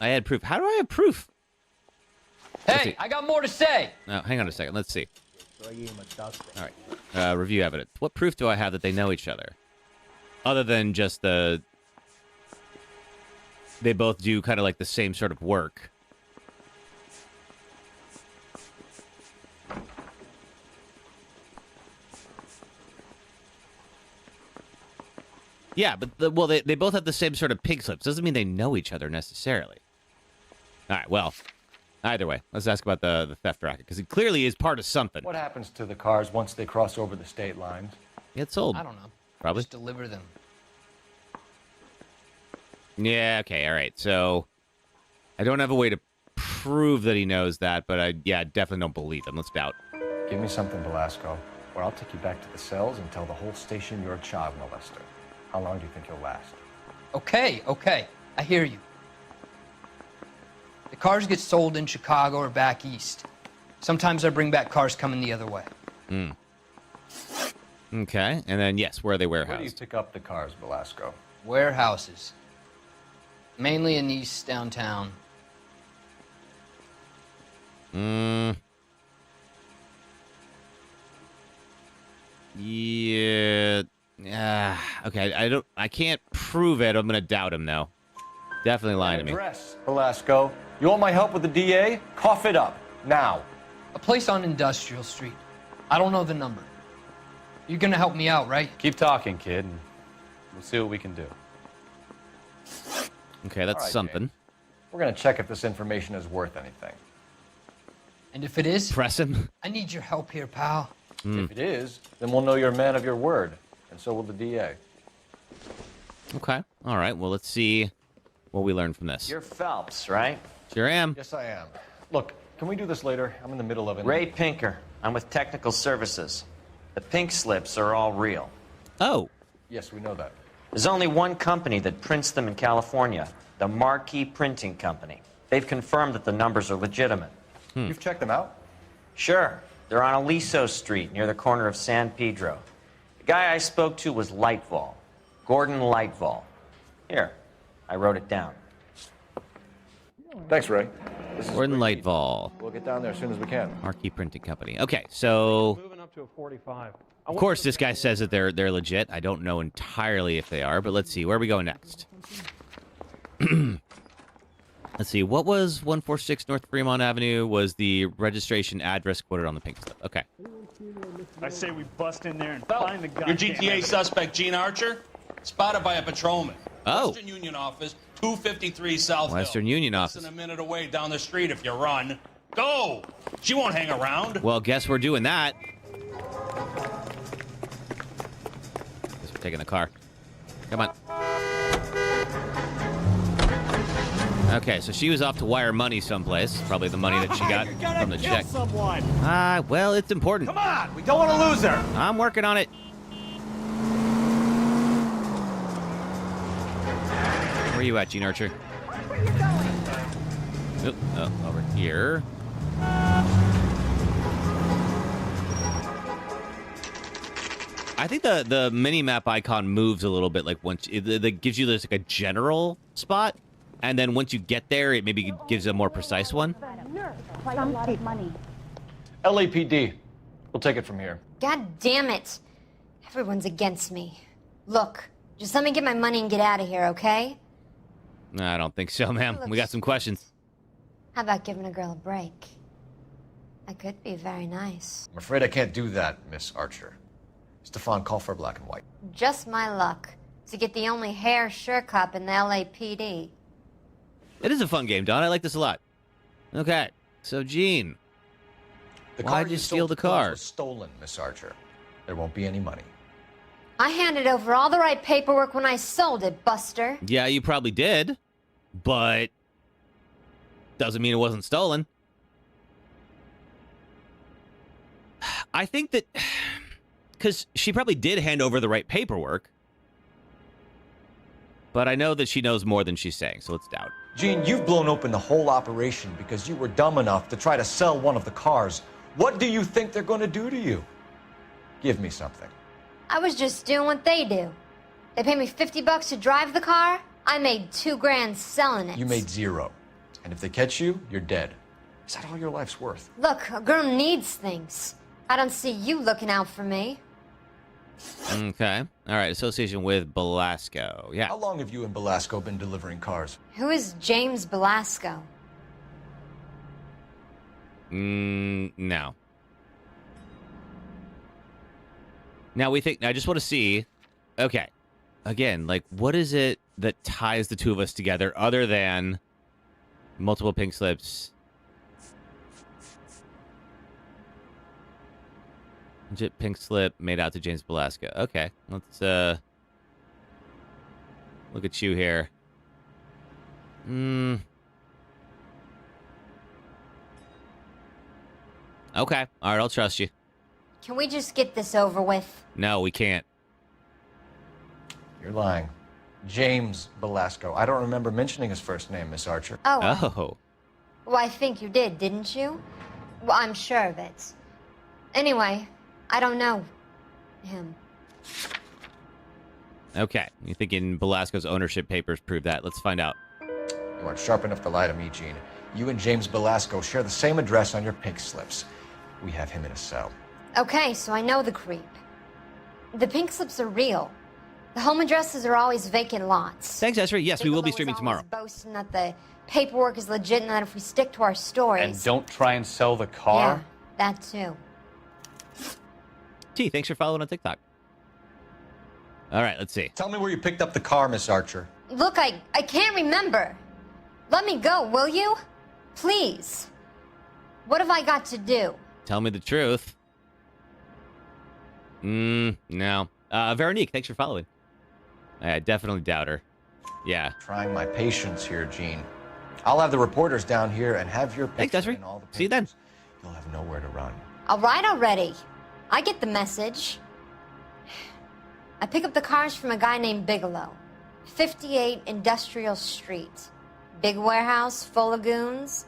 I had proof. How do I have proof? Hey, I got more to say. No, hang on a second. Let's see. All right. Review evidence. What proof do I have that they know each other? Other than just the... They both do kind of like the same sort of work. Yeah, but they both have the same sort of pink slips. Doesn't mean they know each other necessarily. All right, well, either way, let's ask about the theft racket, because it clearly is part of something. What happens to the cars once they cross over the state lines? Get sold. I don't know. Probably. Just deliver them. Yeah, okay, all right. So I don't have a way to prove that he knows that, but I definitely don't believe him. Let's doubt. Give me something, Velasco, or I'll take you back to the cells and tell the whole station you're a child molester. How long do you think you'll last? Okay. I hear you. The cars get sold in Chicago or back east. Sometimes I bring back cars coming the other way. Okay, and then, yes, where are they warehoused? Where do you pick up the cars, Velasco? Warehouses. Mainly in East downtown. Yeah. Okay, I can't prove it. I'm gonna doubt him though. Definitely lying to me. Address, Velasco. You want my help with the DA? Cough it up now. A place on Industrial Street. I don't know the number. You're gonna help me out, right? Keep talking, kid, and we'll see what we can do. Okay, that's All right, something. James. We're gonna check if this information is worth anything. And if it is, press him. I need your help here, pal. If it is, then we'll know you're a man of your word, and so will the DA. Okay. All right. Well, let's see what we learn from this. You're Phelps, right? Sure am. Yes, I am. Look, can we do this later? I'm in the middle of it. Ray Pinker. I'm with Technical Services. The pink slips are all real. Oh. Yes, we know that. There's only one company that prints them in California, the Marquee Printing Company. They've confirmed that the numbers are legitimate. You've checked them out? Sure. They're on Aliso Street, near the corner of San Pedro. The guy I spoke to was Lightval. Gordon Lightval. Here, I wrote it down. Thanks, Ray. Gordon Lightval. We'll get down there as soon as we can. Marquee Printing Company. Okay, so Moving up to a 45. of course this guy says that they're legit. I don't know entirely if they are, but let's see. Where are we going next? Let's see. What was 146 North Fremont Avenue was the registration address quoted on the pink slip. Okay. I say we bust in there and find the guy. Your GTA suspect, Gene Archer, spotted by a patrolman. Oh. Western Union office, 253 South Hill. Western Union Less office. than a minute away down the street if you run. Go! She won't hang around. Well, guess we're doing that. Guess we're taking the car. Come on. Okay, so she was off to wire money someplace. Probably the money that she got from the check. Someone. Well, it's important. Come on, we don't want to lose her. I'm working on it. Where are you at, Gene Archer? Oh, over here. I think the mini-map icon moves a little bit, like once it gives you this like a general spot, and then once you get there, it maybe gives a more precise one. Money. LAPD. We'll take it from here. God damn it. Everyone's against me. Look, just let me get my money and get out of here, okay? I don't think so, ma'am. We got some questions. How about giving a girl a break? I could be very nice. I'm afraid I can't do that, Miss Archer. Stefan, call for black and white. Just my luck to get the only hair sure cop in the LAPD. It is a fun game, Don. I like this a lot. Okay, so Gene, why'd you steal the car? Was stolen, Miss Archer. There won't be any money. I handed over all the right paperwork when I sold it, Buster. Yeah, you probably did, but doesn't mean it wasn't stolen. I think that because she probably did hand over the right paperwork, but I know that she knows more than she's saying, so let's doubt. Gene, you've blown open the whole operation because you were dumb enough to try to sell one of the cars. What do you think they're going to do to you? Give me something. I was just doing what they do. They paid me $50 to drive the car. I made $2 grand selling it. You made zero. And if they catch you, you're dead. Is that all your life's worth? Look, a girl needs things. I don't see you looking out for me. Okay. All right. Association with Belasco. Yeah. How long have you and Belasco been delivering cars? Who is James Belasco? No. Now we think. I just want to see. Okay. again, like, what is it that ties the two of us together other than multiple pink slips? Legit pink slip made out to James Belasco. Okay, let's look at you here. Okay, all right, I'll trust you. Can we just get this over with? No, we can't. You're lying. James Belasco. I don't remember mentioning his first name, Miss Archer. Oh. Well, I think you did, didn't you? Well, I'm sure of it. Anyway, I don't know him. Okay, you thinking Belasco's ownership papers prove that? Let's find out. You aren't sharp enough to lie to me, Gene. You and James Belasco share the same address on your pink slips. We have him in a cell. Okay, so I know the creep. The pink slips are real. The home addresses are always vacant lots. Thanks, Ezra. Yes, we will be streaming tomorrow. Boasting that the paperwork is legit and that if we stick to our stories... And don't try and sell the car? Yeah, that too. T, thanks for following on TikTok. All right, let's see. Tell me where you picked up the car, Miss Archer. Look, I can't remember. Let me go, will you? Please. What have I got to do? Tell me the truth. No. Veronique, thanks for following. I definitely doubt her. Yeah. Trying my patience here, Gene. I'll have the reporters down here and have your Thanks, picture Desiree. in all the papers. See you then. You'll have nowhere to run. All right already. I get the message. I pick up the cars from a guy named Bigelow. 58 Industrial Street. Big warehouse full of goons.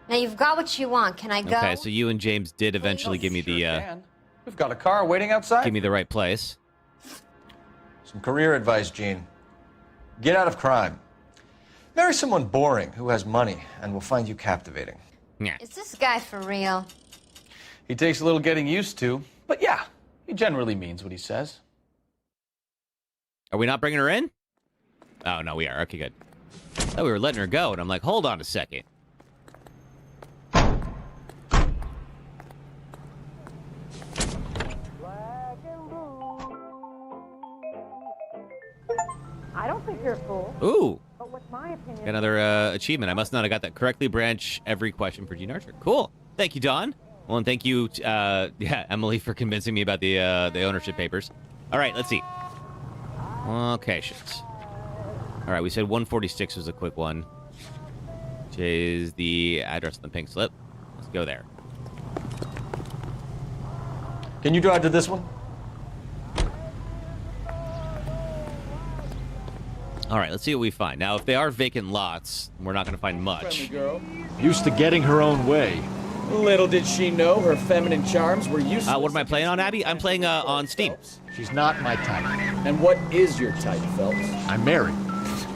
Now you've got what you want. Can I go? Okay, so you and James did eventually give me the We've got a car waiting outside. give me the right place. Some career advice, Gene. Get out of crime. Marry someone boring who has money and will find you captivating. Yeah. Is this guy for real? He takes a little getting used to, but yeah, he generally means what he says. Are we not bringing her in? Oh, no, we are. Okay, good. I thought we were letting her go, and I'm like, hold on a second. I don't think you're a fool. Ooh. But what's my opinion? Got another achievement. I must not have got that correctly. Branch every question for Gene Archer. Cool. Thank you, Don. Well, and thank you, Emily, for convincing me about the ownership papers. All right, let's see. Locations. All right, we said 146 was a quick one. Which is the address on the pink slip. Let's go there. Can you drive to this one? All right, let's see what we find. Now, if they are vacant lots, we're not going to find much. Friendly girl. Used to getting her own way. Little did she know her feminine charms were useless. What am I playing on, Abby? I'm playing on Steam. She's not my type. And what is your type, Phelps? I'm married.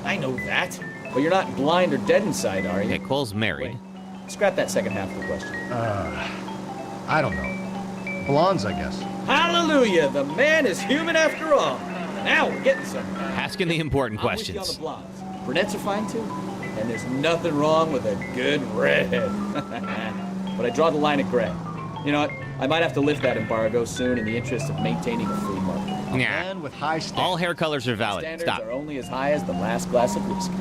I know that. But you're not blind or dead inside, are you? Okay, Cole's married. Wait, scrap that second half of the question. I don't know. Blondes, I guess. Hallelujah! The man is human after all. Now we're getting somewhere. Asking the important questions. I'm with you on the blondes. Brunettes are fine too. And there's nothing wrong with a good redhead. But I draw the line at gray. You know what? I might have to lift that embargo soon in the interest of maintaining a free market. Yeah. Man with high standards. All hair colors are valid. Standards Stop. are only as high as the last glass of whiskey.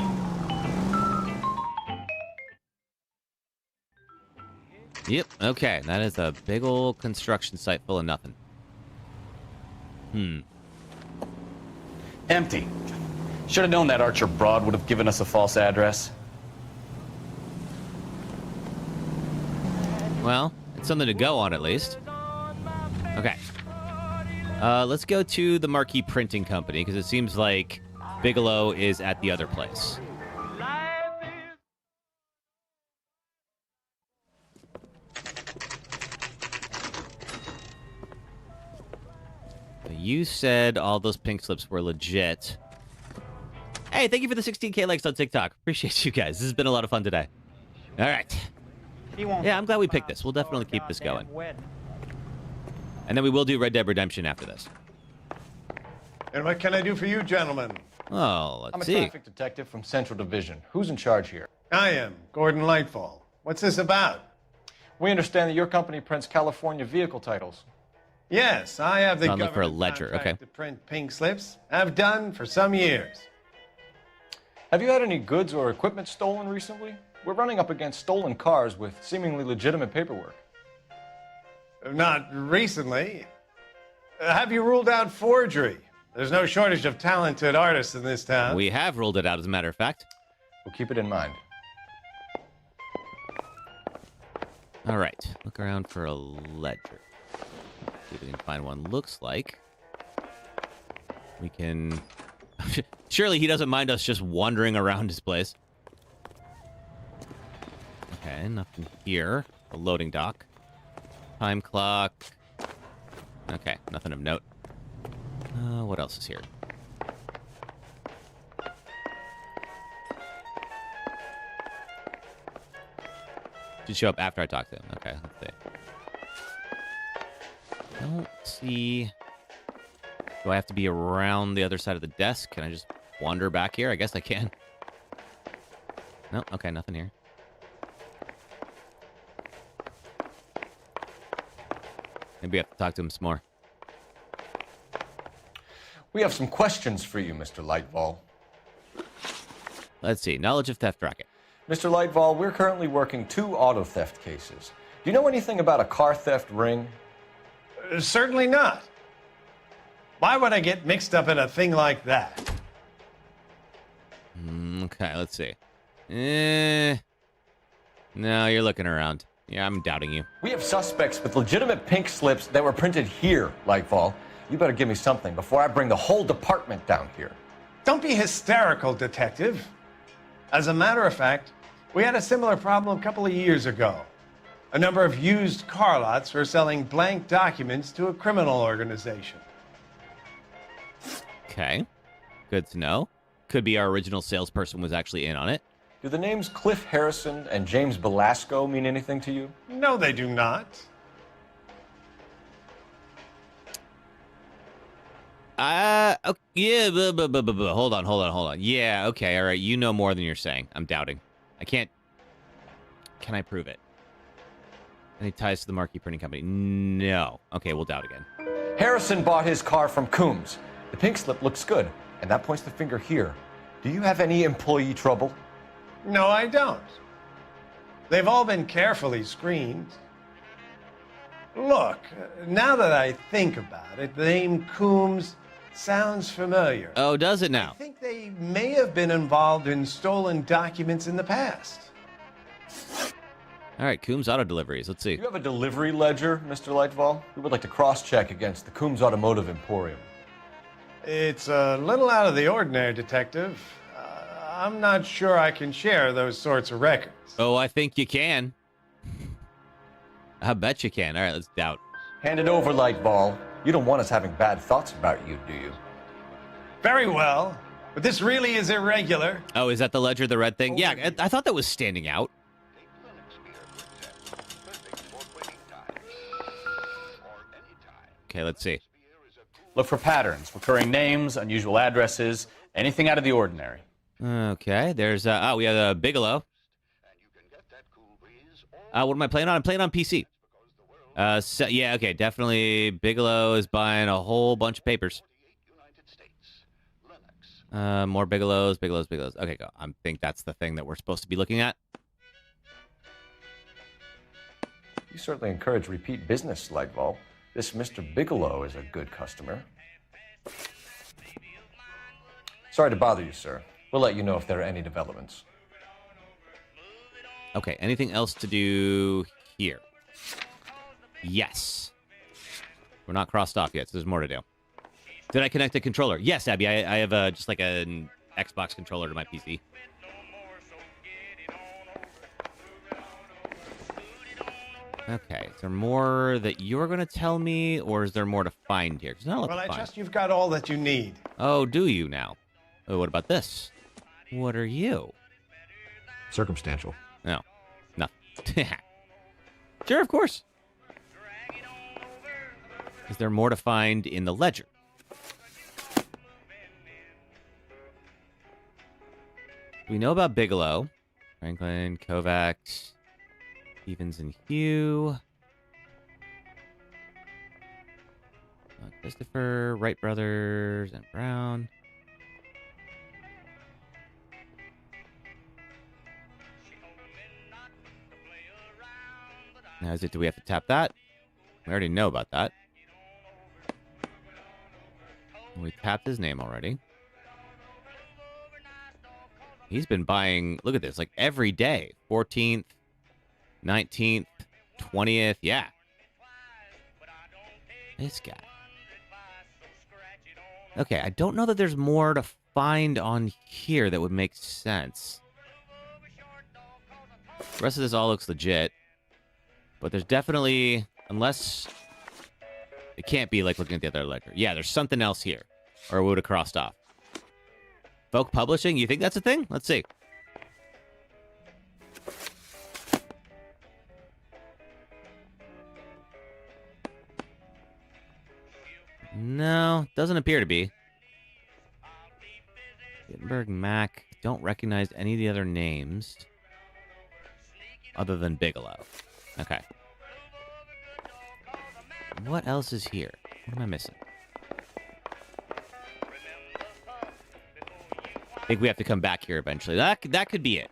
Yep, okay. That is a big old construction site full of nothing. Empty. Should have known that Archer broad would have given us a false address. Well, it's something to go on at least. Okay. Let's go to the Marquee Printing Company, because it seems like Bigelow is at the other place. You said all those pink slips were legit. Hey, thank you for the 16K likes on TikTok. Appreciate you guys. This has been a lot of fun today. All right. Yeah, I'm glad we picked this. We'll definitely keep this going. And then we will do Red Dead Redemption after this. And what can I do for you, gentlemen? Oh, I'm let's a see. traffic detective from Central Division. Who's in charge here? I am, Gordon Lightfall. What's this about? We understand that your company prints California vehicle titles. Yes, I have the I'll look for a government ledger. contract Okay. to print pink slips. I've done for some years. Have you had any goods or equipment stolen recently? We're running up against stolen cars with seemingly legitimate paperwork. Not recently. Have you ruled out forgery? There's no shortage of talented artists in this town. We have ruled it out, as a matter of fact. We'll keep it in mind. All right. Look around for a ledger. See if we can find one. Looks like we can... Surely he doesn't mind us just wandering around his place. Okay, nothing here. A loading dock. Time clock. Okay, nothing of note. What else is here? Should show up after I talk to him. Okay, let's see. Don't see... Do I have to be around the other side of the desk? Can I just wander back here? I guess I can. No, okay, nothing here. Maybe I have to talk to him some more. We have some questions for you, Mr. Lightval. Let's see. Knowledge of theft racket. Mr. Lightval, we're currently working 2 auto theft cases. Do you know anything about a car theft ring? Certainly not. Why would I get mixed up in a thing like that? Okay, let's see. No, you're looking around. Yeah, I'm doubting you. We have suspects with legitimate pink slips that were printed here, Lightval. You better give me something before I bring the whole department down here. Don't be hysterical, Detective. As a matter of fact, we had a similar problem a couple of years ago. A number of used car lots were selling blank documents to a criminal organization. Okay. Good to know. Could be our original salesperson was actually in on it. Do the names Cliff Harrison and James Belasco mean anything to you? No, they do not. Okay, yeah, hold on. Yeah, okay, all right. You know more than you're saying. I'm doubting. I can't. Can I prove it? Any ties to the Marquee Printing Company? No. Okay, we'll doubt again. Harrison bought his car from Coombs. The pink slip looks good, and that points the finger here. Do you have any employee trouble? No, I don't. They've all been carefully screened. Look, now that I think about it, the name Coombs sounds familiar. Oh, does it now? I think they may have been involved in stolen documents in the past. All right, Coombs Auto Deliveries. Let's see. Do you have a delivery ledger, Mr. Lightval? We would like to cross-check against the Coombs Automotive Emporium. It's a little out of the ordinary, Detective. I'm not sure I can share those sorts of records. Oh, I think you can. I bet you can. All right, let's doubt. Hand it over, Lightval. You don't want us having bad thoughts about you, do you? Very well. But this really is irregular. Oh, is that the ledger, the red thing? Yeah, I thought that was standing out. Okay, let's see. Look for patterns, recurring names, unusual addresses, anything out of the ordinary. Okay, there's, we have Bigelow. What am I playing on? I'm playing on PC. So, yeah, okay, definitely Bigelow is buying a whole bunch of papers. More Bigelows. Okay, go. I think that's the thing that we're supposed to be looking at. You certainly encourage repeat business, Lightval. This Mr. Bigelow is a good customer. Sorry to bother you, sir. We'll let you know if there are any developments. Okay, anything else to do here? Yes. We're not crossed off yet, so there's more to do. Did I connect a controller? Yes, Abby, I have just like an Xbox controller to my PC. Okay, is there more that you're going to tell me, or is there more to find here? Well, I trust you've got all that you need. Oh, do you now? Oh, what about this? What are you? Circumstantial. No. Nothing. Sure, of course. Is there more to find in the ledger? We know about Bigelow. Franklin, Kovacs, Stevens, and Hugh. Christopher, Wright Brothers, and Brown. Now, do we have to tap that? We already know about that. We tapped his name already. He's been buying, look at this, like every day. 14th, 19th, 20th. Yeah. This guy. Okay, I don't know that there's more to find on here that would make sense. The rest of this all looks legit. But there's definitely, unless it can't be like looking at the other ledger. Yeah, there's something else here. Or it would have crossed off. Folk Publishing, you think that's a thing? Let's see. No, doesn't appear to be. Gutenberg, Mac, don't recognize any of the other names. Other than Bigelow. Okay. What else is here? What am I missing? I think we have to come back here eventually. That could be it.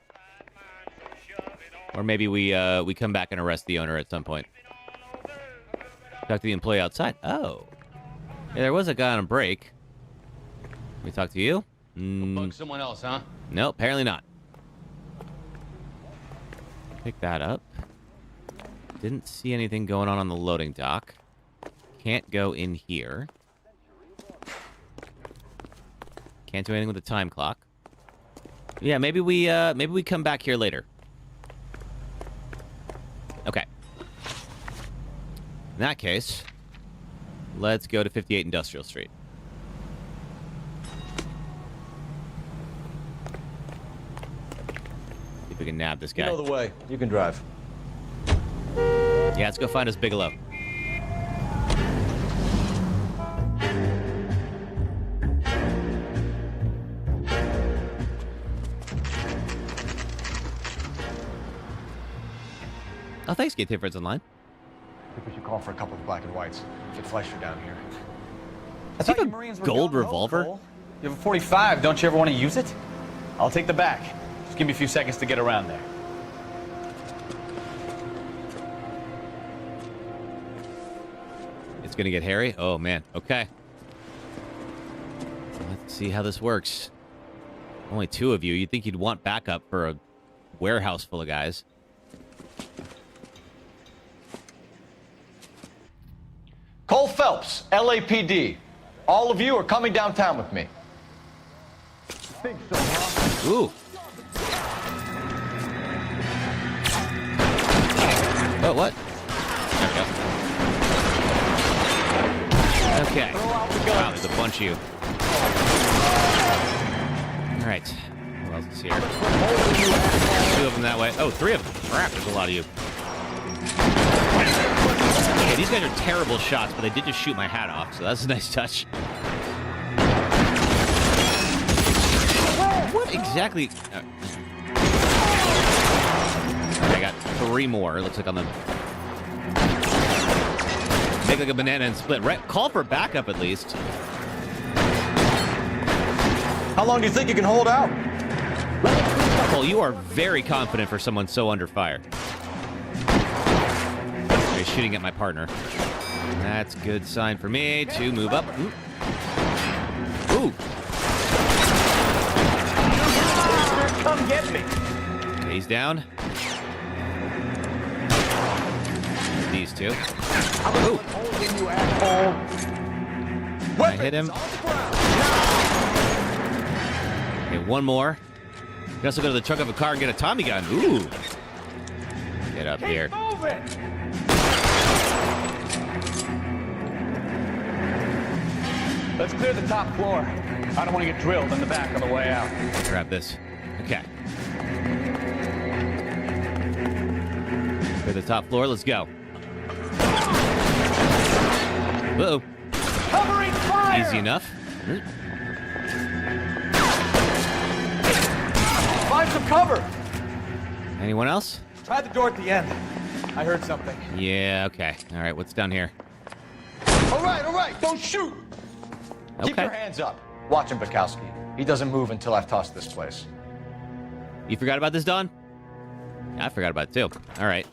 Or maybe we come back and arrest the owner at some point. Talk to the employee outside. Oh. Yeah, there was a guy on a break. Can we talk to you? Bug someone else, huh? No, apparently not. Pick that up. Didn't see anything going on the loading dock. Can't go in here. Can't do anything with the time clock. Yeah, maybe we come back here later. Okay. In that case, let's go to 58 Industrial Street. See if we can nab this guy. You know the way. You can drive. Yeah, let's go find us Bigelow. Oh, thanks, Gate Friends Online. I think we should call for a couple of black and whites. Get Fleischer down here. I think a gold revolver. You have a 45. Don't you ever want to use it? I'll take the back. Just give me a few seconds to get around there. It's gonna get hairy? Oh, man. Okay. Let's see how this works. Only two of you. You'd think you'd want backup for a warehouse full of guys. Cole Phelps, LAPD. All of you are coming downtown with me. Think so, huh? Ooh. Oh, what? There we go. Okay. Wow, there's a bunch of you. All right. Who else is here? Two of them that way. Oh, three of them. Crap, there's a lot of you. Okay, these guys are terrible shots, but they did just shoot my hat off, so that's a nice touch. What exactly? I got three more. It looks like on the... Make like a banana and split. Right, call for backup at least. How long do you think you can hold out? Cole, you are very confident for someone so under fire. Okay, shooting at my partner. That's a good sign for me to move up. Ooh. Ooh. Come get me. Okay, he's down. These two. Ooh. You asshole. I hit him. Okay, one more. You can also go to the trunk of a car and get a Tommy gun. Ooh. Get up here. Let's clear the top floor. I don't want to get drilled in the back on the way out. Grab this. Okay. Clear the top floor. Let's go. Uh-oh. Covering fire! Easy enough. Find some cover. Anyone else? Try the door at the end. I heard something. Yeah, okay. All right, what's down here? All right, don't shoot. Keep your hands up. Watch him, Bukowski. He doesn't move until I've tossed this place. You forgot about this, Don? Yeah, I forgot about it too. All right.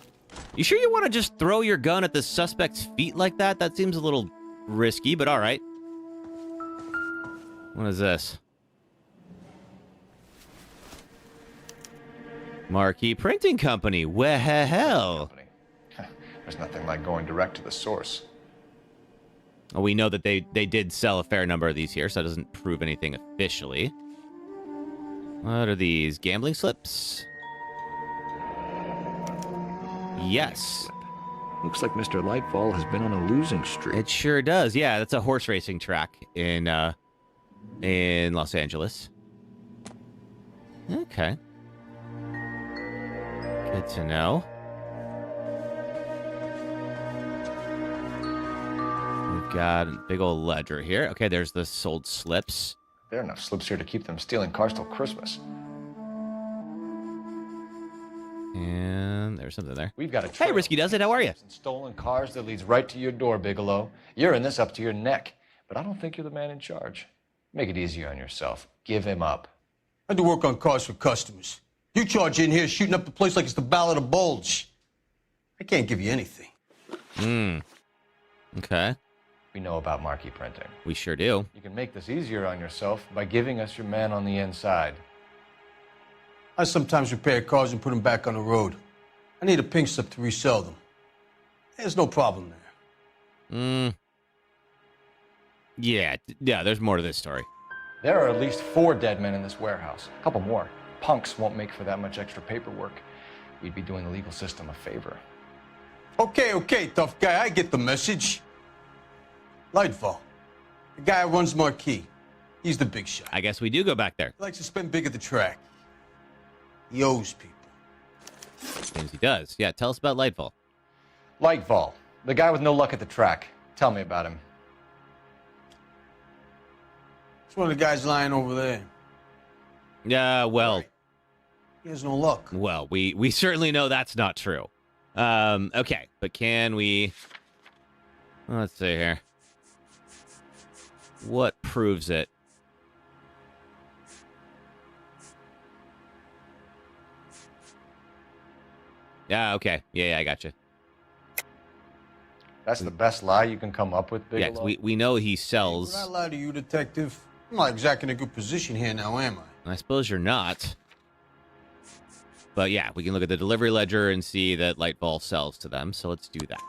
You sure you want to just throw your gun at the suspect's feet like that? That seems a little risky, but all right. What is this? Marquee Printing Company. Well. There's nothing like going direct to the source. Well, we know that they did sell a fair number of these here, so that doesn't prove anything officially. What are these? Gambling slips? Yes. Looks like Mr. Lightfall has been on a losing streak. It sure does. Yeah, that's a horse racing track in Los Angeles. Okay. Good to know. We've got a big old ledger here. Okay, there's the sold slips. There are enough slips here to keep them stealing cars till Christmas. And there's something there. We've got a Hey, Risky Does It, how are you? Stolen cars that leads right to your door, Bigelow. You're in this up to your neck, but I don't think you're the man in charge. Make it easier on yourself. Give him up. I do work on cars for customers. You charge in here shooting up the place like it's the Ballad of Bulge. I can't give you anything. Okay. We know about marquee printing. We sure do. You can make this easier on yourself by giving us your man on the inside. I sometimes repair cars and put them back on the road. I need a pink slip to resell them. There's no problem there. Yeah, there's more to this story. There are at least 4 dead men in this warehouse. A couple more. Punks won't make for that much extra paperwork. We'd be doing the legal system a favor. Okay, tough guy. I get the message. Lightfall, the guy who runs Marquee. He's the big shot. I guess we do go back there. He likes to spend big at the track. He owes people. Seems he does. Yeah, tell us about Lightfall. Lightfall, the guy with no luck at the track. Tell me about him. It's one of the guys lying over there. Yeah, well. Right. He has no luck. Well, we certainly know that's not true. Okay, but can we... Let's see here. What proves it? Yeah, okay. Yeah, I got you. That's the best lie you can come up with, Bigelow? Yeah, we know he sells... Would I lie to you, detective? I'm not exactly in a good position here now, am I? I suppose you're not. But yeah, we can look at the delivery ledger and see that Lightfall sells to them, so let's do that.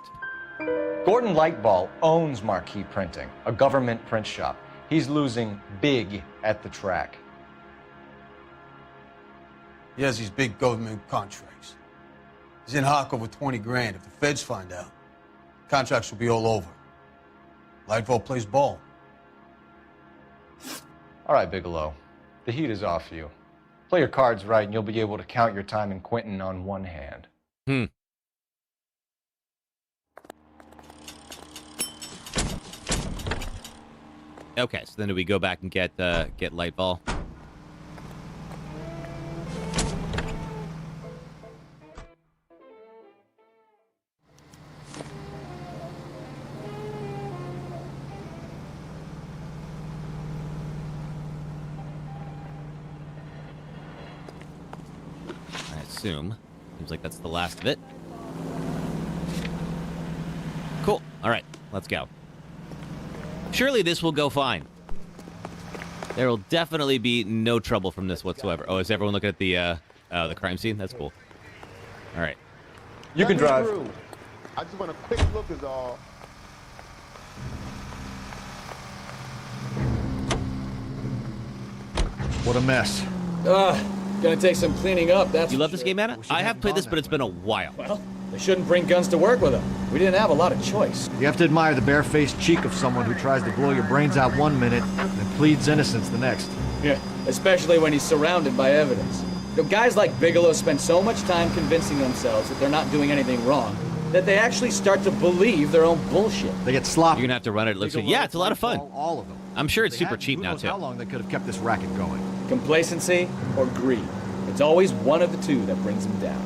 Gordon Lightfall owns Marquee Printing, a government print shop. He's losing big at the track. He has these big government contracts. He's in hock over 20 grand. If the feds find out, contracts will be all over. Lightfall plays ball. All right, Bigelow. The heat is off you. Play your cards right, and you'll be able to count your time in Quentin on one hand. Okay, so then do we go back and get Lightfall? I assume. Seems like that's the last of it. Cool. All right, let's go. Surely this will go fine. There will definitely be no trouble from this whatsoever. Oh, is everyone looking at the crime scene? That's cool. All right. You can drive. I just want a quick look is all. What a mess. Gonna take some cleaning up, that's You love this game, Anna? I have played this, but it's been a while. Well, they shouldn't bring guns to work with them. We didn't have a lot of choice. You have to admire the barefaced cheek of someone who tries to blow your brains out one minute and then pleads innocence the next. Yeah, especially when he's surrounded by evidence. You know, guys like Bigelow spend so much time convincing themselves that they're not doing anything wrong that they actually start to believe their own bullshit. They get sloppy. You're gonna have to run it. It looks like, yeah, it's a lot of fun. All of them. I'm sure it's super cheap now, Who knows too. how long they could have kept this racket going. Complacency or greed. It's always one of the two that brings them down.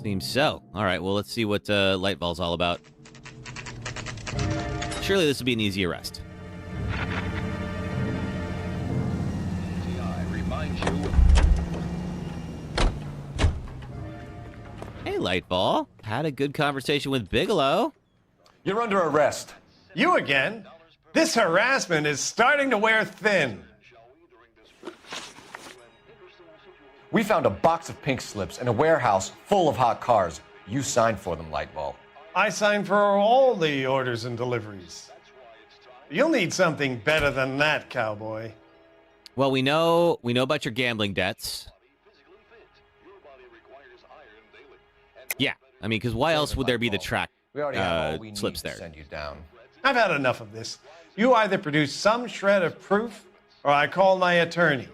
Seems so. All right, well, let's see what Lightfall's all about. Surely this would be an easy arrest. Hey, Lightball. Had a good conversation with Bigelow. You're under arrest. You again? This harassment is starting to wear thin. We found a box of pink slips in a warehouse full of hot cars. You signed for them, Lightball. I signed for all the orders and deliveries. You'll need something better than that, cowboy. Well, we know about your gambling debts. Yeah, I mean, because why else would there be the track We already have all we slips need there? to send you down. I've had enough of this. You either produce some shred of proof, or I call my attorney.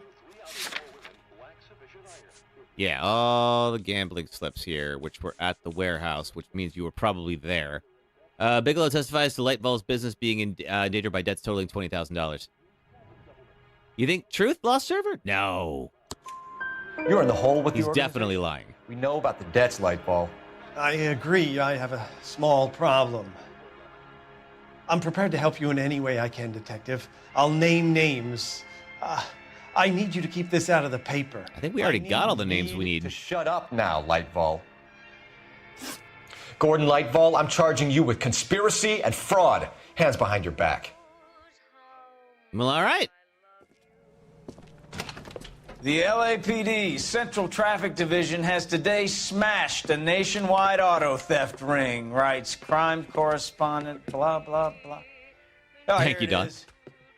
Yeah, all the gambling slips here, which were at the warehouse, which means you were probably there. Bigelow testifies to Lightball's business being endangered by debts totaling $20,000. You think truth, lost server? No. You're in the hole with He's the definitely lying. We know about the debts, Lightball. I agree. I have a small problem. I'm prepared to help you in any way I can, Detective. I'll name names. I need you to keep this out of the paper. I think we already got all the names we need. To shut up now, Lightball. Gordon Lightball, I'm charging you with conspiracy and fraud. Hands behind your back. Well, all right. The LAPD Central Traffic Division has today smashed a nationwide auto theft ring, writes crime correspondent, blah, blah, blah. Oh, Thank you, here it Don. is.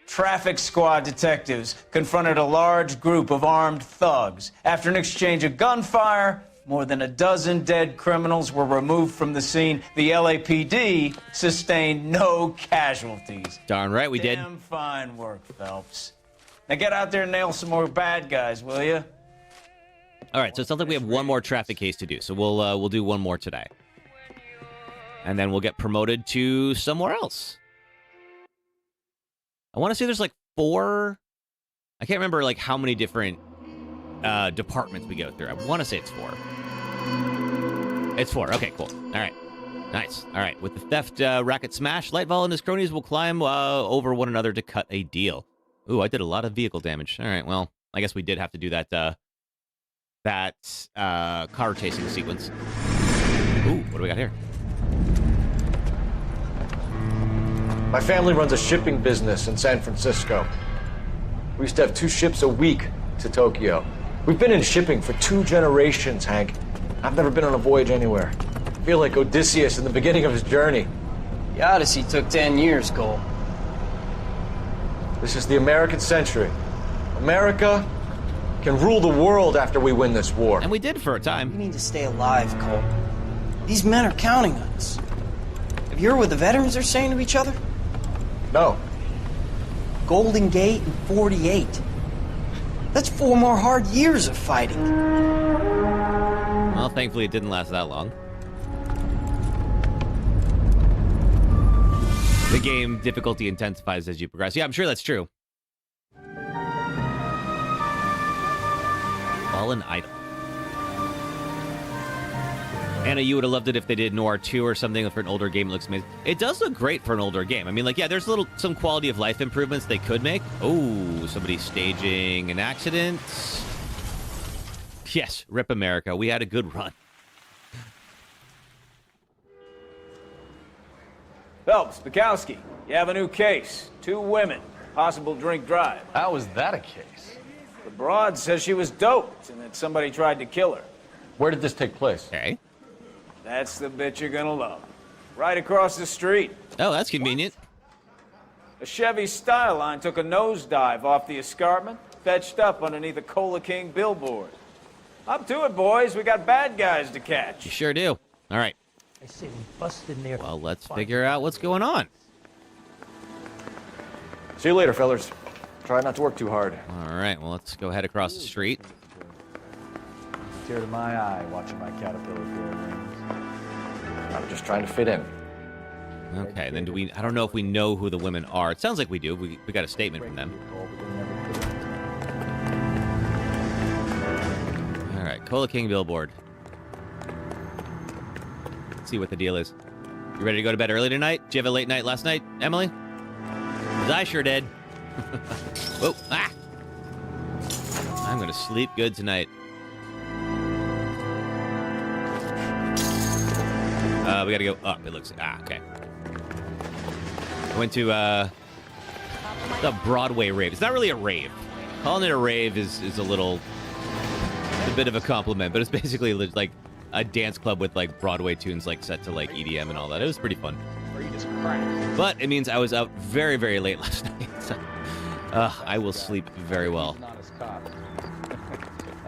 Traffic squad detectives confronted a large group of armed thugs. After an exchange of gunfire, more than a dozen dead criminals were removed from the scene. The LAPD sustained no casualties. Darn right we did. Damn fine work, Phelps. Now get out there and nail some more bad guys, will you? All right, so it sounds like we have one more traffic case to do, so we'll do one more today, and then we'll get promoted to somewhere else. I want to say there's like 4. I can't remember like how many different departments we go through. I want to say it's 4. It's 4. Okay, cool. All right, nice. All right, with the theft racket smash, Lightball and his cronies will climb over one another to cut a deal. Ooh, I did a lot of vehicle damage. All right, well, I guess we did have to do that car chasing sequence. Ooh, what do we got here? My family runs a shipping business in San Francisco. We used to have 2 ships a week to Tokyo. We've been in shipping for 2 generations, Hank. I've never been on a voyage anywhere. I feel like Odysseus in the beginning of his journey. The Odyssey took 10 years, Cole. This is the American century. America can rule the world after we win this war. And we did for a time. We need to stay alive, Cole. These men are counting on us. Have you heard what the veterans are saying to each other? No. Golden Gate and 48. That's 4 more hard years of fighting. Well, thankfully it didn't last that long. The game difficulty intensifies as you progress. Yeah, I'm sure that's true. Fallen Idol. Anna, you would have loved it if they did Noire 2 or something for an older game. It looks amazing. It does look great for an older game. I mean, like, yeah, there's some quality of life improvements they could make. Oh, somebody's staging an accident. Yes, rip America. We had a good run. Phelps, Bukowski, you have a new case. 2 women, possible drink drive. How is that a case? The broad says she was doped and that somebody tried to kill her. Where did this take place? Okay. That's the bit you're gonna love. Right across the street. Oh, that's convenient. A Chevy Styline took a nosedive off the escarpment, fetched up underneath a Cola King billboard. Up to it, boys. We got bad guys to catch. You sure do. All right. I say we bust in there. Well, let's figure out what's going on. See you later, fellas. Try not to work too hard. All right, well, let's go head across the street. Tear to my eye watching my caterpillar grow wings. I'm just trying to fit in. Okay, then I don't know if we know who the women are. It sounds like we do. We got a statement from them. All right, Cola King billboard. Let's see what the deal is. You ready to go to bed early tonight? Did you have a late night last night, Emily? 'Cause I sure did. Whoa, ah! I'm gonna sleep good tonight. We gotta go up, it looks like. Okay. I went to, the Broadway rave. It's not really a rave. Calling it a rave is a little... It's a bit of a compliment, but it's basically like a dance club with like Broadway tunes like set to like EDM and all that. It was pretty fun. But it means I was out very, very late last night. So, I will sleep very well.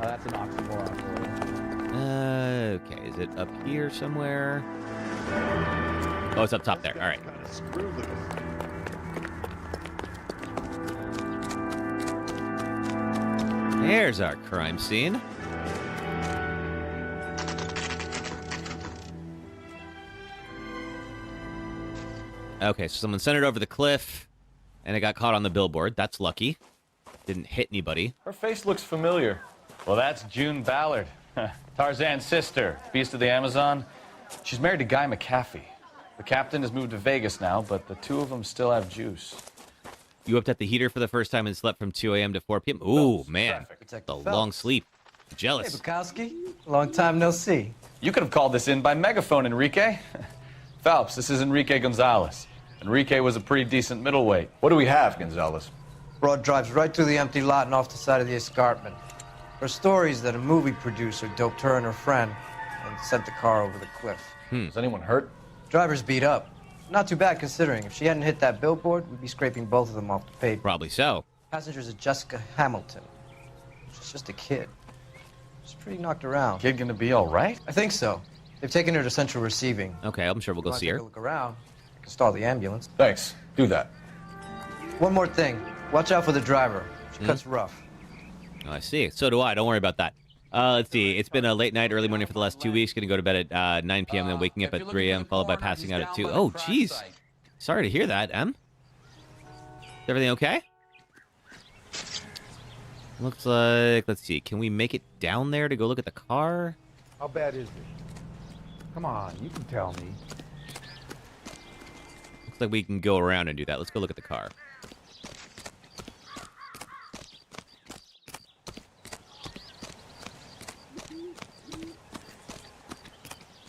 That's an oxymoron. Okay, is it up here somewhere? Oh, it's up top there. All right. There's our crime scene. Okay, so someone sent it over the cliff, and it got caught on the billboard. That's lucky. Didn't hit anybody. Her face looks familiar. Well, that's June Ballard, Tarzan's sister, beast of the Amazon. She's married to Guy McAfee. The captain has moved to Vegas now, but the two of them still have juice. You whipped at the heater for the first time and slept from 2 a.m. to 4 p.m.? Ooh, man. A long sleep. Jealous. Hey, Bukowski. Long time no see. You could have called this in by megaphone, Enrique. Phelps, this is Enrique Gonzalez. Enrique was a pretty decent middleweight. What do we have, Gonzalez? Broad drives right through the empty lot and off the side of the escarpment. Her story is that a movie producer doped her and her friend and sent the car over the cliff. Is anyone hurt? Driver's beat up. Not too bad considering. If she hadn't hit that billboard, we'd be scraping both of them off the pavement. Probably so. Passenger's a Jessica Hamilton. She's just a kid. She's pretty knocked around. Kid gonna be all right? I think so. They've taken her to central receiving. Okay, I'm sure we'll go see her. Look around. Stall the ambulance. Thanks. Do that. One more thing. Watch out for the driver. She cuts rough. Oh, I see. So do I. Don't worry about that. Let's see. It's been a late night, early morning for the last 2 weeks. Going to go to bed at 9 p.m., then waking up at 3 a.m., followed by passing out at 2. Oh, jeez. Sorry to hear that, Em. Is everything okay? Looks like... Let's see. Can we make it down there to go look at the car? How bad is it? Come on, you can tell me. Looks like we can go around and do that. Let's go look at the car.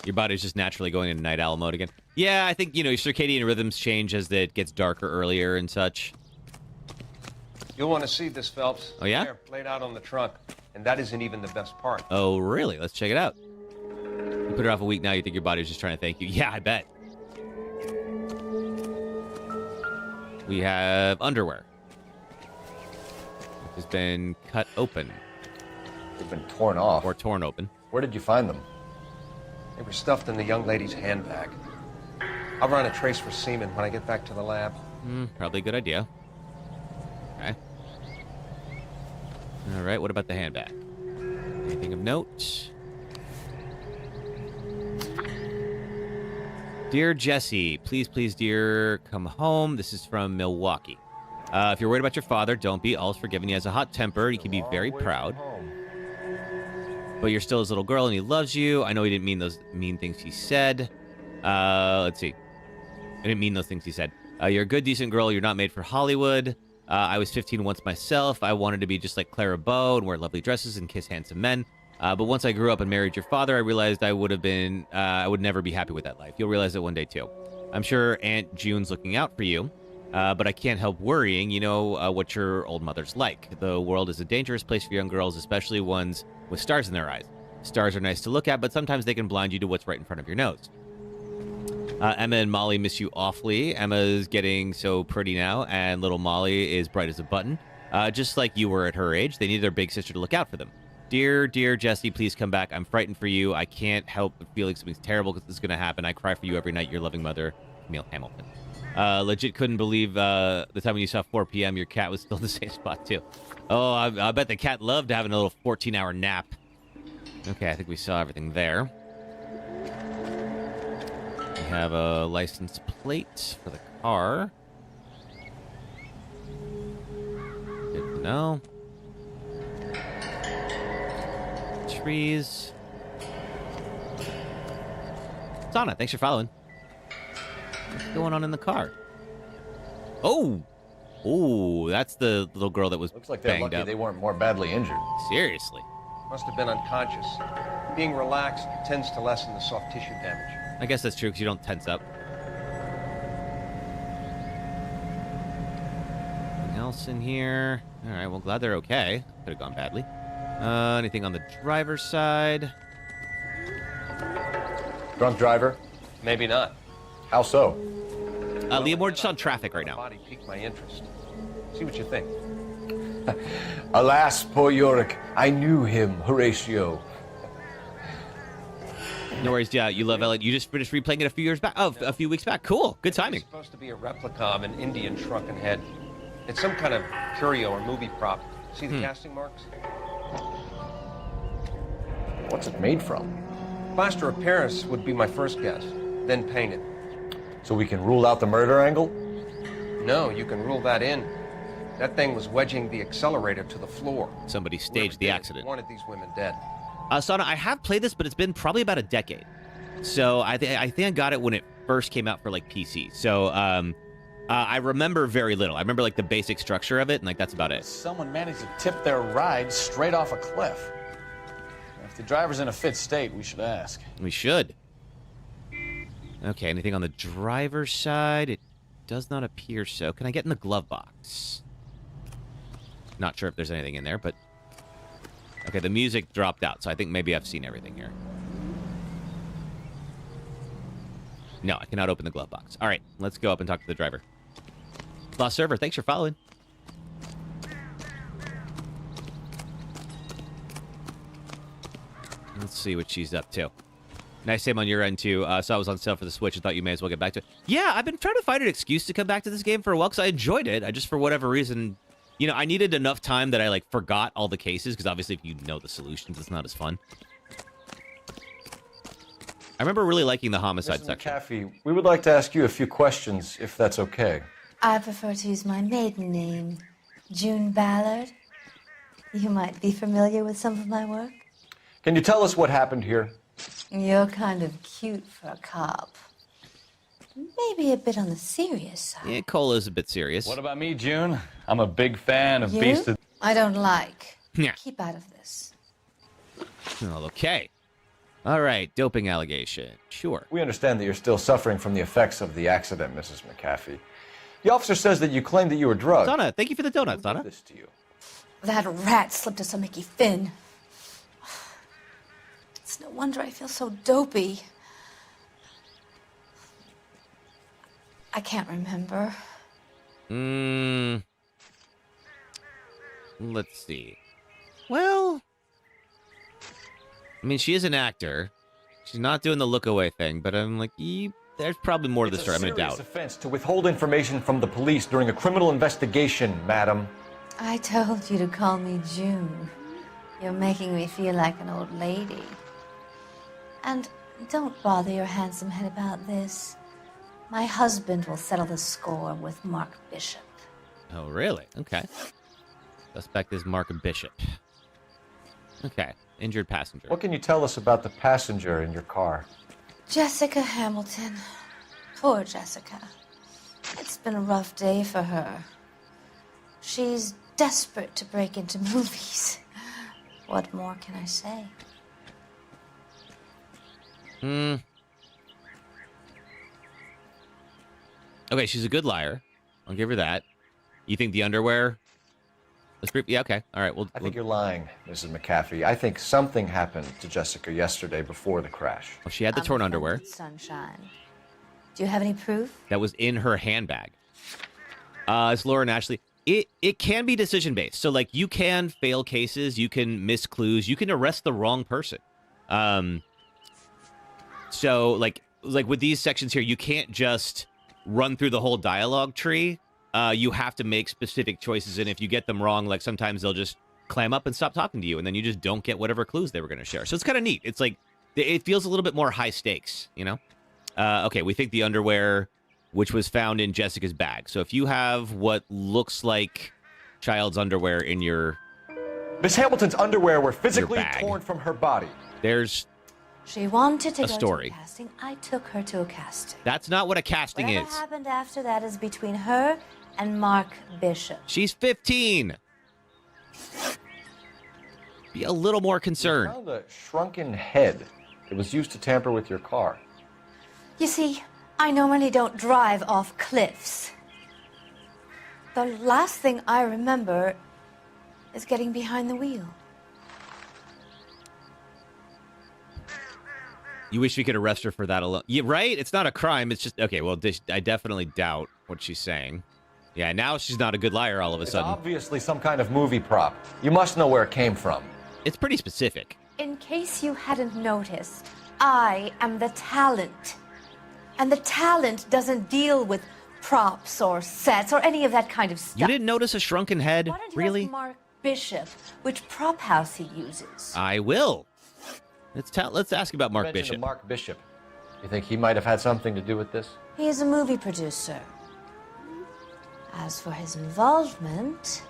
Your body's just naturally going into night owl mode again. Yeah, I think, your circadian rhythms change as it gets darker earlier and such. You'll want to see this, Phelps. Oh, yeah? There, laid out on the trunk. And that isn't even the best part. Oh, really? Let's check it out. You put it off a week now, you think your body's just trying to thank you. Yeah, I bet. We have underwear. Which has been cut open. They've been torn off. Or torn open. Where did you find them? They were stuffed in the young lady's handbag. I'll run a trace for semen when I get back to the lab. Probably a good idea. Okay. All right, what about the handbag? Anything of note? Dear Jesse, please, please, dear, come home. This is from Milwaukee. If you're worried about your father, don't be. All's forgiven. He has a hot temper. He can be very proud. But you're still his little girl, and he loves you. I know he didn't mean those mean things he said. Let's see. I didn't mean those things he said. You're a good, decent girl. You're not made for Hollywood. I was 15 once myself. I wanted to be just like Clara Bow and wear lovely dresses and kiss handsome men. But once I grew up and married your father, I realized I would never be happy with that life. You'll realize it one day, too. I'm sure Aunt June's looking out for you. But I can't help worrying, what your old mother's like. The world is a dangerous place for young girls, especially ones with stars in their eyes. Stars are nice to look at, but sometimes they can blind you to what's right in front of your nose. Emma and Molly miss you awfully. Emma's getting so pretty now, and little Molly is bright as a button. Just like you were at her age, they need their big sister to look out for them. Dear, dear Jesse, please come back. I'm frightened for you. I can't help but feeling something's terrible because this is going to happen. I cry for you every night. Your loving mother, Camille Hamilton. Legit couldn't believe the time when you saw 4 p.m. your cat was still in the same spot, too. Oh, I bet the cat loved having a little 14-hour nap. Okay, I think we saw everything there. We have a license plate for the car. Good to know. Trees. Sana, thanks for following. What's going on in the car? Oh, that's the little girl that was Looks like they're banged lucky up. they weren't more badly injured. Seriously. Must have been unconscious. Being relaxed tends to lessen the soft tissue damage. I guess that's true because you don't tense up. Anything else in here? All right, well, glad they're okay. Could have gone badly. Anything on the driver's side? Drunk driver? Maybe not. How so? Liam, we're just on traffic right now. Body piqued my interest. See what you think. Alas, poor Yorick. I knew him, Horatio. No worries, yeah, you love Elliot. You just finished replaying it a few years back. Oh, a few weeks back. Cool, good timing. It's supposed to be a replica of an Indian shrunken head. It's some kind of curio or movie prop. See the casting marks? What's it made from? Plaster of Paris would be my first guess, then painted. So we can rule out the murder angle? No, you can rule that in. That thing was wedging the accelerator to the floor. Somebody staged the accident. Wanted these women dead. Sana, I have played this, but it's been probably about a decade. So I think I got it when it first came out for like PC. So I remember very little. I remember like the basic structure of it, and like that's about it. Someone managed to tip their ride straight off a cliff. If the driver's in a fit state, we should ask. We should. Okay, anything on the driver's side? It does not appear so. Can I get in the glove box? Not sure if there's anything in there, but... Okay, the music dropped out, so I think maybe I've seen everything here. No, I cannot open the glove box. All right, let's go up and talk to the driver. Lost server, thanks for following. Let's see what she's up to. Nice same on your end, too. Saw it was on sale for the Switch. I thought you may as well get back to it. Yeah, I've been trying to find an excuse to come back to this game for a while because I enjoyed it. I just, for whatever reason, you know, I needed enough time that I, like, forgot all the cases because obviously if you know the solutions, it's not as fun. I remember really liking the homicide Mrs. section. McAfee, we would like to ask you a few questions, if that's okay. I prefer to use my maiden name, June Ballard. You might be familiar with some of my work. Can you tell us what happened here? You're kind of cute for a cop. Maybe a bit on the serious side. Yeah, Cola's a bit serious. What about me, June? I'm a big fan of You? Beast of... I don't like. Yeah. Keep out of this. Well, okay. All right, doping allegation. Sure. We understand that you're still suffering from the effects of the accident, Mrs. McAfee. The officer says that you claimed that you were drugged. Donna, thank you for the donuts, Who did Donna. this to you? That rat slipped us a Mickey Finn. It's no wonder I feel so dopey. I can't remember. Let's see. Well, I mean, she is an actor. She's not doing the look away thing, but I'm like, there's probably more to the story. I'm gonna doubt. It's a serious offense to withhold information from the police during a criminal investigation, madam. I told you to call me June. You're making me feel like an old lady. And don't bother your handsome head about this. My husband will settle the score with Mark Bishop. Oh, really? Okay. Suspect is Mark Bishop. Okay. Injured passenger. What can you tell us about the passenger in your car? Jessica Hamilton. Poor Jessica. It's been a rough day for her. She's desperate to break into movies. What more can I say? Okay, she's a good liar. I'll give her that. You think the underwear was creepy? Yeah, okay. All right, I think you're lying, Mrs. McAfee. I think something happened to Jessica yesterday before the crash. Well, she had the torn underwear. Sunshine. Do you have any proof? That was in her handbag. It's Laura and Ashley. It can be decision based. So like you can fail cases, you can miss clues, you can arrest the wrong person. So like with these sections here, you can't just run through the whole dialogue tree. You have to make specific choices, and if you get them wrong, like sometimes they'll just clam up and stop talking to you, and then you just don't get whatever clues they were going to share. So it's kind of neat. It's like it feels a little bit more high stakes, you know? Okay, we think the underwear, which was found in Jessica's bag. So if you have what looks like child's underwear in your Miss Hamilton's underwear were physically bag. torn from her body. There's She wanted to a go story. to a casting. I took her to a casting. That's not what a casting Whatever is. happened after that is between her and Mark Bishop. She's 15. Be a little more We concerned. found a shrunken head. It was used to tamper with your car. You see, I normally don't drive off cliffs. The last thing I remember is getting behind the wheel. You wish we could arrest her for that alone. Yeah, right? It's not a crime. It's just, okay, well, I definitely doubt what she's saying. Yeah, now she's not a good liar all of a It's sudden. obviously some kind of movie prop. You must know where it came from. It's pretty specific. In case you hadn't noticed, I am the talent. And the talent doesn't deal with props or sets or any of that kind of stuff. You didn't notice a shrunken head? Why don't you Really? ask Mark Bishop which prop house he uses? I will. Let's ask about Mark You mentioned Bishop. Mark Bishop. You think he might have had something to do with this? He is a movie producer. As for his involvement,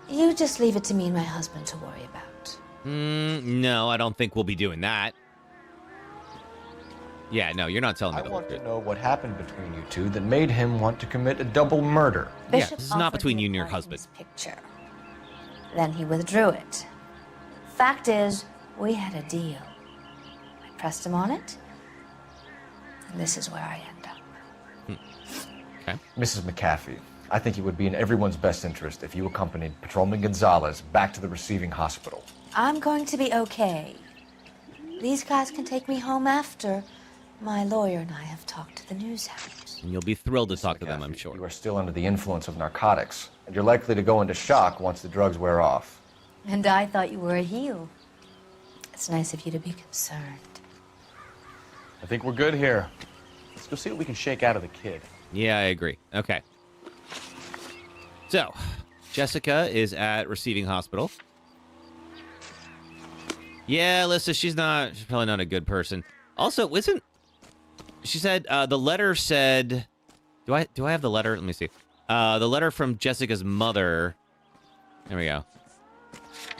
you just leave it to me and my husband to worry about. No, I don't think we'll be doing that. Yeah, no, you're not telling me I the want whole to know what happened between you two that made him want to commit a double murder. Yeah, this is not between you and your husband. Picture. Then he withdrew it. Fact is, we had a deal. I pressed him on it, and this is where I end up. Okay. Mrs. McAfee, I think it would be in everyone's best interest if you accompanied Patrolman Gonzalez back to the receiving hospital. I'm going to be okay. These guys can take me home after my lawyer and I have talked to the news house. And you'll be thrilled to talk to them, I'm sure. You are still under the influence of narcotics, and you're likely to go into shock once the drugs wear off. And I thought you were a heel. It's nice of you to be concerned. I think we're good here. Let's go see what we can shake out of the kid. Yeah, I agree. Okay. So, Jessica is at receiving hospital. Yeah, Alyssa, she's probably not a good person. Also, she said, the letter said, do I have the letter? Let me see. The letter from Jessica's mother, there we go.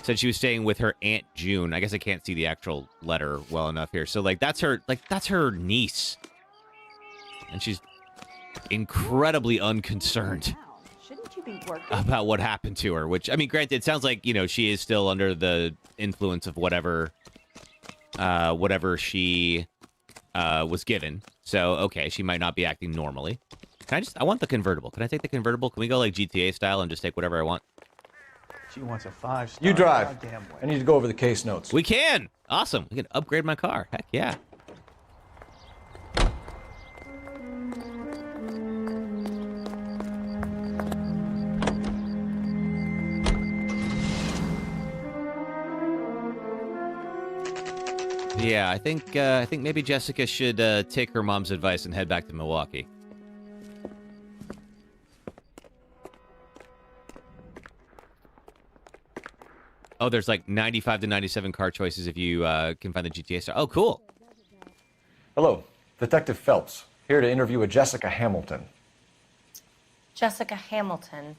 Said she was staying with her Aunt June. I guess I can't see the actual letter well enough here. So, that's her niece. And she's incredibly unconcerned Shouldn't you be working? about what happened to her, which, I mean, granted, it sounds like, she is still under the influence of whatever she was given. So, okay, she might not be acting normally. I want the convertible. Can I take the convertible? Can we go like GTA style and just take whatever I want? She wants a 5-star. You drive. Goddamn way. I need to go over the case notes. We can. Awesome. We can upgrade my car. Heck yeah. Yeah, I think maybe Jessica should take her mom's advice and head back to Milwaukee. Oh, there's like 95 to 97 car choices if you can find the GTA star. Oh, cool. Hello, Detective Phelps, here to interview a Jessica Hamilton. Jessica Hamilton.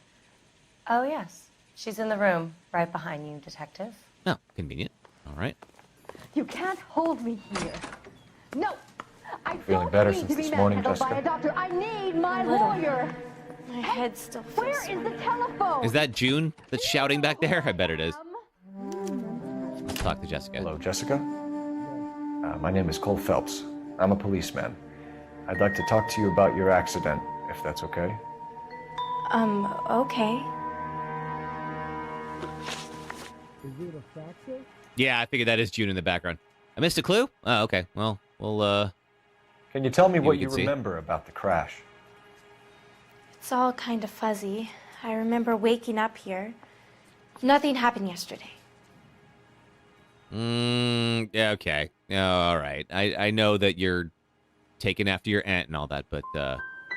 Oh, yes. She's in the room right behind you, Detective. Oh, convenient. All right. You can't hold me here. No, I Feeling don't better need since to be this morning, manhandled by Jessica? a doctor. I need my lawyer. My head still feels Where is the telephone? Is that June that's shouting back there? I bet it is. Let's talk to Jessica. Hello, Jessica. My name is Cole Phelps. I'm a policeman. I'd like to talk to you about your accident, if that's okay. Okay. Yeah, I figured that is June in the background. I missed a clue? Oh, okay. Well, we'll, Can you tell me maybe what we you can see. remember about the crash? It's all kind of fuzzy. I remember waking up here. Nothing happened yesterday. Yeah, okay. All right. I know that you're taking after your aunt and all that, but,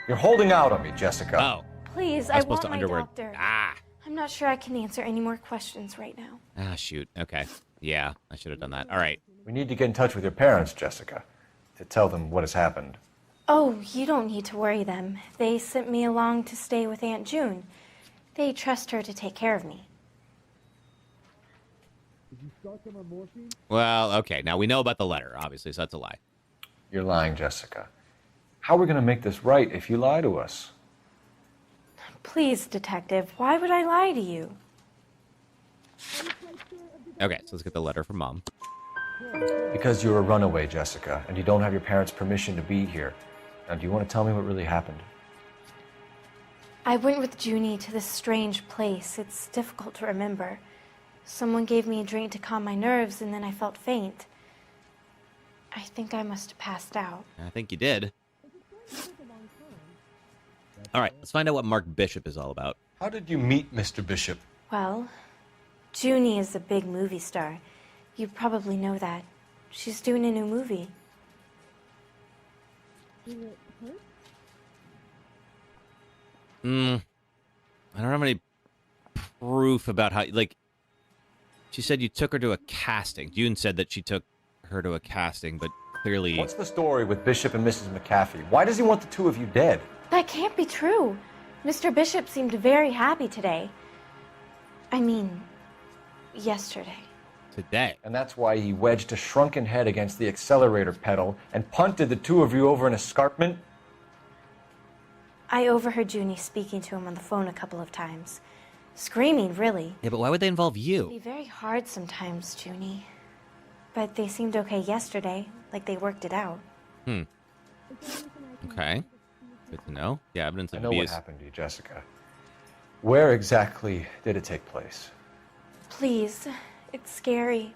You're holding out on me, Jessica. Oh. Please, I I was supposed want to my underwear. doctor. Ah. I'm not sure I can answer any more questions right now. Ah, shoot. Okay. Yeah, I should have done that. All right. We need to get in touch with your parents, Jessica, to tell them what has happened. Oh, you don't need to worry them. They sent me along to stay with Aunt June. They trust her to take care of me. Well, okay. Now we know about the letter, obviously, so that's a lie. You're lying, Jessica. How are we going to make this right if you lie to us? Please, Detective, why would I lie to you? Okay, so let's get the letter from Mom. Because you're a runaway, Jessica, and you don't have your parents' permission to be here. Now, do you want to tell me what really happened? I went with Junie to this strange place. It's difficult to remember. Someone gave me a drink to calm my nerves, and then I felt faint. I think I must have passed out. I think you did. All right, let's find out what Mark Bishop is all about. How did you meet Mr. Bishop? Well, Junie is a big movie star. You probably know that. She's doing a new movie. I don't have any proof about how, like, she said you took her to a casting. June said that she took her to a casting, but clearly... What's the story with Bishop and Mrs. McAfee? Why does he want the two of you dead? That can't be true. Mr. Bishop seemed very happy today. I mean, yesterday. Today. And that's why he wedged a shrunken head against the accelerator pedal and punted the two of you over an escarpment? I overheard Junie speaking to him on the phone a couple of times. Screaming, really. Yeah, but why would they involve It'd you? be very hard sometimes, Junie. But they seemed okay yesterday, like they worked it out. Okay. Good to know. Yeah, evidence I of know abuse. what happened to you, Jessica. Where exactly did it take place? Please, it's scary.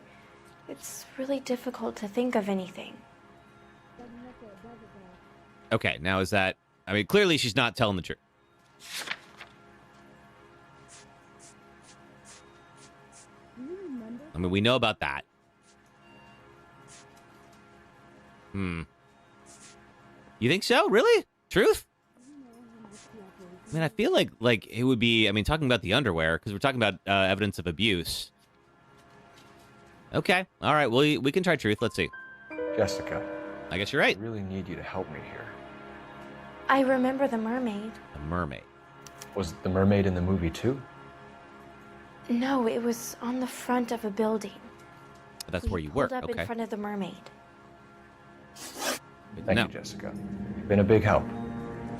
It's really difficult to think of anything. Okay, now is that... I mean, clearly she's not telling the truth. I mean, we know about that. You think so? Really? Truth? I mean, I feel like it would be... I mean, talking about the underwear, because we're talking about evidence of abuse. Okay. All right. Well, we can try truth. Let's see. Jessica. I guess you're right. I really need you to help me here. I remember the mermaid. The mermaid. Was the mermaid in the movie too? No, it was on the front of a building. That's where you Pulled work. up Okay. in front of the mermaid. Thank you, Jessica. You've been a big help.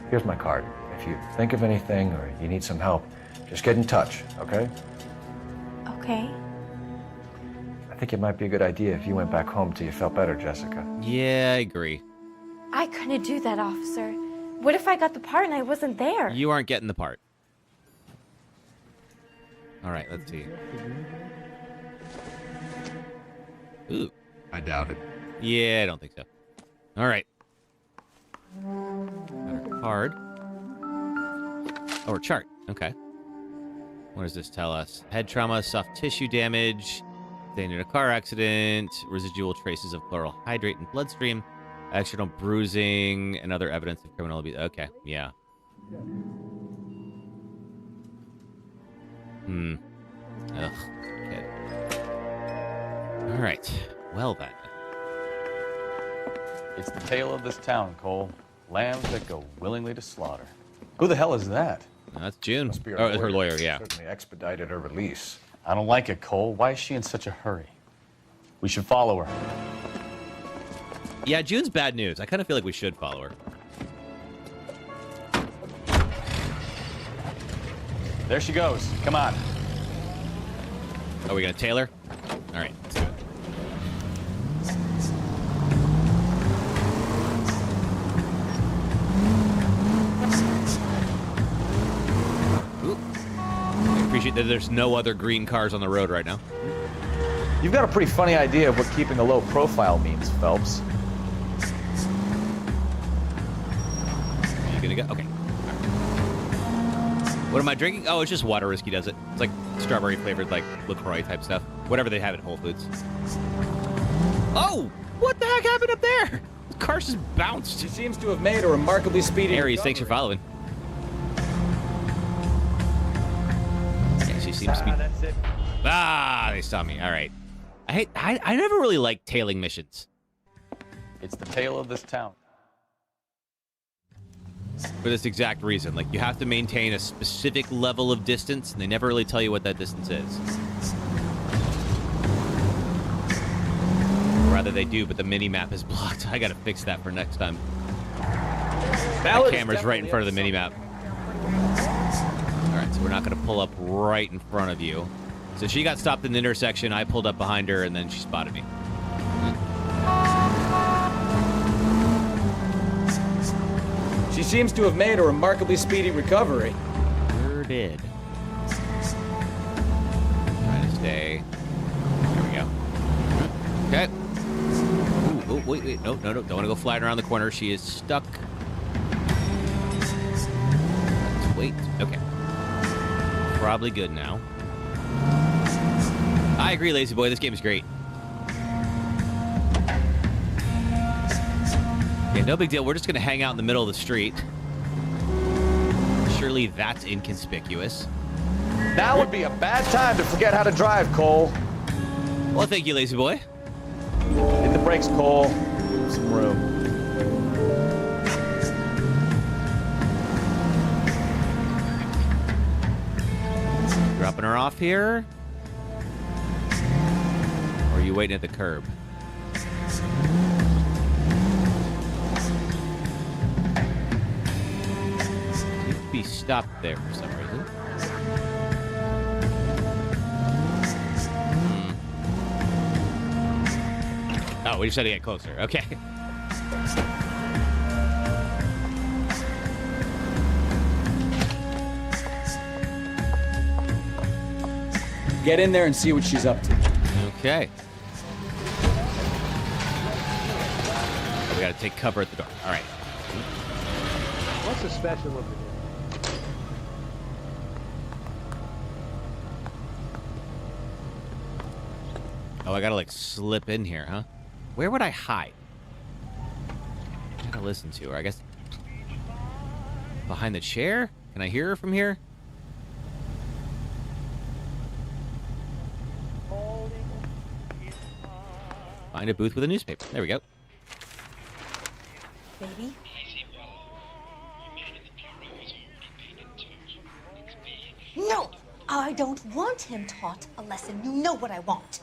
Here's my card. If you think of anything or you need some help, just get in touch, okay? Okay. I think it might be a good idea if you went back home till you felt better, Jessica. Yeah, I agree. I couldn't do that, officer. What if I got the part and I wasn't there? You aren't getting the part. All right, let's see. Ooh. I doubt it. Yeah, I don't think so. All right. Got our card. Oh, or chart. Okay. What does this tell us? Head trauma, soft tissue damage, staying in a car accident, residual traces of chloral hydrate in bloodstream, external bruising, and other evidence of criminal abuse. Okay, yeah. Ugh, kid. All right. Well then. It's the tale of this town, Cole. Lambs that go willingly to slaughter. Who the hell is that? No, that's June. Must be Her lawyer, yeah. Certainly expedited her release. I don't like it, Cole. Why is she in such a hurry? We should follow her. Yeah, June's bad news. I kind of feel like we should follow her. There she goes. Come on. Are we gonna tail her? All right, let's do it. Ooh. I appreciate that there's no other green cars on the road right now. You've got a pretty funny idea of what keeping a low profile means, Phelps. Are you gonna go? Okay. What am I drinking? Oh, it's just water. Risky does it. It's like strawberry flavored, like LaCroix type stuff. Whatever they have at Whole Foods. Oh, what the heck happened up there? The car just bounced. She seems to have made a remarkably speedy Aries, thanks for following. Yeah, she seems to be. That's it. Ah, they saw me. All right. I never really liked tailing missions. It's the tale of this town. For this exact reason. Like, you have to maintain a specific level of distance, and they never really tell you what that distance is. rather they do, but the mini-map is blocked. I gotta fix that for next time. Ballard The camera's right in front of the mini-map. Alright, so we're not gonna pull up right in front of you. So she got stopped in the intersection, I pulled up behind her, and then she spotted me. She seems to have made a remarkably speedy recovery. Sure did. Trying to stay. There we go. Okay. Ooh, wait. No. Don't want to go flying around the corner. She is stuck. Let's wait. Okay. Probably good now. I agree, Lazy Boy. This game is great. Yeah, no big deal. We're just going to hang out in the middle of the street. Surely that's inconspicuous. Now would be a bad time to forget how to drive, Cole. Well, thank you, Lazy Boy. Hit the brakes, Cole. Leave some room. Dropping her off here? Or are you waiting at the curb? Seems to be stopped there for some reason. Oh, we just had to get closer. Okay. Get in there and see what she's up to. Okay. We gotta take cover at the door. All right. What's the special of it? Oh, I gotta like slip in here, huh? Where would I hide? I gotta listen to her. I guess behind the chair? Can I hear her from here? Find a booth with a newspaper. There we go. Baby? No! I don't want him taught a lesson. You know what I want.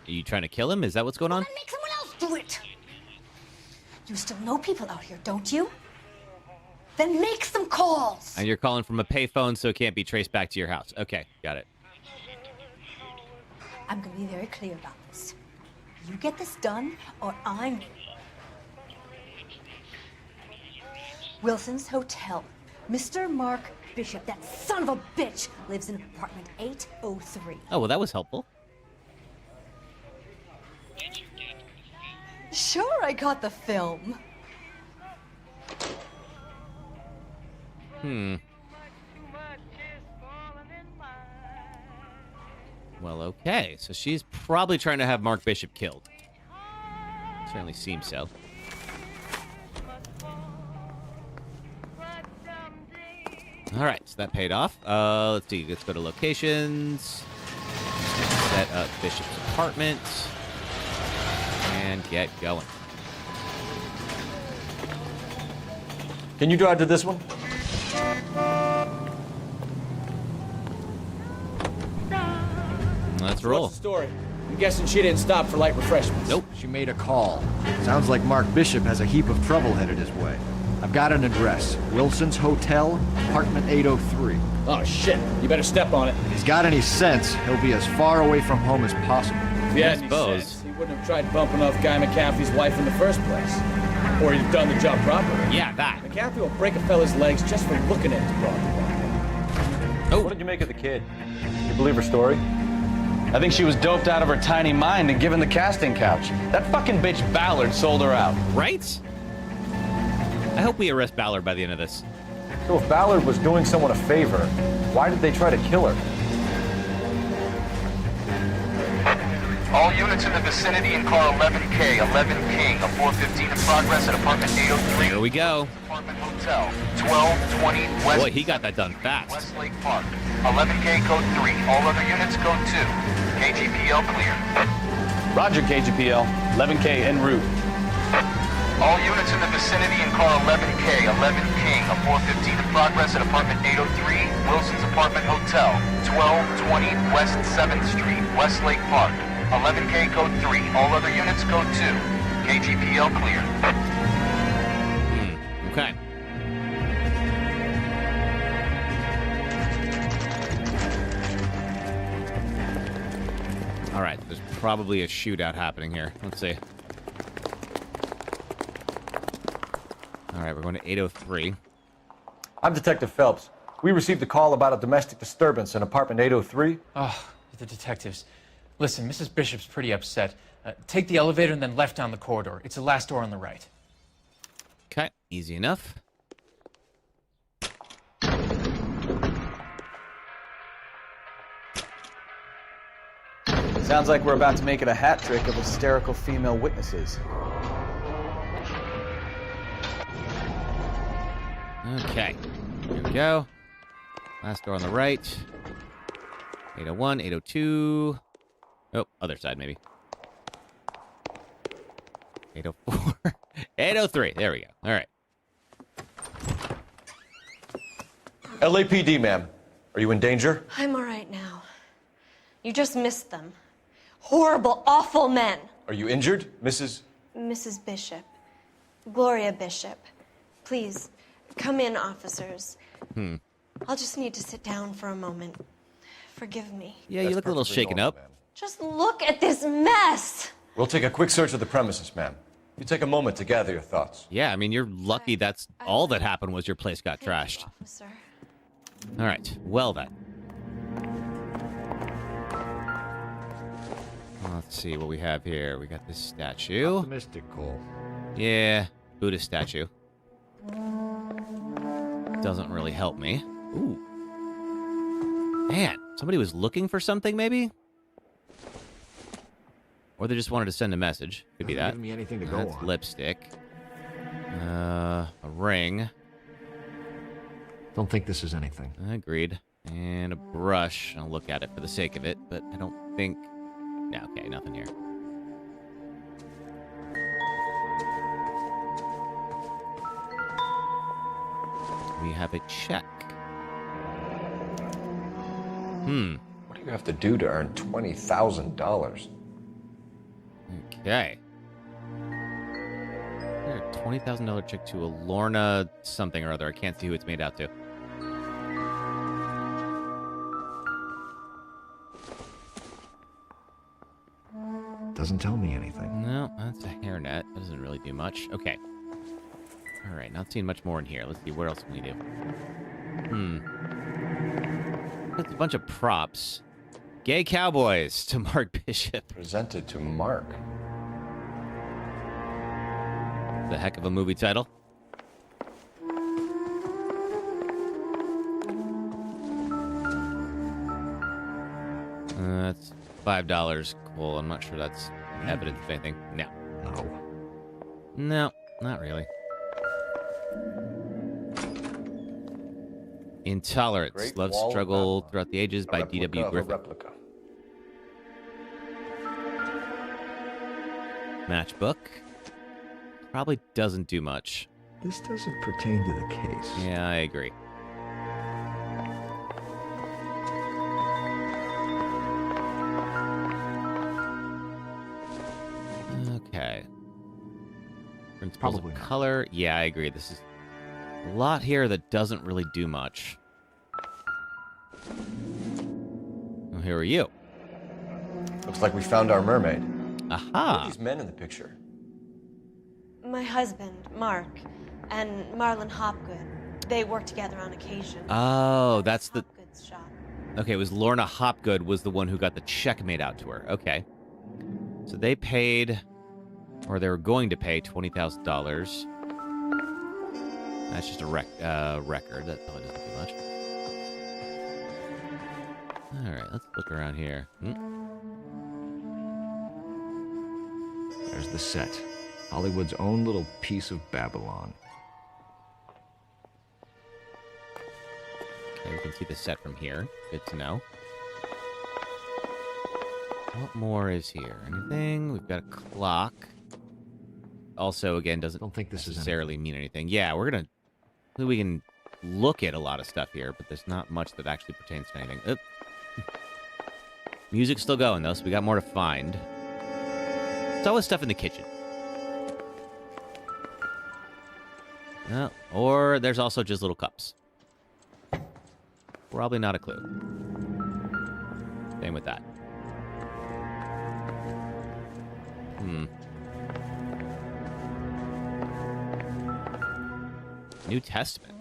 Are you trying to kill him? Is that what's going on? Then make someone else do it! You still know people out here, don't you? Then make some calls! And you're calling from a payphone, so it can't be traced back to your house. Okay, got it. I'm gonna be very clear about this. You get this done, or I'm... Wilson's Hotel. Mr. Mark Bishop, that son of a bitch, lives in apartment 803. Oh, well, that was helpful. Sure, I got the film. Well, okay. So she's probably trying to have Mark Bishop killed. Certainly seems so. All right, so that paid off. Let's see. Let's go to locations. Set up Bishop's apartment. And get going. Can you drive to this one? Let's roll. What's the story? I'm guessing she didn't stop for light refreshments. Nope. She made a call. Sounds like Mark Bishop has a heap of trouble headed his way. I've got an address. Wilson's Hotel, apartment 803. Oh, shit. You better step on it. If he's got any sense, he'll be as far away from home as possible. If he had any sense, he wouldn't have tried bumping off Guy McAfee's wife in the first place. Or he'd have done the job properly. Yeah, that. McAfee will break a fella's legs just for looking at his broad. Oh. What did you make of the kid? You believe her story? I think she was doped out of her tiny mind and given the casting couch. That fucking bitch Ballard sold her out. Right? I hope we arrest Ballard by the end of this. So if Ballard was doing someone a favor, why did they try to kill her? All units in the vicinity in car 11K, 11 King, a 415 in progress at apartment 803. Here we go. Apartment Hotel, 1220 West. Boy, he got that done fast. Westlake Park, 11K code 3. All other units code 2. KGPL clear. Roger, KGPL. 11K en route. All units in the vicinity in car 11K, 11 King, a 415 in progress at apartment 803, Wilson's Apartment Hotel, 1220 West 7th Street, Westlake Park. 11K code 3. All other units code 2. KGPL clear. Okay. All right, there's probably a shootout happening here. Let's see. All right, we're going to 803. I'm Detective Phelps. We received a call about a domestic disturbance in apartment 803. Oh, the detectives. Listen, Mrs. Bishop's pretty upset. Take the elevator and then left down the corridor. It's the last door on the right. Okay, easy enough. Sounds like we're about to make it a hat trick of hysterical female witnesses. Okay, here we go. Last door on the right. 801, 802. Oh, other side maybe. 804. 803. There we go. All right. LAPD, ma'am. Are you in danger? I'm all right now. You just missed them. Horrible, awful men. Are you injured, Mrs. Mrs. Bishop. Gloria Bishop. Please, come in, officers. I'll just need to sit down for a moment. Forgive me. Yeah, you look a little shaken up. Just look at this mess. We'll take a quick search of the premises, ma'am. You take a moment to gather your thoughts. Yeah, I mean, you're lucky that's all that happened was your place got trashed. Officer. All right, well then. Let's see what we have here. We got this statue. Mystical. Yeah, Buddhist statue. Doesn't really help me. Ooh. Man, somebody was looking for something, maybe? Or they just wanted to send a message. Could be that. Giving me anything to go That's on. lipstick. A ring. Don't think this is anything. Agreed. And a brush. I'll look at it for the sake of it, but I don't think... No, okay, nothing here. We have a check. What do you have to do to earn $20,000? Okay. A $20,000 check to a Lorna something or other. I can't see who it's made out to. Doesn't tell me anything. No, that's a hairnet. That doesn't really do much. Okay. All right, not seeing much more in here. Let's see, what else can we do? It's a bunch of props. Gay cowboys to Mark Bishop. Presented to Mark. The heck of a movie title. That's $5. Cool. I'm not sure that's evidence of anything. No. No, not really. Intolerance. Great Love Wall of Struggle Babylon. Throughout the Ages by D.W. Griffith. Replica. Matchbook. Probably doesn't do much. This doesn't pertain to the case. Yeah, I agree. Okay. Principles Probably of not. color. Yeah, I agree. This is a lot here that doesn't really do much. Well, who are you? Looks like we found our mermaid. Aha. Who are these men in the picture? My husband, Mark, and Marlon Hopgood. They work together on occasion. Oh, that's the... Hopgood's shop. Okay, it was Lorna Hopgood was the one who got the check made out to her. Okay. So they paid, or they were going to pay $20,000. That's just a record. That probably doesn't do much. All right, let's look around here. There's the set. Hollywood's own little piece of Babylon. Okay, we can see the set from here. Good to know. What more is here? Anything? We've got a clock. Also, again, doesn't necessarily mean anything. Yeah, we can look at a lot of stuff here, but there's not much that actually pertains to anything. Oop. Music's still going, though, so we got more to find. There's always stuff in the kitchen. No, or there's also just little cups. Probably not a clue. Same with that. New Testament.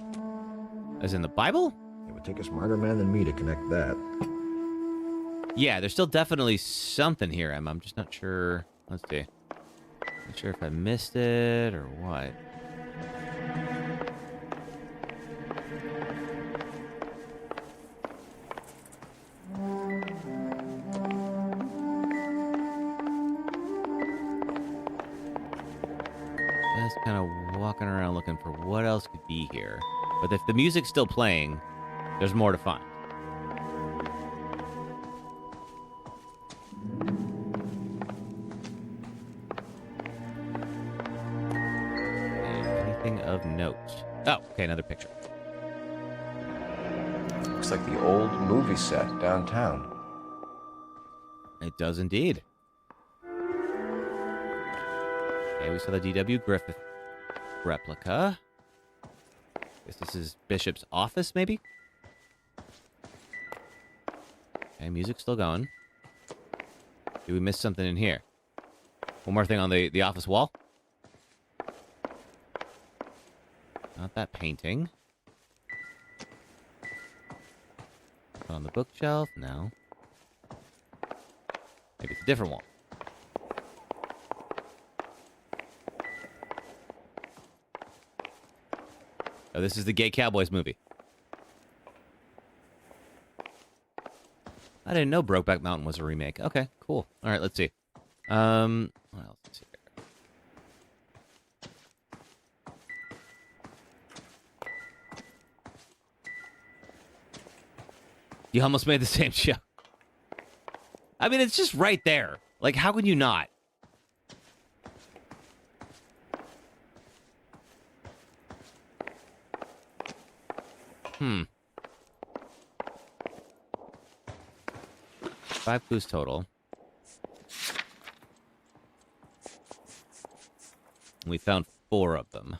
As in the Bible? It would take a smarter man than me to connect that. Yeah, there's still definitely something here, Em. I'm just not sure. Let's see. Not sure if I missed it or what. Just kind of walking around looking for what else could be here. But if the music's still playing, there's more to find. Anything of note? Oh, okay, another picture. Looks like the old movie set downtown. It does indeed. Okay, we saw the D.W. Griffith replica. Guess this is Bishop's office, maybe? Okay, music's still going. Did we miss something in here? One more thing on the office wall. Not that painting. On the bookshelf? No. Maybe it's a different wall. Oh, this is the Gay Cowboys movie. I didn't know Brokeback Mountain was a remake. Okay, cool. All right, let's see. What else is here? You almost made the same show. I mean, it's just right there. Like, how can you not? Five clues total. We found 4 of them.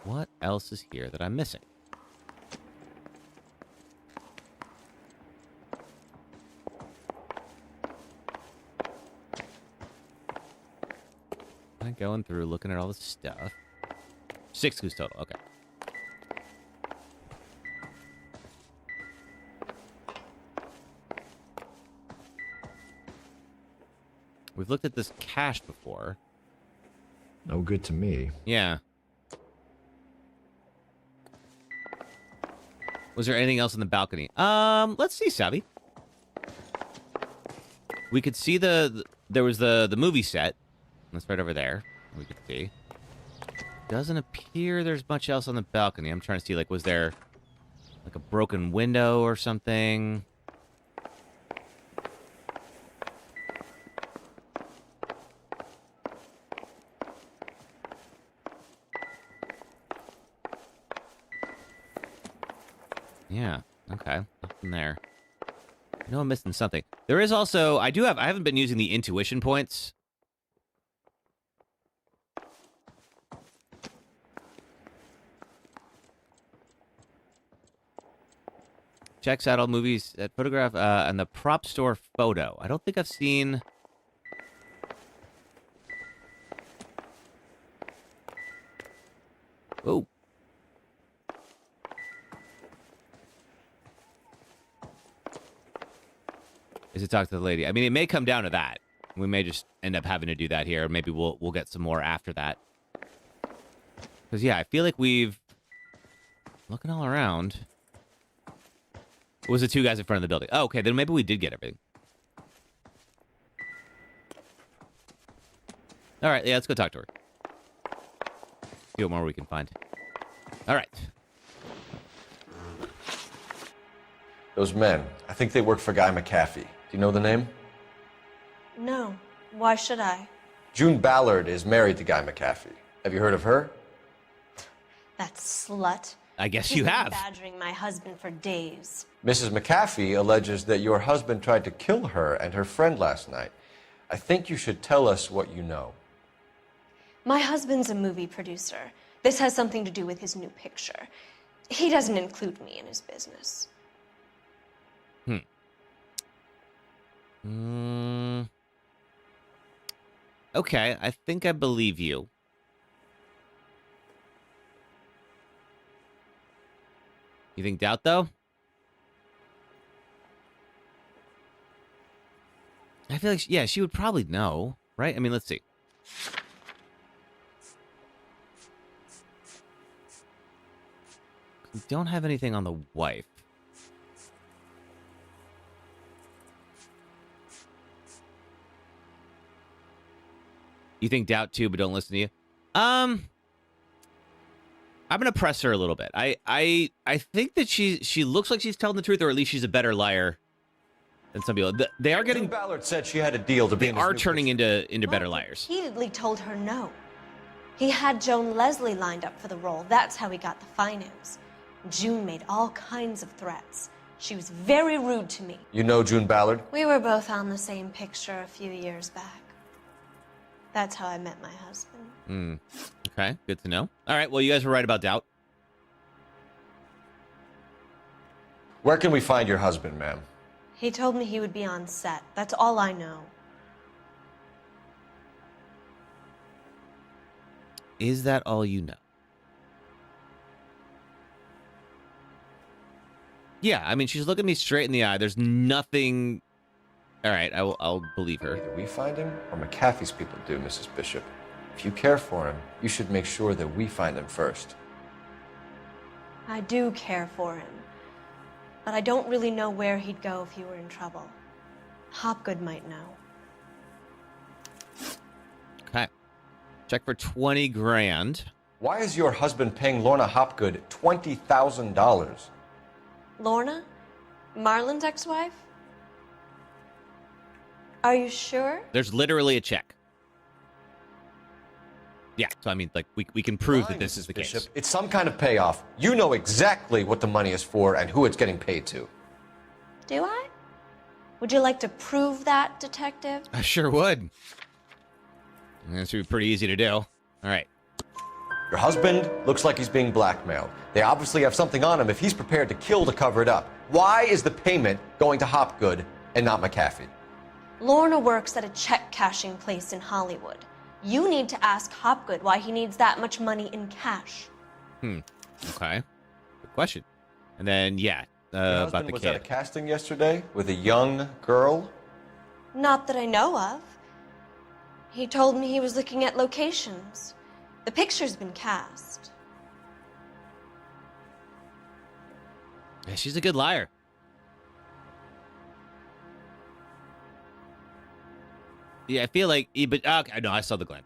What else is here that I'm missing? I'm going through, looking at all this stuff. 6 clues total, okay. We've looked at this cache before. No good to me. Yeah. Was there anything else on the balcony? Let's see, Savvy. We could see there was the movie set. That's right over there. We could see. Doesn't appear there's much else on the balcony. I'm trying to see, like, was there like a broken window or something? Yeah, okay. Nothing there. I know I'm missing something. There is also, I haven't been using the intuition points. Checks out all movies at photograph and the prop store photo. I don't think I've seen. Oh. Is it talk to the lady? I mean, it may come down to that. We may just end up having to do that here. Maybe we'll get some more after that. Because yeah, I feel like we've looking all around. It was the 2 guys in front of the building. Oh, okay, then maybe we did get everything. All right, yeah, let's go talk to her. See what more we can find. All right. Those men, I think they work for Guy McAfee. Do you know the name? No. Why should I? June Ballard is married to Guy McAfee. Have you heard of her? That slut. I guess He's you been have. badgering my husband for days. Mrs. McAfee alleges that your husband tried to kill her and her friend last night. I think you should tell us what you know. My husband's a movie producer. This has something to do with his new picture. He doesn't include me in his business. Okay, I think I believe you. You think doubt, though? I feel like, yeah, she would probably know, right? I mean, let's see. We don't have anything on the wife. You think doubt too, but don't listen to you? I'm gonna press her a little bit. I think that she looks like she's telling the truth, or at least she's a better liar than some people. They are getting. June Ballard said she had a deal to be. They are turning into better liars. Repeatedly told her no. He had Joan Leslie lined up for the role. That's how he got the finance. June made all kinds of threats. She was very rude to me. You know June Ballard? We were both on the same picture a few years back. That's how I met my husband. Okay, good to know. All right, well, you guys were right about doubt. Where can we find your husband, ma'am? He told me he would be on set. That's all I know. Is that all you know? Yeah, I mean, she's looking me straight in the eye. There's nothing. All right, I'll believe her. Either we find him or McAfee's people do, Mrs. Bishop. If you care for him, you should make sure that we find him first. I do care for him. But I don't really know where he'd go if he were in trouble. Hopgood might know. Okay. Check for 20 grand. Why is your husband paying Lorna Hopgood $20,000? Lorna? Marlon's ex-wife? Are you sure? There's literally a check. Yeah, so I mean, like, we can prove that this is the Bishop. case. It's some kind of payoff. You know exactly what the money is for and who it's getting paid to. Do I? Would you like to prove that, detective? I sure would. This would be pretty easy to do. All right. Your husband looks like he's being blackmailed. They obviously have something on him if he's prepared to kill to cover it up. Why is the payment going to Hopgood and not McAfee? Lorna works at a check-cashing place in Hollywood. You need to ask Hopgood why he needs that much money in cash. Okay. Good question. And then, yeah, Your about husband the was kid. at a casting yesterday with a young girl? Not that I know of. He told me he was looking at locations. The picture's been cast. Yeah, she's a good liar. Yeah, I feel like, but okay, no, I saw the glance,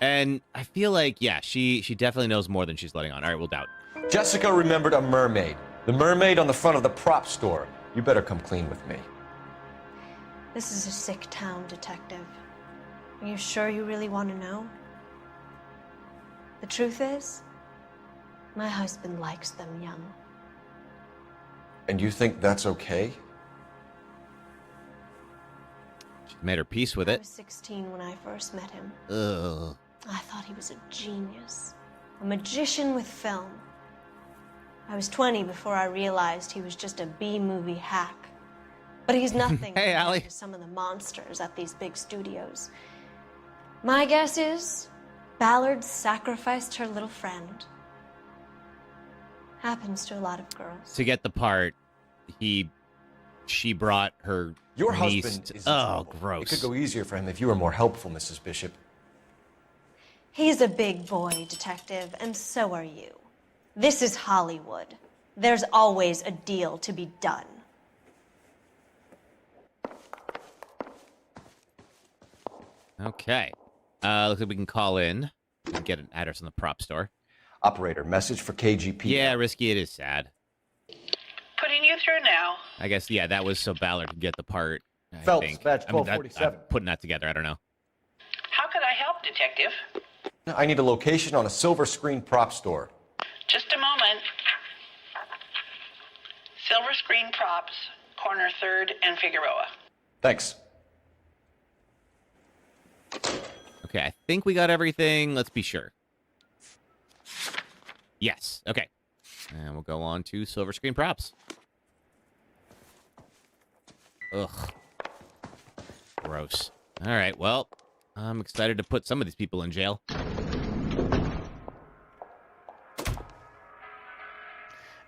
and I feel like, yeah, she definitely knows more than she's letting on. All right, we'll doubt. Jessica remembered a mermaid. The mermaid on the front of the prop store. You better come clean with me. This is a sick town, detective. Are you sure you really want to know? The truth is, my husband likes them young. And you think that's okay? She made her peace with I it. was 16 when I first met him. Ugh. I thought he was a genius, a magician with film. I was 20 before I realized he was just a B-movie hack. But he's nothing Hey, compared Allie. to some of the monsters at these big studios. My guess is Ballard sacrificed her little friend. Happens to a lot of girls. To get the part, she brought her Your niece. husband is in Oh, trouble. gross. It could go easier for him if you were more helpful, Mrs. Bishop. He's a big boy, detective, and so are you. This is Hollywood. There's always a deal to be done. Okay. Looks like we can call in and get an address on the prop store. Operator, message for KGP. Yeah, Risky, it is sad. Putting you through now. I guess, yeah, that was so Ballard could get the part. I Phelps, think. badge I mean, 1247. I'm putting that together. I don't know. How could I help, Detective? I need a location on a silver screen prop store. Just a moment. Screen Props, corner 3rd and Figueroa. Thanks. Okay, I think we got everything. Let's be sure. Yes. Okay. And we'll go on to Silver Screen Props. Ugh. Gross. All right, well, I'm excited to put some of these people in jail.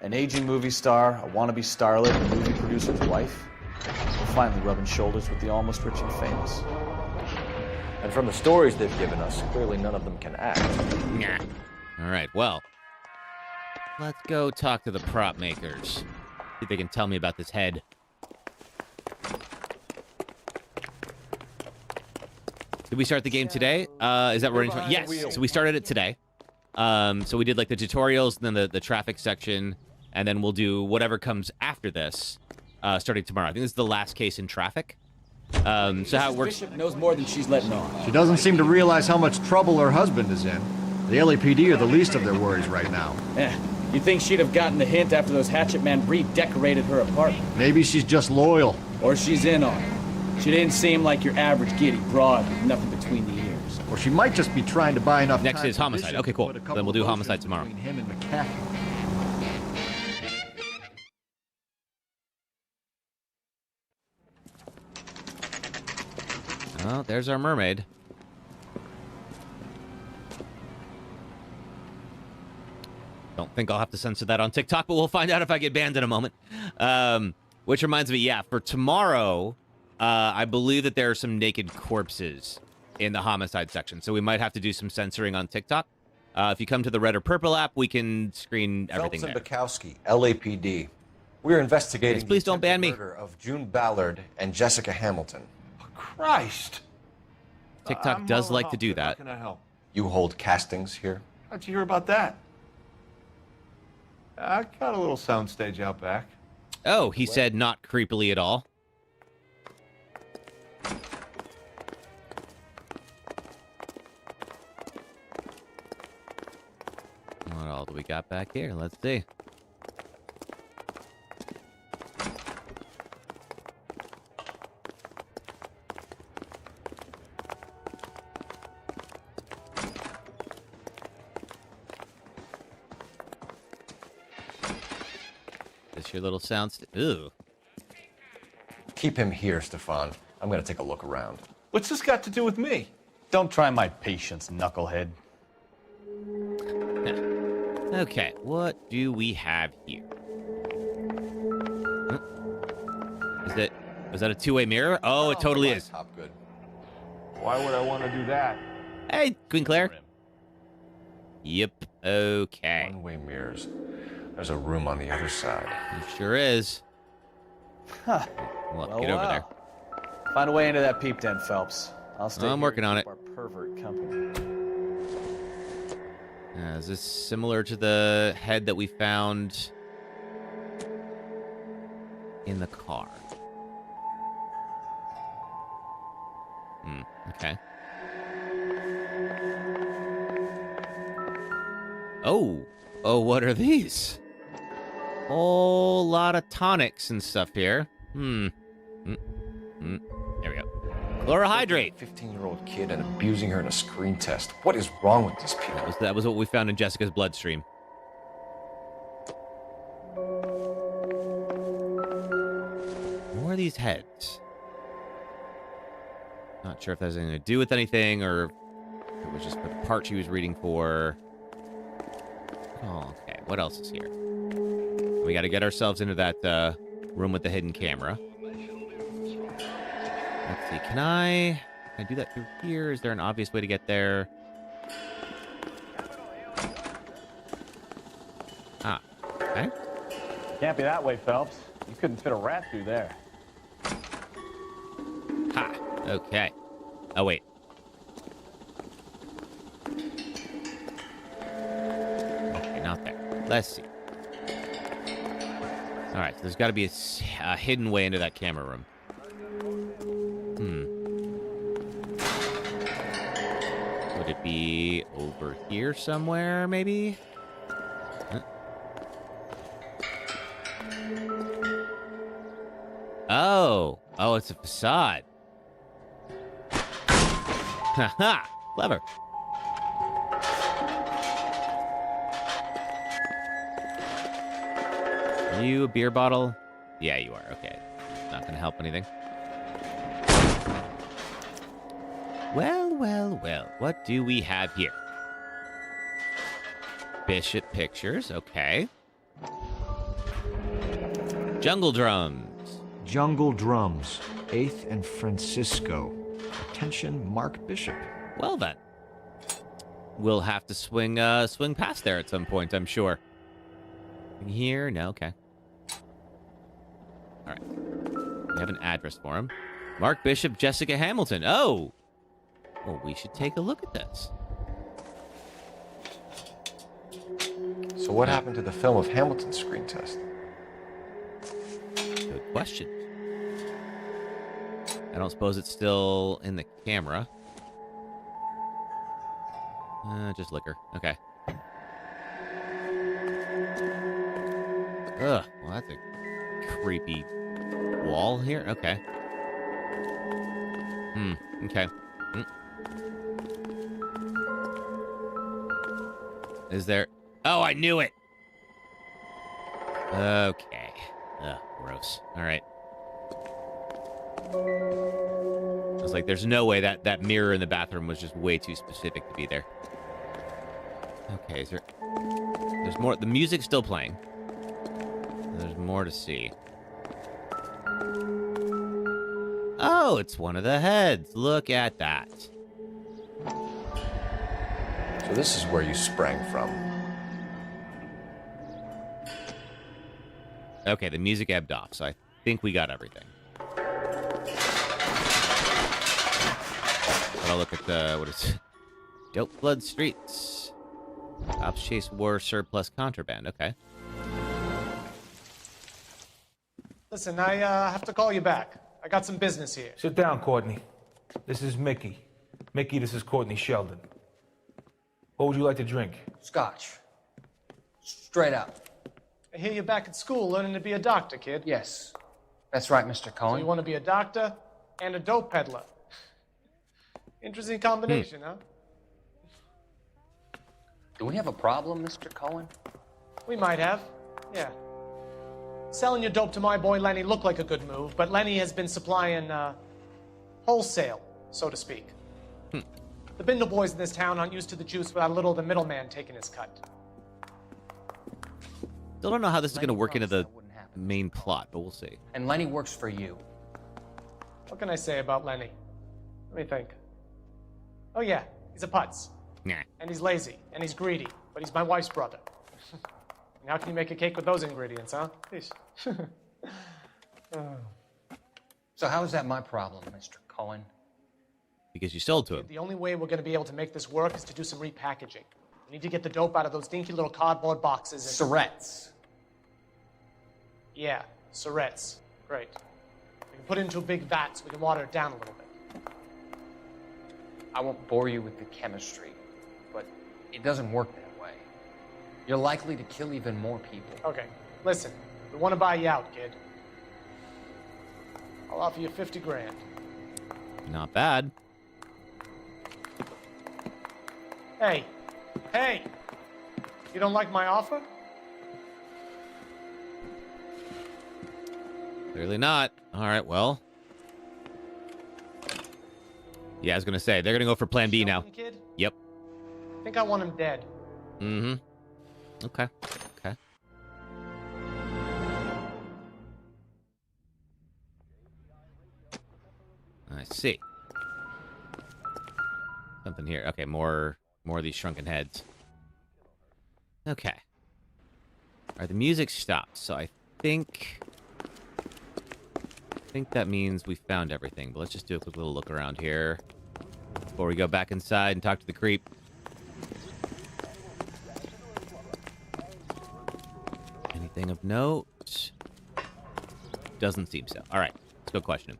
An aging movie star, a wannabe starlet, a movie producer's wife. We're finally rubbing shoulders with the almost rich and famous. And from the stories they've given us, clearly none of them can act. Nah. All right, well, let's go talk to the prop makers. See if they can tell me about this head. Did we start the game today? Is that what we're in? Yes. So we started it today. So we did like the tutorials, and then the traffic section, and then we'll do whatever comes after this, starting tomorrow. I think this is the last case in traffic. So how it works? Bishop knows more than she's letting on. She doesn't seem to realize how much trouble her husband is in. The LAPD are the least of their worries right now. You'd think she'd have gotten the hint after those hatchet men redecorated her apartment. Maybe she's just loyal. Or she's in on it. She didn't seem like your average giddy broad with nothing between the ears. Or she might just be trying to buy enough Next time is homicide. Okay, cool. Then we'll do homicide tomorrow. Him and McCaffrey. Oh, there's our mermaid. Don't think I'll have to censor that on TikTok, but we'll find out if I get banned in a moment. Which reminds me, yeah, for tomorrow, I believe that there are some naked corpses in the homicide section, so we might have to do some censoring on TikTok. If you come to the Red or Purple app, we can screen everything Phelps and there. Bukowski, LAPD. We're investigating Yes, please don't ban me. the murder of June Ballard and Jessica Hamilton. Christ. TikTok does like to do that. How can I help? You hold castings here? How'd you hear about that? I got a little soundstage out back. Oh, he said not creepily at all. What all do we got back here? Let's see. This your little sound? Ooh. Keep him here, Stefan. I'm gonna take a look around. What's this got to do with me? Don't try my patience, knucklehead. Okay, what do we have here? Was that a two-way mirror? Oh, it totally is. Top good. Why would I want to do that? Hey, Queen Claire. Yep, okay. One-way mirrors. There's a room on the other side. It sure is. Huh. Well, get over there. Find a way into that peep den, Phelps. I'll stay I'm here working and on keep it. our pervert company. Is this similar to the head that we found in the car? Okay. Oh, what are these? Whole lot of tonics and stuff here. There we go. Chlorohydrate. 15-year-old kid and abusing her in a screen test. What is wrong with these people? That was what we found in Jessica's bloodstream. What are these heads? Not sure if that has anything to do with anything, or if it was just the part she was reading for. Oh, okay. What else is here? We got to get ourselves into that room with the hidden camera. Let's see. Can I do that through here? Is there an obvious way to get there? Ah. Okay. Can't be that way, Phelps. You couldn't fit a rat through there. Ha. Okay. Oh, wait. Okay, not there. Let's see. All right, so there's got to be a hidden way into that camera room. Would it be over here somewhere, maybe? Oh, it's a facade. Haha, clever. Are you a beer bottle? Yeah, you are. Okay. Not going to help anything. Well. What do we have here? Bishop pictures. Okay. Jungle drums. Jungle drums. 8th and Francisco. Attention, Mark Bishop. Well then. We'll have to swing past there at some point, I'm sure. Here? No, okay. All right. We have an address for him. Mark Bishop, Jessica Hamilton. Oh! Well, we should take a look at this. So what happened to the film of Hamilton's screen test? Good question. I don't suppose it's still in the camera. Just liquor. Okay. Ugh. Well, that's a creepy wall here. Okay. Okay. Is there... Oh, I knew it! Okay. Ugh, gross. All right. I was like, there's no way that mirror in the bathroom was just way too specific to be there. Okay, is there... There's more... The music's still playing. There's more to see. Oh, it's one of the heads. Look at that. So this is where you sprang from. Okay, the music ebbed off, so I think we got everything. But I'll look at the... What is it? Dope Blood Streets. Cops chase war surplus contraband. Okay. Listen, I have to call you back. I got some business here. Sit down, Courtney. This is Mickey. Mickey, this is Courtney Sheldon. What would you like to drink? Scotch. Straight up. I hear you're back at school learning to be a doctor, kid. Yes. That's right, Mr. Cohen. So you want to be a doctor and a dope peddler. Interesting combination, huh? Do we have a problem, Mr. Cohen? We might have. Yeah. Selling your dope to my boy Lenny looked like a good move, but Lenny has been supplying, wholesale, so to speak. The Bindle boys in this town aren't used to the juice without a little of the middleman taking his cut. Still don't know how this is going to work into the main plot, but we'll see. And Lenny works for you. What can I say about Lenny? Let me think. Oh yeah, he's a putz. Nah. And he's lazy, and he's greedy, but he's my wife's brother. And how can you make a cake with those ingredients, huh? Please. So how is that my problem, Mr. Cohen? Because you sold to him. The only way we're going to be able to make this work is to do some repackaging. We need to get the dope out of those dinky little cardboard boxes and... Surrettes. Yeah, Surrettes. Great. We can put it into a big vat so we can water it down a little bit. I won't bore you with the chemistry, but it doesn't work that way. You're likely to kill even more people. Okay, listen. We want to buy you out, kid. I'll offer you 50 grand. Not bad. Hey. Hey! You don't like my offer? Clearly not. All right, well. Yeah, I was going to say, they're going to go for plan B now. Kid? Yep. I think I want him dead. Mm-hmm. Okay. Okay. I see. Something here. Okay, more of these shrunken heads. Okay. All right, the music stopped, so I think that means we found everything. But let's just do a quick little look around here before we go back inside and talk to the creep. Anything of note? Doesn't seem so. All right, let's go question him.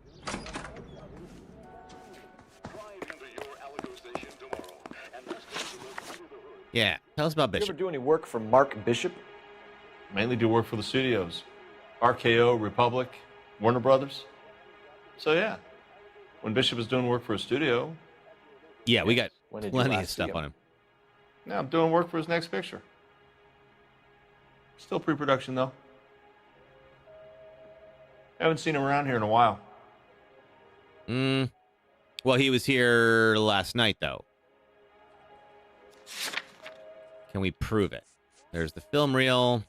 Yeah, tell us about You Bishop. ever do any work for Mark Bishop? Mainly do work for the studios. RKO, Republic, Warner Brothers. So yeah, when Bishop was doing work for a studio. Yeah, we got When did you plenty of last see stuff him? on him. Now I'm doing work for his next picture. Still pre-production though. Haven't seen him around here in a while. Well, he was here last night, though. Can we prove it? There's the film reel.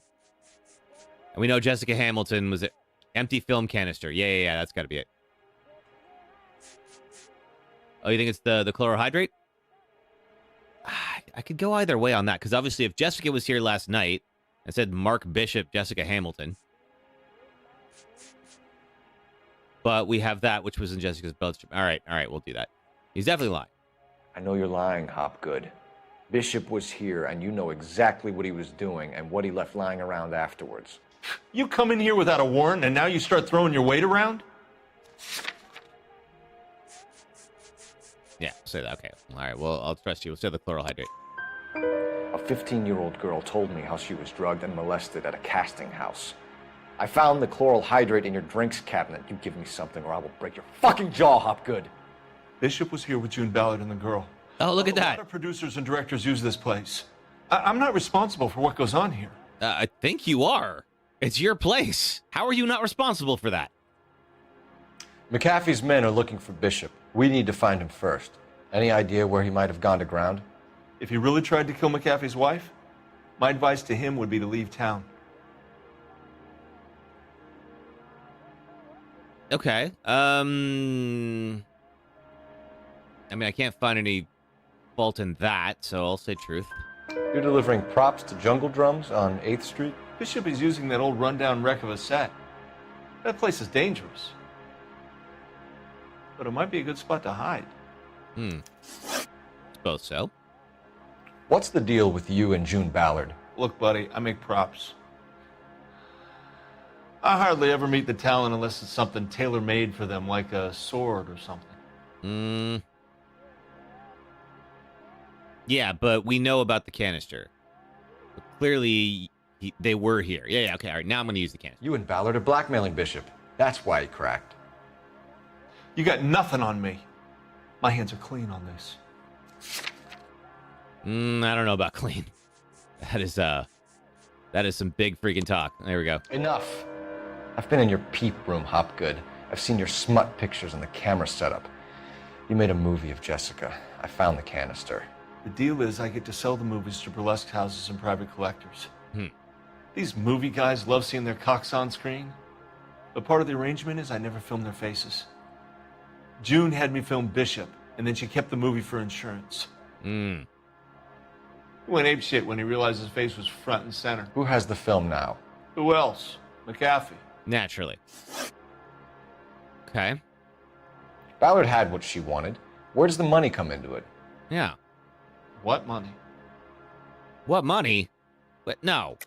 And we know Jessica Hamilton was an empty film canister. Yeah, that's got to be it. Oh, you think it's the chlorohydrate? I could go either way on that, because obviously if Jessica was here last night and said Mark Bishop, Jessica Hamilton. But we have that, which was in Jessica's bloodstream. All right, we'll do that. He's definitely lying. I know you're lying, Hopgood. Bishop was here, and you know exactly what he was doing and what he left lying around afterwards. You come in here without a warrant, and now you start throwing your weight around? Yeah, say that. Okay. All right, well, I'll trust you. We'll say the chlorohydrate. A 15-year-old girl told me how she was drugged and molested at a casting house. I found the chloral hydrate in your drinks cabinet. You give me something or I will break your fucking jaw, Hopgood. Bishop was here with June Ballard and the girl. Oh, look at that. A lot of producers and directors use this place. I'm not responsible for what goes on here. I think you are. It's your place. How are you not responsible for that? McAfee's men are looking for Bishop. We need to find him first. Any idea where he might have gone to ground? If he really tried to kill McAfee's wife, my advice to him would be to leave town. Okay. I mean, I can't find any fault in that, so I'll say truth. You're delivering props to Jungle Drums on 8th Street? Bishop is using that old rundown wreck of a set. That place is dangerous. But it might be a good spot to hide. Suppose so. What's the deal with you and June Ballard? Look, buddy, I make props. I hardly ever meet the talent unless it's something tailor-made for them, like a sword or something. Yeah, but we know about the canister. But clearly, they were here. Yeah, okay, all right, now I'm going to use the canister. You and Ballard are blackmailing Bishop. That's why he cracked. You got nothing on me. My hands are clean on this. I don't know about clean. That is some big freaking talk. There we go. Enough. I've been in your peep room, Hopgood. I've seen your smut pictures and the camera setup. You made a movie of Jessica. I found the canister. The deal is I get to sell the movies to burlesque houses and private collectors. These movie guys love seeing their cocks on screen. But part of the arrangement is I never film their faces. June had me film Bishop, and then she kept the movie for insurance. He went apeshit when he realized his face was front and center. Who has the film now? Who else? McAfee. Naturally. Okay. Ballard had what she wanted. Where does the money come into it? Yeah. What money? What money? But no.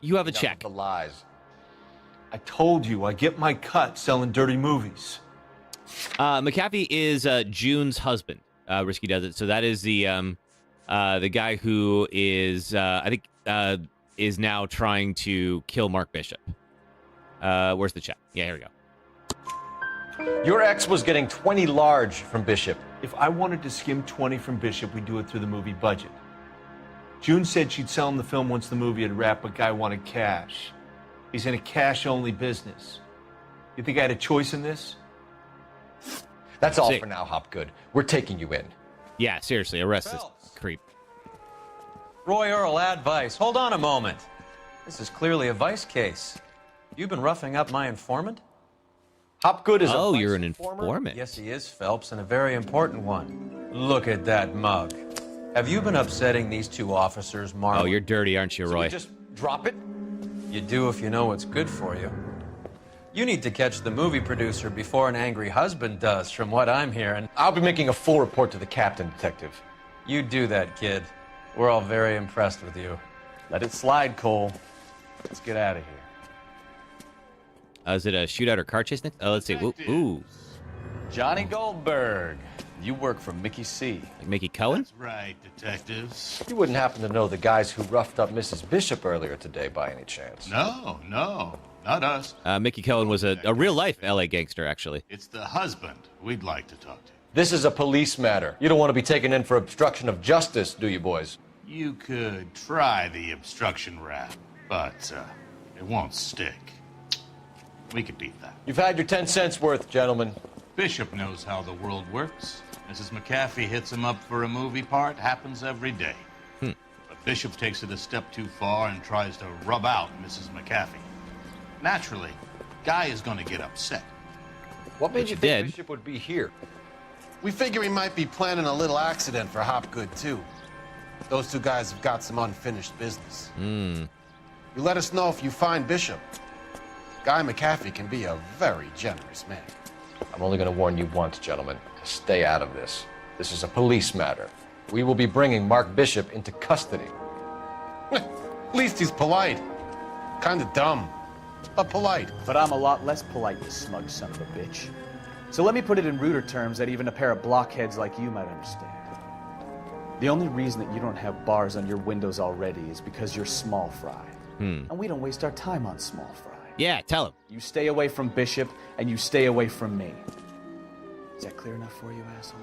You have a check. The lies. I told you, I get my cut selling dirty movies. McAfee is June's husband. Risky does it. So that is the guy who is, I think, is now trying to kill Mark Bishop. Where's the check? Yeah, here we go. Your ex was getting 20 large from Bishop. If I wanted to skim 20 from Bishop, we'd do it through the movie budget. June said she'd sell him the film once the movie had wrapped, but Guy wanted cash. He's in a cash-only business. You think I had a choice in this? That's all for now, Hopgood. We're taking you in. Yeah, seriously, arrest this creep. Roy Earl, advice. Hold on a moment. This is clearly a vice case. You've been roughing up my informant? Hopgood is Oh, you're an informant. Yes, he is, Phelps, and a very important one. Look at that mug. Have you been upsetting these two officers, Marlon? Oh, you're dirty, aren't you, Roy? Just drop it? You do if you know what's good for you. You need to catch the movie producer before an angry husband does, from what I'm hearing. I'll be making a full report to the captain, Detective. You do that, kid. We're all very impressed with you. Let it slide, Cole. Let's get out of here. Is it a shootout or car chase next? Oh, let's see. Ooh. Johnny Goldberg. You work for Mickey C. Like Mickey Cohen? That's right, detectives. You wouldn't happen to know the guys who roughed up Mrs. Bishop earlier today by any chance? No. Not us. Mickey Cohen was a real-life L.A. gangster, actually. It's the husband we'd like to talk to. This is a police matter. You don't want to be taken in for obstruction of justice, do you, boys? You could try the obstruction rap, but it won't stick. We could beat that. You've had your 10 cents worth, gentlemen. Bishop knows how the world works. Mrs. McAfee hits him up for a movie part. Happens every day. But Bishop takes it a step too far and tries to rub out Mrs. McAfee. Naturally, Guy is going to get upset. What made you think Bishop would be here? We figure he might be planning a little accident for Hopgood, too. Those two guys have got some unfinished business. You let us know if you find Bishop. Guy McAfee can be a very generous man. I'm only going to warn you once, gentlemen, to stay out of this. This is a police matter. We will be bringing Mark Bishop into custody. At least he's polite. Kind of dumb, but polite. But I'm a lot less polite, you smug son of a bitch. So let me put it in ruder terms that even a pair of blockheads like you might understand. The only reason that you don't have bars on your windows already is because you're small fry. And we don't waste our time on small fry. Yeah, tell him. You stay away from Bishop, and you stay away from me. Is that clear enough for you, asshole?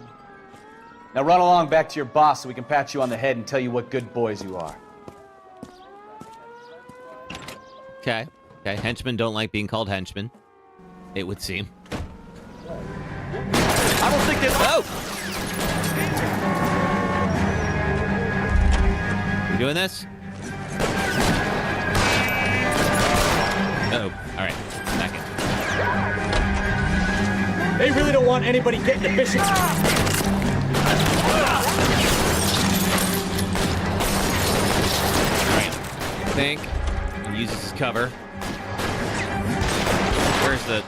Now run along back to your boss so we can pat you on the head and tell you what good boys you are. Okay. Henchmen don't like being called henchmen, it would seem. I don't think that... Oh! You doing this? Uh-oh. All right. Back in. They really don't want anybody getting the Bishop. All right. I think he uses his cover. Where's the...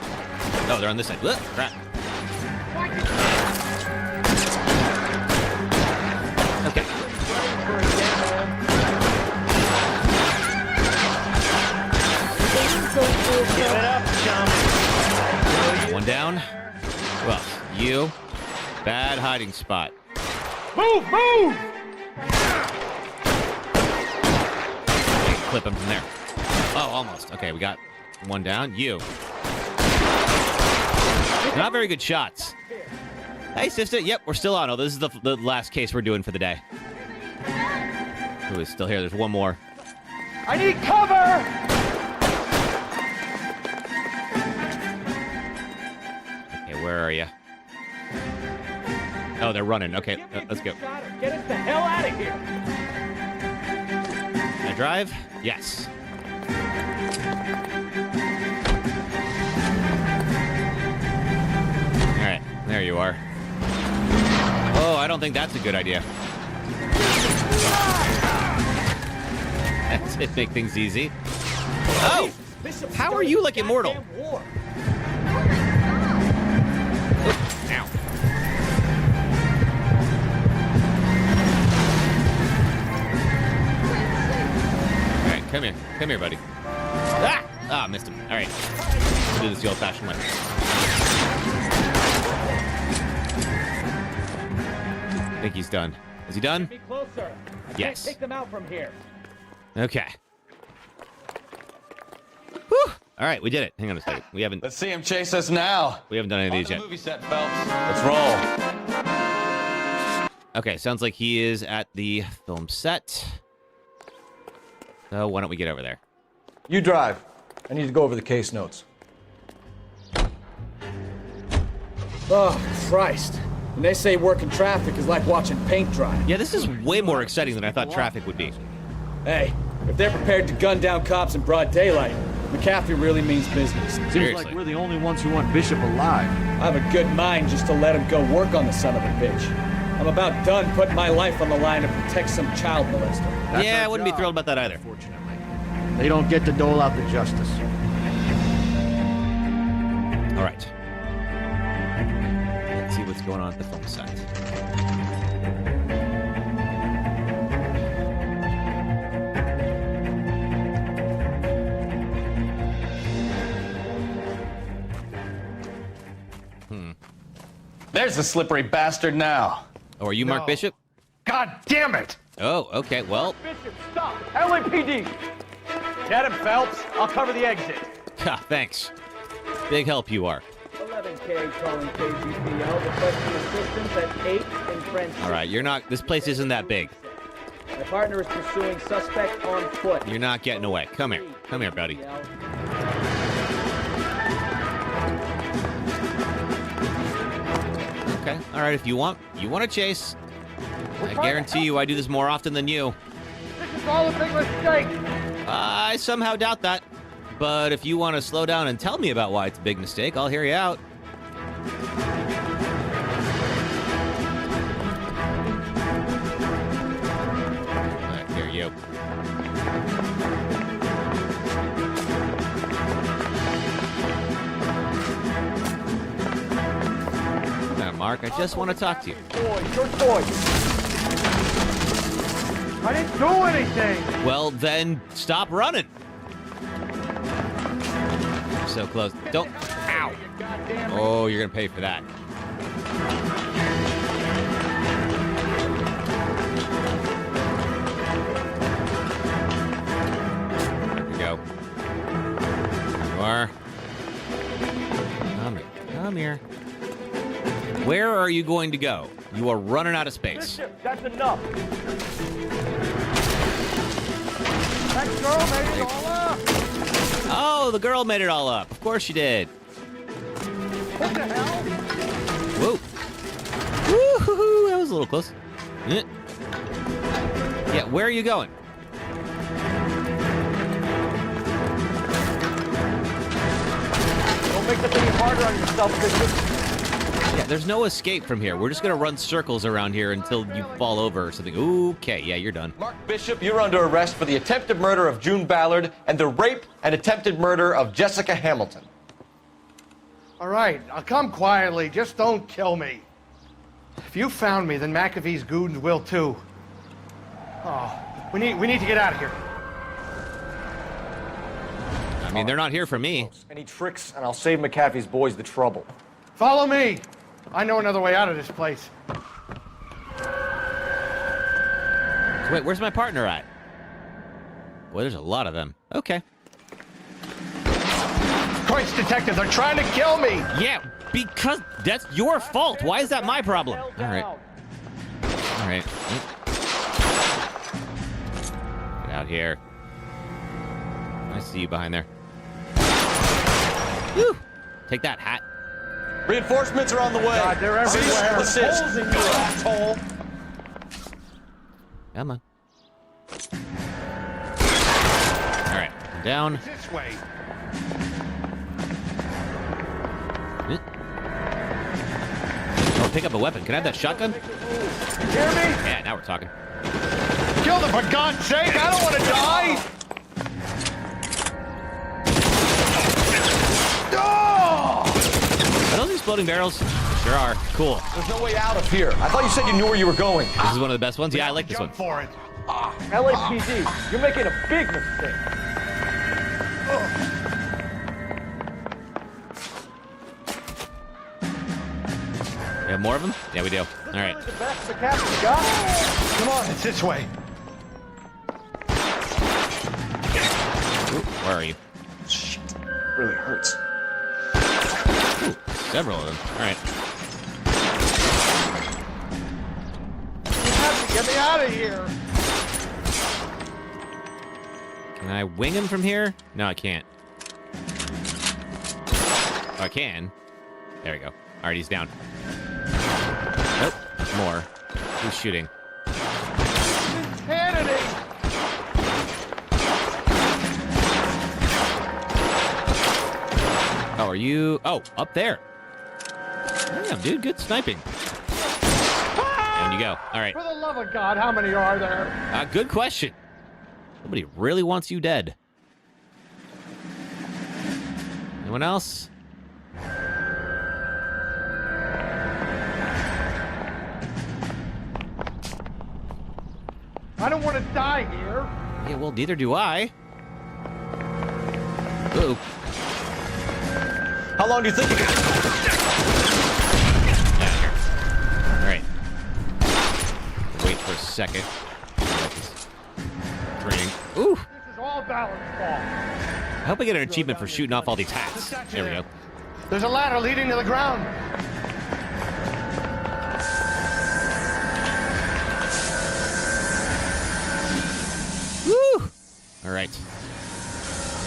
Oh, they're on this side. Ugh, crap. Okay. Give it up, chum. One down. Who else? You. Bad hiding spot. Move! Clip him from there. Oh, almost. Okay, we got one down. You. Not very good shots. Hey, sister. Yep, we're still on. Oh, this is the last case we're doing for the day. Who is still here? There's one more. I need cover! Okay, where are you? Oh, they're running. Okay, let's go. Get us the hell out of here! Can I drive? Yes. All right, there you are. Oh, I don't think that's a good idea. That's it. Make things easy. Oh! How are you like immortal? Ow. All right, come here. Come here, buddy. Ah! Ah, missed him. All right. Let's do this the old-fashioned way. I think he's done. Is he done? Be closer. Yes. Take them out from here. Okay. Whew. All right, we did it. Hang on a second. We haven't. Let's see him chase us now. We haven't done any of these yet. Movie set, Phelps. Let's roll. Okay, sounds like he is at the film set. So why don't we get over there? You drive. I need to go over the case notes. Oh, Christ. When they say working traffic is like watching paint dry. Yeah, this is way more exciting than I thought traffic would be. Hey, if they're prepared to gun down cops in broad daylight, McAfee really means business. Seems like we're the only ones who want Bishop alive. I have a good mind just to let him go work on the son of a bitch. I'm about done putting my life on the line to protect some child molester. Yeah, I wouldn't be thrilled about that either. They don't get to dole out the justice. All right. Let's see what's going on at the film set. There's the slippery bastard now. Oh, are you Mark Bishop? God damn it! Oh, okay, well. Bishop, stop! LAPD! Get him, Phelps. I'll cover the exit. God, thanks. Big help you are. 11K calling KGPL, requesting assistance at 8 in French. All right, you're not. This place isn't that big. My partner is pursuing suspect on foot. You're not getting away. Come here. Come here, buddy. Okay. All right. If you want to chase, I guarantee you, I do this more often than you. This is all a big mistake. I somehow doubt that. But if you want to slow down and tell me about why it's a big mistake, I'll hear you out. I hear you. Now, Mark, I just want to talk to you. Good boy. I didn't do anything. Well, then stop running. So close. Don't. Ow. Oh, you're going to pay for that. There we go. There you are. Come here. Come here. Where are you going to go? You are running out of space. Bishop, that's enough. That girl made it all up. Oh, the girl made it all up. Of course she did. What the hell? Whoa. Woo-hoo-hoo. That was a little close. Yeah, where are you going? Don't make the thing harder on yourself, Bishop. Yeah, there's no escape from here. We're just going to run circles around here until you fall over or something. Okay, yeah, you're done. Mark Bishop, you're under arrest for the attempted murder of June Ballard and the rape and attempted murder of Jessica Hamilton. All right, I'll come quietly. Just don't kill me. If you found me, then McAfee's goons will too. Oh, we need to get out of here. I mean, they're not here for me. Any tricks, and I'll save McAfee's boys the trouble. Follow me. I know another way out of this place. Wait, where's my partner at? Well, there's a lot of them. Okay. Christ, detective, they're trying to kill me. Yeah, because that's your fault. Why is that my problem? All right. All right. Get out here. I see you behind there. Woo! Take that, hat. Reinforcements are on the way. God, they're everywhere. Cease and desist. Holes in you, asshole. Come on. All right, I'm down. This way. Oh, pick up a weapon. Can I have that shotgun? You hear me? Yeah, now we're talking. Kill them, for God's sake! I don't want to die! Are those exploding barrels? Sure are. Cool. There's no way out of here. I thought you said you knew where you were going. This is one of the best ones. Yeah, I like this one. Jump for it. LAPD, you're making a big mistake. We have more of them? Yeah, we do. All right. The best the captain got. Come on, it's this way. Ooh, where are you? Shit. Really hurts. Ooh, several of them. All right. You have to get me out of here. Can I wing him from here? No, I can't. Oh, I can. There we go. All right, he's down. Nope, more. Who's shooting? Kennedy! Oh, are you? Oh, up there. Damn, dude, good sniping. Down you go. All right. For the love of God, how many are there? Good question. Somebody really wants you dead. Anyone else? I don't want to die here. Yeah, well, neither do I. Ooh. How long do you think you can... All right. Wait for a second. Ooh. This is all Ballard's fault. I hope I get an achievement for shooting off all these hats. There we go. There's a ladder leading to the ground. Woo! All right.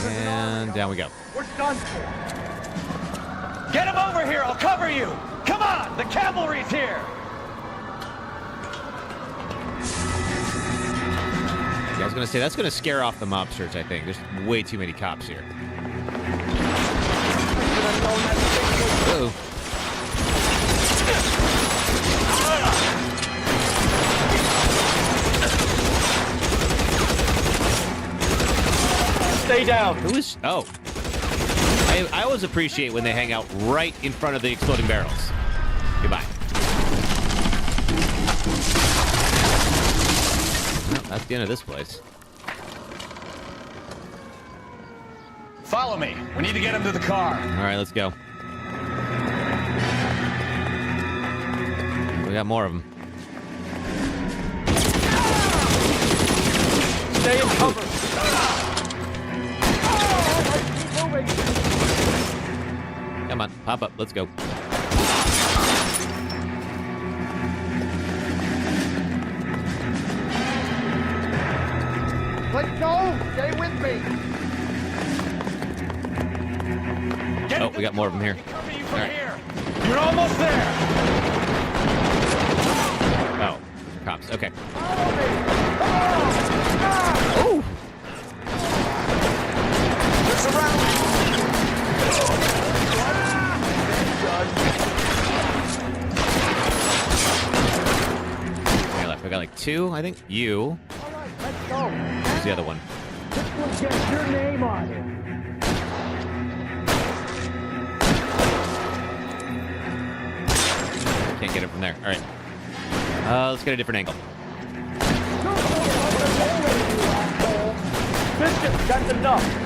And down we go. We're done for. Get him over here, I'll cover you! Come on, the cavalry's here! Yeah, I was going to say, that's going to scare off the mobsters, I think. There's way too many cops here. Uh-oh. Stay down. Who is... Oh. I always appreciate when they hang out right in front of the exploding barrels. Goodbye. Well, that's the end of this place. Follow me. We need to get him to the car. All right, let's go. We got more of them. Stay in cover. Come on, pop up. Let's go. Let go. Stay with me. Oh, we got more of them here. All right. You're almost there. Oh, cops. Okay. Oh! They're surrounded. I got like two, I think. You. All right, let's go. Who's the other one? This one gets your name on it. Can't get it from there. All right. Let's get a different angle. Bishop, that's enough.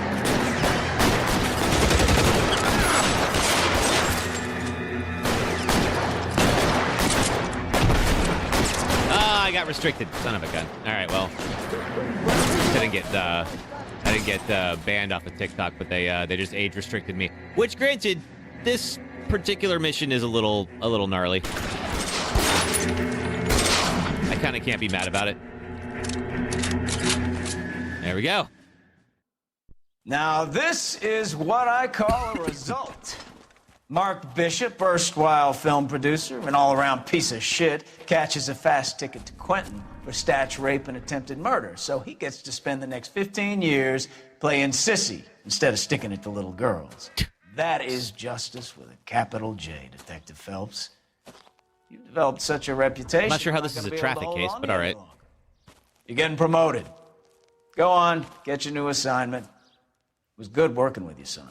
I got restricted. Son of a gun. All right, well, I didn't get banned off of TikTok, but they just age restricted me. Which, granted, this particular mission is a little gnarly. I kind of can't be mad about it. There we go. Now this is what I call a result. Mark Bishop, erstwhile film producer, an all-around piece of shit, catches a fast ticket to Quentin for statch rape and attempted murder. So he gets to spend the next 15 years playing sissy instead of sticking it to little girls. That is justice with a capital J, Detective Phelps. You've developed such a reputation. I'm not sure how this is a traffic case, but all right. You're getting promoted. Go on, get your new assignment. It was good working with you, son.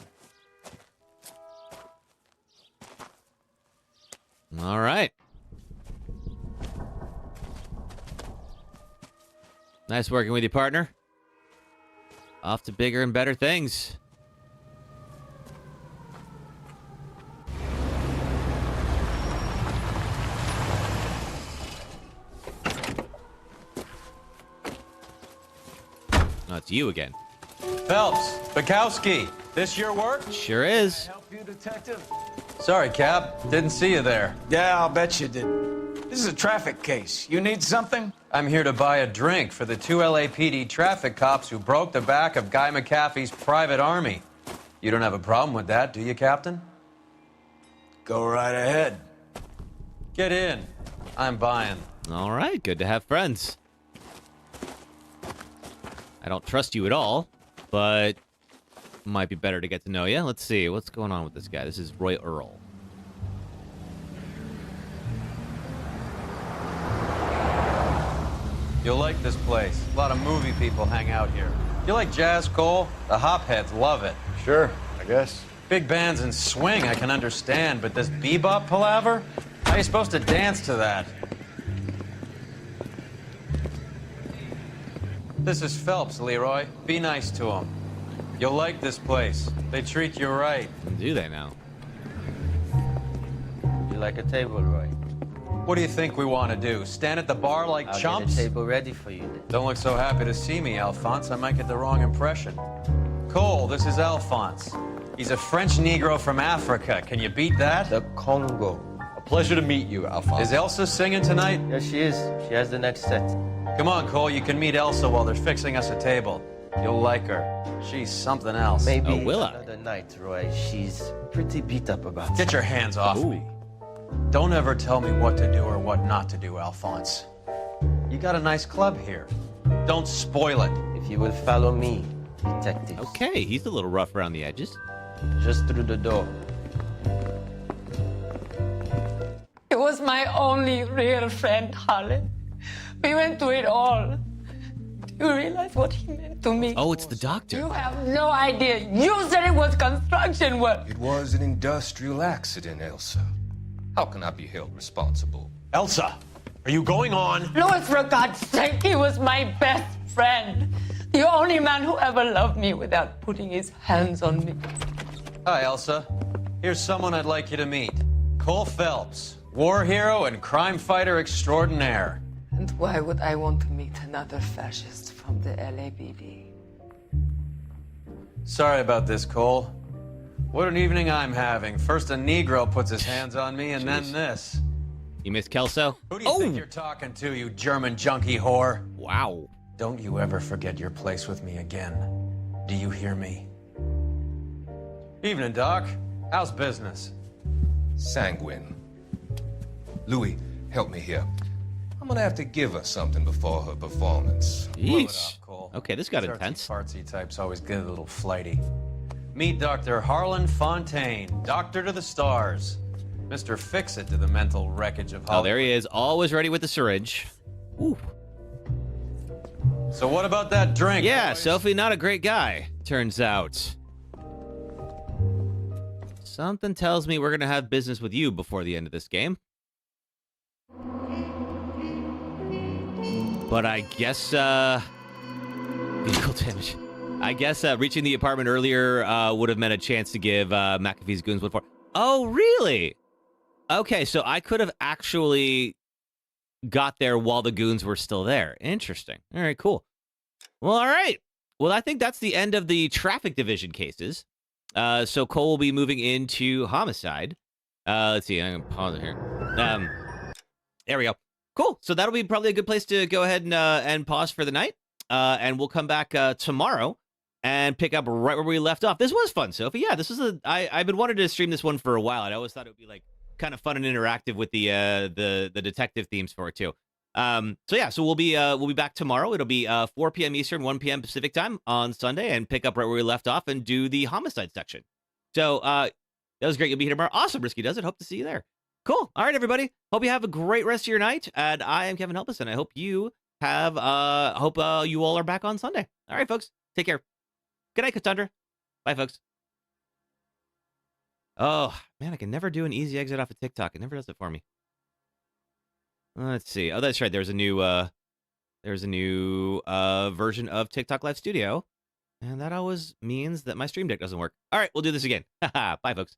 All right. Nice working with you, partner. Off to bigger and better things. No, it's you again. Phelps, Bukowski, this your work? Sure is. Help you, Detective? Sorry, Cap. Didn't see you there. Yeah, I'll bet you did. This is a traffic case. You need something? I'm here to buy a drink for the 2 LAPD traffic cops who broke the back of Guy McAfee's private army. You don't have a problem with that, do you, Captain? Go right ahead. Get in. I'm buying. All right, good to have friends. I don't trust you at all, but might be better to get to know you. Let's see, what's going on with this guy? This is Roy Earl. You'll like this place. A lot of movie people hang out here. You like jazz, Cole? The hopheads love it. Sure, I guess. Big bands and swing I can understand, but this bebop palaver? How are you supposed to dance to that? This is Phelps, Leroy. Be nice to him. You'll like this place. They treat you right. Do they now? You like a table, Roy? What do you think we want to do? Stand at the bar like chumps? Get a table ready for you then. Don't look so happy to see me, Alphonse. I might get the wrong impression. Cole, this is Alphonse. He's a French Negro from Africa. Can you beat that? The Congo. A pleasure to meet you, Alphonse. Is Elsa singing tonight? Yes, she is. She has the next set. Come on, Cole, you can meet Elsa while they're fixing us a table. You'll like her. She's something else. Maybe will I? another night, Roy. She's pretty beat up about Get your hands off me. Don't ever tell me what to do or what not to do, Alphonse. You got a nice club here. Don't spoil it. If you will follow me, detective. Okay, he's a little rough around the edges. Just through the door. He was my only real friend, Harlan. We went through it all. Do you realize what he meant to me? Oh, it's the doctor. You have no idea. You said it was construction work. It was an industrial accident, Elsa. How can I be held responsible? Elsa, are you going on? Louis, for God's sake, he was my best friend. The only man who ever loved me without putting his hands on me. Hi, Elsa. Here's someone I'd like you to meet. Cole Phelps, war hero and crime fighter extraordinaire. And why would I want to meet another fascist from the LAPD? Sorry about this, Cole. What an evening I'm having. First a Negro puts his hands on me, and then this. You miss Kelso? Who do you think you're talking to, you German junkie whore? Wow. Don't you ever forget your place with me again. Do you hear me? Evening, Doc. How's business? Sanguine. Louis, help me here. I'm gonna have to give her something before her performance. Blow it off, Cole. Okay, this got intense. Fartsy types always get a little flighty. Meet Dr. Harlan Fontaine, doctor to the stars. Mr. Fix-It to the mental wreckage of Oh, Hollywood. there he is, always ready with the syringe. Ooh. So what about that drink? Yeah, boys? Sophie, not a great guy, turns out. Something tells me we're going to have business with you before the end of this game. But I guess, vehicle damage. I guess reaching the apartment earlier would have meant a chance to give McAfee's goons what for. Oh, really? Okay, so I could have actually got there while the goons were still there. Interesting. All right, cool. Well, all right. Well, I think that's the end of the traffic division cases. So Cole will be moving into homicide. Let's see. I'm going to pause it here. There we go. Cool. So that'll be probably a good place to go ahead and pause for the night. And we'll come back tomorrow and pick up right where we left off. This was fun, Sophie. Yeah, this was I've been wanting to stream this one for a while. I always thought it would be like kind of fun and interactive with the detective themes for it too. So yeah, so we'll be back tomorrow. It'll be 4 p.m. Eastern, 1 p.m. Pacific time on Sunday, and pick up right where we left off and do the homicide section. So that was great. You'll be here tomorrow. Awesome, Risky Does It. Hope to see you there. Cool. All right, everybody. Hope you have a great rest of your night. And I am KevinHelpUs, and I hope you have you all are back on Sunday. All right, folks. Take care. Good night, Cassandra. Bye, folks. Oh man, I can never do an easy exit off of TikTok. It never does it for me. Let's see. Oh, that's right. There's a new version of TikTok Live Studio, and that always means that my stream deck doesn't work. All right, we'll do this again. Bye, folks.